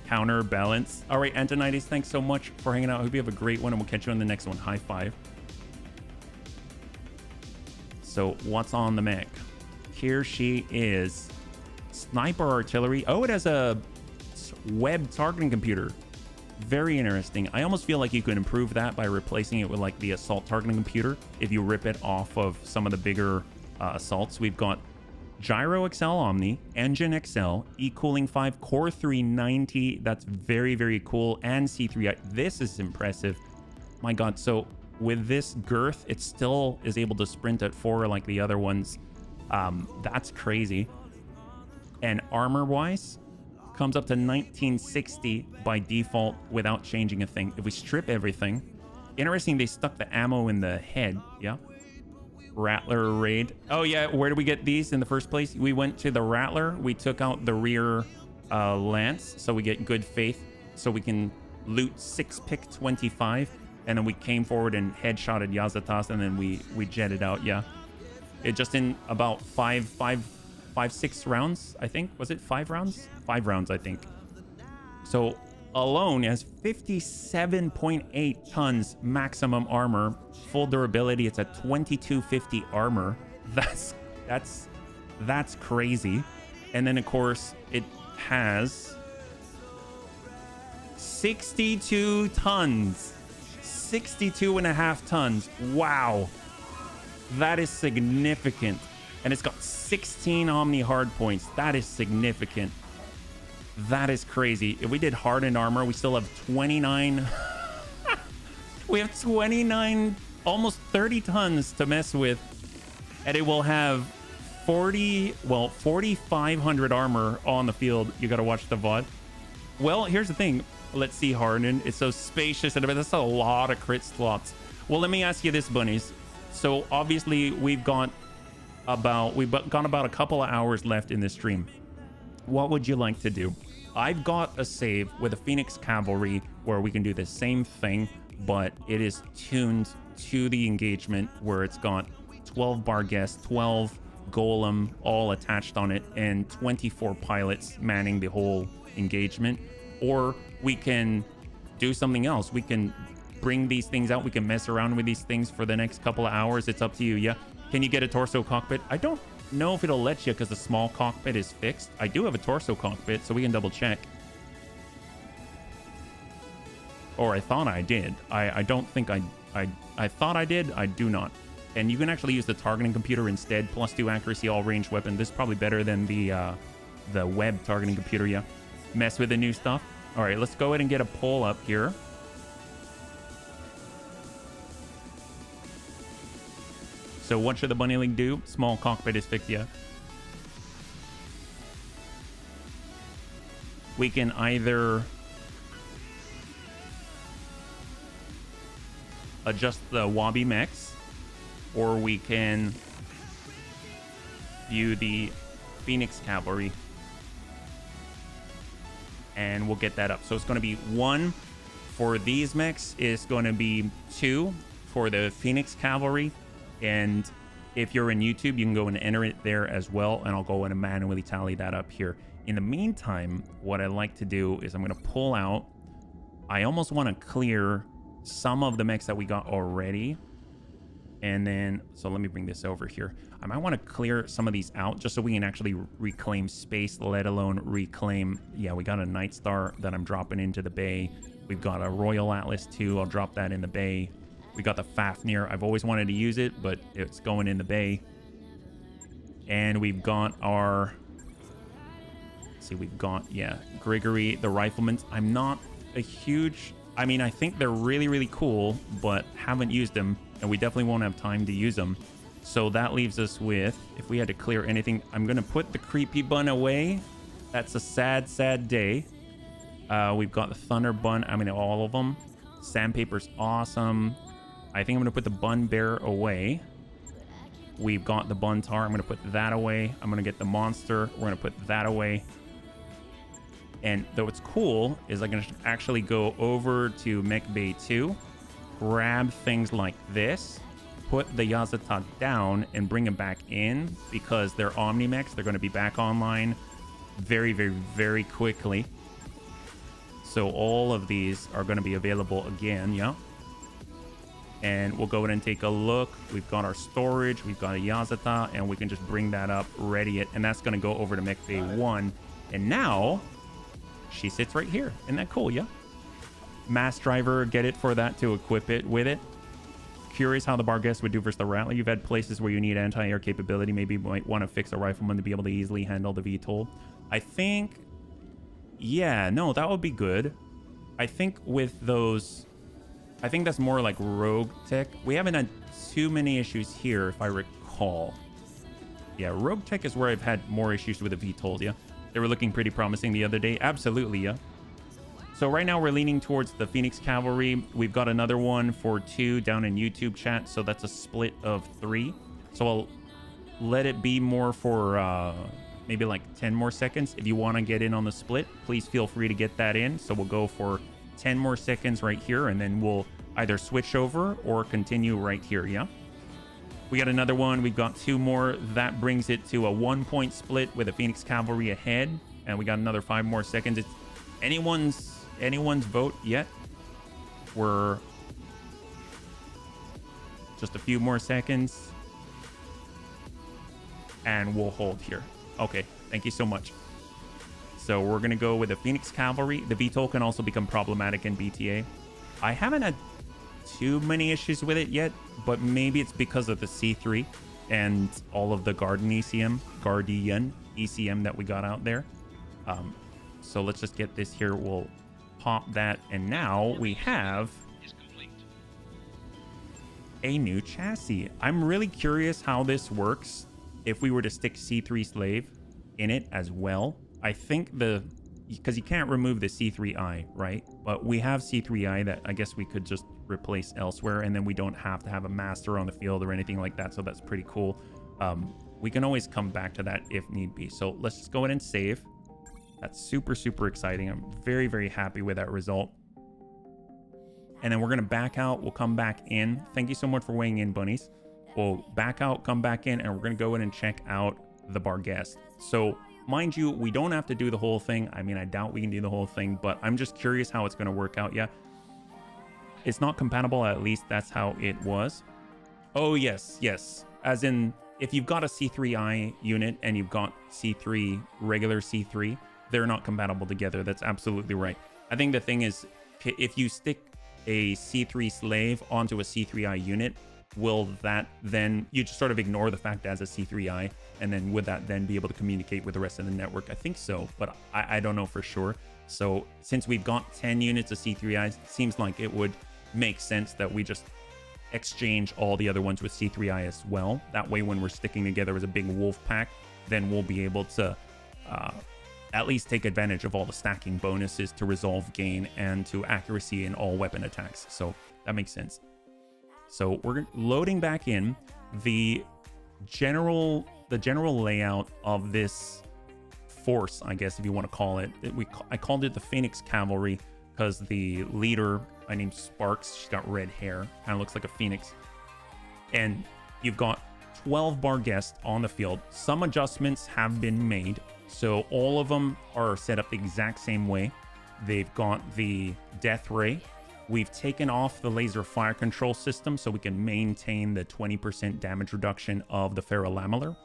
Counterbalance. All right, Antonides, thanks so much for hanging out. I hope you have a great one, and we'll catch you on the next one. High five. So what's on the mech? Here she is. Sniper artillery. Oh, it has a web targeting computer. Very interesting. I almost feel like you could improve that by replacing it with like the assault targeting computer if you rip it off of some of the bigger assaults. We've got Gyro XL Omni, Engine XL, E-Cooling 5, Core 390. That's very, very cool. And C3i. This is impressive. My God. So with this girth, it still is able to sprint at 4 like the other ones. That's crazy. And armor-wise, comes up to 1960 by default without changing a thing. If we strip everything... Interesting, they stuck the ammo in the head. Yeah. Rattler raid. Oh yeah, where did we get these in the first place? We went to the Rattler. We took out the rear lance, so we get good faith, so we can loot 6-pick 25, and then we came forward and headshotted Yazatas, and then we jetted out. Yeah, it just in about 6 rounds, I think. Was it 5 rounds? 5 rounds, I think. So alone has 57.8 tons maximum armor, full durability. It's at 2250 armor. That's crazy. And then of course it has 62 tons, 62.5 tons. Wow, that is significant. And it's got 16 Omni hard points. That is significant. That is crazy. If we did hardened armor, we still have 29. We have 29, almost 30 tons to mess with. And it will have 4,500 armor on the field. You got to watch the VOD. Well, here's the thing. Let's see hardened. It's so spacious. And that's a lot of crit slots. Well, let me ask you this, bunnies. So obviously we've got about a couple of hours left in this stream. What would you like to do? I've got a save with a Phoenix Cavalry where we can do the same thing, but it is tuned to the engagement where it's got 12 Barghest, 12 Golem all attached on it, and 24 pilots manning the whole engagement. Or we can do something else. We can bring these things out. We can mess around with these things for the next couple of hours. It's up to you. Yeah. Can you get a torso cockpit? I don't know if it'll let you because the small cockpit is fixed. I do have a torso cockpit, so we can double check. Or I thought I did. I don't think I thought I did. I do not. And you can actually use the targeting computer instead. +2 accuracy, all ranged weapon. This is probably better than the web targeting computer. Yeah. Mess with the new stuff. All right, let's go ahead and get a poll up here. So what should the Bunny League do? Small cockpit is fixed, yeah. We can either adjust the Wabi mechs, or we can view the Phoenix Cavalry. And we'll get that up. So it's going to be 1 for these mechs. It's going to be 2 for the Phoenix Cavalry. And if you're in YouTube, you can go and enter it there as well. And I'll go in and manually tally that up here. In the meantime, what I like to do is I'm going to pull out. I almost want to clear some of the mechs that we got already. And then, so let me bring this over here. I might want to clear some of these out just so we can actually reclaim space, let alone reclaim. Yeah, we got a Night Star that I'm dropping into the bay. We've got a Royal Atlas too. I'll drop that in the bay. We got the Fafnir. I've always wanted to use it, but it's going in the bay. And we've got our... see, we've got, yeah, Grigory, the riflemen. I'm not a huge... I mean, I think they're really, really cool, but haven't used them, and we definitely won't have time to use them. So that leaves us with, if we had to clear anything, I'm going to put the creepy bun away. That's a sad, sad day. We've got the thunder bun. I mean, all of them. Sandpaper's awesome. I think I'm going to put the bun bear away. We've got the bun tar. I'm going to put that away. I'm going to get the monster. We're going to put that away. And though it's cool is I'm going to actually go over to Mech Bay 2, grab things like this, put the Yazata down and bring them back in because they're Omni-Mechs. They're going to be back online very, very, very quickly. So all of these are going to be available again, yeah. And we'll go ahead and take a look. We've got our storage, we've got a Yazata, and we can just bring that up, ready it, and that's going to go over to Mech Bay 1. And now she sits right here. Isn't that cool, yeah? Mass driver, get it for that to equip it with it. Curious how the Barghest would do versus the Rattler. You've had places where you need anti-air capability. Maybe you might want to fix a rifleman to be able to easily handle the VTOL. I think, yeah, no, that would be good. I think with those, I think that's more like rogue tech. We haven't had too many issues here, if I recall. Yeah, rogue tech is where I've had more issues with the VTOLs, yeah? They were looking pretty promising the other day. Absolutely, yeah. So right now we're leaning towards the Phoenix Cavalry. We've got another one for 2 down in YouTube chat. So that's a split of 3. So I'll let it be more for maybe like 10 more seconds. If you want to get in on the split, please feel free to get that in. So we'll go for 10 more seconds right here. And then we'll either switch over or continue right here, yeah? We got another one. We've got 2 more. That brings it to a 1-point split with a Phoenix Cavalry ahead. And we got another 5 more seconds. It's anyone's vote yet. We're just a few more seconds. And we'll hold here. Okay, thank you so much. So we're going to go with the Phoenix Cavalry. The VTOL can also become problematic in BTA. I haven't had too many issues with it yet, but maybe it's because of the C3 and all of the Guardian ECM that we got out there. So let's just get this here. We'll pop that, and now we have a new chassis. I'm really curious how this works if we were to stick C3 Slave in it as well. I think because you can't remove the C3i, right? But we have C3i that I guess we could just replace elsewhere, and then we don't have to have a master on the field or anything like that. So that's pretty cool. We can always come back to that if need be. So let's just go ahead and save. That's super, super exciting. I'm very, very happy with that result. And then we're going to back out. We'll come back in. Thank you so much for weighing in, bunnies. We'll back out, come back in, and we're going to go in and check out the Barghest. So mind you, we don't have to do the whole thing. I mean, I doubt we can do the whole thing, but I'm just curious how it's going to work out. Yeah. It's not compatible. At least that's how it was. Oh, yes. Yes. As in, if you've got a C3i unit and you've got C3, regular C3, they're not compatible together. That's absolutely right. I think the thing is, if you stick a C3 slave onto a C3i unit, will that then, you just sort of ignore the fact as a C3i, and then would that then be able to communicate with the rest of the network? I think so, but I don't know for sure. So since we've got 10 units of C3is, it seems like it would make sense that we just exchange all the other ones with C3i as well. That way, when we're sticking together as a big wolf pack, then we'll be able to at least take advantage of all the stacking bonuses to resolve gain and to accuracy in all weapon attacks. So that makes sense. So we're loading back in the general layout of this force, I guess, if you want to call it. I called it the Phoenix Cavalry because the leader, my name's Sparks, she's got red hair, kind of looks like a phoenix. And you've got 12 Barghest on the field. Some adjustments have been made, so all of them are set up the exact same way. They've got the death ray. We've taken off the laser fire control system so we can maintain the 20% damage reduction of the ferrolamellar.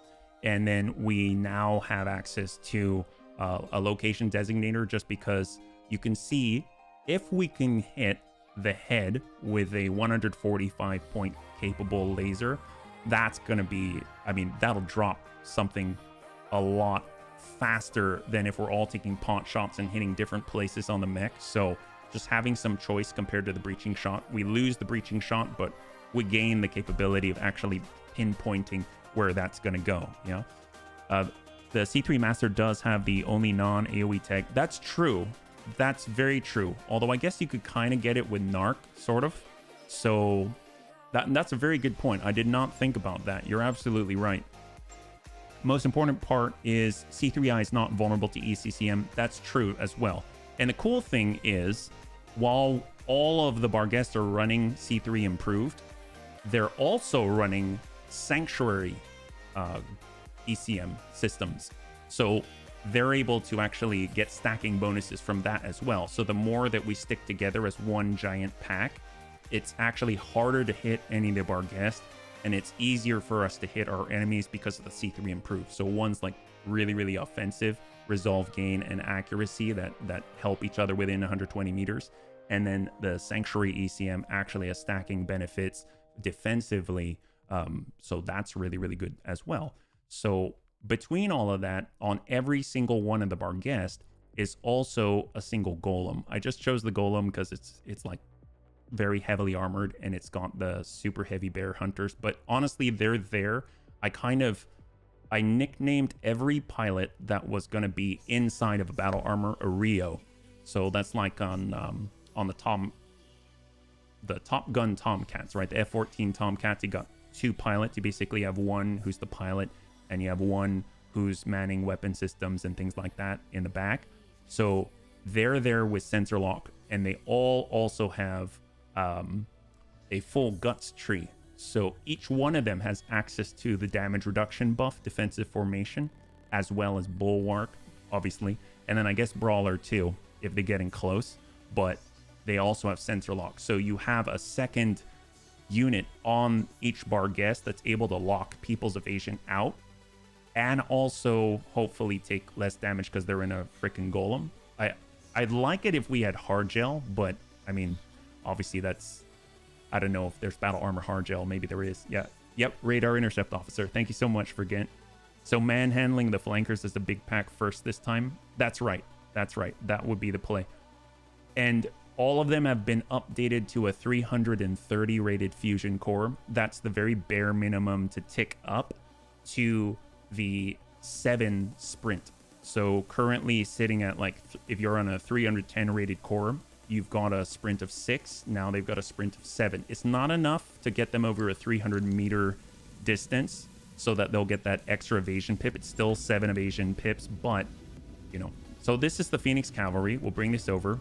And then we now have access to a location designator, just because you can see if we can hit the head with a 145 point capable laser, that's going to be, I mean, that'll drop something a lot faster than if we're all taking pot shots and hitting different places on the mech. So just having some choice compared to the breaching shot. We lose the breaching shot, but we gain the capability of actually pinpointing where that's going to go. You know, the C3 Master does have the only non-AoE tag. That's true. That's very true. Although I guess you could kind of get it with Narc, sort of. So that's a very good point. I did not think about that. You're absolutely right. Most important part is C3I is not vulnerable to ECCM. That's true as well. And the cool thing is, while all of the Barghest are running C3 improved, they're also running Sanctuary ECM systems. So they're able to actually get stacking bonuses from that as well. So the more that we stick together as one giant pack, it's actually harder to hit any of the Barghest, and it's easier for us to hit our enemies because of the C3 improved. So one's like really offensive, resolve gain, and accuracy that help each other within 120 meters. And then the Sanctuary ECM actually has stacking benefits defensively. So that's really good as well. So between all of that, on every single one of the Barghest is also a single golem. I just chose the golem because it's like very heavily armored, and it's got the super heavy bear hunters. But honestly, they're there. I nicknamed every pilot that was going to be inside of a battle armor a Rio. So that's like on the Top Gun Tomcats, right? The F-14 Tomcats, you got two pilots. You basically have one who's the pilot, and you have one who's manning weapon systems and things like that in the back. So they're there with sensor lock, and they all also have a full guts tree. So each one of them has access to the damage reduction buff, defensive formation, as well as bulwark, obviously. And then I guess brawler too, if they get in close, but they also have sensor lock. So you have a second unit on each Barghest that's able to lock people's evasion out, and also hopefully take less damage because they're in a freaking golem. I'd like it if we had hard gel, but I mean, obviously that's, I don't know if there's battle armor hard gel. Maybe there is. Yeah. Yep. Radar intercept officer. Thank you so much for Gent. So manhandling the flankers is a big pack first this time. That's right. That's right. That would be the play. And all of them have been updated to a 330 rated fusion core. That's the very bare minimum to tick up to the 7 sprint. So currently sitting at like, if you're on a 310 rated core, you've got a sprint of 6. Now they've got a sprint of 7. It's not enough to get them over a 300 meter distance so that they'll get that extra evasion pip. It's still 7 evasion pips, but you know. So this is the Phoenix Cavalry. We'll bring this over.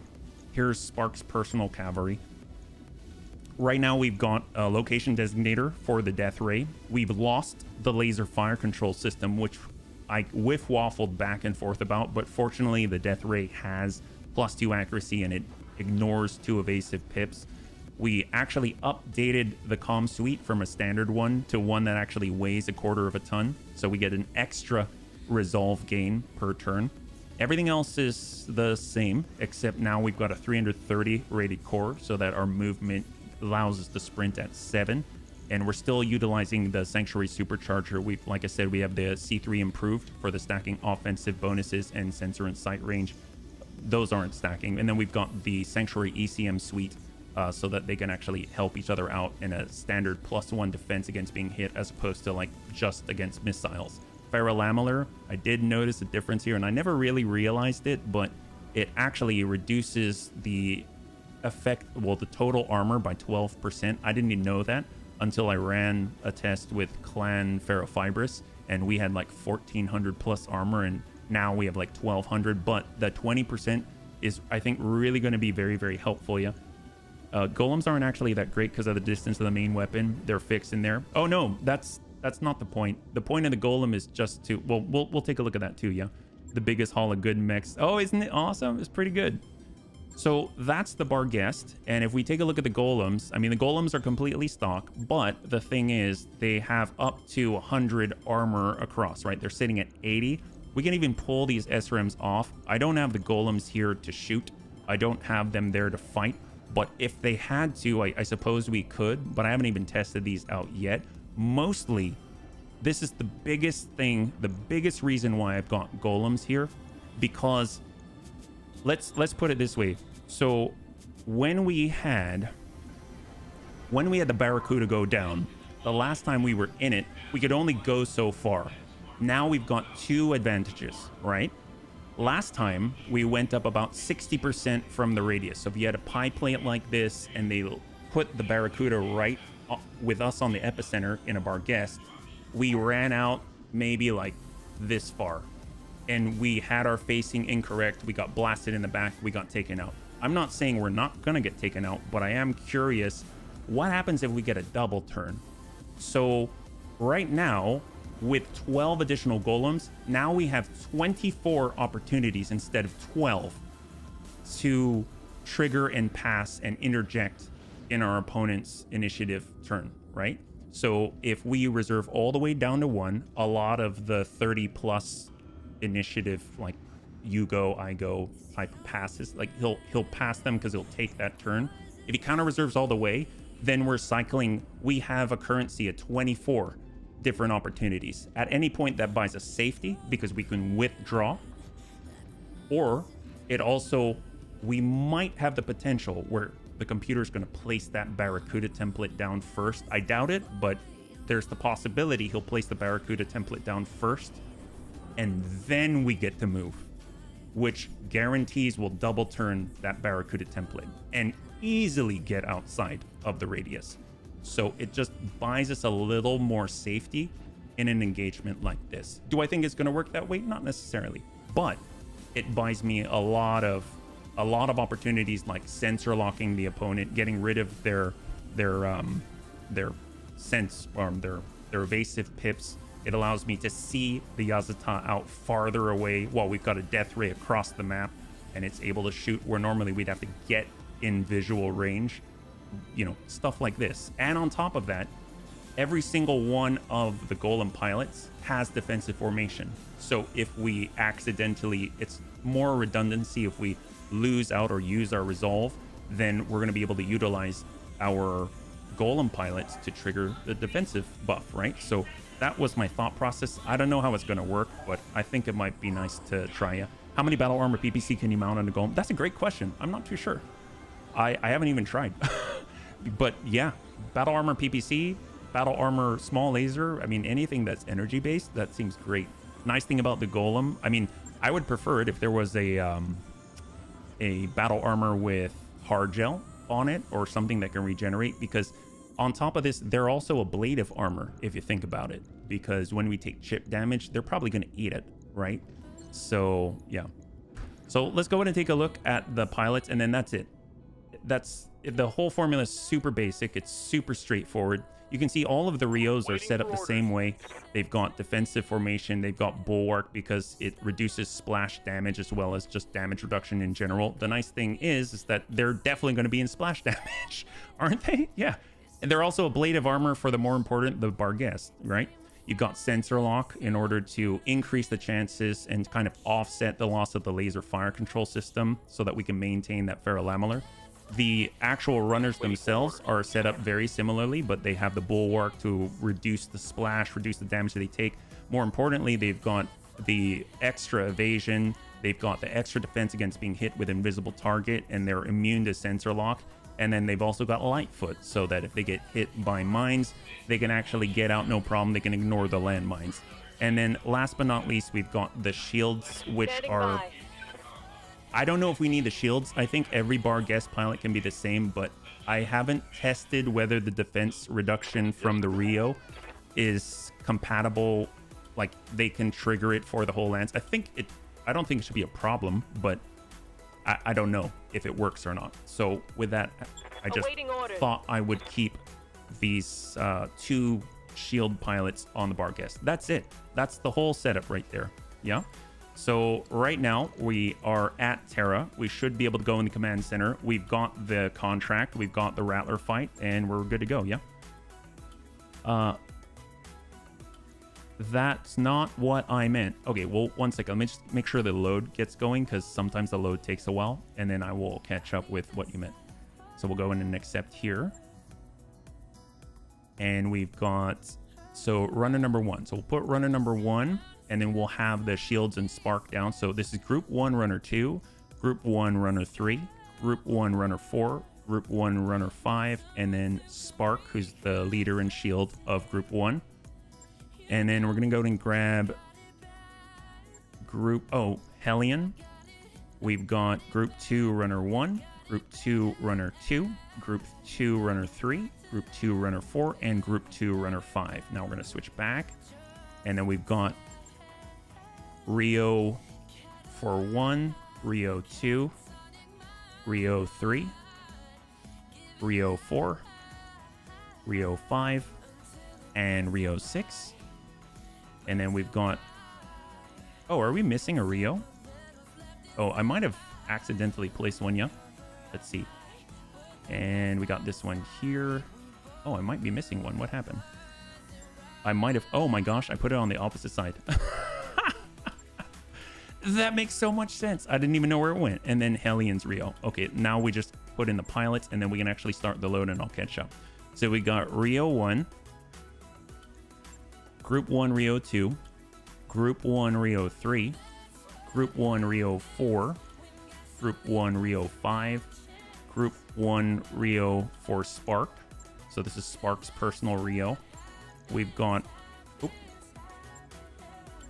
Here's Spark's personal cavalry. Right now we've got a location designator for the Death Ray. We've lost the laser fire control system, which I whiff-waffled back and forth about, but fortunately the Death Ray has +2 accuracy and it ignores 2 evasive pips. We actually updated the comm suite from a standard one to one that actually weighs 1/4 of a ton, so we get an extra resolve gain per turn. Everything else is the same, except now we've got a 330 rated core so that our movement allows us to sprint at 7. And we're still utilizing the Sanctuary Supercharger. Like I said, we have the C3 improved for the stacking offensive bonuses and sensor and sight range. Those aren't stacking. And then we've got the Sanctuary ECM suite so that they can actually help each other out in a standard +1 defense against being hit, as opposed to like just against missiles. Ferrolamellar, I did notice a difference here, and I never really realized it, but it actually reduces the effect, well, the total armor by 12%. I didn't even know that until I ran a test with Clan Ferrofibrous, and we had like 1400 plus armor, and now we have like 1200, but the 20% is, I think, really going to be very helpful. Yeah. Golems aren't actually that great because of the distance of the main weapon. They're fixed in there. Oh no, that's not the point. The point of the golem is just to, well, we'll take a look at that too. Yeah. The biggest haul of good mechs. Oh, isn't it awesome? It's pretty good. So that's the Barghest, and if we take a look at the golems, I mean, the golems are completely stock, but the thing is, they have up to 100 armor across, right? They're sitting at 80. We can even pull these SRMs off. I don't have the golems here to shoot. I don't have them there to fight, but if they had to, I suppose we could, but I haven't even tested these out yet. mostly, this is the biggest thing, the biggest reason why I've got golems here, because let's put it this way. So when we had the Barracuda go down, the last time we were in it, we could only go so far. Now we've got two advantages, right? Last time we went up about 60% from the radius. So if you had a pie plate like this and they put the Barracuda right with us on the epicenter in a Barguest, we ran out maybe like this far, and we had our facing incorrect. We got blasted in the back. We got taken out. I'm not saying we're not gonna get taken out, but I am curious what happens if we get a double turn. So right now, with 12 additional golems, now we have 24 opportunities instead of 12 to trigger and pass and interject in our opponent's initiative turn, right? So if we reserve all the way down to 1, a lot of the 30 plus initiative, like you go, I go type of passes, like he'll pass them because he'll take that turn. If he counter reserves all the way, then we're cycling. We have a currency of 24 different opportunities. At any point that buys us safety because we can withdraw, or it also, we might have the potential where the computer's going to place that Barracuda template down first. I doubt it, but there's the possibility he'll place the Barracuda template down first, and then we get to move, which guarantees we'll double turn that Barracuda template and easily get outside of the radius. So it just buys us a little more safety in an engagement like this. Do I think it's going to work that way? Not necessarily, but it buys me a lot of opportunities, like sensor locking the opponent, getting rid of their sense their evasive pips. It allows me to see the Yazata out farther away while we've got a death ray across the map, and it's able to shoot where normally we'd have to get in visual range. You know, stuff like this. And on top of that, every single one of the golem pilots has defensive formation. So if we accidentally, it's more redundancy. If we lose out or use our resolve, then we're going to be able to utilize our golem pilots to trigger the defensive buff, right? So that was my thought process. I don't know how it's going to work, but I think it might be nice to try it. How many battle armor PPC can you mount on a golem? That's a great question. I'm not too sure. I haven't even tried. But yeah, battle armor PPC, battle armor small laser. I mean, anything that's energy based, that seems great. Nice thing about the golem, I mean, I would prefer it if there was a battle armor with hard gel on it or something that can regenerate, because on top of this, they're also ablative armor if you think about it, because when we take chip damage, they're probably going to eat it, right? So yeah. So let's go ahead and take a look at the pilots, and then that's it. That's the whole formula is super basic. It's super straightforward. You can see all of the Rios are set up the same way. They've got defensive formation. They've got bulwark because it reduces splash damage as well as just damage reduction in general. The nice thing is that they're definitely going to be in splash damage, aren't they? Yeah. And they're also ablative armor for the more important, the Barguest, right? You've got sensor lock in order to increase the chances and kind of offset the loss of the laser fire control system so that we can maintain that ferrolamellar. The actual runners themselves are set up very similarly, but they have the bulwark to reduce the splash, reduce the damage that they take. More importantly, they've got the extra evasion. They've got the extra defense against being hit with invisible target, and they're immune to sensor lock. And then they've also got Lightfoot, so that if they get hit by mines, they can actually get out no problem. They can ignore the landmines. And then last but not least, we've got the shields, which are... I don't know if we need the shields. I think every Barguest pilot can be the same, but I haven't tested whether the defense reduction from the Rio is compatible. Like, they can trigger it for the whole lance. I don't think it should be a problem, but I don't know if it works or not. So with that, I just thought I would keep these two shield pilots on the Barguest. That's it. That's the whole setup right there. Yeah. So right now we are at Terra. We should be able to go in the command center. We've got the contract. We've got the Rattler fight, and we're good to go. Yeah. That's not what I meant. Okay, well, one second. Let me just make sure the load gets going, because sometimes the load takes a while, and then I will catch up with what you meant. So we'll go in and accept here. And we've got So runner number 1. So we'll put runner number 1, and then we'll have the shields and spark down. So this is group 1, runner 2, group 1, runner 3, group 1, runner 4, group 1, runner 5, and then Spark, who's the leader and shield of group 1. And then we're going to go and grab Hellion. We've got group 2, runner 1, group 2, runner 2, group 2, runner 3, group 2, runner 4, and group 2, runner 5. Now we're going to switch back. And then we've got Rio for 1, Rio 2, Rio 3, Rio 4, Rio 5, and Rio 6. And then we've got... Oh, are we missing a Rio? Oh, I might have accidentally placed one, yeah. Let's see. And we got this one here. Oh, I might be missing one. What happened? I might have... Oh my gosh, I put it on the opposite side. That makes so much sense. I didn't even know where it went. And then Hellion's Rio. Okay, now we just put in the pilots, and then we can actually start the load, and I'll catch up. So we got Rio 1, Group 1 Rio 2, Group 1 Rio 3, Group 1 Rio 4, Group 1 Rio 5, Group 1 Rio for Spark. So this is Spark's personal Rio. We've got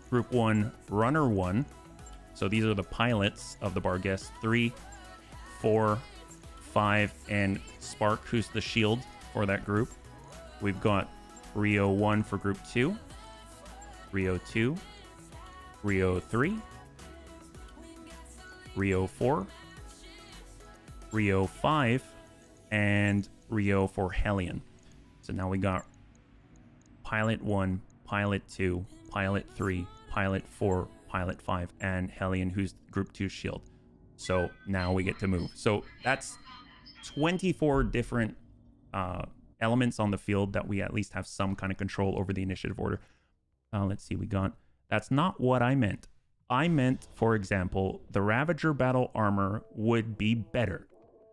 Group 1 Runner 1. So these are the pilots of the Barguest. 3, 4, 5, and Spark, who's the shield for that group. We've got Rio 1 for Group 2, Rio 2, Rio 3, Rio 4, Rio 5, and Rio for Hellion. So now we got Pilot 1, Pilot 2, Pilot 3, Pilot 4, Pilot 5, and Hellion, who's Group 2 shield. So now we get to move. So that's 24 different elements on the field that we at least have some kind of control over the initiative order. Let's see, we got... That's not what I meant. I meant, for example, the Ravager battle armor would be better.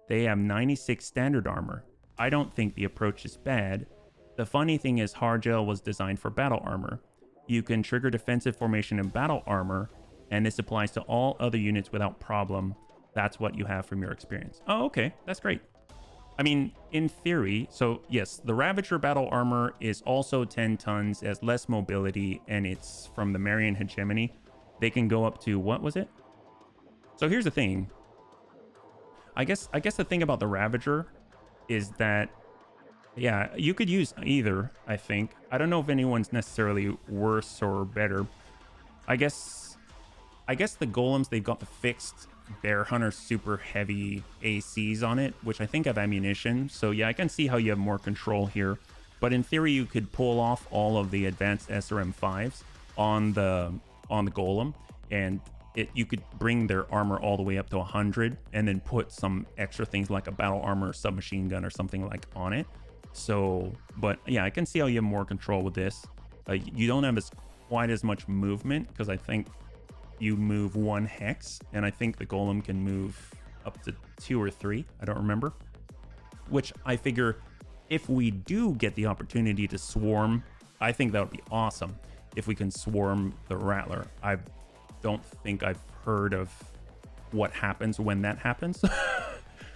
They have 96 standard armor. I don't think the approach is bad. The funny thing is Hardgel was designed for battle armor. You can trigger defensive formation in battle armor, and this applies to all other units without problem. That's what you have from your experience. Oh, okay. That's great. I mean, in theory, so yes, the Ravager battle armor is also 10 tons, has less mobility, and it's from the Marian hegemony. They can go up to, what was it? So here's the thing. I guess the thing about the Ravager is that, yeah, you could use either, I think. I don't know if anyone's necessarily worse or better. I guess the golems, they've got the fixed Bear Hunter super heavy ACs on it, which I think have ammunition. So yeah, I can see how you have more control here. But in theory, you could pull off all of the advanced SRM5s on the golem, and you could bring their armor all the way up to 100, and then put some extra things like a battle armor, submachine gun, or something like on it. So, but yeah, I can see how you have more control with this. You don't have quite as much movement, because I think you move 1 hex, and I think the golem can move up to 2 or 3. I don't remember. Which I figure if we do get the opportunity to swarm, I think that would be awesome if we can swarm the Rattler. I don't think I've heard of what happens when that happens.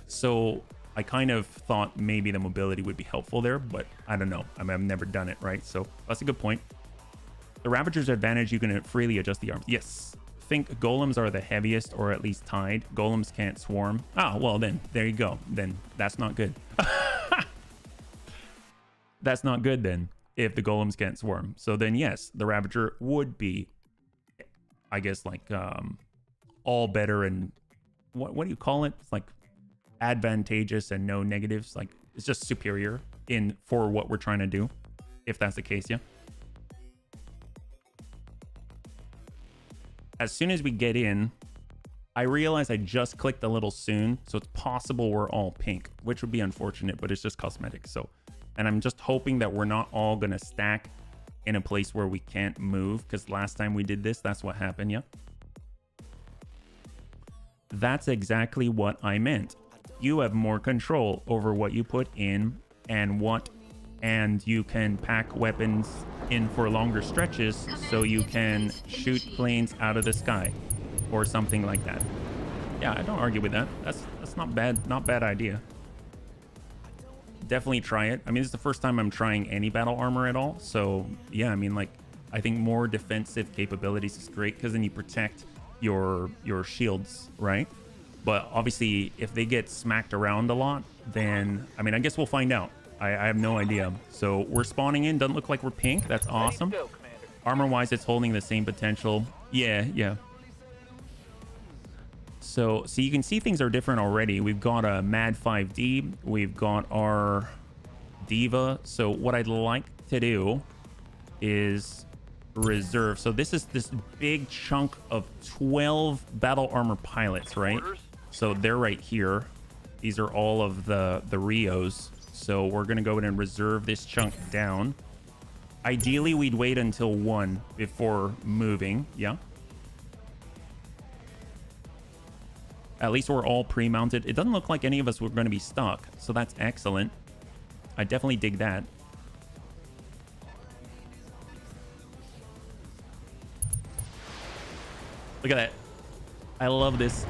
So I kind of thought maybe the mobility would be helpful there, but I don't know. I mean, I've never done it, right? So that's a good point. The Ravager's advantage, you can freely adjust the arms. Yes. Think golems are the heaviest, or at least tied. Golems can't swarm. Ah, well then, there you go. Then that's not good. That's not good then, if the golems can't swarm. So then yes, the Ravager would be, I guess, like all better, and what do you call it? It's like advantageous and no negatives. Like it's just superior for what we're trying to do, if that's the case. Yeah. As soon as we get in, I realize I just clicked a little soon, so it's possible we're all pink, which would be unfortunate, but it's just cosmetic. So, and I'm just hoping that we're not all gonna stack in a place where we can't move, because last time we did this, that's what happened. Yeah. That's exactly what I meant. You have more control over what you put in and you can pack weapons in for longer stretches so you can shoot planes out of the sky or something like that. Yeah, I don't argue with that. That's not bad. Not bad idea. Definitely try it. I mean, this is the first time I'm trying any battle armor at all. So yeah, I mean, like, I think more defensive capabilities is great because then you protect your shields, right? But obviously, if they get smacked around a lot, then, I mean, I guess we'll find out. I have no idea. So we're spawning in. Doesn't look like we're pink. That's awesome. Ready to go, Commander. Armor-wise, it's holding the same potential. Yeah. So you can see things are different already. We've got a Mad 5D. We've got our Diva. So what I'd like to do is reserve. So this is this big chunk of 12 battle armor pilots, right? So they're right here. These are all of the Rios. So we're going to go in and reserve this chunk down. Ideally, we'd wait until 1 before moving. Yeah. At least we're all pre-mounted. It doesn't look like any of us were going to be stuck. So that's excellent. I definitely dig that. Look at that. I love this.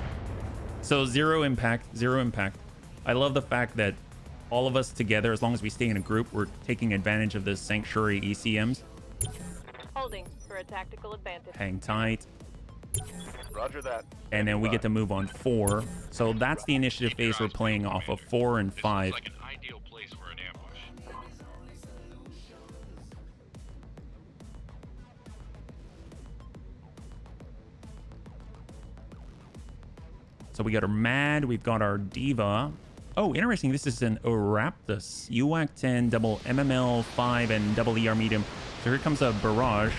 So zero impact. I love the fact that all of us together, as long as we stay in a group, we're taking advantage of the Sanctuary ECMs. Holding for a tactical advantage. Hang tight. Roger that. And then we get to move on 4. So that's the initiative phase we're playing off of, 4 and 5. This looks like an ideal place for an ambush. So we got our Mad, we've got our Diva. Oh, interesting. This is an Oraptus. UAC 10, double MML 5, and double ER medium. So here comes a barrage.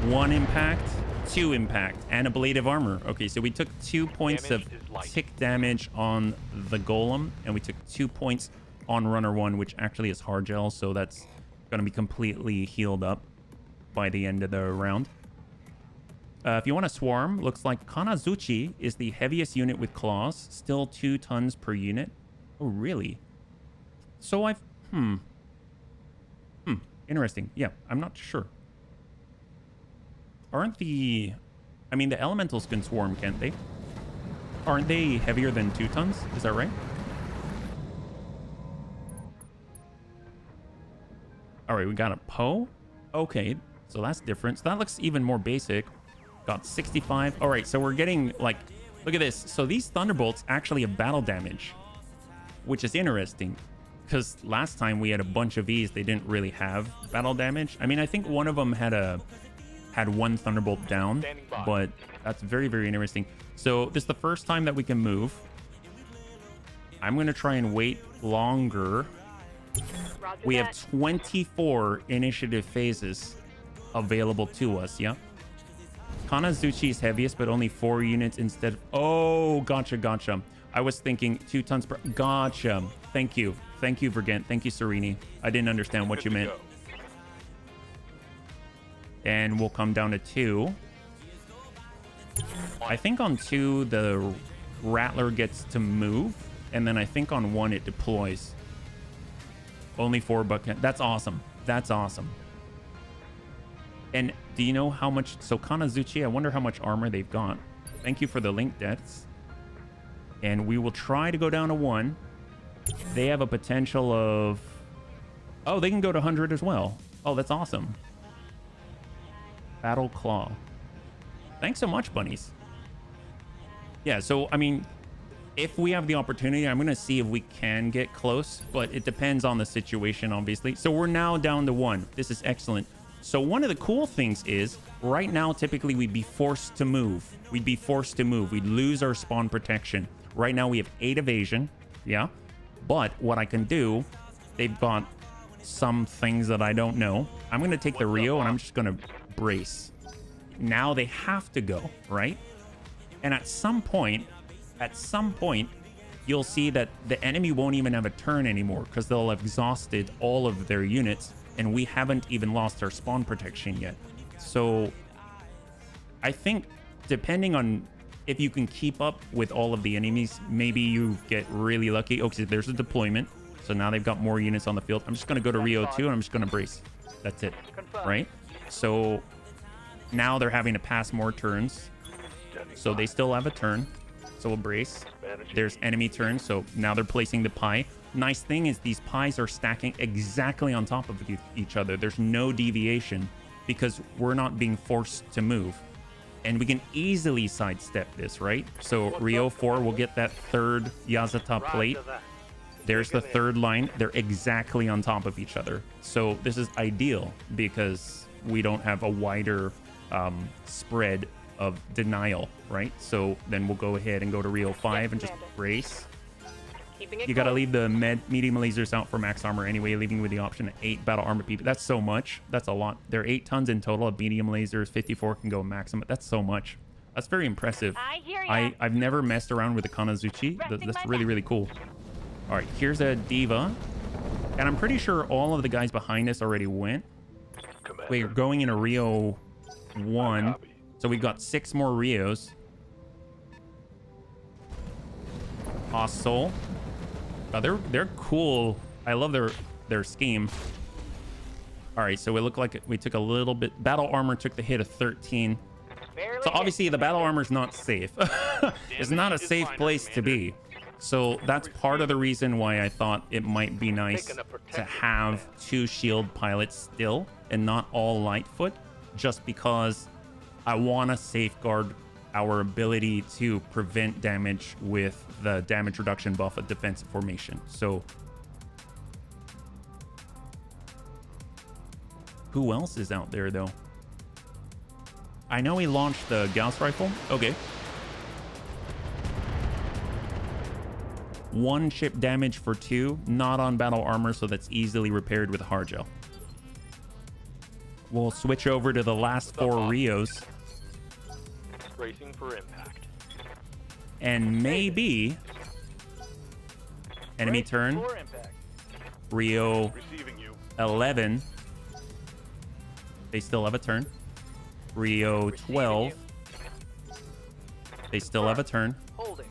1 impact, 2 impact, and a blade of armor. Okay, so we took 2 points of tick damage on the golem, and we took 2 points on runner 1, which actually is hard gel. So that's going to be completely healed up by the end of the round. If you want to swarm, looks like Kanazuchi is the heaviest unit with claws. Still 2 tons per unit. Oh, really? So I've... Interesting. Yeah, I'm not sure. Aren't the... I mean, the elementals can swarm, can't they? Aren't they heavier than 2 tons? Is that right? All right, we got a Poe. Okay, so that's different. So that looks even more basic. Got 65. All right, so we're getting, like, look at this. So these Thunderbolts actually have battle damage, which is interesting because last time we had a bunch of these, they didn't really have battle damage. I mean, I think one of them had 1 Thunderbolt down, but that's very, very interesting. So this is the first time that we can move. I'm going to try and wait longer. Roger We that. have 24 initiative phases available to us, yeah? Kanazuchi is heaviest, but only 4 units instead of... Oh, gotcha. I was thinking 2 tons per... Gotcha. Thank you, Vergent. Thank you, Serini. I didn't understand what you meant. And we'll come down to 2. I think on 2, the Rattler gets to move. And then I think on 1, it deploys. Only 4 bucket. That's awesome. And do you know how much... So Kanazuchi, I wonder how much armor they've got. Thank you for the link, deaths. And we will try to go down to 1. They have a potential of... Oh, they can go to 100 as well. Oh, that's awesome. Battle Claw. Thanks so much, bunnies. Yeah, so, I mean, if we have the opportunity, I'm going to see if we can get close. But it depends on the situation, obviously. So we're now down to 1. This is excellent. So one of the cool things is, right now, typically we'd be forced to move. We'd lose our spawn protection. Right now we have 8 evasion. Yeah. But what I can do, they've got some things that I don't know. I'm going to take the Rio and I'm just going to brace. Now they have to go, right? And at some point, you'll see that the enemy won't even have a turn anymore because they'll have exhausted all of their units. And we haven't even lost our spawn protection yet. So I think depending on if you can keep up with all of the enemies, maybe you get really lucky. Okay, there's a deployment. So now they've got more units on the field. I'm just going to go to Rio 2 and I'm just going to brace. That's it, Confirmed. right? So now they're having to pass more turns. So they still have a turn. So we'll brace. There's enemy turns. So now they're placing the pie. Nice thing is these pies are stacking exactly on top of each other. There's no deviation because we're not being forced to move. And we can easily sidestep this, right? So Rio 4 will get that third Yazata plate. There's the third line. They're exactly on top of each other. So this is ideal because we don't have a wider spread of denial, right? So then we'll go ahead and go to Rio 5 and just brace. Keeping it You got to close. leave the medium lasers out for max armor anyway, leaving with the option of 8 battle armor PP. That's so much. That's a lot. There are 8 tons in total of medium lasers. 54 can go maximum. That's so much. That's very impressive. I hear ya. I've never messed around with the Kanazuchi. That's really, really cool. All right, here's a Diva. And I'm pretty sure all of the guys behind us already went. Wait, we're going into Rio 1. So we've got 6 more Rios. Hostile. Oh, they're cool. I love their scheme. All right, so it looked like we took a little bit. Battle armor took the hit of 13. Barely So obviously hit. the battle armor's not safe. It's not a safe place to be. So that's part of the reason why I thought it might be nice to have 2 shield pilots still and not all Lightfoot, just because I want to safeguard our ability to prevent damage with the damage reduction buff of defensive formation. So who else is out there though? I know he launched the Gauss rifle. Okay. 1 chip damage for 2, not on battle armor, so that's easily repaired with hard gel. We'll switch over to the last 4 Rios. Bracing for impact. And maybe enemy turn. For impact. Rio Receiving you. 11. They still have a turn. Rio 12. They still have a turn. Holding.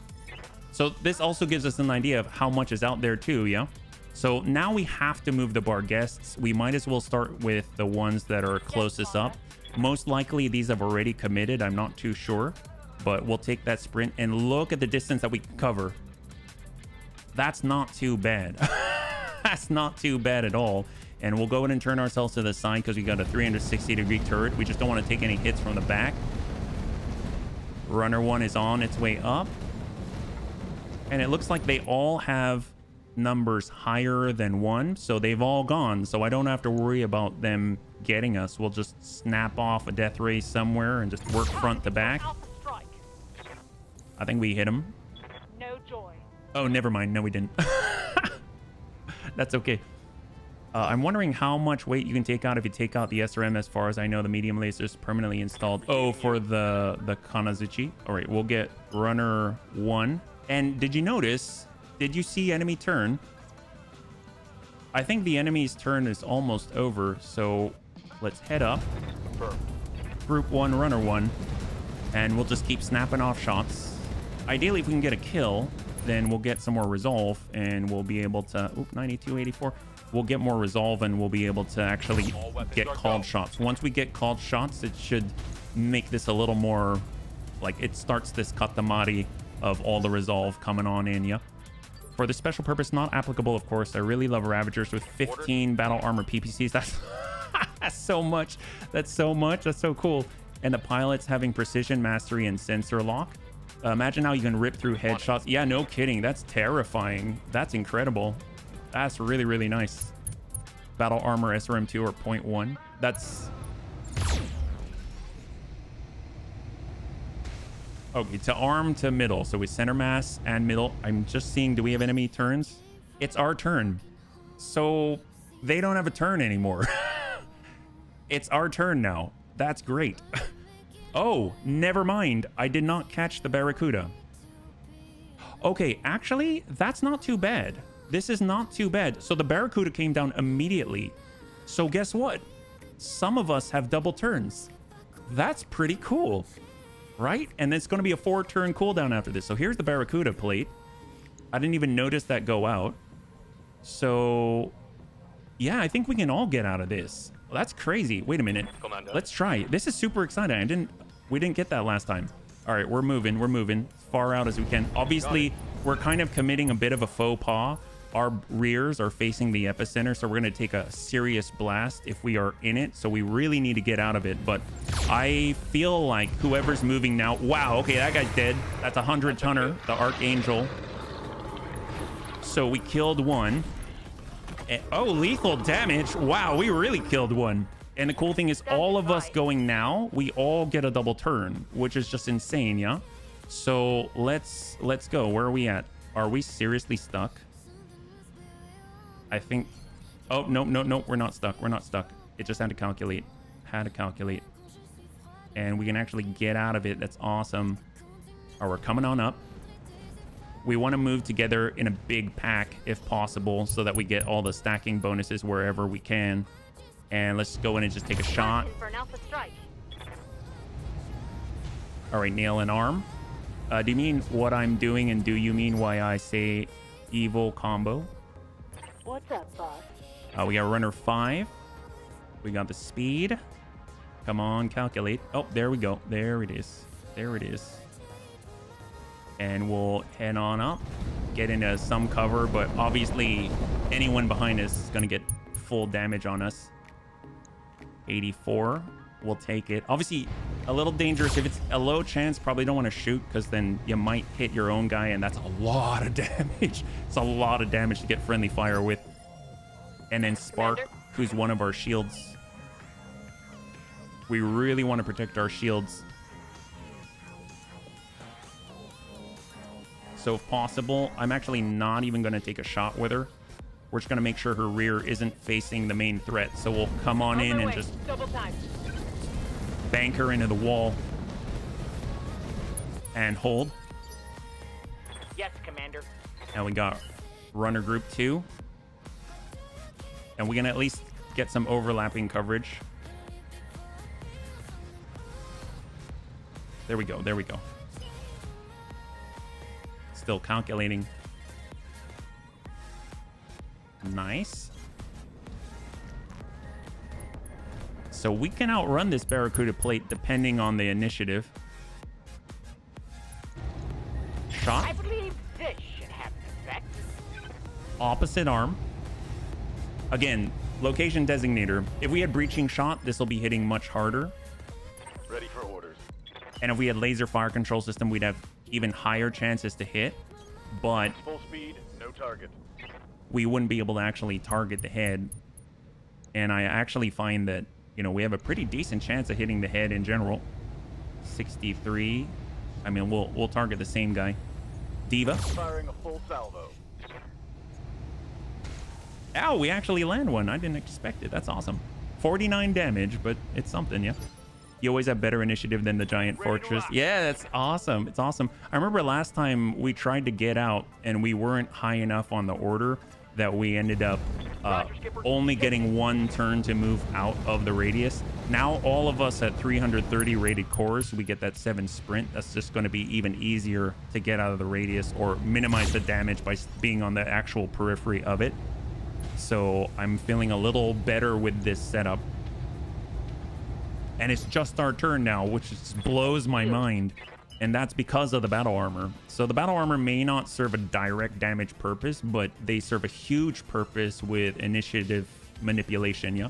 So this also gives us an idea of how much is out there too, yeah? So now we have to move the bar guests. We might as well start with the ones that are closest up. Most likely these have already committed. I'm not too sure, but we'll take that sprint and look at the distance that we can cover. That's not too bad. That's not too bad at all. And we'll go ahead and turn ourselves to the side because we got a 360-degree turret. We just don't want to take any hits from the back. Runner 1 is on its way up. And it looks like they all have numbers higher than 1, so they've all gone. So I don't have to worry about them getting us. We'll just snap off a death ray somewhere and just work front to back. Alpha strike. I think we hit him. No joy. Oh, never mind. No, we didn't. That's okay. I'm wondering how much weight you can take out if you take out the SRM. As far as I know, the medium laser is permanently installed. Oh, for the Kanazuchi. All right, we'll get runner 1. And did you notice, did you see enemy turn? I think the enemy's turn is almost over. So let's head up. Group 1, runner 1. And we'll just keep snapping off shots. Ideally, if we can get a kill, then we'll get some more resolve and we'll be able to... Oop, 9284. We'll get more resolve and we'll be able to actually get called shots. Once we get called shots, it should make this a little more... Like, it starts this katamari of all the resolve coming on in ya. For the special purpose, not applicable, of course. I really love Ravagers with 15 battle armor PPCs. That's, that's so much. That's so much. That's so cool. And the pilots having precision, mastery, and sensor lock. Imagine how you can rip through headshots. Yeah, no kidding. That's terrifying. That's incredible. That's really, really nice. Battle armor SRM2 or 0.1. That's... Okay, to arm to middle. So we center mass and middle. I'm just seeing, do we have enemy turns? It's our turn. So they don't have a turn anymore. It's our turn now. That's great. Oh, never mind. I did not catch the Barracuda. Okay, actually, that's not too bad. This is not too bad. So the Barracuda came down immediately. So guess what? Some of us have double turns. That's pretty cool. Right? And it's going to be a 4-turn cooldown after this. So here's the Barracuda plate. I didn't even notice that go out. So yeah, I think we can all get out of this. Well, that's crazy. Wait a minute. Commander. Let's try. This is super exciting. We didn't get that last time. All right, we're moving. We're moving as far out as we can. Obviously, we're kind of committing a bit of a faux pas. Our rears are facing the epicenter, so we're going to take a serious blast if we are in it. So we really need to get out of it. But I feel like whoever's moving now... Wow, okay, that guy's dead. That's a 100-tonner, the Archangel. So we killed one. Oh, lethal damage. Wow, we really killed one. And the cool thing is all of us going now, we all get a double turn, which is just insane, yeah? So let's go. Where are we at? Are we seriously stuck? I think... Oh, no, we're not stuck. We're not stuck. It just had to calculate. And we can actually get out of it. That's awesome. All right, we're coming on up. We want to move together in a big pack if possible so that we get all the stacking bonuses wherever we can. And let's go in and just take a shot. For an alpha strike. All right, nail and arm. Do you mean what I'm doing, and do you mean why I say evil combo? What's up, boss? We got runner 5. We got the speed. Come on, calculate. Oh, there we go. There it is. There it is. And we'll head on up, get into some cover, but obviously anyone behind us is going to get full damage on us. 84. We'll take it. Obviously, a little dangerous. If it's a low chance, probably don't want to shoot because then you might hit your own guy, and that's a lot of damage. It's a lot of damage to get friendly fire with. And then Spark, who's one of our shields. We really want to protect our shields. So if possible, I'm actually not even going to take a shot with her. We're just going to make sure her rear isn't facing the main threat. So we'll come on in and just bank her into the wall. And hold. Yes, Commander. And we got runner group 2. And we can at least get some overlapping coverage. There we go. There we go. Still calculating. Nice. So we can outrun this Barracuda plate depending on the initiative. Shot. I believe this should have an effect. Opposite arm. Again, location designator. If we had breaching shot, this will be hitting much harder. Ready for orders. And if we had laser fire control system, we'd have even higher chances to hit. But Full speed, no target. we wouldn't be able to actually target the head. And I actually find that, you know, we have a pretty decent chance of hitting the head in general. 63. I mean, we'll target the same guy. Diva. Firing a full salvo. Ow, we actually land one. I didn't expect it. That's awesome. 49 damage, but it's something, yeah. You always have better initiative than the giant fortress. Yeah, that's awesome. It's awesome. I remember last time we tried to get out and we weren't high enough on the order that we ended up only getting one turn to move out of the radius. Now all of us at 330 rated cores, we get that 7 sprint. That's just going to be even easier to get out of the radius or minimize the damage by being on the actual periphery of it. So I'm feeling a little better with this setup. And it's just our turn now, which just blows my mind. And that's because of the battle armor. So the battle armor may not serve a direct damage purpose, but they serve a huge purpose with initiative manipulation, yeah?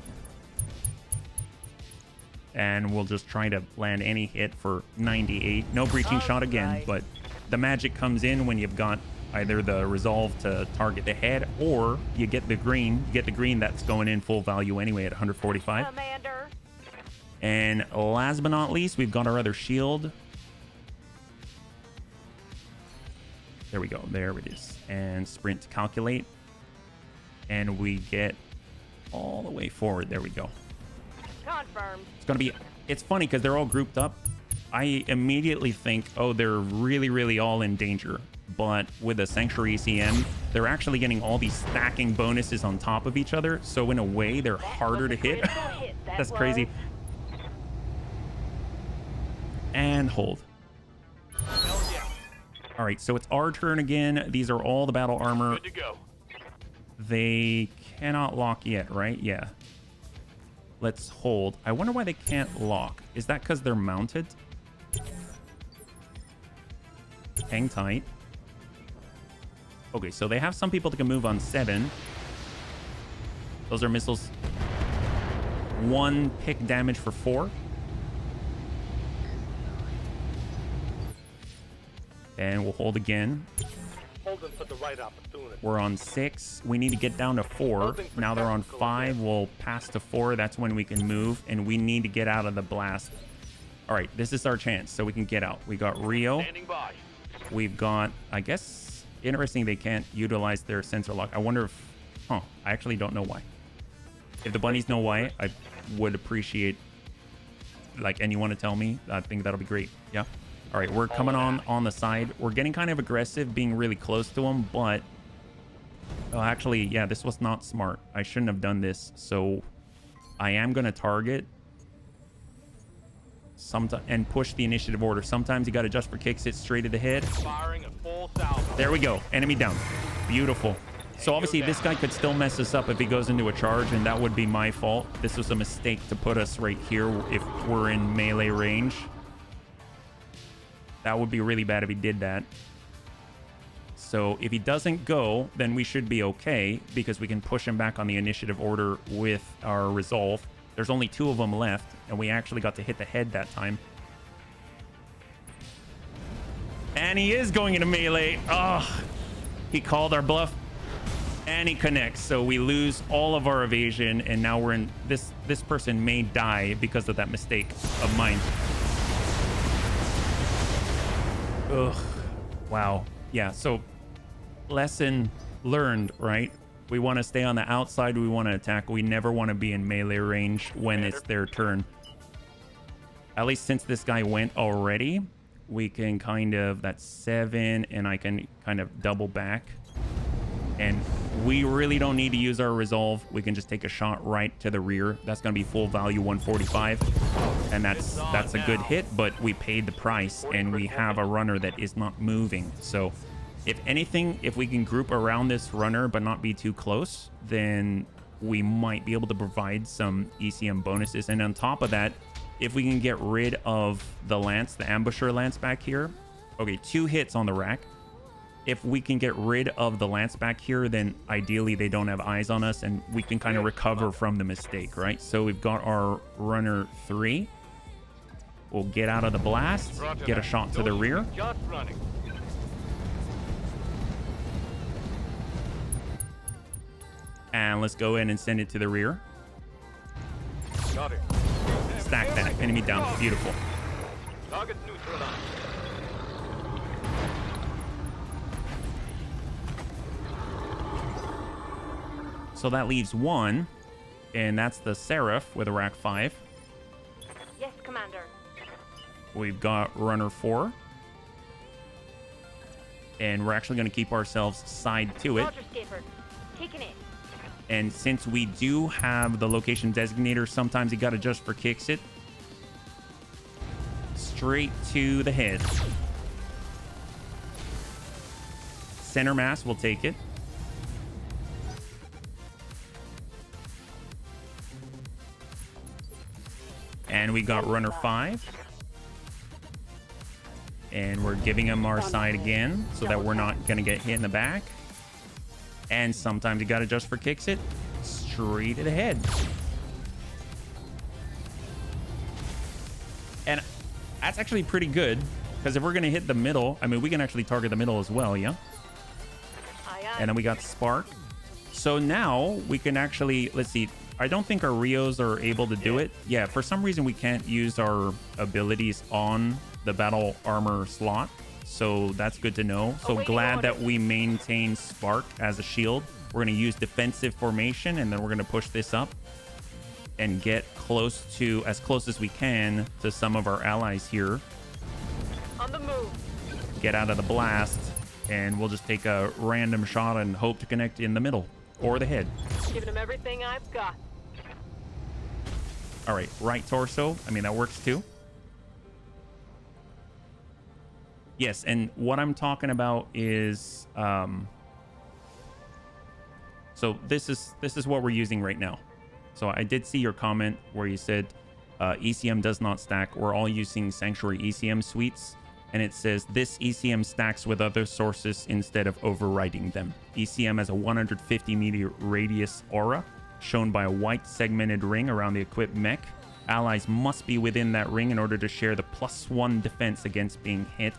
And we'll just try to land any hit for 98. No breaching shot again, but the magic comes in when you've got either the resolve to target the head, or you get the green. You get the green that's going in full value anyway at 145. Commander. And last but not least, we've got our other shield. There we go. There it is. And sprint to calculate. And we get all the way forward. There we go. Confirmed. It's going to be... It's funny because they're all grouped up. I immediately think, oh, they're really, really all in danger. But with a Sanctuary ECM, they're actually getting all these stacking bonuses on top of each other. So in a way, they're harder to hit. That's crazy. And hold. All right, so it's our turn again. These are all the battle armor. Good to go. They cannot lock yet, right? Yeah. Let's hold. I wonder why they can't lock. Is that because they're mounted? Hang tight. Okay, so they have some people that can move on 7. Those are missiles. 1 pick damage for 4. And we'll hold again. Holding for the right opportunity. We're on 6. We need to get down to 4. Now they're on 5. We'll pass to 4. That's when we can move. And we need to get out of the blast. All right, this is our chance so we can get out. We got Rio. Standing by. We've got, I guess, interesting they can't utilize their sensor lock. I wonder if, I actually don't know why. If the bunnies know why, I would appreciate, like, anyone to tell me. I think that'll be great. Yeah. All right, we're coming on the side. We're getting kind of aggressive, being really close to them, but actually, yeah, this was not smart. I shouldn't have done this. So I am going to target and push the initiative order. Sometimes you got to adjust for kicks it straight to the head. Firing a full salvo. There we go. Enemy down. Beautiful. So obviously this guy could still mess us up if he goes into a charge, and that would be my fault. This was a mistake to put us right here if we're in melee range. That would be really bad if he did that. So if he doesn't go, then we should be okay because we can push him back on the initiative order with our resolve. There's only 2 of them left, and we actually got to hit the head that time. And he is going into melee. Oh, he called our bluff. And he connects. So we lose all of our evasion, and now we're in this person may die because of that mistake of mine. Ugh. Wow. Yeah, so lesson learned, right? We want to stay on the outside. We want to attack. We never want to be in melee range when it's their turn. At least since this guy went already, we can kind of, that's 7, and I can kind of double back. And we really don't need to use our resolve. We can just take a shot right to the rear. That's going to be full value 145. And that's a good hit, but we paid the price, and we have a runner that is not moving. So if anything, if we can group around this runner but not be too close, then we might be able to provide some ECM bonuses. And on top of that, if we can get rid of the lance, the ambusher lance back here. Okay, 2 hits on the rack. If we can get rid of the lance back here, then ideally they don't have eyes on us, and we can kind of recover from the mistake, right? So we've got our runner 3. We'll get out of the blast, get a shot to the rear. Just running. And let's go in and send it to the rear. Got it. Stack that. Enemy down. Beautiful. Target neutralized. So that leaves 1, and that's the Seraph with a rack 5. Yes, Commander. We've got runner 4. And we're actually going to keep ourselves side to it. Roger, Skipper. Taking it. And since we do have the location designator, sometimes you got to adjust for kicks it. Straight to the head. Center mass will take it. And we got runner 5. And we're giving him our side again so that we're not going to get hit in the back. And sometimes you got to adjust for kicks it. Straight to the head. And that's actually pretty good. Because if we're going to hit the middle, I mean, we can actually target the middle as well, yeah? Aye, aye. And then we got Spark. So now we can actually, let's see. I don't think our Rios are able to do it. Yeah, for some reason we can't use our abilities on the battle armor slot. So that's good to know. So glad that we maintain Spark as a shield. We're going to use defensive formation, and then we're going to push this up and get close to, as close as we can, to some of our allies here. On the move. Get out of the blast, and we'll just take a random shot and hope to connect in the middle or the head. Giving him everything I've got. All right, right torso. I mean, that works too. Yes, and what I'm talking about is, so this is what we're using right now. So I did see your comment where you said ECM does not stack. We're all using Sanctuary ECM suites. And it says this ECM stacks with other sources instead of overriding them. ECM has a 150 meter radius aura shown by a white segmented ring around the equipped mech. Allies must be within that ring in order to share the +1 defense against being hit.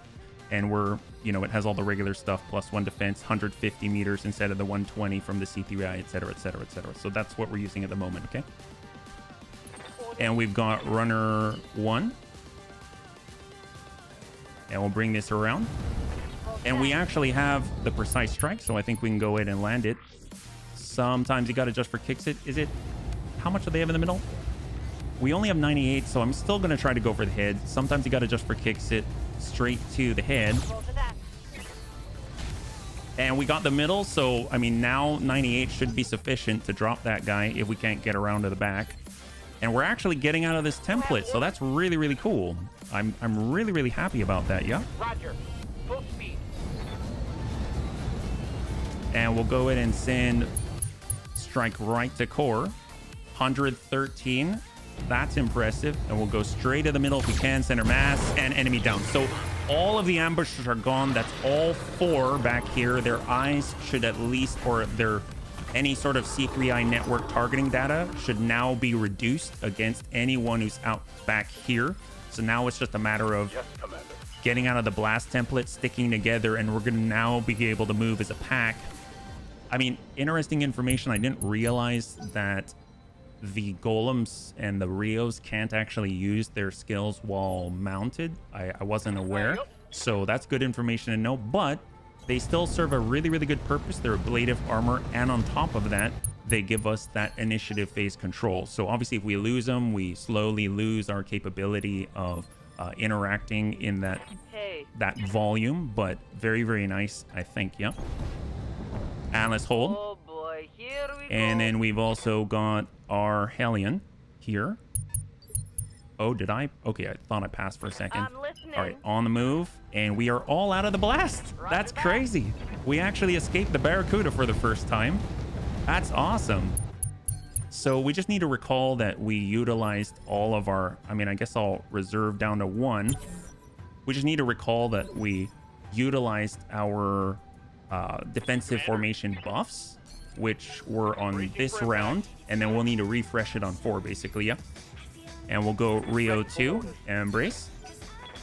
And we're, you know, it has all the regular stuff, +1 defense, 150 meters instead of the 120 from the C3I, etc., etc., etc. So that's what we're using at the moment, okay? And we've got runner 1. And we'll bring this around. And we actually have the precise strike, so I think we can go ahead and land it. Sometimes you got to adjust for kicks it. Is it... How much do they have in the middle? We only have 98, so I'm still going to try to go for the head. Sometimes you got to adjust for kicks it straight to the head. And we got the middle, so, I mean, now 98 should be sufficient to drop that guy if we can't get around to the back. And we're actually getting out of this template, so that's really, really cool. I'm really, really happy about that, yeah? Roger. Full speed. And we'll go ahead and send strike right to core. 113. That's impressive. And we'll go straight to the middle if we can. Center mass and enemy down. So all of the ambushes are gone. That's all 4 back here. Their eyes should at least, or their any sort of C3I network targeting data should now be reduced against anyone who's out back here. So now it's just a matter of getting out of the blast template, sticking together, and we're going to now be able to move as a pack. I mean, interesting information. I didn't realize that the golems and the Rios can't actually use their skills while mounted. I wasn't aware. So that's good information to know, but they still serve a really, really good purpose. They're ablative armor, and on top of that, they give us that initiative phase control. So obviously if we lose them, we slowly lose our capability of interacting in that volume, but very, very nice, I think. Yeah. And let's hold. Oh boy, here we And go. then we've also got our Hellion here. Oh, did I? Okay, I thought I passed for a second. I'm listening. All right, on the move, and we are all out of the blast. That's crazy. We actually escaped the Barracuda for the first time. That's awesome. So we just need to recall that we utilized all of our, I mean, I guess I'll reserve down to 1. We just need to recall that we utilized our defensive formation buffs, which were on this round, and then we'll need to refresh it on 4, basically, yeah. And we'll go Rio 2, embrace.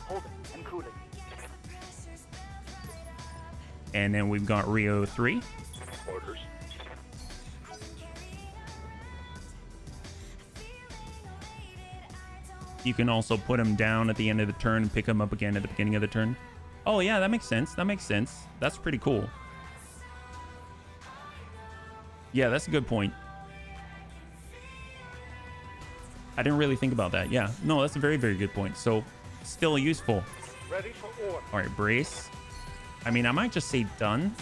Hold it and cool it. And then we've got Rio 3. Orders. You can also put him down at the end of the turn and pick him up again at the beginning of the turn. Oh, yeah, that makes sense. That makes sense. That's pretty cool. Yeah, that's a good point. I didn't really think about that. Yeah, no, that's a very, very good point. So, still useful. Ready for order. All right, brace. I mean, I might just say done.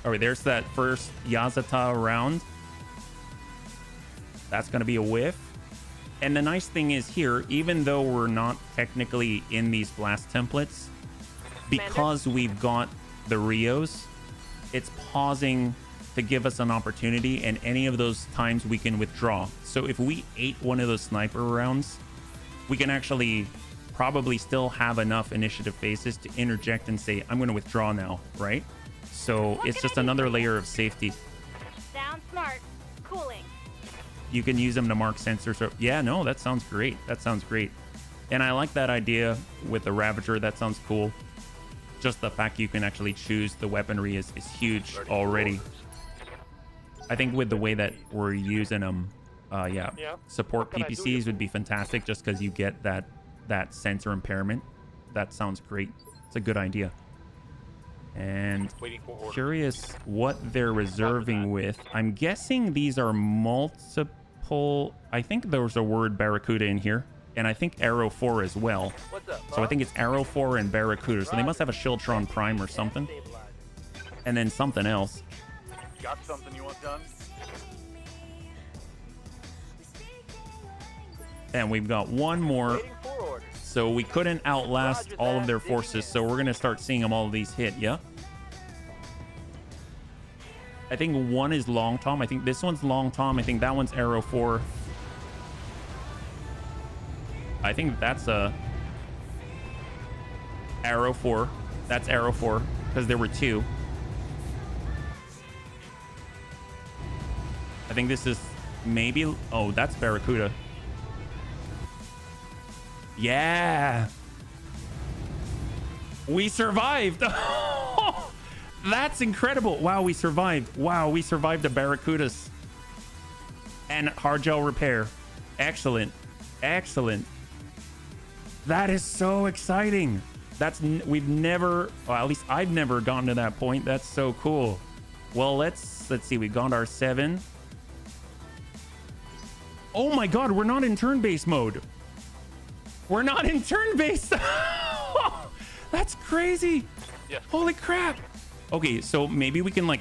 All right, there's that first Yazata round. That's going to be a whiff. And the nice thing is here, even though we're not technically in these blast templates, because we've got the Rios, it's pausing to give us an opportunity, and any of those times we can withdraw. So if we ate one of those sniper rounds, we can actually probably still have enough initiative phases to interject and say, I'm going to withdraw now, right? So it's just another layer of safety. Sound smart. Cooling. You can use them to mark sensors. Or, yeah, no, that sounds great. That sounds great. And I like that idea with the Ravager. That sounds cool. Just the fact you can actually choose the weaponry is huge already. I think with the way that we're using them, support PPCs would be fantastic just because you get that sensor impairment. That sounds great. It's a good idea. And curious what they're reserving with. I'm guessing these are multiple. I think there was a word Barracuda in here. And I think Arrow 4 as well. So I think it's Arrow 4 and Barracuda. So they must have a Shieldtron Prime or something. And then something else. Got something you want done? And we've got one more. So we couldn't outlast all of their forces. So we're going to start seeing them all of these hit, yeah? I think one is Long Tom. I think this one's Long Tom. I think that one's Arrow 4. I think that's a arrow 4. That's arrow 4 because there were 2. I think this is maybe... Oh, that's Barracuda. Yeah. We survived. That's incredible. Wow, we survived. Wow, we survived the Barracudas. And hard gel repair. Excellent. Excellent. That is so exciting. We've never... Well, at least I've never gotten to that point. That's so cool. Well, let's see. We got our 7. Oh my god, we're not in turn-based mode. We're not in turn-based. That's crazy. Yes. Holy crap. Okay, so maybe we can like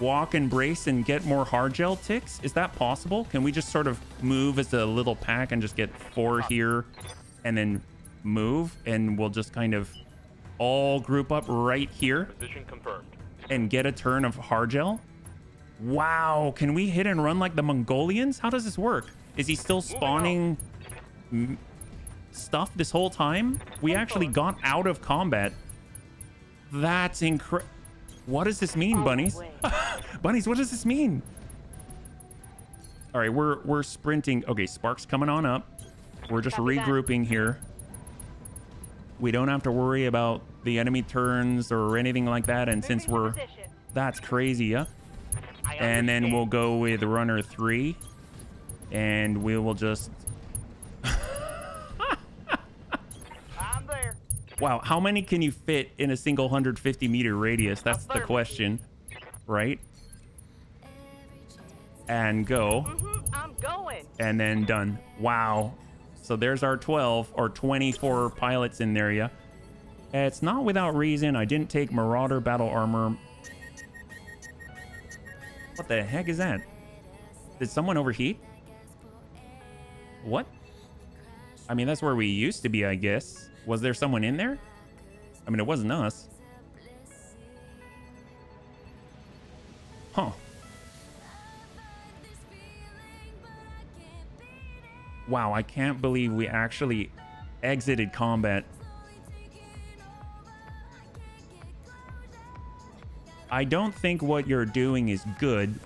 walk and brace and get more hard gel ticks. Is that possible? Can we just sort of move as a little pack and just get 4 here and then move, and we'll just kind of all group up right here Position confirmed. and get a turn of hard gel? Wow, can we hit and run like the Mongolians? How does this work? Is he still spawning stuff this whole time? We actually got out of combat. That's incredible. What does this mean, bunnies? Bunnies, what does this mean? All right, we're sprinting. Okay, Spark's coming on up. We're just Copy that. regrouping here. We don't have to worry about the enemy turns or anything like that. And since Moving to we're... position. That's crazy, yeah? And then we'll go with runner 3. And we will just... I'm there. Wow, how many can you fit in a single 150-meter radius? That's the question, right? And go. I'm going. And then done. Wow. So there's our 12 or 24 pilots in there, yeah? It's not without reason. I didn't take Marauder battle armor. What the heck is that? Did someone overheat? What? I mean, that's where we used to be, I guess. Was there someone in there? I mean, it wasn't us. Huh. Wow, I can't believe we actually exited combat. I don't think what you're doing is good,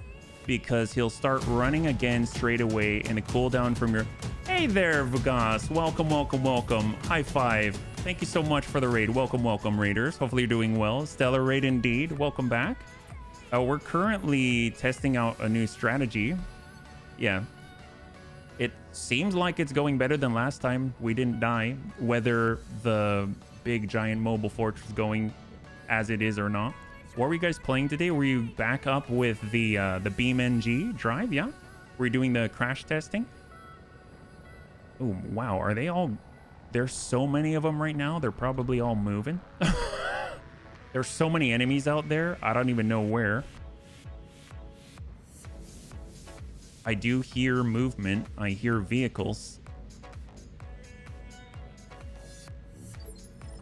because he'll start running again straight away in the cooldown from your... Hey there, Vugas. Welcome, welcome, welcome. High five. Thank you so much for the raid. Welcome, welcome, raiders. Hopefully you're doing well. Stellar raid indeed. Welcome back. We're currently testing out a new strategy. Yeah. It seems like it's going better than last time. We didn't die. Whether the big giant mobile fortress is going as it is or not. What were you guys playing today? Were you back up with the Beam NG drive? Yeah. Were you doing the crash testing? Oh wow, are they all... There's so many of them right now. They're probably all moving. There's so many enemies out there. I don't even know where. I do hear movement. I hear vehicles.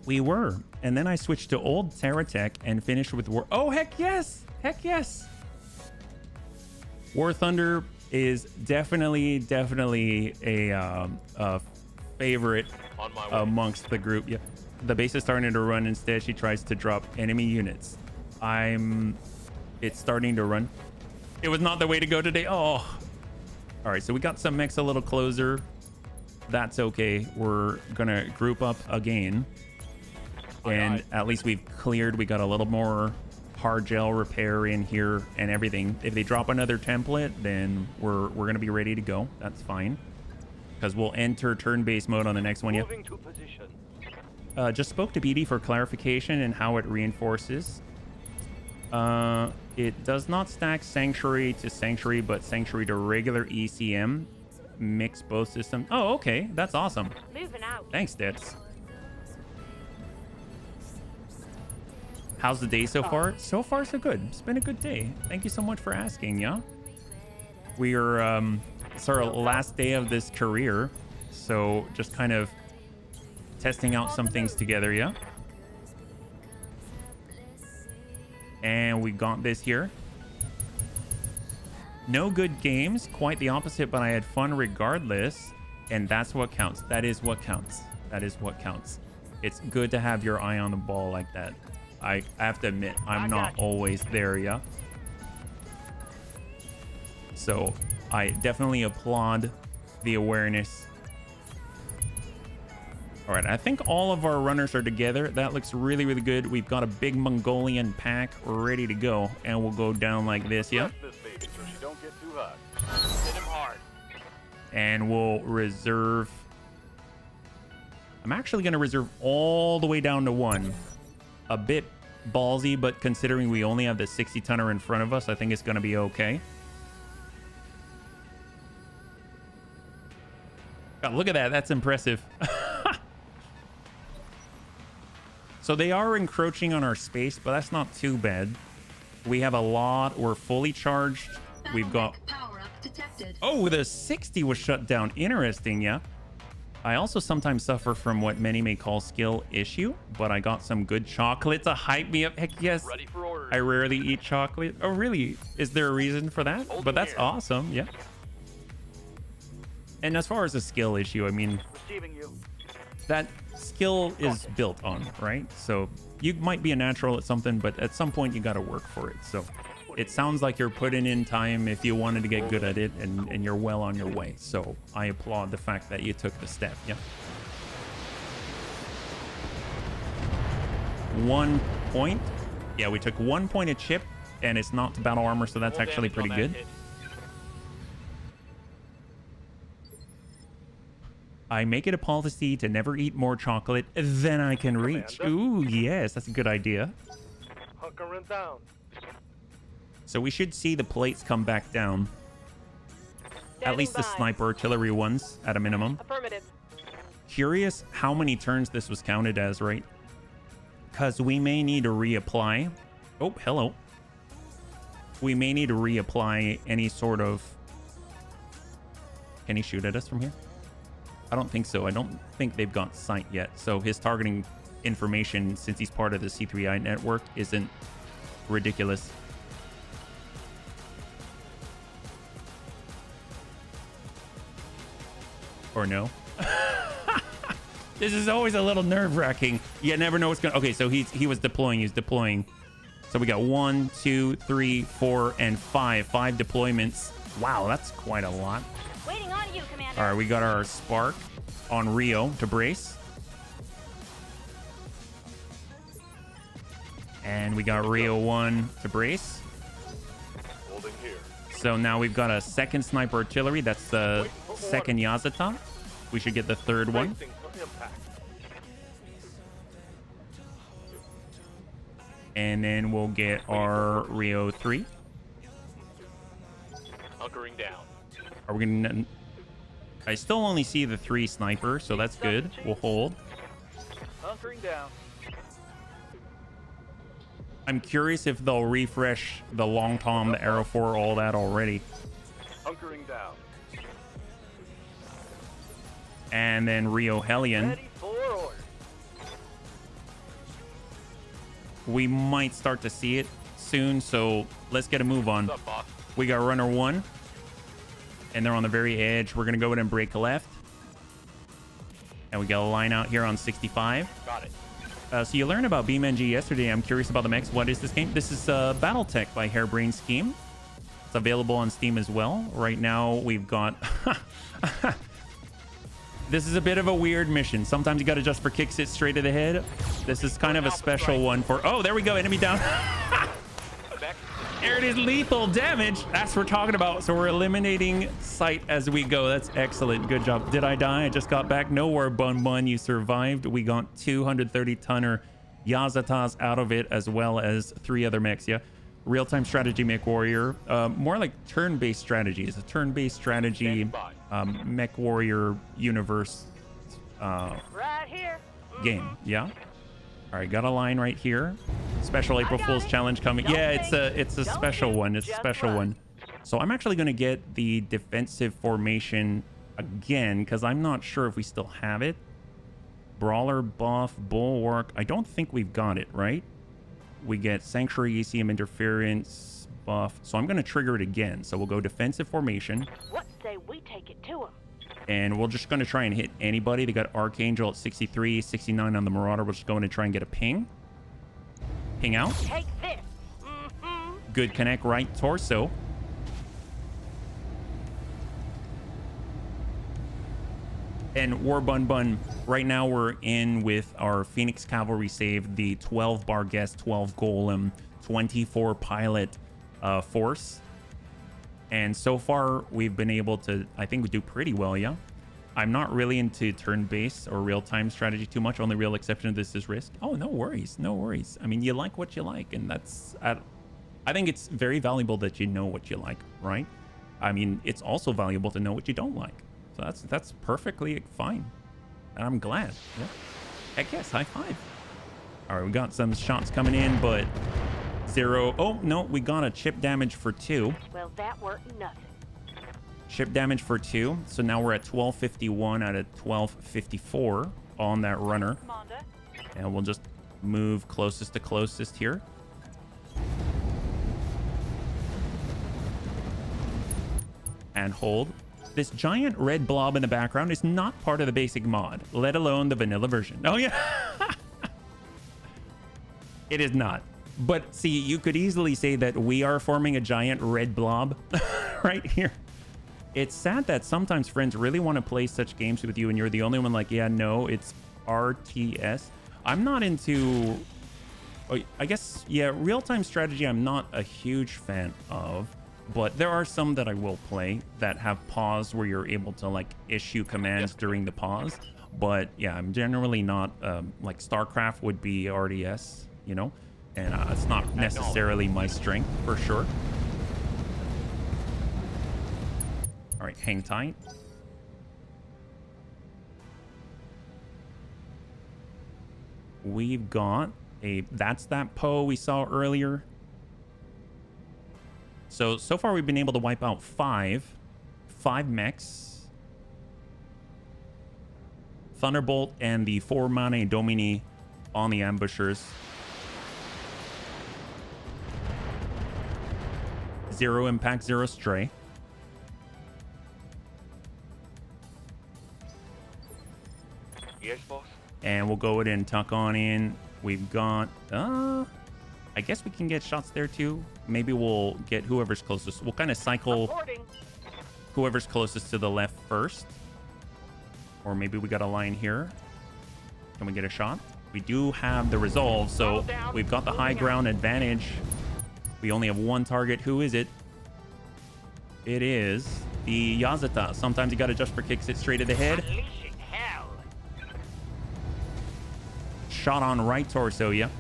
We were. And then I switched to old Battletech and finished with War... Oh, heck yes! Heck yes! War Thunder is definitely a favorite On my way. amongst the group. Yeah, the base is starting to run. Instead, she tries to drop enemy units. It's starting to run. It was not the way to go today. Oh, all right. So we got some mechs a little closer. That's okay. We're gonna group up again, and at least we've cleared. We got a little more hard gel repair in here and everything. If they drop another template, then we're gonna be ready to go. That's fine, because we'll enter turn-based mode on the next one. Yeah. Moving to position. Just spoke to BD for clarification and how it reinforces. It does not stack Sanctuary to Sanctuary, but Sanctuary to regular ECM. Mix both systems. Oh, okay. That's awesome. Moving out. Thanks, Dits. How's the day so far? So far, so good. It's been a good day. Thank you so much for asking, yeah? We are, it's our last day of this career. So just kind of testing out some things together, yeah? And we got this here. No good games, quite the opposite, but I had fun regardless. And that's what counts. That is what counts. That is what counts. It's good to have your eye on the ball like that. I have to admit, I'm not always there, yeah? So I definitely applaud the awareness. All right, I think all of our runners are together. That looks really, really good. We've got a big Mongolian pack ready to go, and we'll go down like this, yeah? This baby so she don't get too hot. Hit him hard. And we'll reserve. I'm actually going to reserve all the way down to 1. A bit ballsy, but considering we only have the 60-tonner in front of us, I think it's going to be okay. God, look at that. That's impressive. So they are encroaching on our space, but that's not too bad. We have a lot. We're fully charged. We've got... Oh, the 60 was shut down. Interesting, yeah. I also sometimes suffer from what many may call skill issue, but I got some good chocolate to hype me up. Heck yes. Ready for orders. I rarely eat chocolate. Oh, really? Is there a reason for that? But that's awesome, yeah. And as far as a skill issue, I mean, Receiving you. that skill is built on, right? So you might be a natural at something, but at some point you got to work for it. So it sounds like you're putting in time if you wanted to get good at it, and you're well on your way. So I applaud the fact that you took the step. Yeah. 1 point. Yeah, we took 1 point of chip, and it's not to battle armor, so that's actually pretty good. I make it a policy to never eat more chocolate than I can reach. Ooh, yes, that's a good idea. Hunkering down. So we should see the plates come back down. At least the sniper artillery ones, at a minimum. Affirmative. Curious how many turns this was counted as, right? Because we may need to reapply. Oh, hello. We may need to reapply any sort of... Can he shoot at us from here? I don't think so. I don't think they've got sight yet. So his targeting information, since he's part of the C3I network, isn't ridiculous. Or no? This is always a little nerve-wracking. You never know what's gonna... Okay, so he was deploying. He's deploying. So we got 1, 2, 3, 4, and 5. 5 deployments. Wow, that's quite a lot. Waiting on you, Commander. All right, we got our spark on Rio to brace. And we got Rio 1 to brace. Holding here. So now we've got a second sniper artillery. That's the second Yazata. We should get the third one. Bracing for impact. And then we'll get our Rio 3. Hunkering down. Are we gonna... I still only see the 3 sniper, so that's good. We'll hold. Hunkering down. I'm curious if they'll refresh the Long Tom, the Arrow 4, all that already. Hunkering down. And then Rio Hellion. Ready for order. We might start to see it soon, so let's get a move on. What's up, boss? We got runner 1. And they're on the very edge. We're going to go ahead and break left. And we got a line out here on 65. Got it. So you learned about BeamNG yesterday. I'm curious about the mechs. What is this game? This is Battletech by Harebrained Scheme. It's available on Steam as well. Right now, we've got... This is a bit of a weird mission. Sometimes you got to just for kicks it straight to the head. This is kind of a special one for... Oh, there we go. Enemy down. There it is. Lethal damage. That's what we're talking about. So we're eliminating sight as we go. That's excellent. Good job. Did I die? I just got back. Nowhere, Bun Bun. You survived. We got 230-tonner Yazatas out of it, as well as 3 other mechs. Yeah. Real-time strategy mech warrior. More like turn-based strategy. It's a turn-based strategy mech warrior universe Right here. game. Yeah. All right, got a line right here. Special April Fool's challenge coming. Don't Yeah, think. it's a Don't special think. one. It's a Just special run. one. So I'm actually going to get the defensive formation again, because I'm not sure if we still have it. Brawler buff, bulwark. I don't think we've got it, right? We get Sanctuary ECM interference buff. So I'm going to trigger it again. So we'll go defensive formation. What say we take it to him? And we're just going to try and hit anybody. They got Archangel at 63, 69 on the Marauder. We're just going to try and get a ping. Ping out. Take this. Mm-hmm. Good connect right torso. And War Bun Bun, right now we're in with our Phoenix Cavalry save, the 12 bar guest, 12 golem, 24 pilot force. And so far we've been able to, I think we do pretty well, yeah. I'm not really into turn-based or real-time strategy too much. Only real exception of this is Risk. Oh, no worries, no worries. I mean, you like what you like, and that's, I think it's very valuable that you know what you like, right? I mean, it's also valuable to know what you don't like. So that's perfectly fine. And I'm glad. Yeah. Heck yes, high five. All right, we got some shots coming in, but 0. Oh, no, we got a chip damage for 2. Well, that weren't nothing. Chip damage for 2. So now we're at 1251 out of 1254 on that runner. Commander. And we'll just move closest to closest here. And hold. This giant red blob in the background is not part of the basic mod, let alone the vanilla version. Oh, yeah. It is not. But see, you could easily say that we are forming a giant red blob right here. It's sad that sometimes friends really want to play such games with you and you're the only one like, yeah, no, it's RTS. I'm not into, I guess, yeah, real-time strategy I'm not a huge fan of. But there are some that I will play that have pause where you're able to like issue commands during the pause. But yeah, I'm generally not like StarCraft would be RTS, you know, and it's not necessarily my strength for sure. All right, hang tight. We've got that's that Poe we saw earlier. So far we've been able to wipe out 5 mechs. Thunderbolt and the 4 Mane Domini on the ambushers. 0 impact, 0 stray. Yes, boss. And we'll go ahead and tuck on in. We've got I guess we can get shots there too. Maybe we'll get whoever's closest. We'll kind of cycle whoever's closest to the left first. Or maybe we got a line here. Can we get a shot? We do have the resolve, so we've got the high ground advantage. We only have one target. Who is it? It is the Yazata. Sometimes you got to just for kicks it straight to the head. Unleashing hell. Shot on right torso, yeah.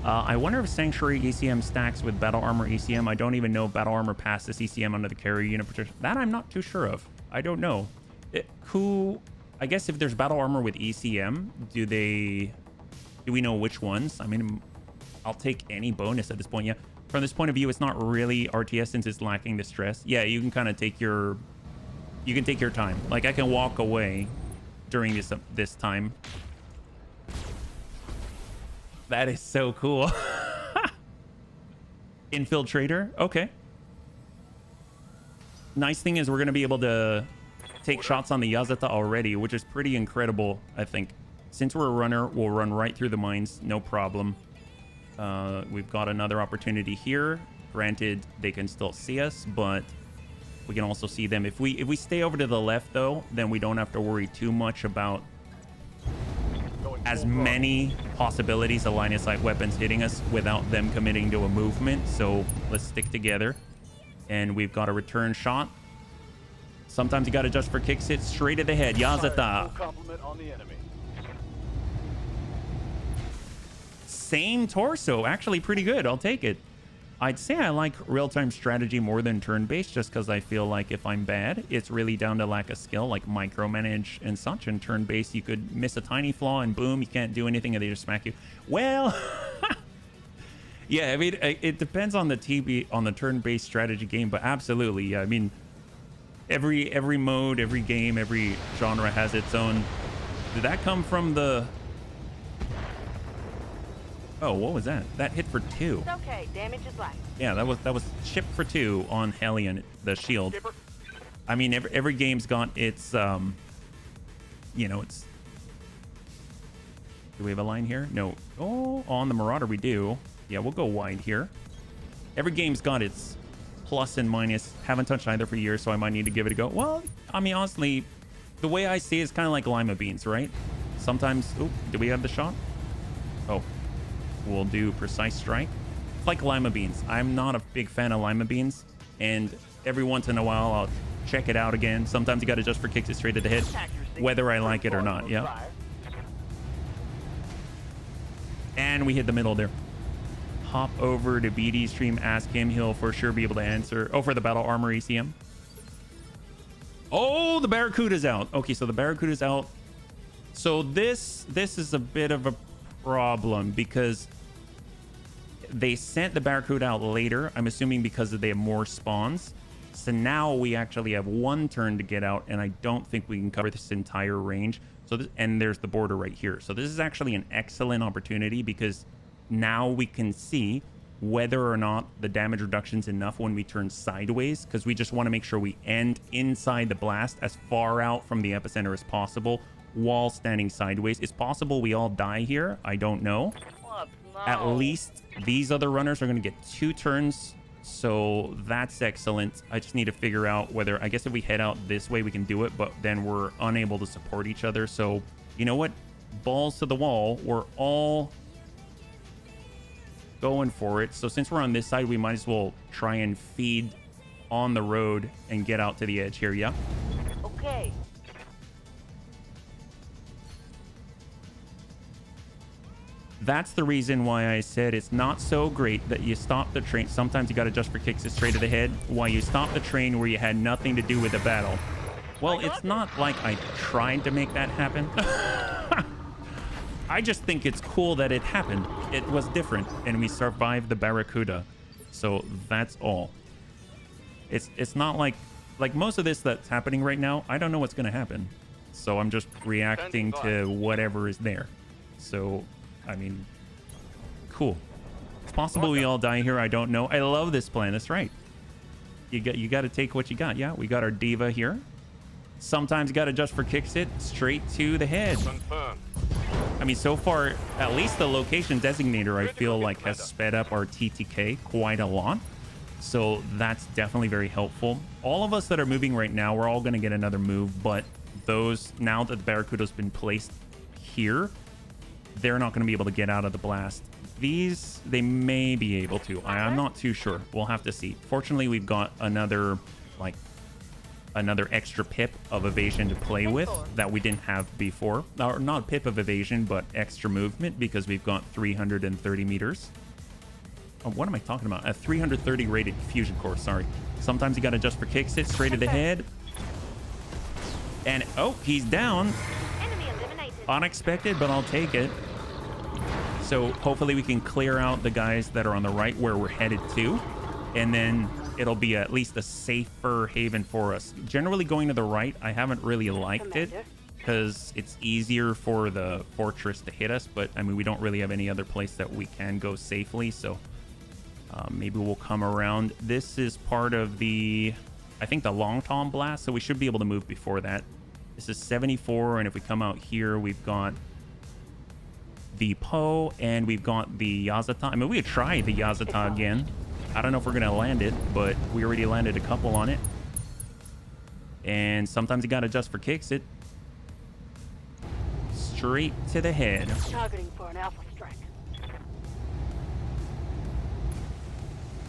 I wonder if Sanctuary ECM stacks with Battle Armor ECM. I don't even know if Battle Armor passes ECM under the carrier unit protection. That I'm not too sure of. I don't know. I guess if there's Battle Armor with ECM, do we know which ones? I mean, I'll take any bonus at this point, yeah. From this point of view, it's not really RTS since it's lacking the stress. Yeah, you can kind of take your time. Like I can walk away during this time. That is so cool. Infiltrator. Okay. Nice thing is we're going to be able to take shots on the Yazata already, which is pretty incredible, I think. Since we're a runner, we'll run right through the mines. No problem. We've got another opportunity here. Granted, they can still see us, but we can also see them. If we stay over to the left, though, then we don't have to worry too much about as many possibilities of line of sight weapons hitting us without them committing to a movement. So let's stick together. And we've got a return shot. Sometimes you got to just for kicks it straight at the head. Yazata. Compliment on the enemy. Same torso. Actually pretty good. I'll take it. I'd say I like real-time strategy more than turn-based just because I feel like if I'm bad, it's really down to lack of skill, like micromanage and such. And turn-based, you could miss a tiny flaw and boom, you can't do anything and they just smack you. Well, yeah, I mean, it depends on the turn-based strategy game, but absolutely, yeah. I mean, every mode, every game, every genre has its own. Did that come from the... Oh, what was that? That hit for 2. It's okay. Damage is light. Yeah, that was chip for 2 on Hellion, the shield. I mean, every game's got its you know, it's... Do we have a line here? No. Oh, on the Marauder we do. Yeah, we'll go wide here. Every game's got its plus and minus. Haven't touched either for years, so I might need to give it a go. Well, I mean, honestly, the way I see it is kind of like lima beans, right? Sometimes... Oh, do we have the shot? Oh. We'll do precise strike. It's like lima beans. I'm not a big fan of lima beans, and every once in a while I'll check it out again. Sometimes you got to just for kicks it straight to the head, whether I like it or not. Yeah. And we hit the middle there. Hop over to BD stream, ask him. He'll for sure be able to answer. Oh, for the battle armor ECM. Oh, the Barracuda's out. Okay, so the Barracuda's out. So this is a bit of a problem because they sent the Barracuda out later. I'm assuming because they have more spawns. So now we actually have one turn to get out, and I don't think we can cover this entire range. So this, and there's the border right here. So this is actually an excellent opportunity because now we can see whether or not the damage reduction's enough when we turn sideways, because we just want to make sure we end inside the blast as far out from the epicenter as possible while standing sideways. It's possible we all die here. I don't know. At least these other runners are going to get 2 turns. So that's excellent. I just need to figure out whether, I guess if we head out this way, we can do it, but then we're unable to support each other. So you know what? Balls to the wall. We're all going for it. So since we're on this side, we might as well try and feed on the road and get out to the edge here. Yeah. Okay. That's the reason why I said it's not so great that you stop the train. Sometimes you got to just for kicks it straight to the head while you stop the train where you had nothing to do with the battle. Well, it's not like I tried to make that happen. I just think it's cool that it happened. It was different, and we survived the Barracuda. So that's all. It's not like most of this that's happening right now, I don't know what's going to happen. So I'm just reacting to whatever is there. So... I mean, cool. It's possible we all die here. I don't know. I love this plan. That's right. You got to take what you got. Yeah, we got our diva here. Sometimes you got to just for kicks it straight to the head. I mean, so far, at least the location designator, I feel like, has sped up our TTK quite a lot. So that's definitely very helpful. All of us that are moving right now, we're all going to get another move. But those, now that the Barracuda's been placed here, they're not going to be able to get out of the blast. These, they may be able to. I'm not too sure. We'll have to see. Fortunately, we've got another extra pip of evasion to play with that we didn't have before. Or not pip of evasion, but extra movement because we've got 330 meters. Oh, what am I talking about? A 330 rated fusion core, sorry. Sometimes you got to just for kicks it straight to the head. And, oh, he's down. Unexpected, but I'll take it. So hopefully we can clear out the guys that are on the right where we're headed to, and then it'll be at least a safer haven for us. Generally going to the right, I haven't really liked it because it's easier for the fortress to hit us, but I mean, we don't really have any other place that we can go safely, so maybe we'll come around. This is part of the, I think, the Long Tom blast, so we should be able to move before that. This is 74, and if we come out here, we've got the Poe, and we've got the Yazata. I mean, we could try the Yazata again. I don't know if we're going to land it, but we already landed a couple on it. And sometimes you got to just for kicks it. Straight to the head. Targeting for an alpha strike.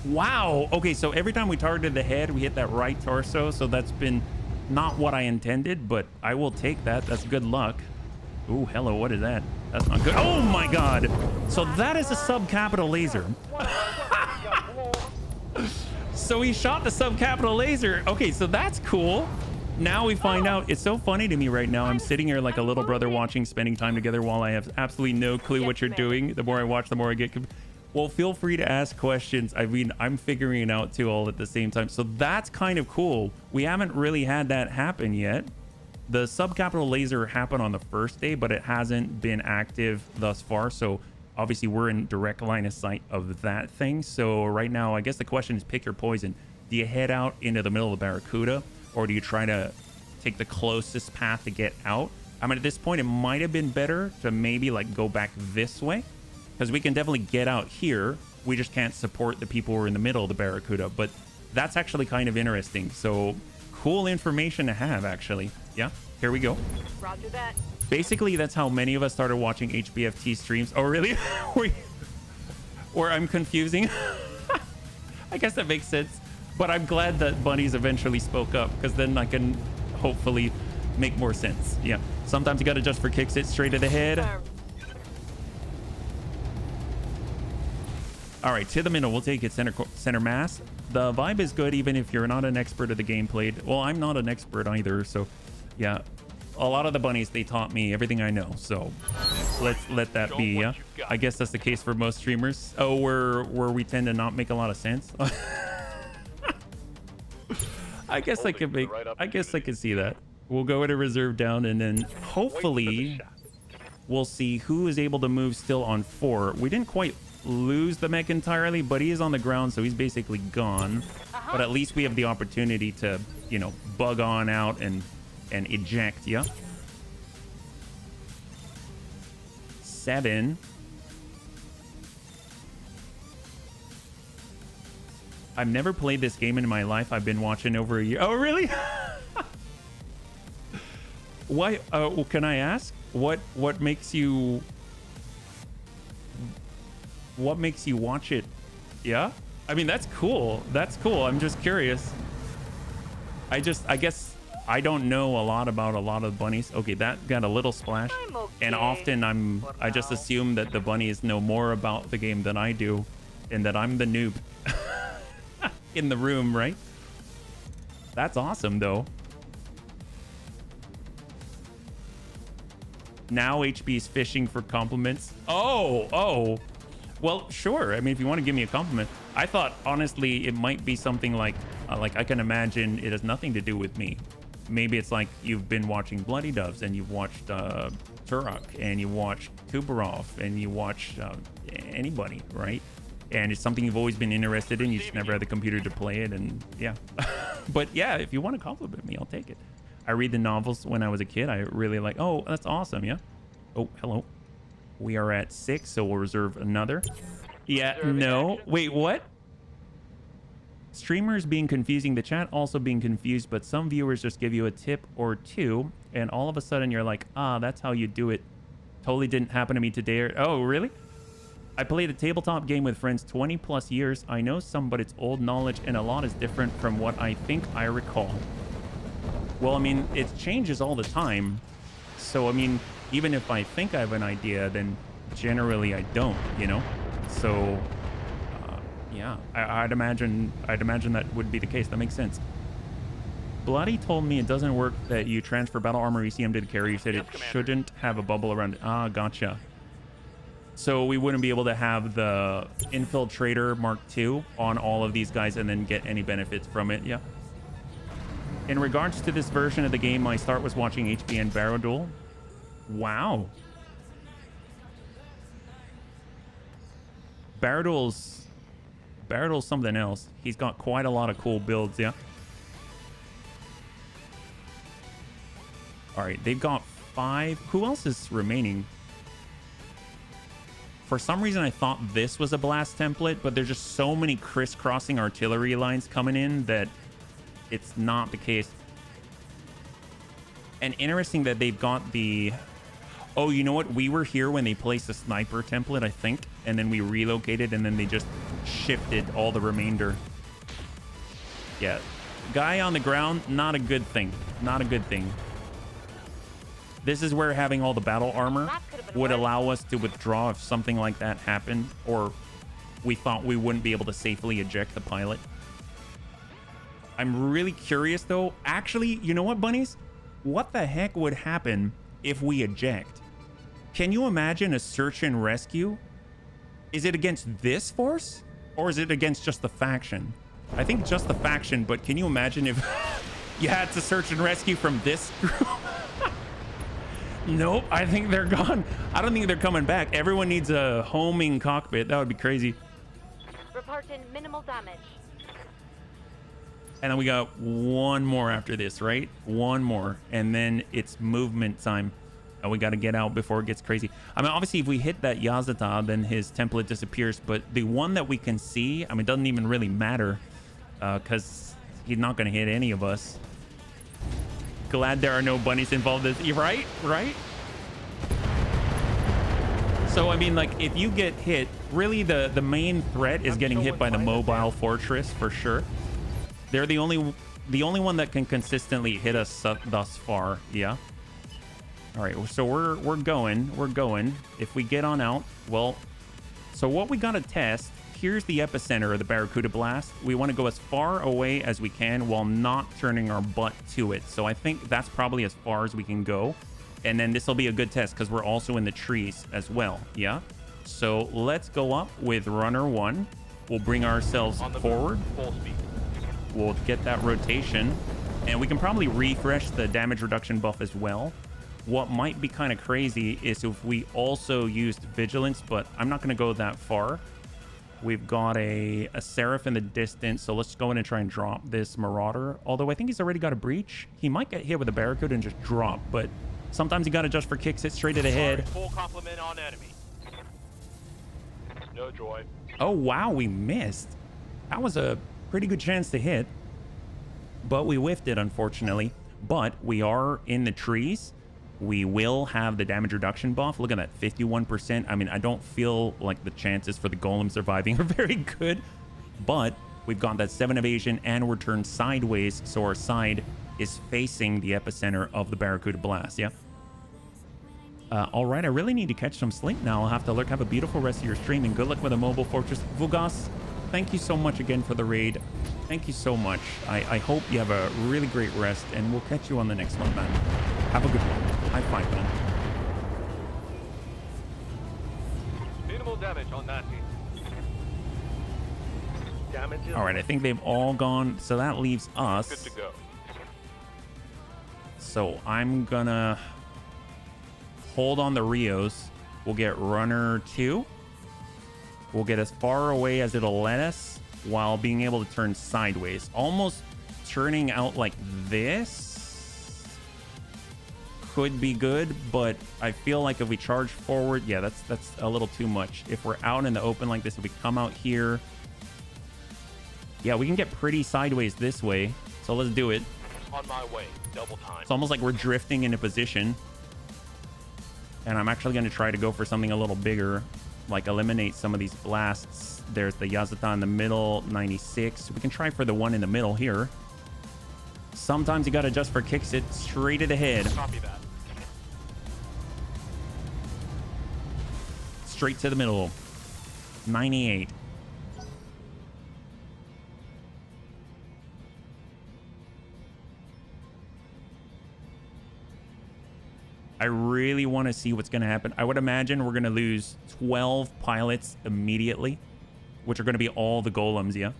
Wow. Okay, so every time we targeted the head, we hit that right torso, so that's been... not what I intended, but I will take that. That's good luck. Ooh, hello, what is that? That's not good. Oh my god! So that is a subcapital laser. So he shot the subcapital laser. Okay, so that's cool. Now we find out. It's so funny to me right now. I'm sitting here like a little brother watching, spending time together while I have absolutely no clue what you're doing. The more I watch, the more I get... Well, feel free to ask questions. I mean, I'm figuring it out too all at the same time. So that's kind of cool. We haven't really had that happen yet. The subcapital laser happened on the first day, but it hasn't been active thus far. So obviously we're in direct line of sight of that thing. So right now, I guess the question is pick your poison. Do you head out into the middle of the Barracuda, or do you try to take the closest path to get out? I mean, at this point, it might have been better to maybe like go back this way, because we can definitely get out here. We just can't support the people who are in the middle of the Barracuda, but that's actually kind of interesting. So cool information to have, actually. Yeah, here we go. Roger that. Basically, that's how many of us started watching HBFT streams. Oh, really? Or I'm confusing. I guess that makes sense. But I'm glad that Bunnies eventually spoke up, because then I can hopefully make more sense. Yeah. Sometimes you got to just for kicks it straight to the head. All right, to the middle. We'll take it center mass. The vibe is good even if you're not an expert of the game played. Well, I'm not an expert either, so yeah. A lot of the bunnies, they taught me everything I know, so let's let that be. Yeah, I guess that's the case for most streamers. Oh, where we tend to not make a lot of sense. I guess I could make. I guess I could see that. We'll go into reserve down, and then hopefully we'll see who is able to move still on 4. We didn't quite lose the mech entirely, but he is on the ground, so he's basically gone. But at least we have the opportunity to, you know, bug on out and eject. Yeah. 7. I've never played this game in my life. I've been watching over a year. Oh, really? Why? Can I ask what makes you watch it? Yeah, I mean, that's cool. That's cool. I'm just curious. I guess I don't know a lot about a lot of bunnies. Okay, that got a little splash. Okay. And often I just assume that the bunnies know more about the game than I do, and that I'm the noob in the room, right? That's awesome, though. Now HB is fishing for compliments. Oh. Well, sure. I mean, if you want to give me a compliment. I thought, honestly, it might be something like I can imagine it has nothing to do with me. Maybe it's like you've been watching Bloody Doves, and you've watched Turok, and you watched Kubarov, and you watch anybody, right? And it's something you've always been interested in. You just never had the computer to play it, and yeah. But yeah, if you want to compliment me, I'll take it. I read the novels when I was a kid. I really like. Oh, that's awesome. Yeah. Oh, hello. We are at 6, so we'll reserve another. Yeah. No. Wait. What? Streamers being confusing. The chat also being confused. But some viewers just give you a tip or two, and all of a sudden you're like, ah, that's how you do it. Totally didn't happen to me today. Oh, really? I played a tabletop game with friends 20 plus years. I know some, but it's old knowledge, and a lot is different from what I think I recall. Well, I mean, it changes all the time. So, I mean, even if I think I have an idea, then generally I don't, you know? So, yeah, I'd imagine that would be the case. That makes sense. Bloody told me it doesn't work that you transfer battle armor ECM to the carrier. You said it shouldn't have a bubble around it. Ah, gotcha. So we wouldn't be able to have the Infiltrator Mark II on all of these guys and then get any benefits from it. Yeah. In regards to this version of the game, my start was watching HBN Barrow Duel. Wow. Barrow Duel's something else. He's got quite a lot of cool builds, yeah. All right, they've got 5. Who else is remaining? For some reason, I thought this was a blast template, but there's just so many crisscrossing artillery lines coming in that it's not the case. And interesting that they've got the... Oh, you know what? We were here when they placed the sniper template, I think. And then we relocated, and then they just shifted all the remainder. Yeah. Guy on the ground, not a good thing. Not a good thing. This is where having all the battle armor would allow us to withdraw if something like that happened, or we thought we wouldn't be able to safely eject the pilot. I'm really curious, though. Actually, you know what, bunnies? What the heck would happen if we eject? Can you imagine a search and rescue? Is it against this force, or is it against just the faction? I think just the faction, but can you imagine if you had to search and rescue from this group? Nope, I think they're gone. I don't think they're coming back. Everyone needs a homing cockpit. That would be crazy. Reporting minimal damage. And then we got one more after this, right? One more. And then it's movement time. And we got to get out before it gets crazy. I mean, obviously, if we hit that Yazata, then his template disappears. But the one that we can see, I mean, doesn't even really matter because he's not going to hit any of us. Glad there are no bunnies involved. Right? Right? So, I mean, like, if you get hit, really the main threat is getting hit by the mobile fortress for sure. They're the only one that can consistently hit us thus far. Yeah. All right, so we're going. If we get on out, well, so what we got to test, here's the epicenter of the Barracuda blast. We want to go as far away as we can while not turning our butt to it. So I think that's probably as far as we can go. And then this will be a good test because we're also in the trees as well. Yeah. So let's go up with runner 1. We'll bring ourselves forward. Full speed. We'll get that rotation. And we can probably refresh the damage reduction buff as well. What might be kind of crazy is if we also used Vigilance, but I'm not going to go that far. We've got a Seraph in the distance, so let's go in and try and drop this Marauder. Although I think he's already got a Breach. He might get hit with a Barracuda and just drop, but sometimes you got to just for kicks it straight to the head. Full complement on enemy. No joy. Oh, wow, we missed. That was a pretty good chance to hit, but we whiffed it, unfortunately. But we are in the trees. We will have the damage reduction buff. Look at that, 51%. I mean, I don't feel like the chances for the golem surviving are very good, but we've got that 7 evasion and we're turned sideways, so our side is facing the epicenter of the Barracuda blast. Yeah. All right, I really need to catch some sleep now. I'll have to lurk. Have a beautiful rest of your stream and good luck with the mobile fortress. Vugas, thank you so much again for the raid. Thank you so much. I hope you have a really great rest, and we'll catch you on the next one, man. Have a good one. High five, man. Minimal damage on that team. Damage is All right, I think they've all gone, so that leaves us. good to go. So I'm gonna hold on the Rios. We'll get runner 2. We'll get as far away as it'll let us while being able to turn sideways. Almost turning out like this could be good, but I feel like if we charge forward, yeah, that's a little too much. If we're out in the open like this, if we come out here, yeah, we can get pretty sideways this way. So let's do it. On my way. Double time. It's almost like we're drifting into position. And I'm actually going to try to go for something a little bigger, like eliminate some of these blasts. There's the Yazata in the middle, 96. We can try for the one in the middle here. Sometimes you got to adjust for kicks it straight to the head. Copy that. Straight to the middle. 98. I really want to see what's going to happen. I would imagine we're going to lose 12 pilots immediately, which are going to be all the golems, yeah?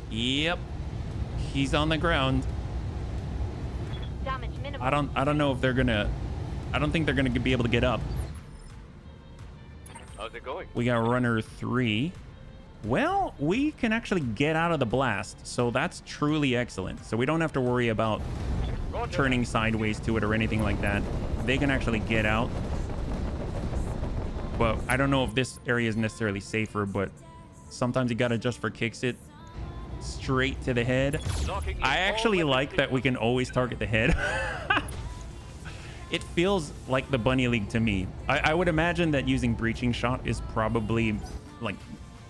Yep. He's on the ground. Damage minimal. I don't know if they're going to... I don't think they're going to be able to get up. How's it going? We got runner 3. Well, we can actually get out of the blast, so that's truly excellent. So we don't have to worry about turning sideways to it or anything like that. They can actually get out. But I don't know if this area is necessarily safer, but sometimes you gotta just for kicks it straight to the head. I actually like that we can always target the head. It feels like the Bunny League to me. I would imagine that using Breaching Shot is probably like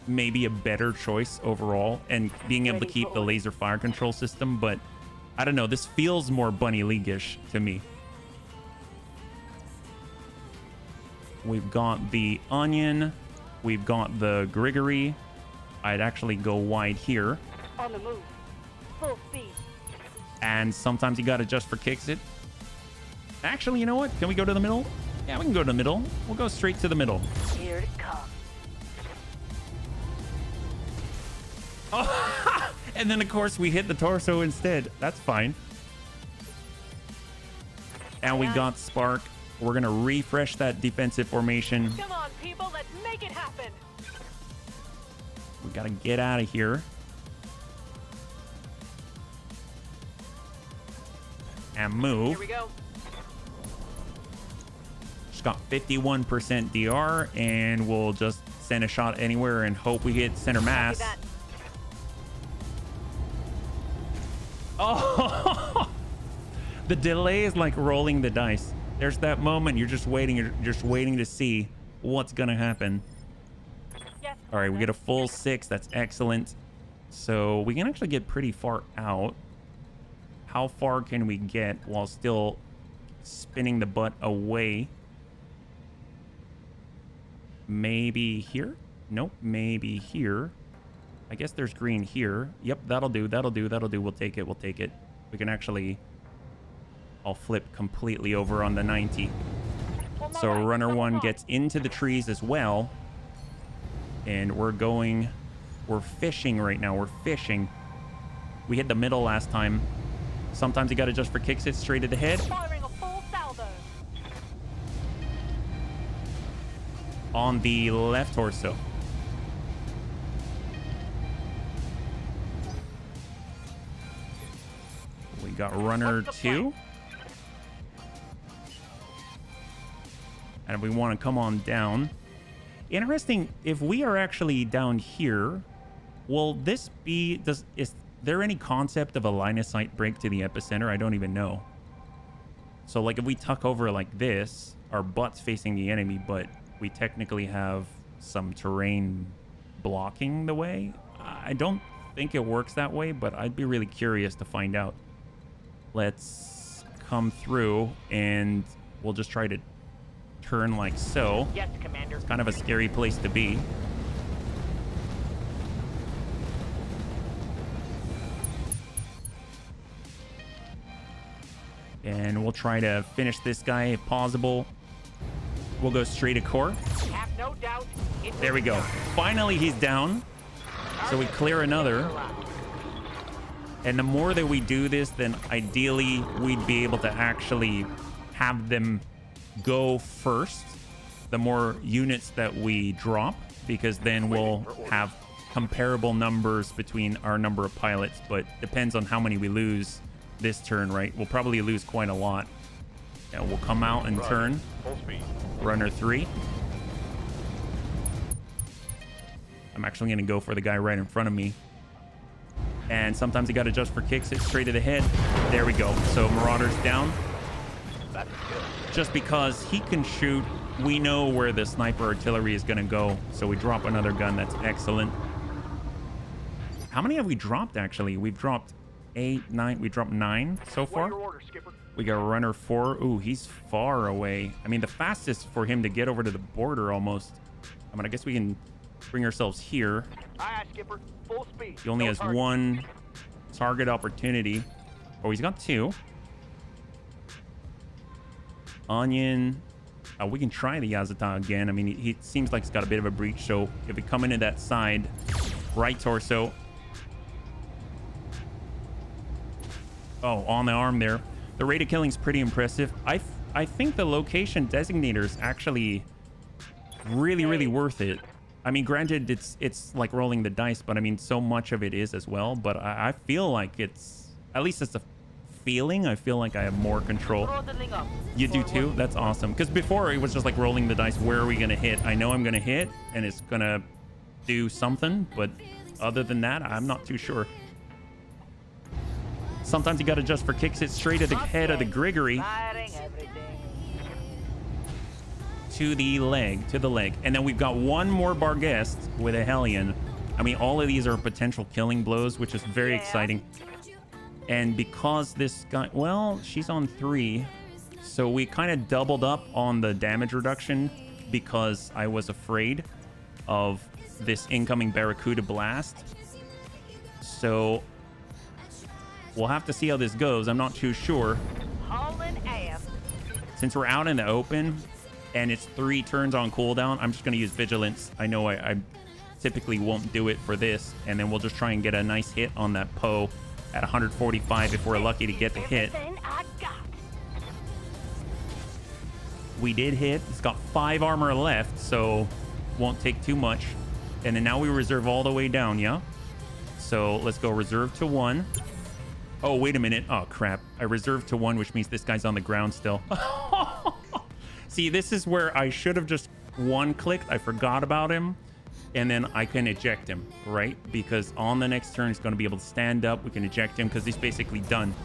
maybe a better choice overall, and being able to keep the laser fire control system, but I don't know, this feels more Bunny League-ish to me. We've got the Onion, we've got the Grigory. I'd actually go wide here. On the move. Full speed. And sometimes you gotta just for kicks it. Actually, you know what? Can we go to the middle? Yeah, we can go to the middle. We'll go straight to the middle. Here it comes. Oh, and then of course we hit the torso instead. That's fine. And we got Spark. We're gonna refresh that defensive formation. Come on, people, let's make it happen. We gotta get out of here. and move. Here we go. Just got 51% DR, and we'll just send a shot anywhere and hope we hit center mass. Copy that. Oh, the delay is like rolling the dice. There's that moment you're just waiting to see what's gonna happen. Yes. All right, we get a full 6. That's excellent. So we can actually get pretty far out. How far can we get while still spinning the butt away? Maybe here? Nope, maybe here. I guess there's green here. Yep, that'll do. We'll take it. We can actually... I'll flip completely over on the 90. So runner 1 gets into the trees as well. And we're fishing right now. We're fishing. We hit the middle last time. Sometimes you got to adjust for kicks. It straight to the head. Firing a full salvo. On the left torso. We got runner 2. And if we want to come on down. Interesting, if we are actually down here, will this be... Is there any concept of a line of sight break to the epicenter? I don't even know. So, like, if we tuck over like this, our butt's facing the enemy, but we technically have some terrain blocking the way. I don't think it works that way, but I'd be really curious to find out. Let's come through, and we'll just try to turn like so. Yes, Commander. It's kind of a scary place to be. And we'll try to finish this guy if possible. We'll go straight to core. Have no doubt. There we go. Finally, he's down. So we clear another. And the more that we do this, then ideally we'd be able to actually have them go first. The more units that we drop, because then we'll have comparable numbers between our number of pilots, but depends on how many we lose this turn, right? We'll probably lose quite a lot. And we'll come out and turn. Full speed. Runner 3. I'm actually going to go for the guy right in front of me. And sometimes you got to adjust for kicks. It's straight to the head. There we go. So Marauder's down. That's good. Just because he can shoot, we know where the sniper artillery is going to go. So we drop another gun. That's excellent. How many have we dropped, actually? We've dropped 8, 9. We dropped 9 so far. Your order, Skipper. We got runner 4. Ooh, he's far away. I mean, the fastest for him to get over to the border almost. I mean, I guess we can bring ourselves here. Aye, aye, Skipper. Full speed. He only No has target. 1 target opportunity. Oh, he's got 2. Onion. We can try the Yazata again. I mean, he seems like he's got a bit of a breach. So if we come into that side, right torso. Oh, on the arm there. The rate of killing is pretty impressive. I think the location designator is actually really worth it. I mean, granted, it's like rolling the dice, but I mean, so much of it is as well. But I feel like it's, at least it's a feeling. I feel like I have more control. Throttling up. You do too? That's awesome. Because before it was just like rolling the dice. Where are we going to hit? I know I'm going to hit and it's going to do something. But other than that, I'm not too sure. Sometimes you got to adjust for kicks. It straight at the head of the Grigory. Firing everything. To the leg. And then we've got one more Barghest with a Hellion. I mean, all of these are potential killing blows, which is very exciting. And because this guy, well, she's on 3. So we kind of doubled up on the damage reduction because I was afraid of this incoming Barracuda blast. So we'll have to see how this goes. I'm not too sure. Hauling ass. Since we're out in the open and it's 3 turns on cooldown, I'm just going to use Vigilance. I know I typically won't do it for this. And then we'll just try and get a nice hit on that Poe at 145 if we're lucky to get the hit. Everything I got. We did hit. It's got 5 armor left, so won't take too much. And then now we reserve all the way down, yeah? So let's go reserve to 1. Oh, wait a minute. Oh, crap. I reserved to 1, which means this guy's on the ground still. See, this is where I should have just 1-clicked. I forgot about him. And then I can eject him, right? Because on the next turn, he's going to be able to stand up. We can eject him because he's basically done.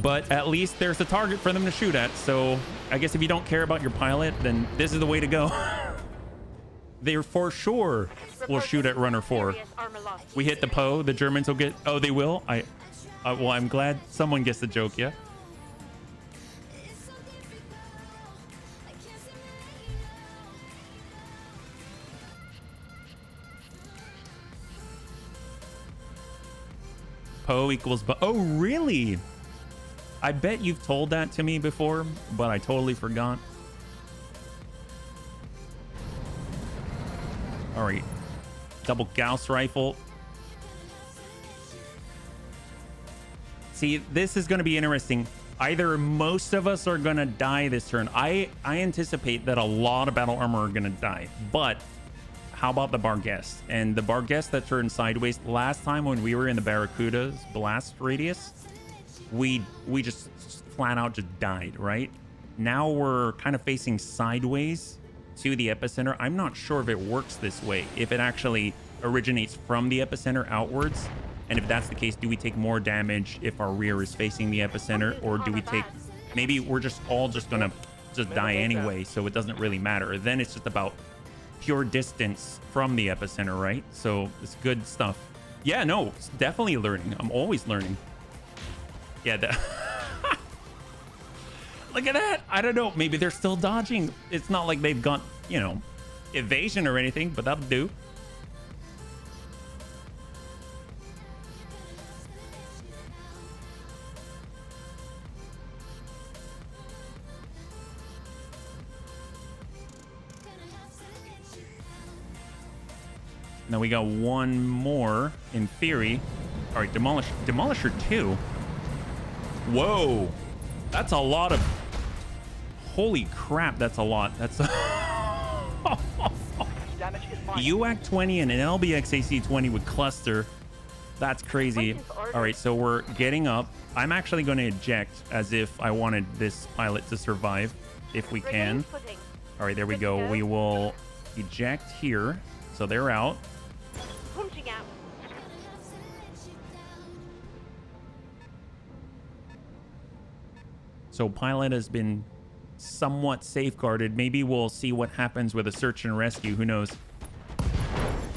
But at least there's a target for them to shoot at. So I guess if you don't care about your pilot, then this is the way to go. They're for sure will shoot at runner 4. We hit the Poe. The Germans will get... Oh, they will? Well, I'm glad someone gets the joke, yeah? Poe equals... Oh, really? I bet you've told that to me before, but I totally forgot. All right. Double Gauss rifle. See, this is going to be interesting. Either most of us are going to die this turn. I anticipate that a lot of battle armor are going to die. But how about the Barghest? And the Barghest that turned sideways last time when we were in the Barracuda's blast radius, we just flat out just died, right? Now we're kind of facing sideways to the epicenter. I'm not sure if it works this way, if it actually originates from the epicenter outwards. And if that's the case, do we take more damage if our rear is facing the epicenter, or do we take... Maybe we're just all just gonna just die anyway, so it doesn't really matter. Then it's just about pure distance from the epicenter, right? So it's good stuff. Yeah, no, it's definitely learning. I'm always learning. Yeah, look at that. I don't know. Maybe they're still dodging. It's not like they've got, you know, evasion or anything, but that'll do. Now we got one more in theory. All right, Demolisher 2. Whoa, that's a lot of... Holy crap, that's a lot. That's a... UAC 20 and an LBX AC 20 with cluster. That's crazy. All right, so we're getting up. I'm actually going to eject as if I wanted this pilot to survive, if we can. All right, there we go. We will eject here. So they're out. Punching out. So pilot has been somewhat safeguarded. Maybe we'll see what happens with a search and rescue. Who knows?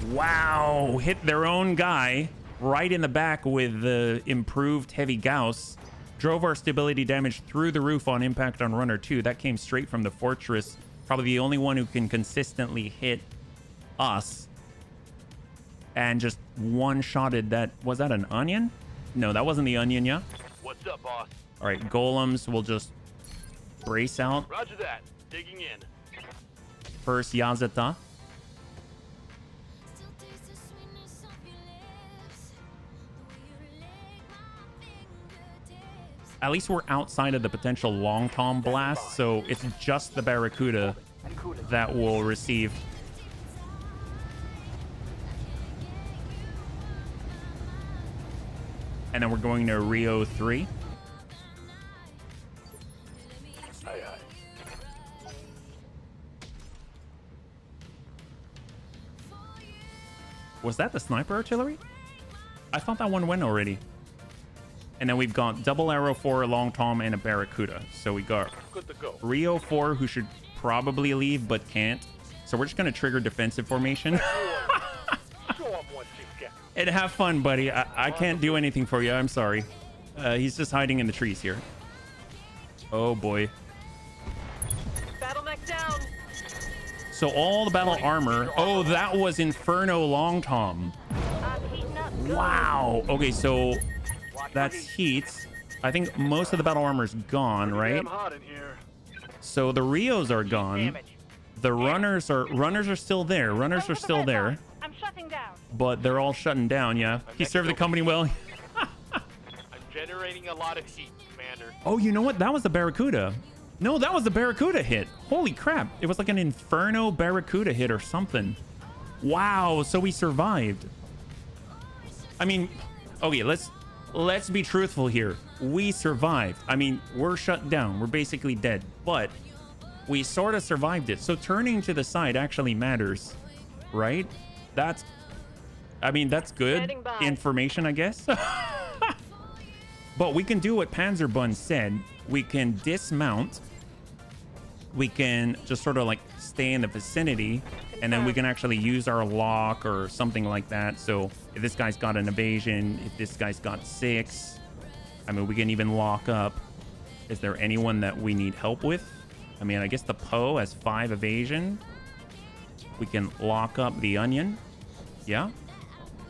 Wow, hit their own guy right in the back with the improved heavy Gauss. Drove our stability damage through the roof on impact on runner 2. That came straight from the fortress. Probably the only one who can consistently hit us. And just one-shotted that. Was that an onion? No, that wasn't the onion, yeah? What's up, boss? All right, golems will just brace out. Roger that. Digging in. First, Yazata. At least we're outside of the potential long tom blast, so it's just the Barracuda that will receive. And then we're going to Rio 3. Aye, aye. Was that the sniper artillery? I thought that one went already. And then we've got double arrow 4, a long tom, and a Barracuda. So we got Good to go. Rio 4, who should probably leave but can't. So we're just going to trigger defensive formation. Show up once you get. And have fun, buddy. I can't do anything for you. I'm sorry. He's just hiding in the trees here. Oh, boy. Battletech down. So all the battle armor... Oh, that was Inferno Long Tom. Heating up. Wow. Okay, so that's heat. I think most of the battle armor's gone, right? Damn hot in here. So the Rios are gone. The runners are still there. Runners are still there. I'm shutting down. But they're all shutting down, yeah. He served the company well. I'm generating a lot of heat, Commander. Oh, you know what? That was the Barracuda. No, that was the Barracuda hit. Holy crap. It was like an Inferno Barracuda hit or something. Wow, so we survived. I mean, okay, let's let's be truthful here. We survived. I mean, we're shut down. We're basically dead, but we sort of survived it. So turning to the side actually matters, right? That's good Heading by. information, I guess. But we can do what Panzerbun said. We can dismount. We can just sort of like stay in the vicinity, and then we can actually use our lock or something like that. So if this guy's got an evasion, if this guy's got 6, I mean, we can even lock up. Is there anyone that we need help with? I mean, I guess the Poe has 5 evasion. We can lock up the Onion. Yeah.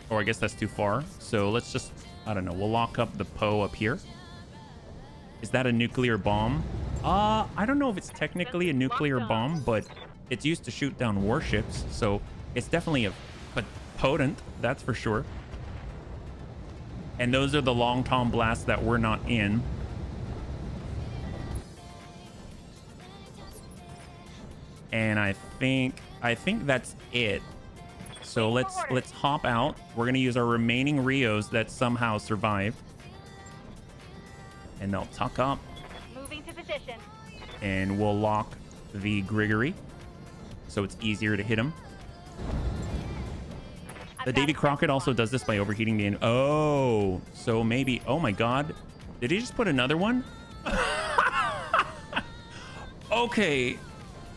Or I guess that's too far. So let's just, I don't know. We'll lock up the Poe up here. Is that a nuclear bomb? I don't know if it's technically a nuclear bomb, but it's used to shoot down warships. So it's definitely a potent, that's for sure. And those are the long tom blasts that we're not in. And I think that's it. So let's hop out. We're gonna use our remaining Rios that somehow survived, and they'll tuck up. Moving to position. And we'll lock the Grigory, so it's easier to hit him. The Davy Crockett also does this by overheating the... Oh, so maybe... Oh my God. Did he just put another one? Okay,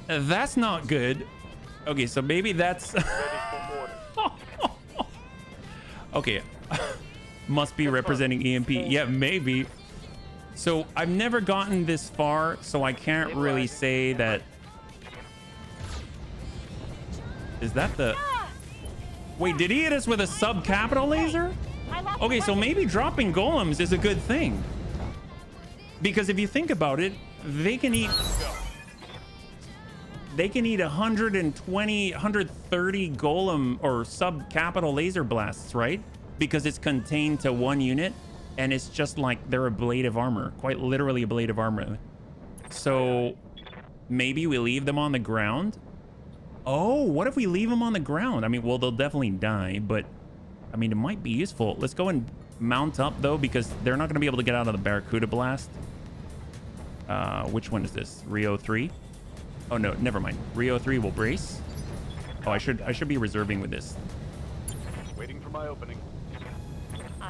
that's not good. Okay, so maybe that's... Okay. Must be representing EMP. Yeah, maybe. So I've never gotten this far, so I can't really say that... Is that the... Wait, did he hit us with a sub-capital laser? Okay, so maybe dropping golems is a good thing. Because if you think about it, they can eat 120, 130 golem or sub-capital laser blasts, right? Because it's contained to one unit, and it's just like they're a blade of armor, quite literally a blade of armor. So maybe we leave them on the ground. Oh, what if we leave them on the ground? I mean, well, they'll definitely die, but I mean, it might be useful. Let's go and mount up though, because they're not going to be able to get out of the Barracuda blast. Which one is this? Rio 3? Oh no, never mind. Rio 3 will brace. Oh, I should be reserving with this. Waiting for my opening.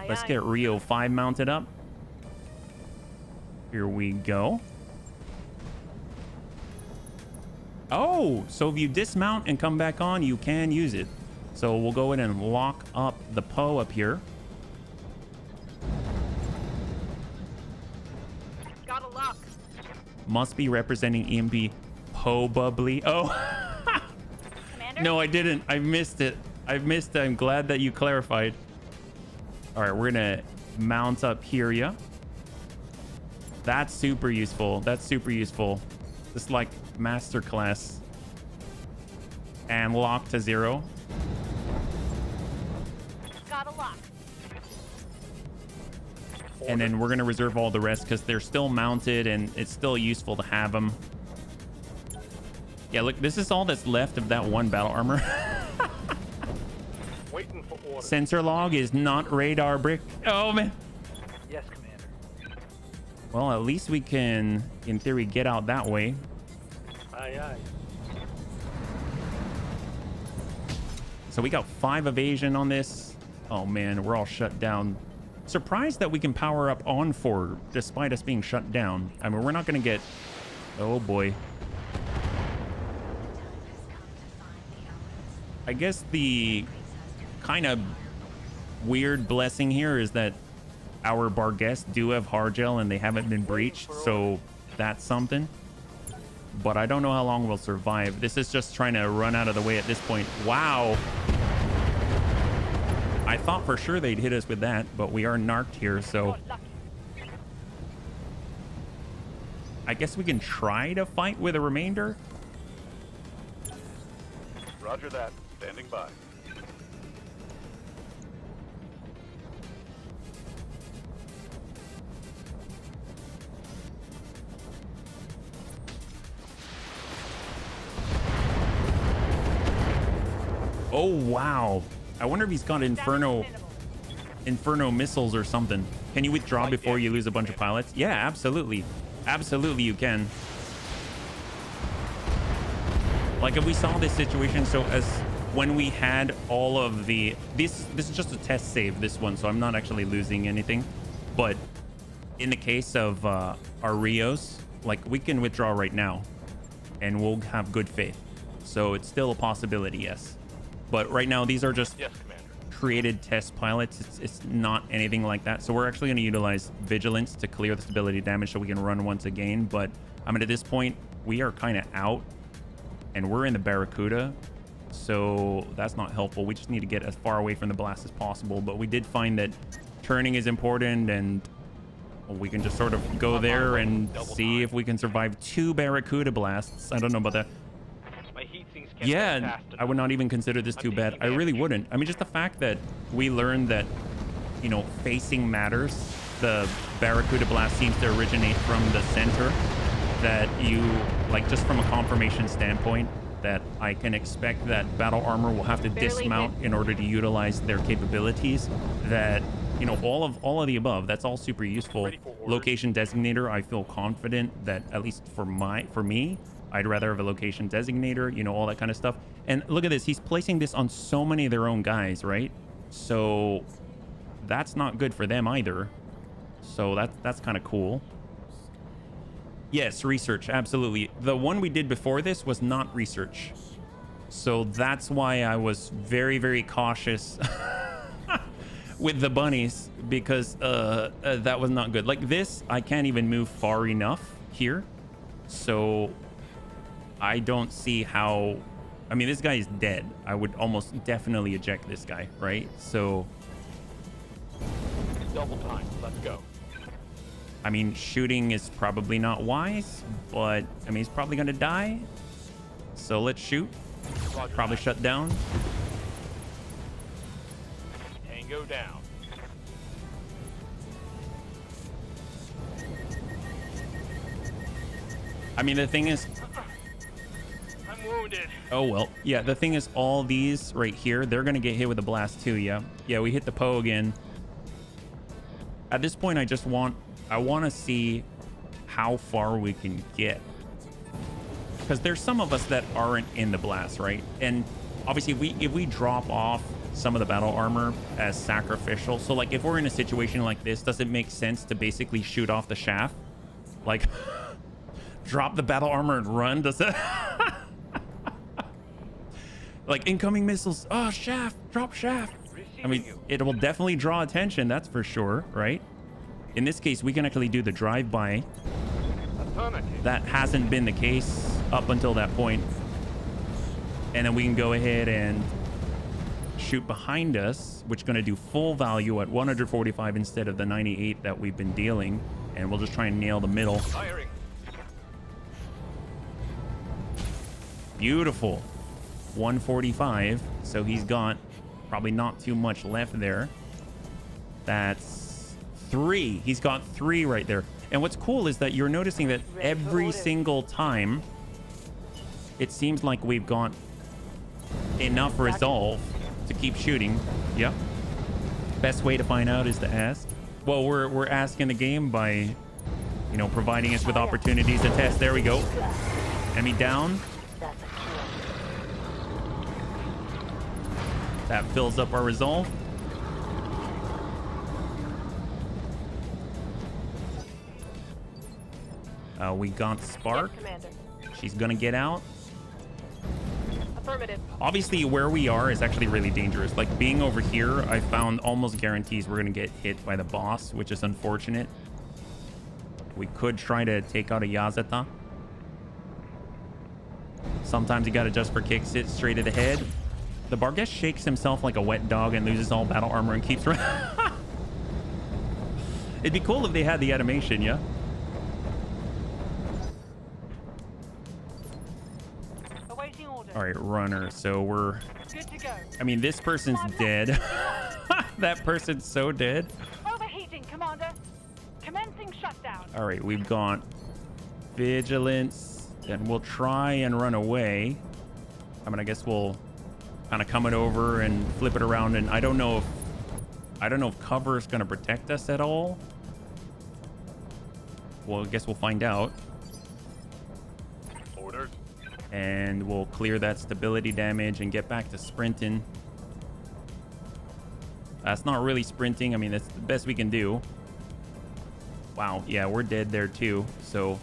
Let's get Rio 5 mounted up. Here we go. Oh, so if you dismount and come back on, you can use it. So we'll go in and lock up the Poe up here. Got a lock. Must be representing EMP. Poe bubbly. Oh. Commander? No, I didn't. I missed it. I missed it. I'm glad that you clarified. All right, we're gonna mount up here, yeah. That's super useful. That's super useful. Just like masterclass. And lock to 0. Got a lock. And then we're gonna reserve all the rest because they're still mounted and it's still useful to have them. Yeah, look, this is all that's left of that one battle armor. Waiting for orders. Sensor log is not radar brick. Oh man. Yes, Commander. Well, at least we can, in theory, get out that way. Aye, aye. So we got 5 evasion on this. Oh man, we're all shut down. Surprised that we can power up on 4 despite us being shut down. I mean, we're not gonna get... Oh boy. I guess the kind of weird blessing here is that our Barguests do have Hargel and they haven't been breached, so that's something. But I don't know how long we'll survive. This is just trying to run out of the way at this point. Wow. I thought for sure they'd hit us with that, but we are narked here, so... I guess we can try to fight with a remainder. Roger that. Standing by. Oh, wow. I wonder if he's got Inferno. Inferno missiles or something. Can you withdraw before you lose a bunch of pilots? Yeah, absolutely. Absolutely you can. Like if we saw this situation, so as when we had all of the, this is just a test save, this one, so I'm not actually losing anything. But in the case of our Rios, like we can withdraw right now and we'll have good faith. So it's still a possibility, yes. But right now, these are just created test pilots. It's not anything like that. So we're actually going to utilize vigilance to clear the stability damage so we can run once again. But I mean, at this point, we are kind of out and we're in the Barracuda. So that's not helpful. We just need to get as far away from the blast as possible. But we did find that turning is important, and we can just sort of go there and see if we can survive 2 Barracuda blasts. I don't know about that. Yeah, I would not even consider this too bad. I really wouldn't. I mean, just the fact that we learned that, you know, facing matters. The Barracuda blast seems to originate from the center. That you, like, just from a confirmation standpoint, that I can expect that battle armor will have to dismount in order to utilize their capabilities. That, you know, all of the above, that's all super useful. Location designator, I feel confident that, at least for me, I'd rather have a location designator, you know, all that kind of stuff. And look at this, he's placing this on so many of their own guys, right? So that's not good for them either. So that's kind of cool. Yes, research, absolutely. The one we did before this was not research. So that's why I was very, very cautious with the bunnies, because that was not good. Like this, I can't even move far enough here. So I don't see how, I mean, this guy is dead. I would almost definitely eject this guy, right? So Double time. Let's go. I mean, shooting is probably not wise, but I mean, he's probably gonna die. So let's shoot. Probably shut down. Tango down. I mean, the thing is, I'm wounded. oh well, yeah, the thing is, all these right here, they're gonna get hit with a blast too. Yeah, we hit the Poe again. At this point, I want to see how far we can get, because there's some of us that aren't in the blast, right? And obviously if we drop off some of the battle armor as sacrificial, so like if we're in a situation like this, does it make sense to basically shoot off the shaft, like drop the battle armor and run? Does it like incoming missiles, oh, shaft, drop shaft? I mean, it will definitely draw attention, that's for sure, right? In this case, we can actually do the drive-by. That hasn't been the case up until that point. And then we can go ahead and shoot behind us, which is going to do full value at 145 instead of the 98 that we've been dealing. And we'll just try and nail the middle. Firing. Beautiful. 145. So he's got probably not too much left there. That's 3. He's got 3 right there. And what's cool is that you're noticing that every single time it seems like we've got enough resolve to keep shooting. Yep. Best way to find out is to ask. Well, we're asking the game by, you know, providing us with opportunities to test. There we go. Enemy down. That fills up our resolve. We got Spark. Yes, Commander. She's gonna get out. Affirmative. Obviously, where we are is actually really dangerous. Like, being over here, I found almost guarantees we're gonna get hit by the boss, which is unfortunate. We could try to take out a Yazata. Sometimes you gotta just for kicks it straight to the head. The Bargesh shakes himself like a wet dog and loses all battle armor and keeps running. It'd be cool if they had the animation, yeah? Awaiting order. All right, runner. So we're... Good to go. I mean, this person's dead. That person's so dead. Overheating, Commander. Commencing shutdown. All right, we've got vigilance, and we'll try and run away. I mean, I guess we'll kind of come it over and flip it around, and I don't know if I don't know if cover is going to protect us at all. Well, I guess we'll find out. Orders. And we'll clear that stability damage and get back to sprinting. That's not really sprinting. I mean, that's the best we can do. Wow. Yeah, we're dead there too. So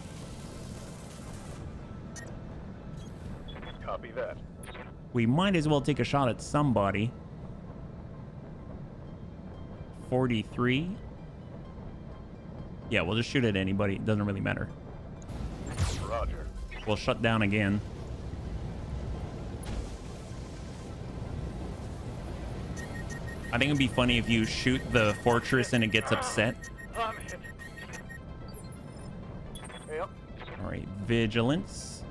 Copy that. we might as well take a shot at somebody. 43. Yeah, we'll just shoot at anybody. It doesn't really matter. Roger. We'll shut down again. I think it'd be funny if you shoot the fortress and it gets upset. I'm hit. Yep. All right, vigilance.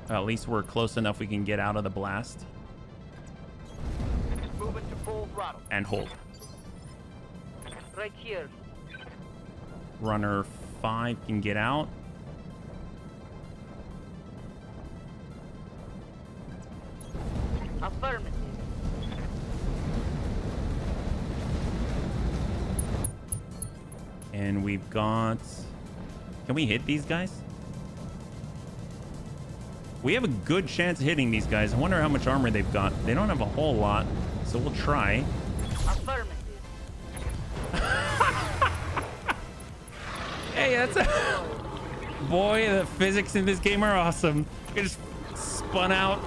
At least we're close enough we can get out of the blast. Moving to full throttle. And hold. Right here. Runner 5 can get out. Affirmative. And we've got... Can we hit these guys? We have a good chance of hitting these guys. I wonder how much armor they've got. They don't have a whole lot, so we'll try. Affirmative. Hey, that's a... Boy, the physics in this game are awesome. You just spun out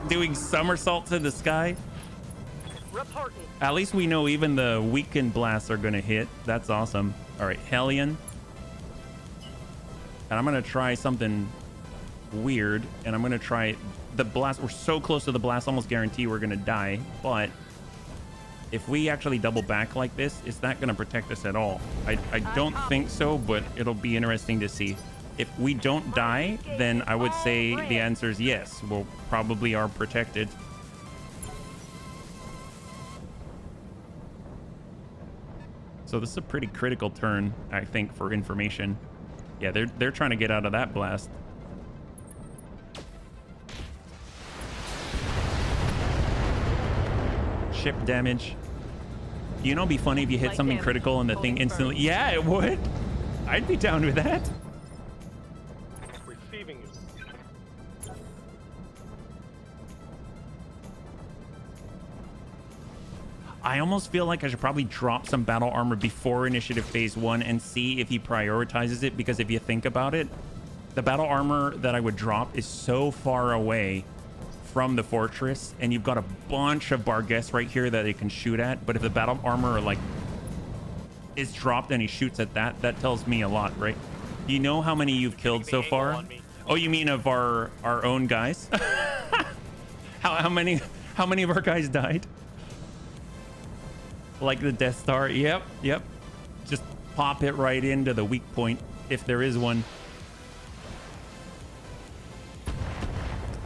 doing somersaults in the sky. Reporting. At least we know even the weakened blasts are going to hit. That's awesome. All right, Hellion. And I'm going to try something weird. And I'm going to try the blast. We're so close to the blast, almost guarantee we're going to die. But if we actually double back like this, is that going to protect us at all? I don't think so, but it'll be interesting to see. If we don't die, then I would say the answer is yes. We'll probably are protected. So this is a pretty critical turn, I think, for information. Yeah, they're trying to get out of that blast. Ship damage. You know, it'd be funny if you hit something critical and the thing instantly... Yeah, it would. I'd be down with that. Receiving you. I almost feel like I should probably drop some battle armor before initiative phase 1 and see if he prioritizes it, because if you think about it, the battle armor that I would drop is so far away from the fortress, and you've got a bunch of Barguests right here that they can shoot at. But if the battle armor like is dropped and he shoots at that, that tells me a lot, right? You know how many you've killed so far? Oh, you mean of our own guys? how many of our guys died? Like the Death Star? Yep. Just pop it right into the weak point if there is one.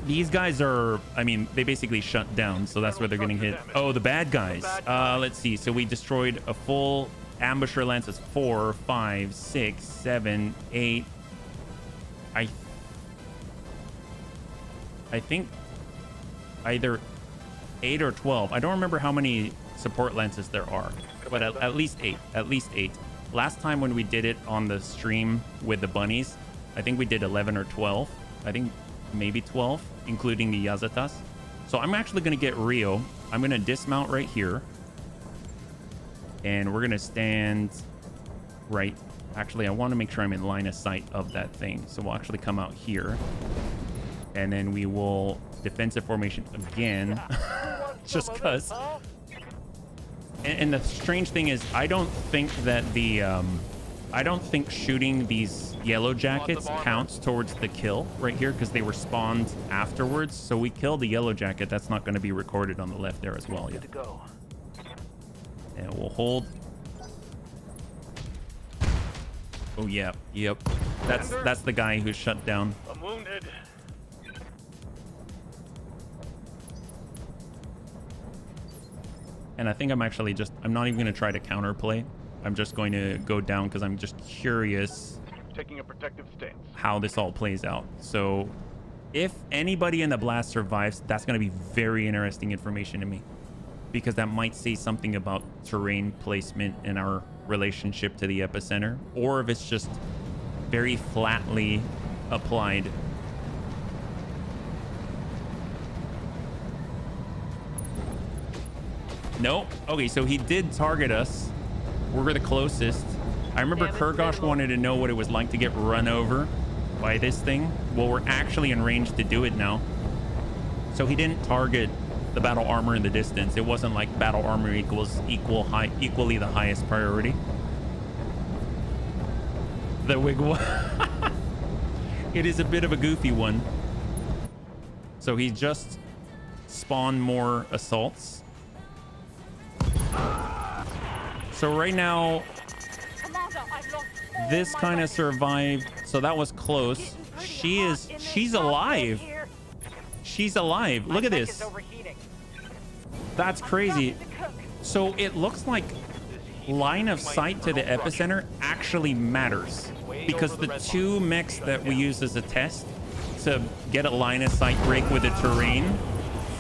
These guys are, I mean, they basically shut down, so that's where they're getting hit. Oh, the bad guys. Let's see. So we destroyed a full ambusher lances 4, 5, 6, 7, 8. I think either 8 or 12. I don't remember how many support lances there are, but at least 8. At least 8. Last time when we did it on the stream with the bunnies, I think we did 11 or 12. I think maybe 12, including the Yazatas. So I'm actually going to get Rio. I'm going to dismount right here. And we're going to stand right. Actually, I want to make sure I'm in line of sight of that thing. So we'll actually come out here. And then we will defensive formation again. Just because. And the strange thing is, I don't think that the... I don't think shooting these yellow jackets counts towards the kill right here, because they were spawned afterwards. So we killed the yellow jacket. That's not going to be recorded on the left there as well. Yeah. And we'll hold. Oh yeah, yep. That's the guy who's shut down. I'm wounded. And I think I'm actually just, I'm not even going to try to counterplay. I'm just going to go down because I'm just curious Taking a protective stance. how this all plays out. So if anybody in the blast survives, that's going to be very interesting information to me. because that might say something about terrain placement and our relationship to the epicenter, or if it's just very flatly applied. Nope. Okay, so he did target us. We're the closest. I remember Kurgosh wanted to know what it was like to get run over by this thing. Well, we're actually in range to do it now. So he didn't target the battle armor in the distance. It wasn't like battle armor equals equally the highest priority. The wiggle. It is a bit of a goofy one. So he just spawned more assaults. So right now, Commander, I've lost all this my kind of weapons. survived. So that was close. Getting pretty She's hot in this alive. cockpit here. She's alive. Look at My tech this. is overheating. That's crazy. Starting to cook. So it looks like line of sight to the epicenter actually matters, because the two mechs that we use as a test to get a line of sight break with the terrain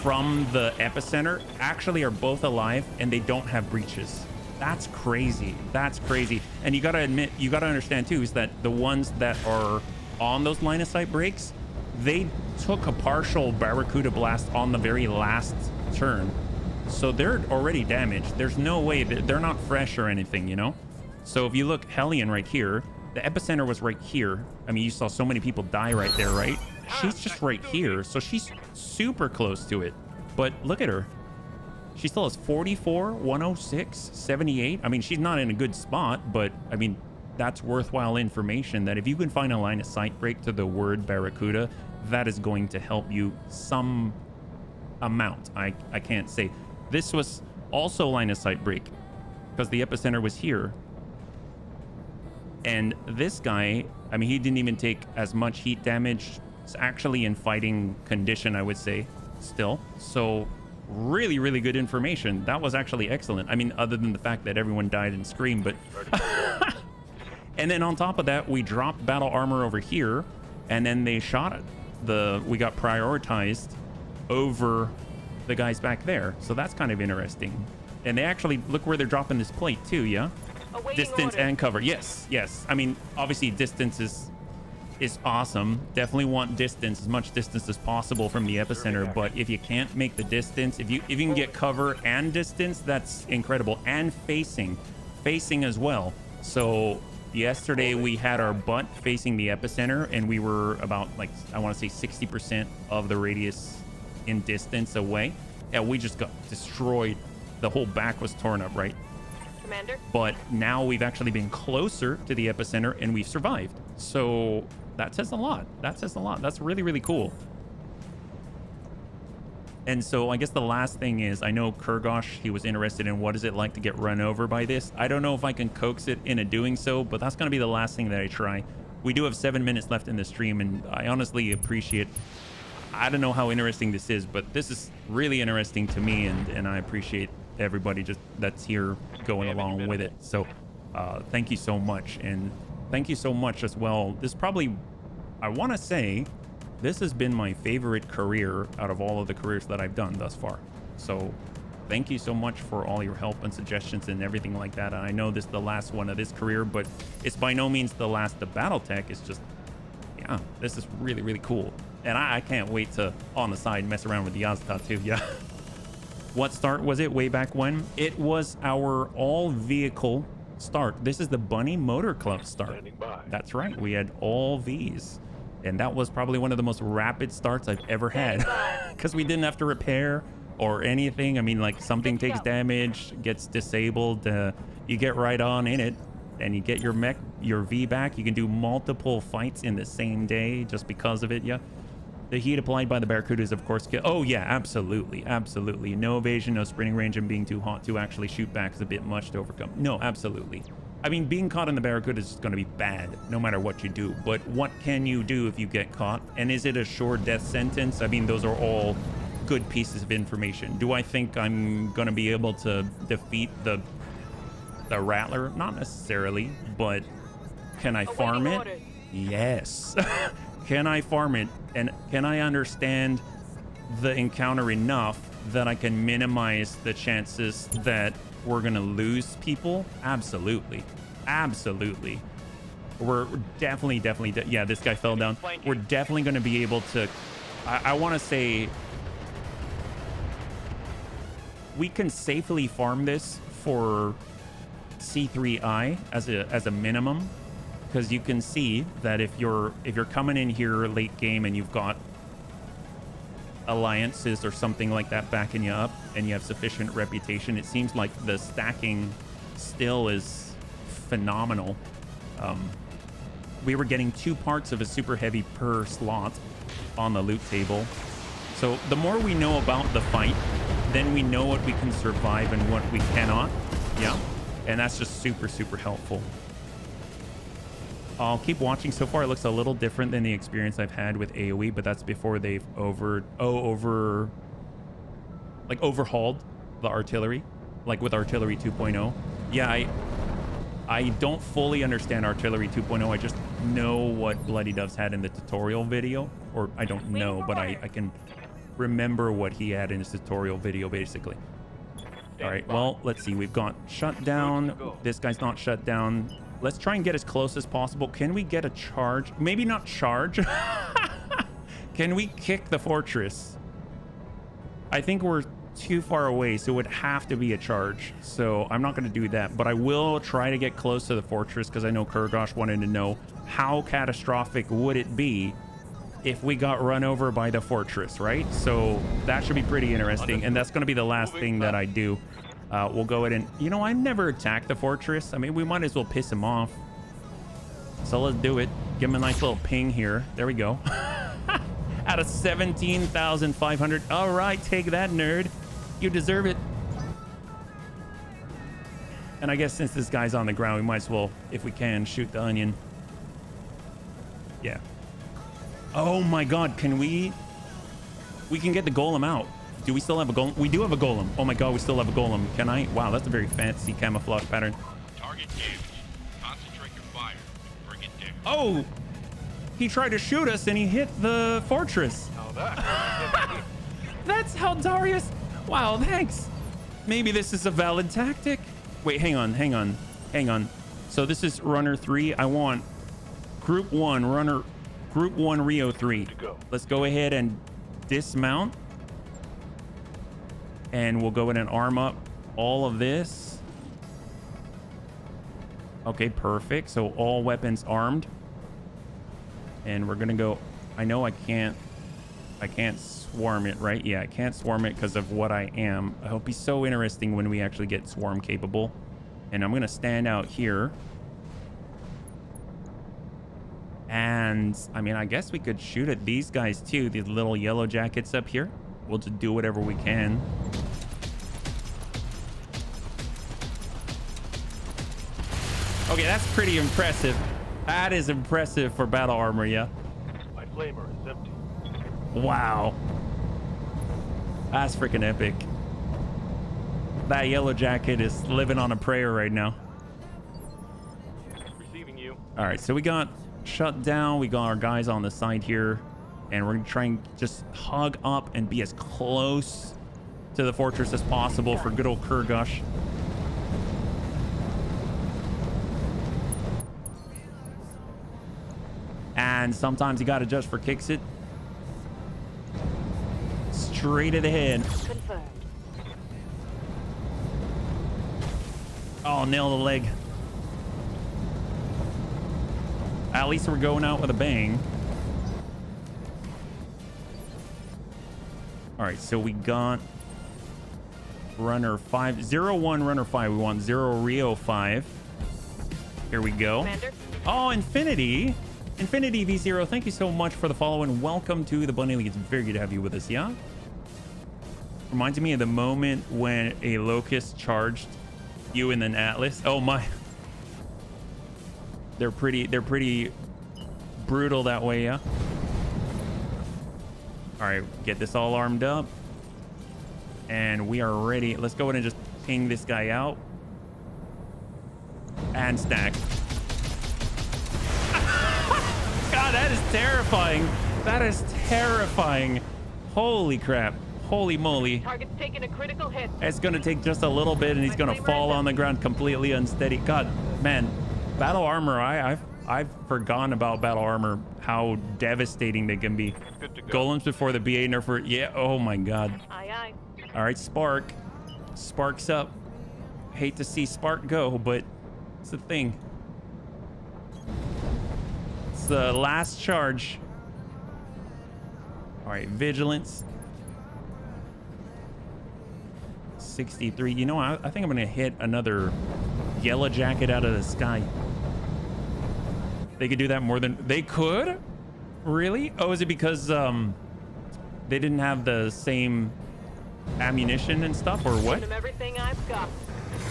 from the epicenter actually are both alive, and they don't have breaches. That's crazy. That's crazy. And you gotta admit, you gotta understand too, is that the ones that are on those line of sight breaks, they took a partial Barracuda blast on the very last turn. So they're already damaged. There's no way that they're not fresh or anything, you know? So if you look, Hellion right here, the epicenter was right here. I mean, you saw so many people die right there, right? She's just right here. So she's super close to it. But look at her. She still has 44, 106, 78. I mean, she's not in a good spot, but I mean, that's worthwhile information that if you can find a line of sight break to the word Barracuda, that is going to help you some amount. I can't say. This was also line of sight break because the epicenter was here. And this guy, I mean, he didn't even take as much heat damage. It's actually in fighting condition, I would say, still. So really, really good information. That was actually excellent. I mean, other than the fact that everyone died and screamed, but... And then on top of that, we dropped battle armor over here, and then they shot it. We got prioritized over the guys back there. So that's kind of interesting. And they actually, look where they're dropping this plate too, yeah? Awaiting Distance orders. and cover. Yes, yes. I mean, obviously distance is awesome. Definitely want distance, as much distance as possible from the epicenter. But if you can't make the distance, if you can get cover and distance, that's incredible. And facing as well. So yesterday we had our butt facing the epicenter, and we were about, like, I want to say 60% of the radius in distance away, and we just got destroyed. The whole back was torn up, right? Commander? But now we've actually been closer to the epicenter, and we've survived. So that says a lot. That says a lot. That's really, really cool. And so I guess the last thing is, I know Kurgosh, he was interested in what is it like to get run over by this. I don't know if I can coax it into doing so, but that's going to be the last thing that I try. We do have 7 minutes left in the stream, and I honestly appreciate, I don't know how interesting this is, but this is really interesting to me, and I appreciate everybody just that's here going along with it. So thank you so much, and thank you so much as well. This probably, I want to say, this has been my favorite career out of all of the careers that I've done thus far. So thank you so much for all your help and suggestions and everything like that. And I know this is the last one of this career, but it's by no means the last of Battletech. It's just, yeah, this is really, really cool. And I can't wait to, on the side, mess around with the Yazda too. Yeah. What start was it way back when? It was our all vehicle start. This is the Bunny Motor Club start. That's right. We had all V's. And that was probably one of the most rapid starts I've ever had, because we didn't have to repair or anything. I mean, like, something takes damage, gets disabled, you get right on in it, and you get your mech, your V back. You can do multiple fights in the same day just because of it. Yeah. The heat applied by the Barracudas, of course. Oh yeah, absolutely, absolutely. No evasion, no sprinting range, and being too hot to actually shoot back is a bit much to overcome. No, absolutely. I mean, being caught in the Barracuda is just going to be bad, no matter what you do. But what can you do if you get caught? And is it a sure death sentence? I mean, those are all good pieces of information. Do I think I'm going to be able to defeat the Rattler? Not necessarily, but can I farm it? Yes. Can I farm it? And can I understand the encounter enough that I can minimize the chances that we're gonna lose people, absolutely. Absolutely. We're definitely, yeah, this guy fell down. We're definitely gonna be able to, I wanna say, we can safely farm this for C3I as a minimum, because you can see that if you're coming in here late game and you've got alliances or something like that backing you up and you have sufficient reputation, it seems like the stacking still is phenomenal. We were getting 2 parts of a super heavy per slot on the loot table. So the more we know about the fight, then we know what we can survive and what we cannot. Yeah. And that's just super, super helpful. I'll keep watching. So far, it looks a little different than the experience I've had with AoE, but that's before they've overhauled the artillery, like with Artillery 2.0. Yeah, I don't fully understand Artillery 2.0. I just know what Bloody Doves had in the tutorial video, or I don't know, but I can remember what he had in his tutorial video, basically. All right, well, let's see. We've got shut down. This guy's not shut down. Let's try and get as close as possible. Can we get a charge? Maybe not charge. Can we kick the fortress? I think we're too far away, so it would have to be a charge. So I'm not going to do that, but I will try to get close to the fortress because I know Kurgosh wanted to know how catastrophic would it be if we got run over by the fortress, right? So that should be pretty interesting, and that's going to be the last thing that I do. We'll go ahead and, you know, I never attack the fortress. I mean, we might as well piss him off. So let's do it. Give him a nice little ping here. There we go. Out of 17,500. All right, take that, nerd. You deserve it. And I guess since this guy's on the ground, we might as well, if we can, shoot the onion. Yeah. Oh my god, can we can get the golem out. Do we still have a golem? We do have a golem. Oh my god, we still have a golem. Can I? Wow, that's a very fancy camouflage pattern. Target damaged. Concentrate your fire. Bring it down. Oh, he tried to shoot us and he hit the fortress. How that? That's how Darius. Wow, thanks. Maybe this is a valid tactic. Wait, hang on. So this is runner 3. I want group 1 runner. Group 1 Rio 3. Let's go ahead and dismount. And we'll go ahead and arm up all of this. Okay, perfect. So all weapons armed. And we're going to go. I know I can't swarm it, right? Yeah, I can't swarm it because of what I am. It'll be so interesting when we actually get swarm capable. And I'm going to stand out here. And I mean, I guess we could shoot at these guys too, these little yellow jackets up here. We'll just do whatever we can. Okay, that's pretty impressive. That is impressive for battle armor, yeah. My flamer is empty. Wow. That's freaking epic. That yellow jacket is living on a prayer right now. Receiving you. All right, so we got shut down. We got our guys on the side here, and we're gonna try and just hug up and be as close to the fortress as possible for good old Kurgosh. And sometimes you gotta just for kicks it. Straight to the head. Confirmed. Oh, nail the leg. At least we're going out with a bang. All right, so we got runner 5, 01 runner 5. We want 0 Rio 5. Here we go. Commander. Oh, Infinity V0, thank you so much for the follow and welcome to the Bunny League. It's very good to have you with us, yeah? Reminds me of the moment when a locust charged you and then Atlas. Oh my. They're pretty brutal that way, yeah? All right, get this all armed up. And we are ready. Let's go ahead and just ping this guy out. And stack. God, that is terrifying. That is terrifying. Holy crap. Holy moly. Target's taking a critical hit. It's gonna take just a little bit and he's gonna fall on the ground completely unsteady. God, man, battle armor, I've forgotten about battle armor, how devastating they can be. Good to go. Golems before the BA nerf, yeah, oh my God. Aye, aye. All right, Spark. Spark's up. Hate to see Spark go, but it's the thing. It's the last charge. All right, Vigilance. 63. You know, I think I'm gonna hit another yellow jacket out of the sky. They could do that more than they could. Really? Oh, is it because they didn't have the same ammunition and stuff, or what? Giving him everything I've got.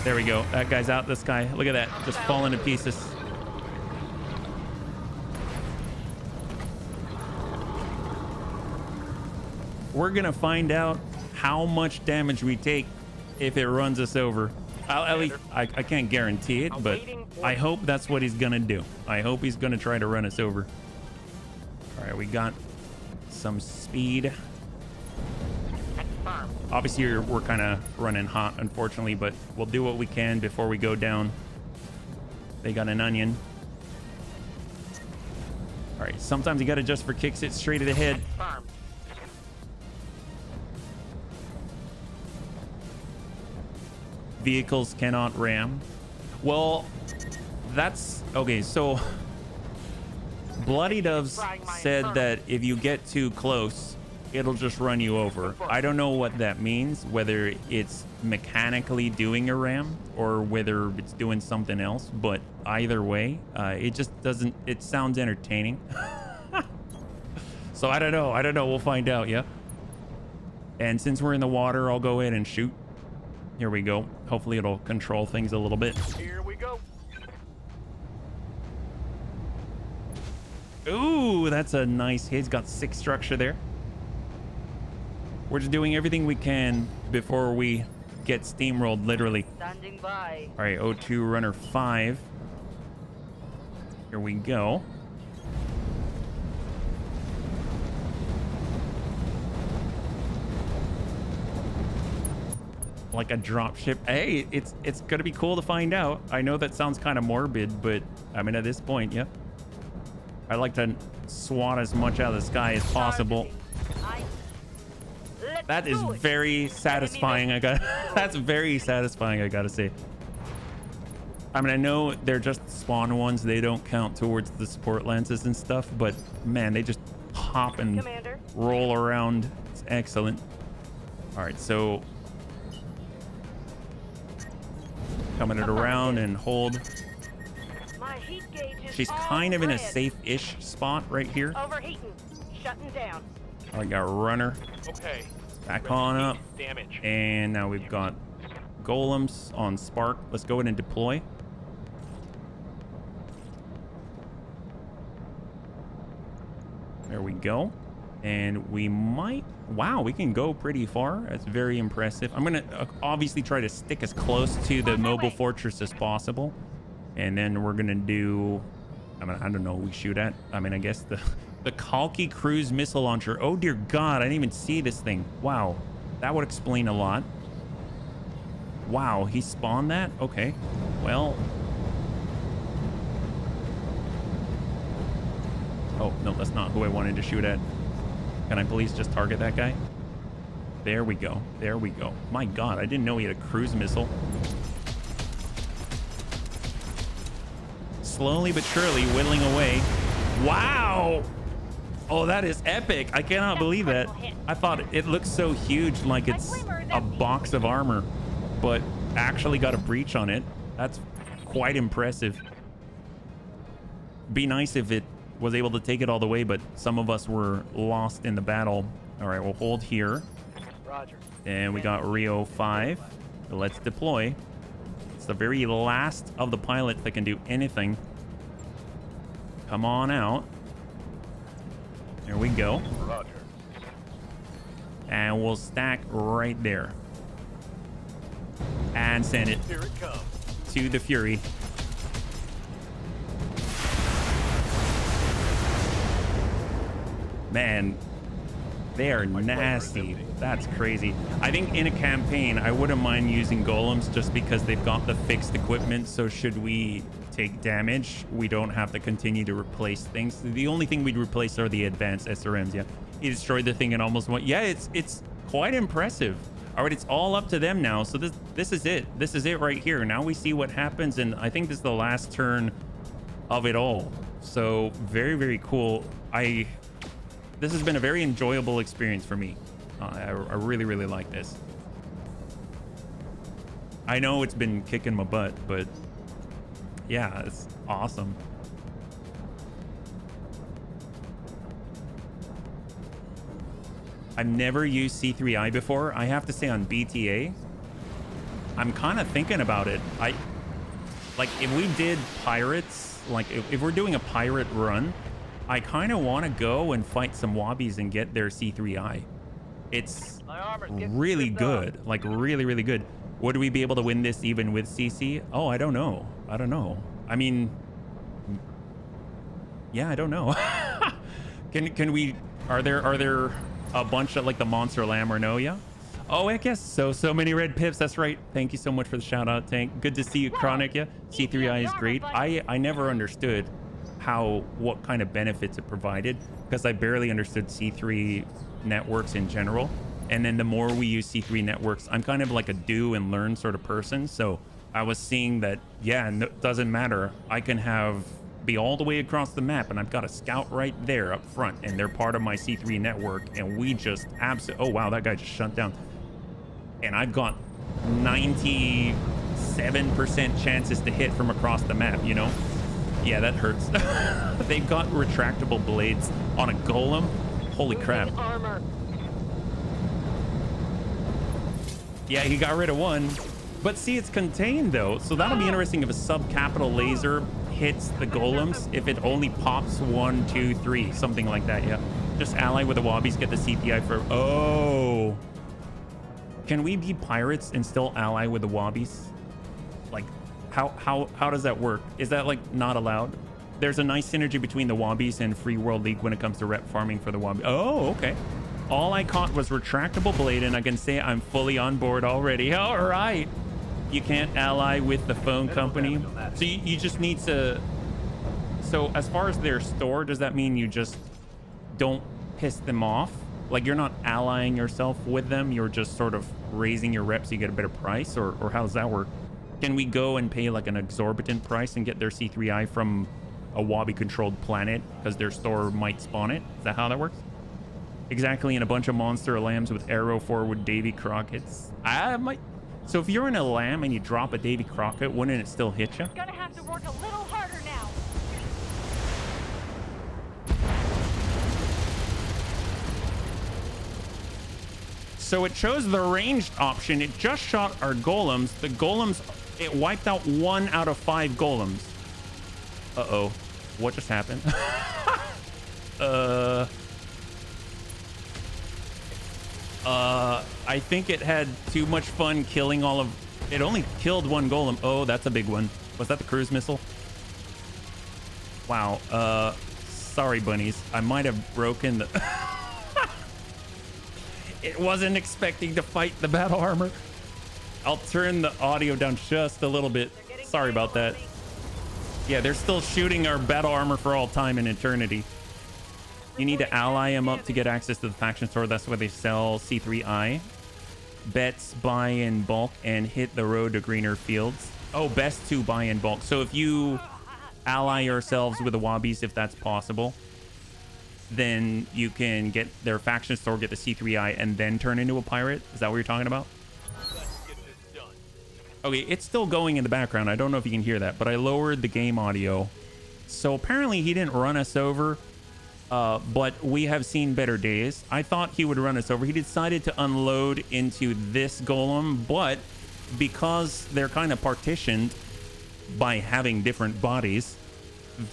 There we go. That guy's out the sky. Look at that, just falling to pieces. We're gonna find out how much damage we take if it runs us over. At least I can't guarantee it, but I hope that's what he's gonna do. I hope he's gonna try to run us over. All right, we got some speed. Obviously, we're kind of running hot, unfortunately, but we'll do what we can before we go down. They got an onion. All right, sometimes you got to just for kicks it straight to the head. Vehicles cannot ram. Well, that's okay. So Bloody Doves said that if you get too close, it'll just run you over. I don't know what that means, whether it's mechanically doing a ram or whether it's doing something else, but either way, it just doesn't, it sounds entertaining. So I don't know, we'll find out. Yeah. And since we're in the water, I'll go in and shoot. Here we go. Hopefully it'll control things a little bit. Here we go. Ooh, that's a nice hit. He's got 6 structure there. We're just doing everything we can before we get steamrolled, literally. Standing by. All right, O2 runner 5. Here we go. Like a drop ship. Hey, it's gonna be cool to find out. I know that sounds kind of morbid, but I mean, at this point, yeah. I like to swat as much out of the sky as possible. That is very satisfying. That's very satisfying, I gotta say. I mean, I know they're just spawn ones. They don't count towards the support lances and stuff, but man, they just hop and roll around. It's excellent. All right, so coming it around and hold. My heat gauge is She's all kind of in a red. safe-ish spot right here. Overheating. Shutting down. I got runner. Okay. Back on up. Damage. And now we've got golems on Spark. Let's go ahead and deploy. There we go. And we might... Wow, we can go pretty far. That's very impressive. I'm going to obviously try to stick as close to the mobile fortress as possible. And then we're going to do... I mean, I don't know what we shoot at. I mean, I guess the Kalki cruise missile launcher. Oh, dear God. I didn't even see this thing. Wow. That would explain a lot. Wow, he spawned that? Okay. Well... Oh, no, that's not who I wanted to shoot at. Can I please just target that guy? There we go. There we go. My God, I didn't know he had a cruise missile. Slowly but surely whittling away. Wow! Oh, that is epic. I cannot believe that. I thought it looked so huge, like it's a box of armor, but actually got a breach on it. That's quite impressive. Be nice if it was able to take it all the way, but some of us were lost in the battle. All right, we'll hold here. Roger. And we got Rio 5. Let's deploy. It's the very last of the pilots that can do anything. Come on out. There we go. Roger. And we'll stack right there. And send it Here it comes. to the Fury. Man, They are nasty. That's crazy. I think in a campaign, I wouldn't mind using golems just because they've got the fixed equipment. So should we take damage, we don't have to continue to replace things. The only thing we'd replace are the advanced SRMs. Yeah, he destroyed the thing in almost one. Yeah, it's quite impressive. All right, it's all up to them now. So this is it. This is it right here. Now we see what happens, and I think this is the last turn of it all. So very, very cool. This has been a very enjoyable experience for me. I really, really like this. I know it's been kicking my butt, but yeah, it's awesome. I've never used C3I before. I have to say on BTA, I'm kind of thinking about it. Like if we did pirates, like if we're doing a pirate run, I kind of want to go and fight some wobbies and get their C3I. It's really good, like really, really good. Would we be able to win this even with CC? Oh, I don't know. I don't know. I mean, yeah, I don't know. Can we? Are there a bunch of like the monster lamb or no? Yeah. Oh, I guess so. So many red pips. That's right. Thank you so much for the shout out, Tank. Good to see you, Chronic. Yeah. C3I is great. I never understood what kind of benefits it provided because I barely understood C3 networks in general. And then the more we use C3 networks, I'm kind of like a do and learn sort of person. So I was seeing that, yeah, no, it doesn't matter. I can be all the way across the map and I've got a scout right there up front and they're part of my C3 network and we just oh wow, that guy just shut down. And I've got 97% chances to hit from across the map, you know? Yeah, that hurts. They've got retractable blades on a golem. Holy crap. Armor. Yeah, he got rid of one. But see, it's contained though. So that'll be interesting if a sub-capital laser hits the golems. If it only pops 1, 2, 3, something like that, yeah. Just ally with the wobbies, get the CPI for... Oh. Can we be pirates and still ally with the wobbies? Like, how does that work? Is that like not allowed? There's a nice synergy between the wobbies and Free World League when it comes to rep farming for the wobbies. Oh, okay. All I caught was retractable blade, and I can say I'm fully on board already. All right. You can't ally with the phone company. So you just need to... So as far as their store, does that mean you just don't piss them off? Like you're not allying yourself with them, you're just sort of raising your rep so you get a better price, or how does that work? Can we go and pay like an exorbitant price and get their C3I from a wobby controlled planet because their store might spawn it? Is that how that works? Exactly, and a bunch of monster lambs with arrow forward Davy Crockett's. I might. So if you're in a lamb and you drop a Davy Crockett, wouldn't it still hit you? Gonna have to work a little harder now. So it chose the ranged option. It just shot our golems. The golems, it wiped out 1 out of 5 golems. Uh-oh. What just happened? I think it had too much fun killing all of... It only killed 1 golem. Oh, that's a big one. Was that the cruise missile? Wow. Sorry, bunnies. I might have broken the... It wasn't expecting to fight the battle armor. I'll turn the audio down just a little bit. Sorry about that. Yeah, they're still shooting our battle armor for all time and eternity. You need to ally them up to get access to the faction store. That's where they sell C3I. Bets buy in bulk and hit the road to greener fields. Oh, best to buy in bulk. So if you ally yourselves with the wobbies, if that's possible, then you can get their faction store, get the C3I, and then turn into a pirate. Is that what you're talking about? Okay, it's still going in the background. I don't know if you can hear that, but I lowered the game audio. So apparently he didn't run us over, but we have seen better days. I thought he would run us over. He decided to unload into this golem, but because they're kind of partitioned by having different bodies,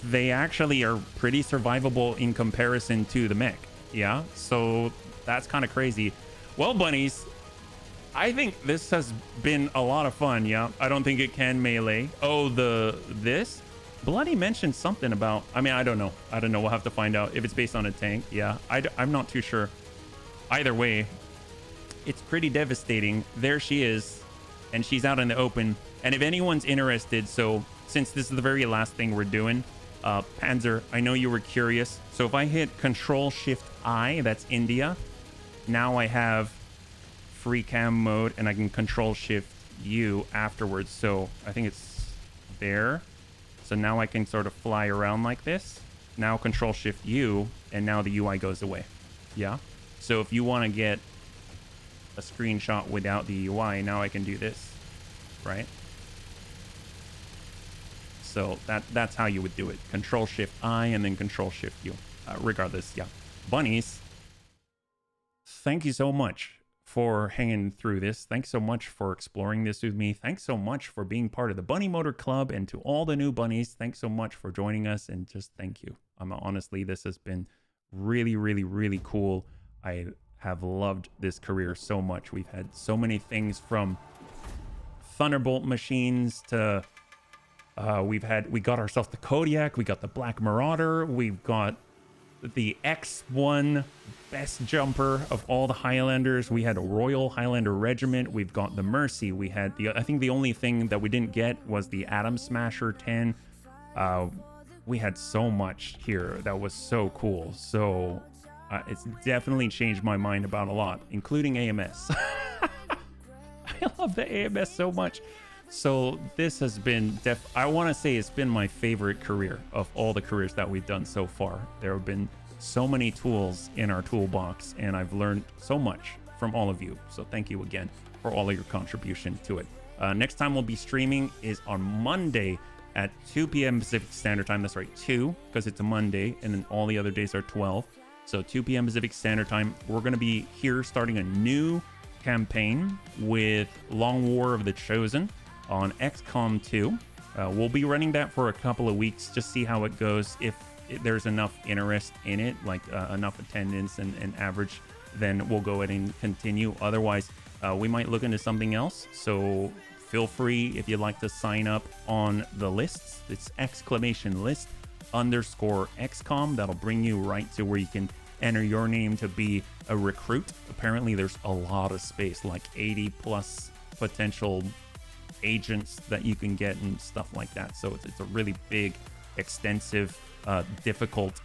they actually are pretty survivable in comparison to the mech. Yeah, so that's kind of crazy. Well, bunnies, I think this has been a lot of fun. Yeah, I don't think it can melee. Oh, this Bloody mentioned something about... I mean, I don't know. We'll have to find out if it's based on a tank. Yeah, I'm not too sure. either way, it's pretty devastating. There she is, and she's out in the open. And if anyone's interested, so since this is the very last thing we're doing, Panzer, I know you were curious. So if I hit Control-Shift-I, that's India. Now I have free cam mode, and I can Control-Shift-U afterwards. So I think it's there. So now I can sort of fly around like this. Now Control-Shift-U, and now the UI goes away. Yeah. So if you want to get a screenshot without the UI, now I can do this, right? So that's how you would do it. Control-Shift-I and then Control-Shift-U. Regardless, yeah. Bunnies, thank you so much for hanging through this. Thanks so much for exploring this with me. Thanks so much for being part of the Bunny Motor Club, and to all the new bunnies, thanks so much for joining us, and just thank you. Honestly, this has been really, really, really cool. I have loved this career so much. We've had so many things from Thunderbolt machines to we got ourselves the Kodiak, we got the Black Marauder, we've got the X1 best jumper of all the Highlanders. We had a Royal Highlander Regiment. We've got the Mercy. We had I think the only thing that we didn't get was the Atom Smasher 10. We had so much here that was so cool. So it's definitely changed my mind about a lot, including AMS. I love the AMS so much. So this has been I want to say it's been my favorite career of all the careers that we've done so far. There have been so many tools in our toolbox, and I've learned so much from all of you. So thank you again for all of your contribution to it. Next time we'll be streaming is on Monday at 2 p.m. Pacific Standard Time. That's right, 2, because it's a Monday, and then all the other days are 12. So 2 p.m. Pacific Standard Time. We're going to be here starting a new campaign with Long War of the Chosen on XCOM 2. We'll be running that for a couple of weeks, just see how it goes. If there's enough interest in it, like enough attendance and average, then we'll go ahead and continue. Otherwise, we might look into something else. So feel free, if you'd like to sign up on the lists. It's !XCOM. That'll bring you right to where you can enter your name to be a recruit. Apparently there's a lot of space, like 80 plus potential agents that you can get and stuff like that. So it's a really big, extensive, difficult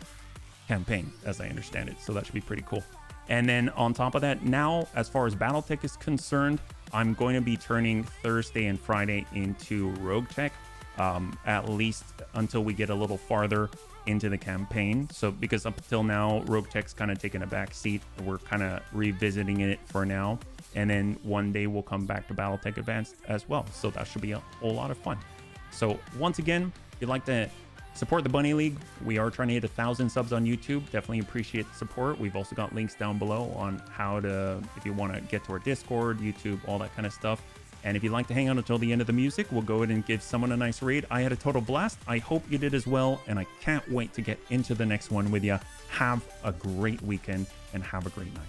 campaign, as I understand it. So that should be pretty cool. And then on top of that, now as far as Battletech is concerned, I'm going to be turning Thursday and Friday into Rogue Tech, at least until we get a little farther into the campaign. So because up until now, Rogue Tech's kind of taken a back seat. We're kind of revisiting it for now. And then one day we'll come back to Battletech Advanced as well. So that should be a whole lot of fun. So once again, if you'd like to support the Bunny League, we are trying to hit 1,000 subs on YouTube. Definitely appreciate the support. We've also got links down below on how to, if you want to get to our Discord, YouTube, all that kind of stuff. And if you'd like to hang out until the end of the music, we'll go ahead and give someone a nice raid. I had a total blast. I hope you did as well. And I can't wait to get into the next one with you. Have a great weekend and have a great night.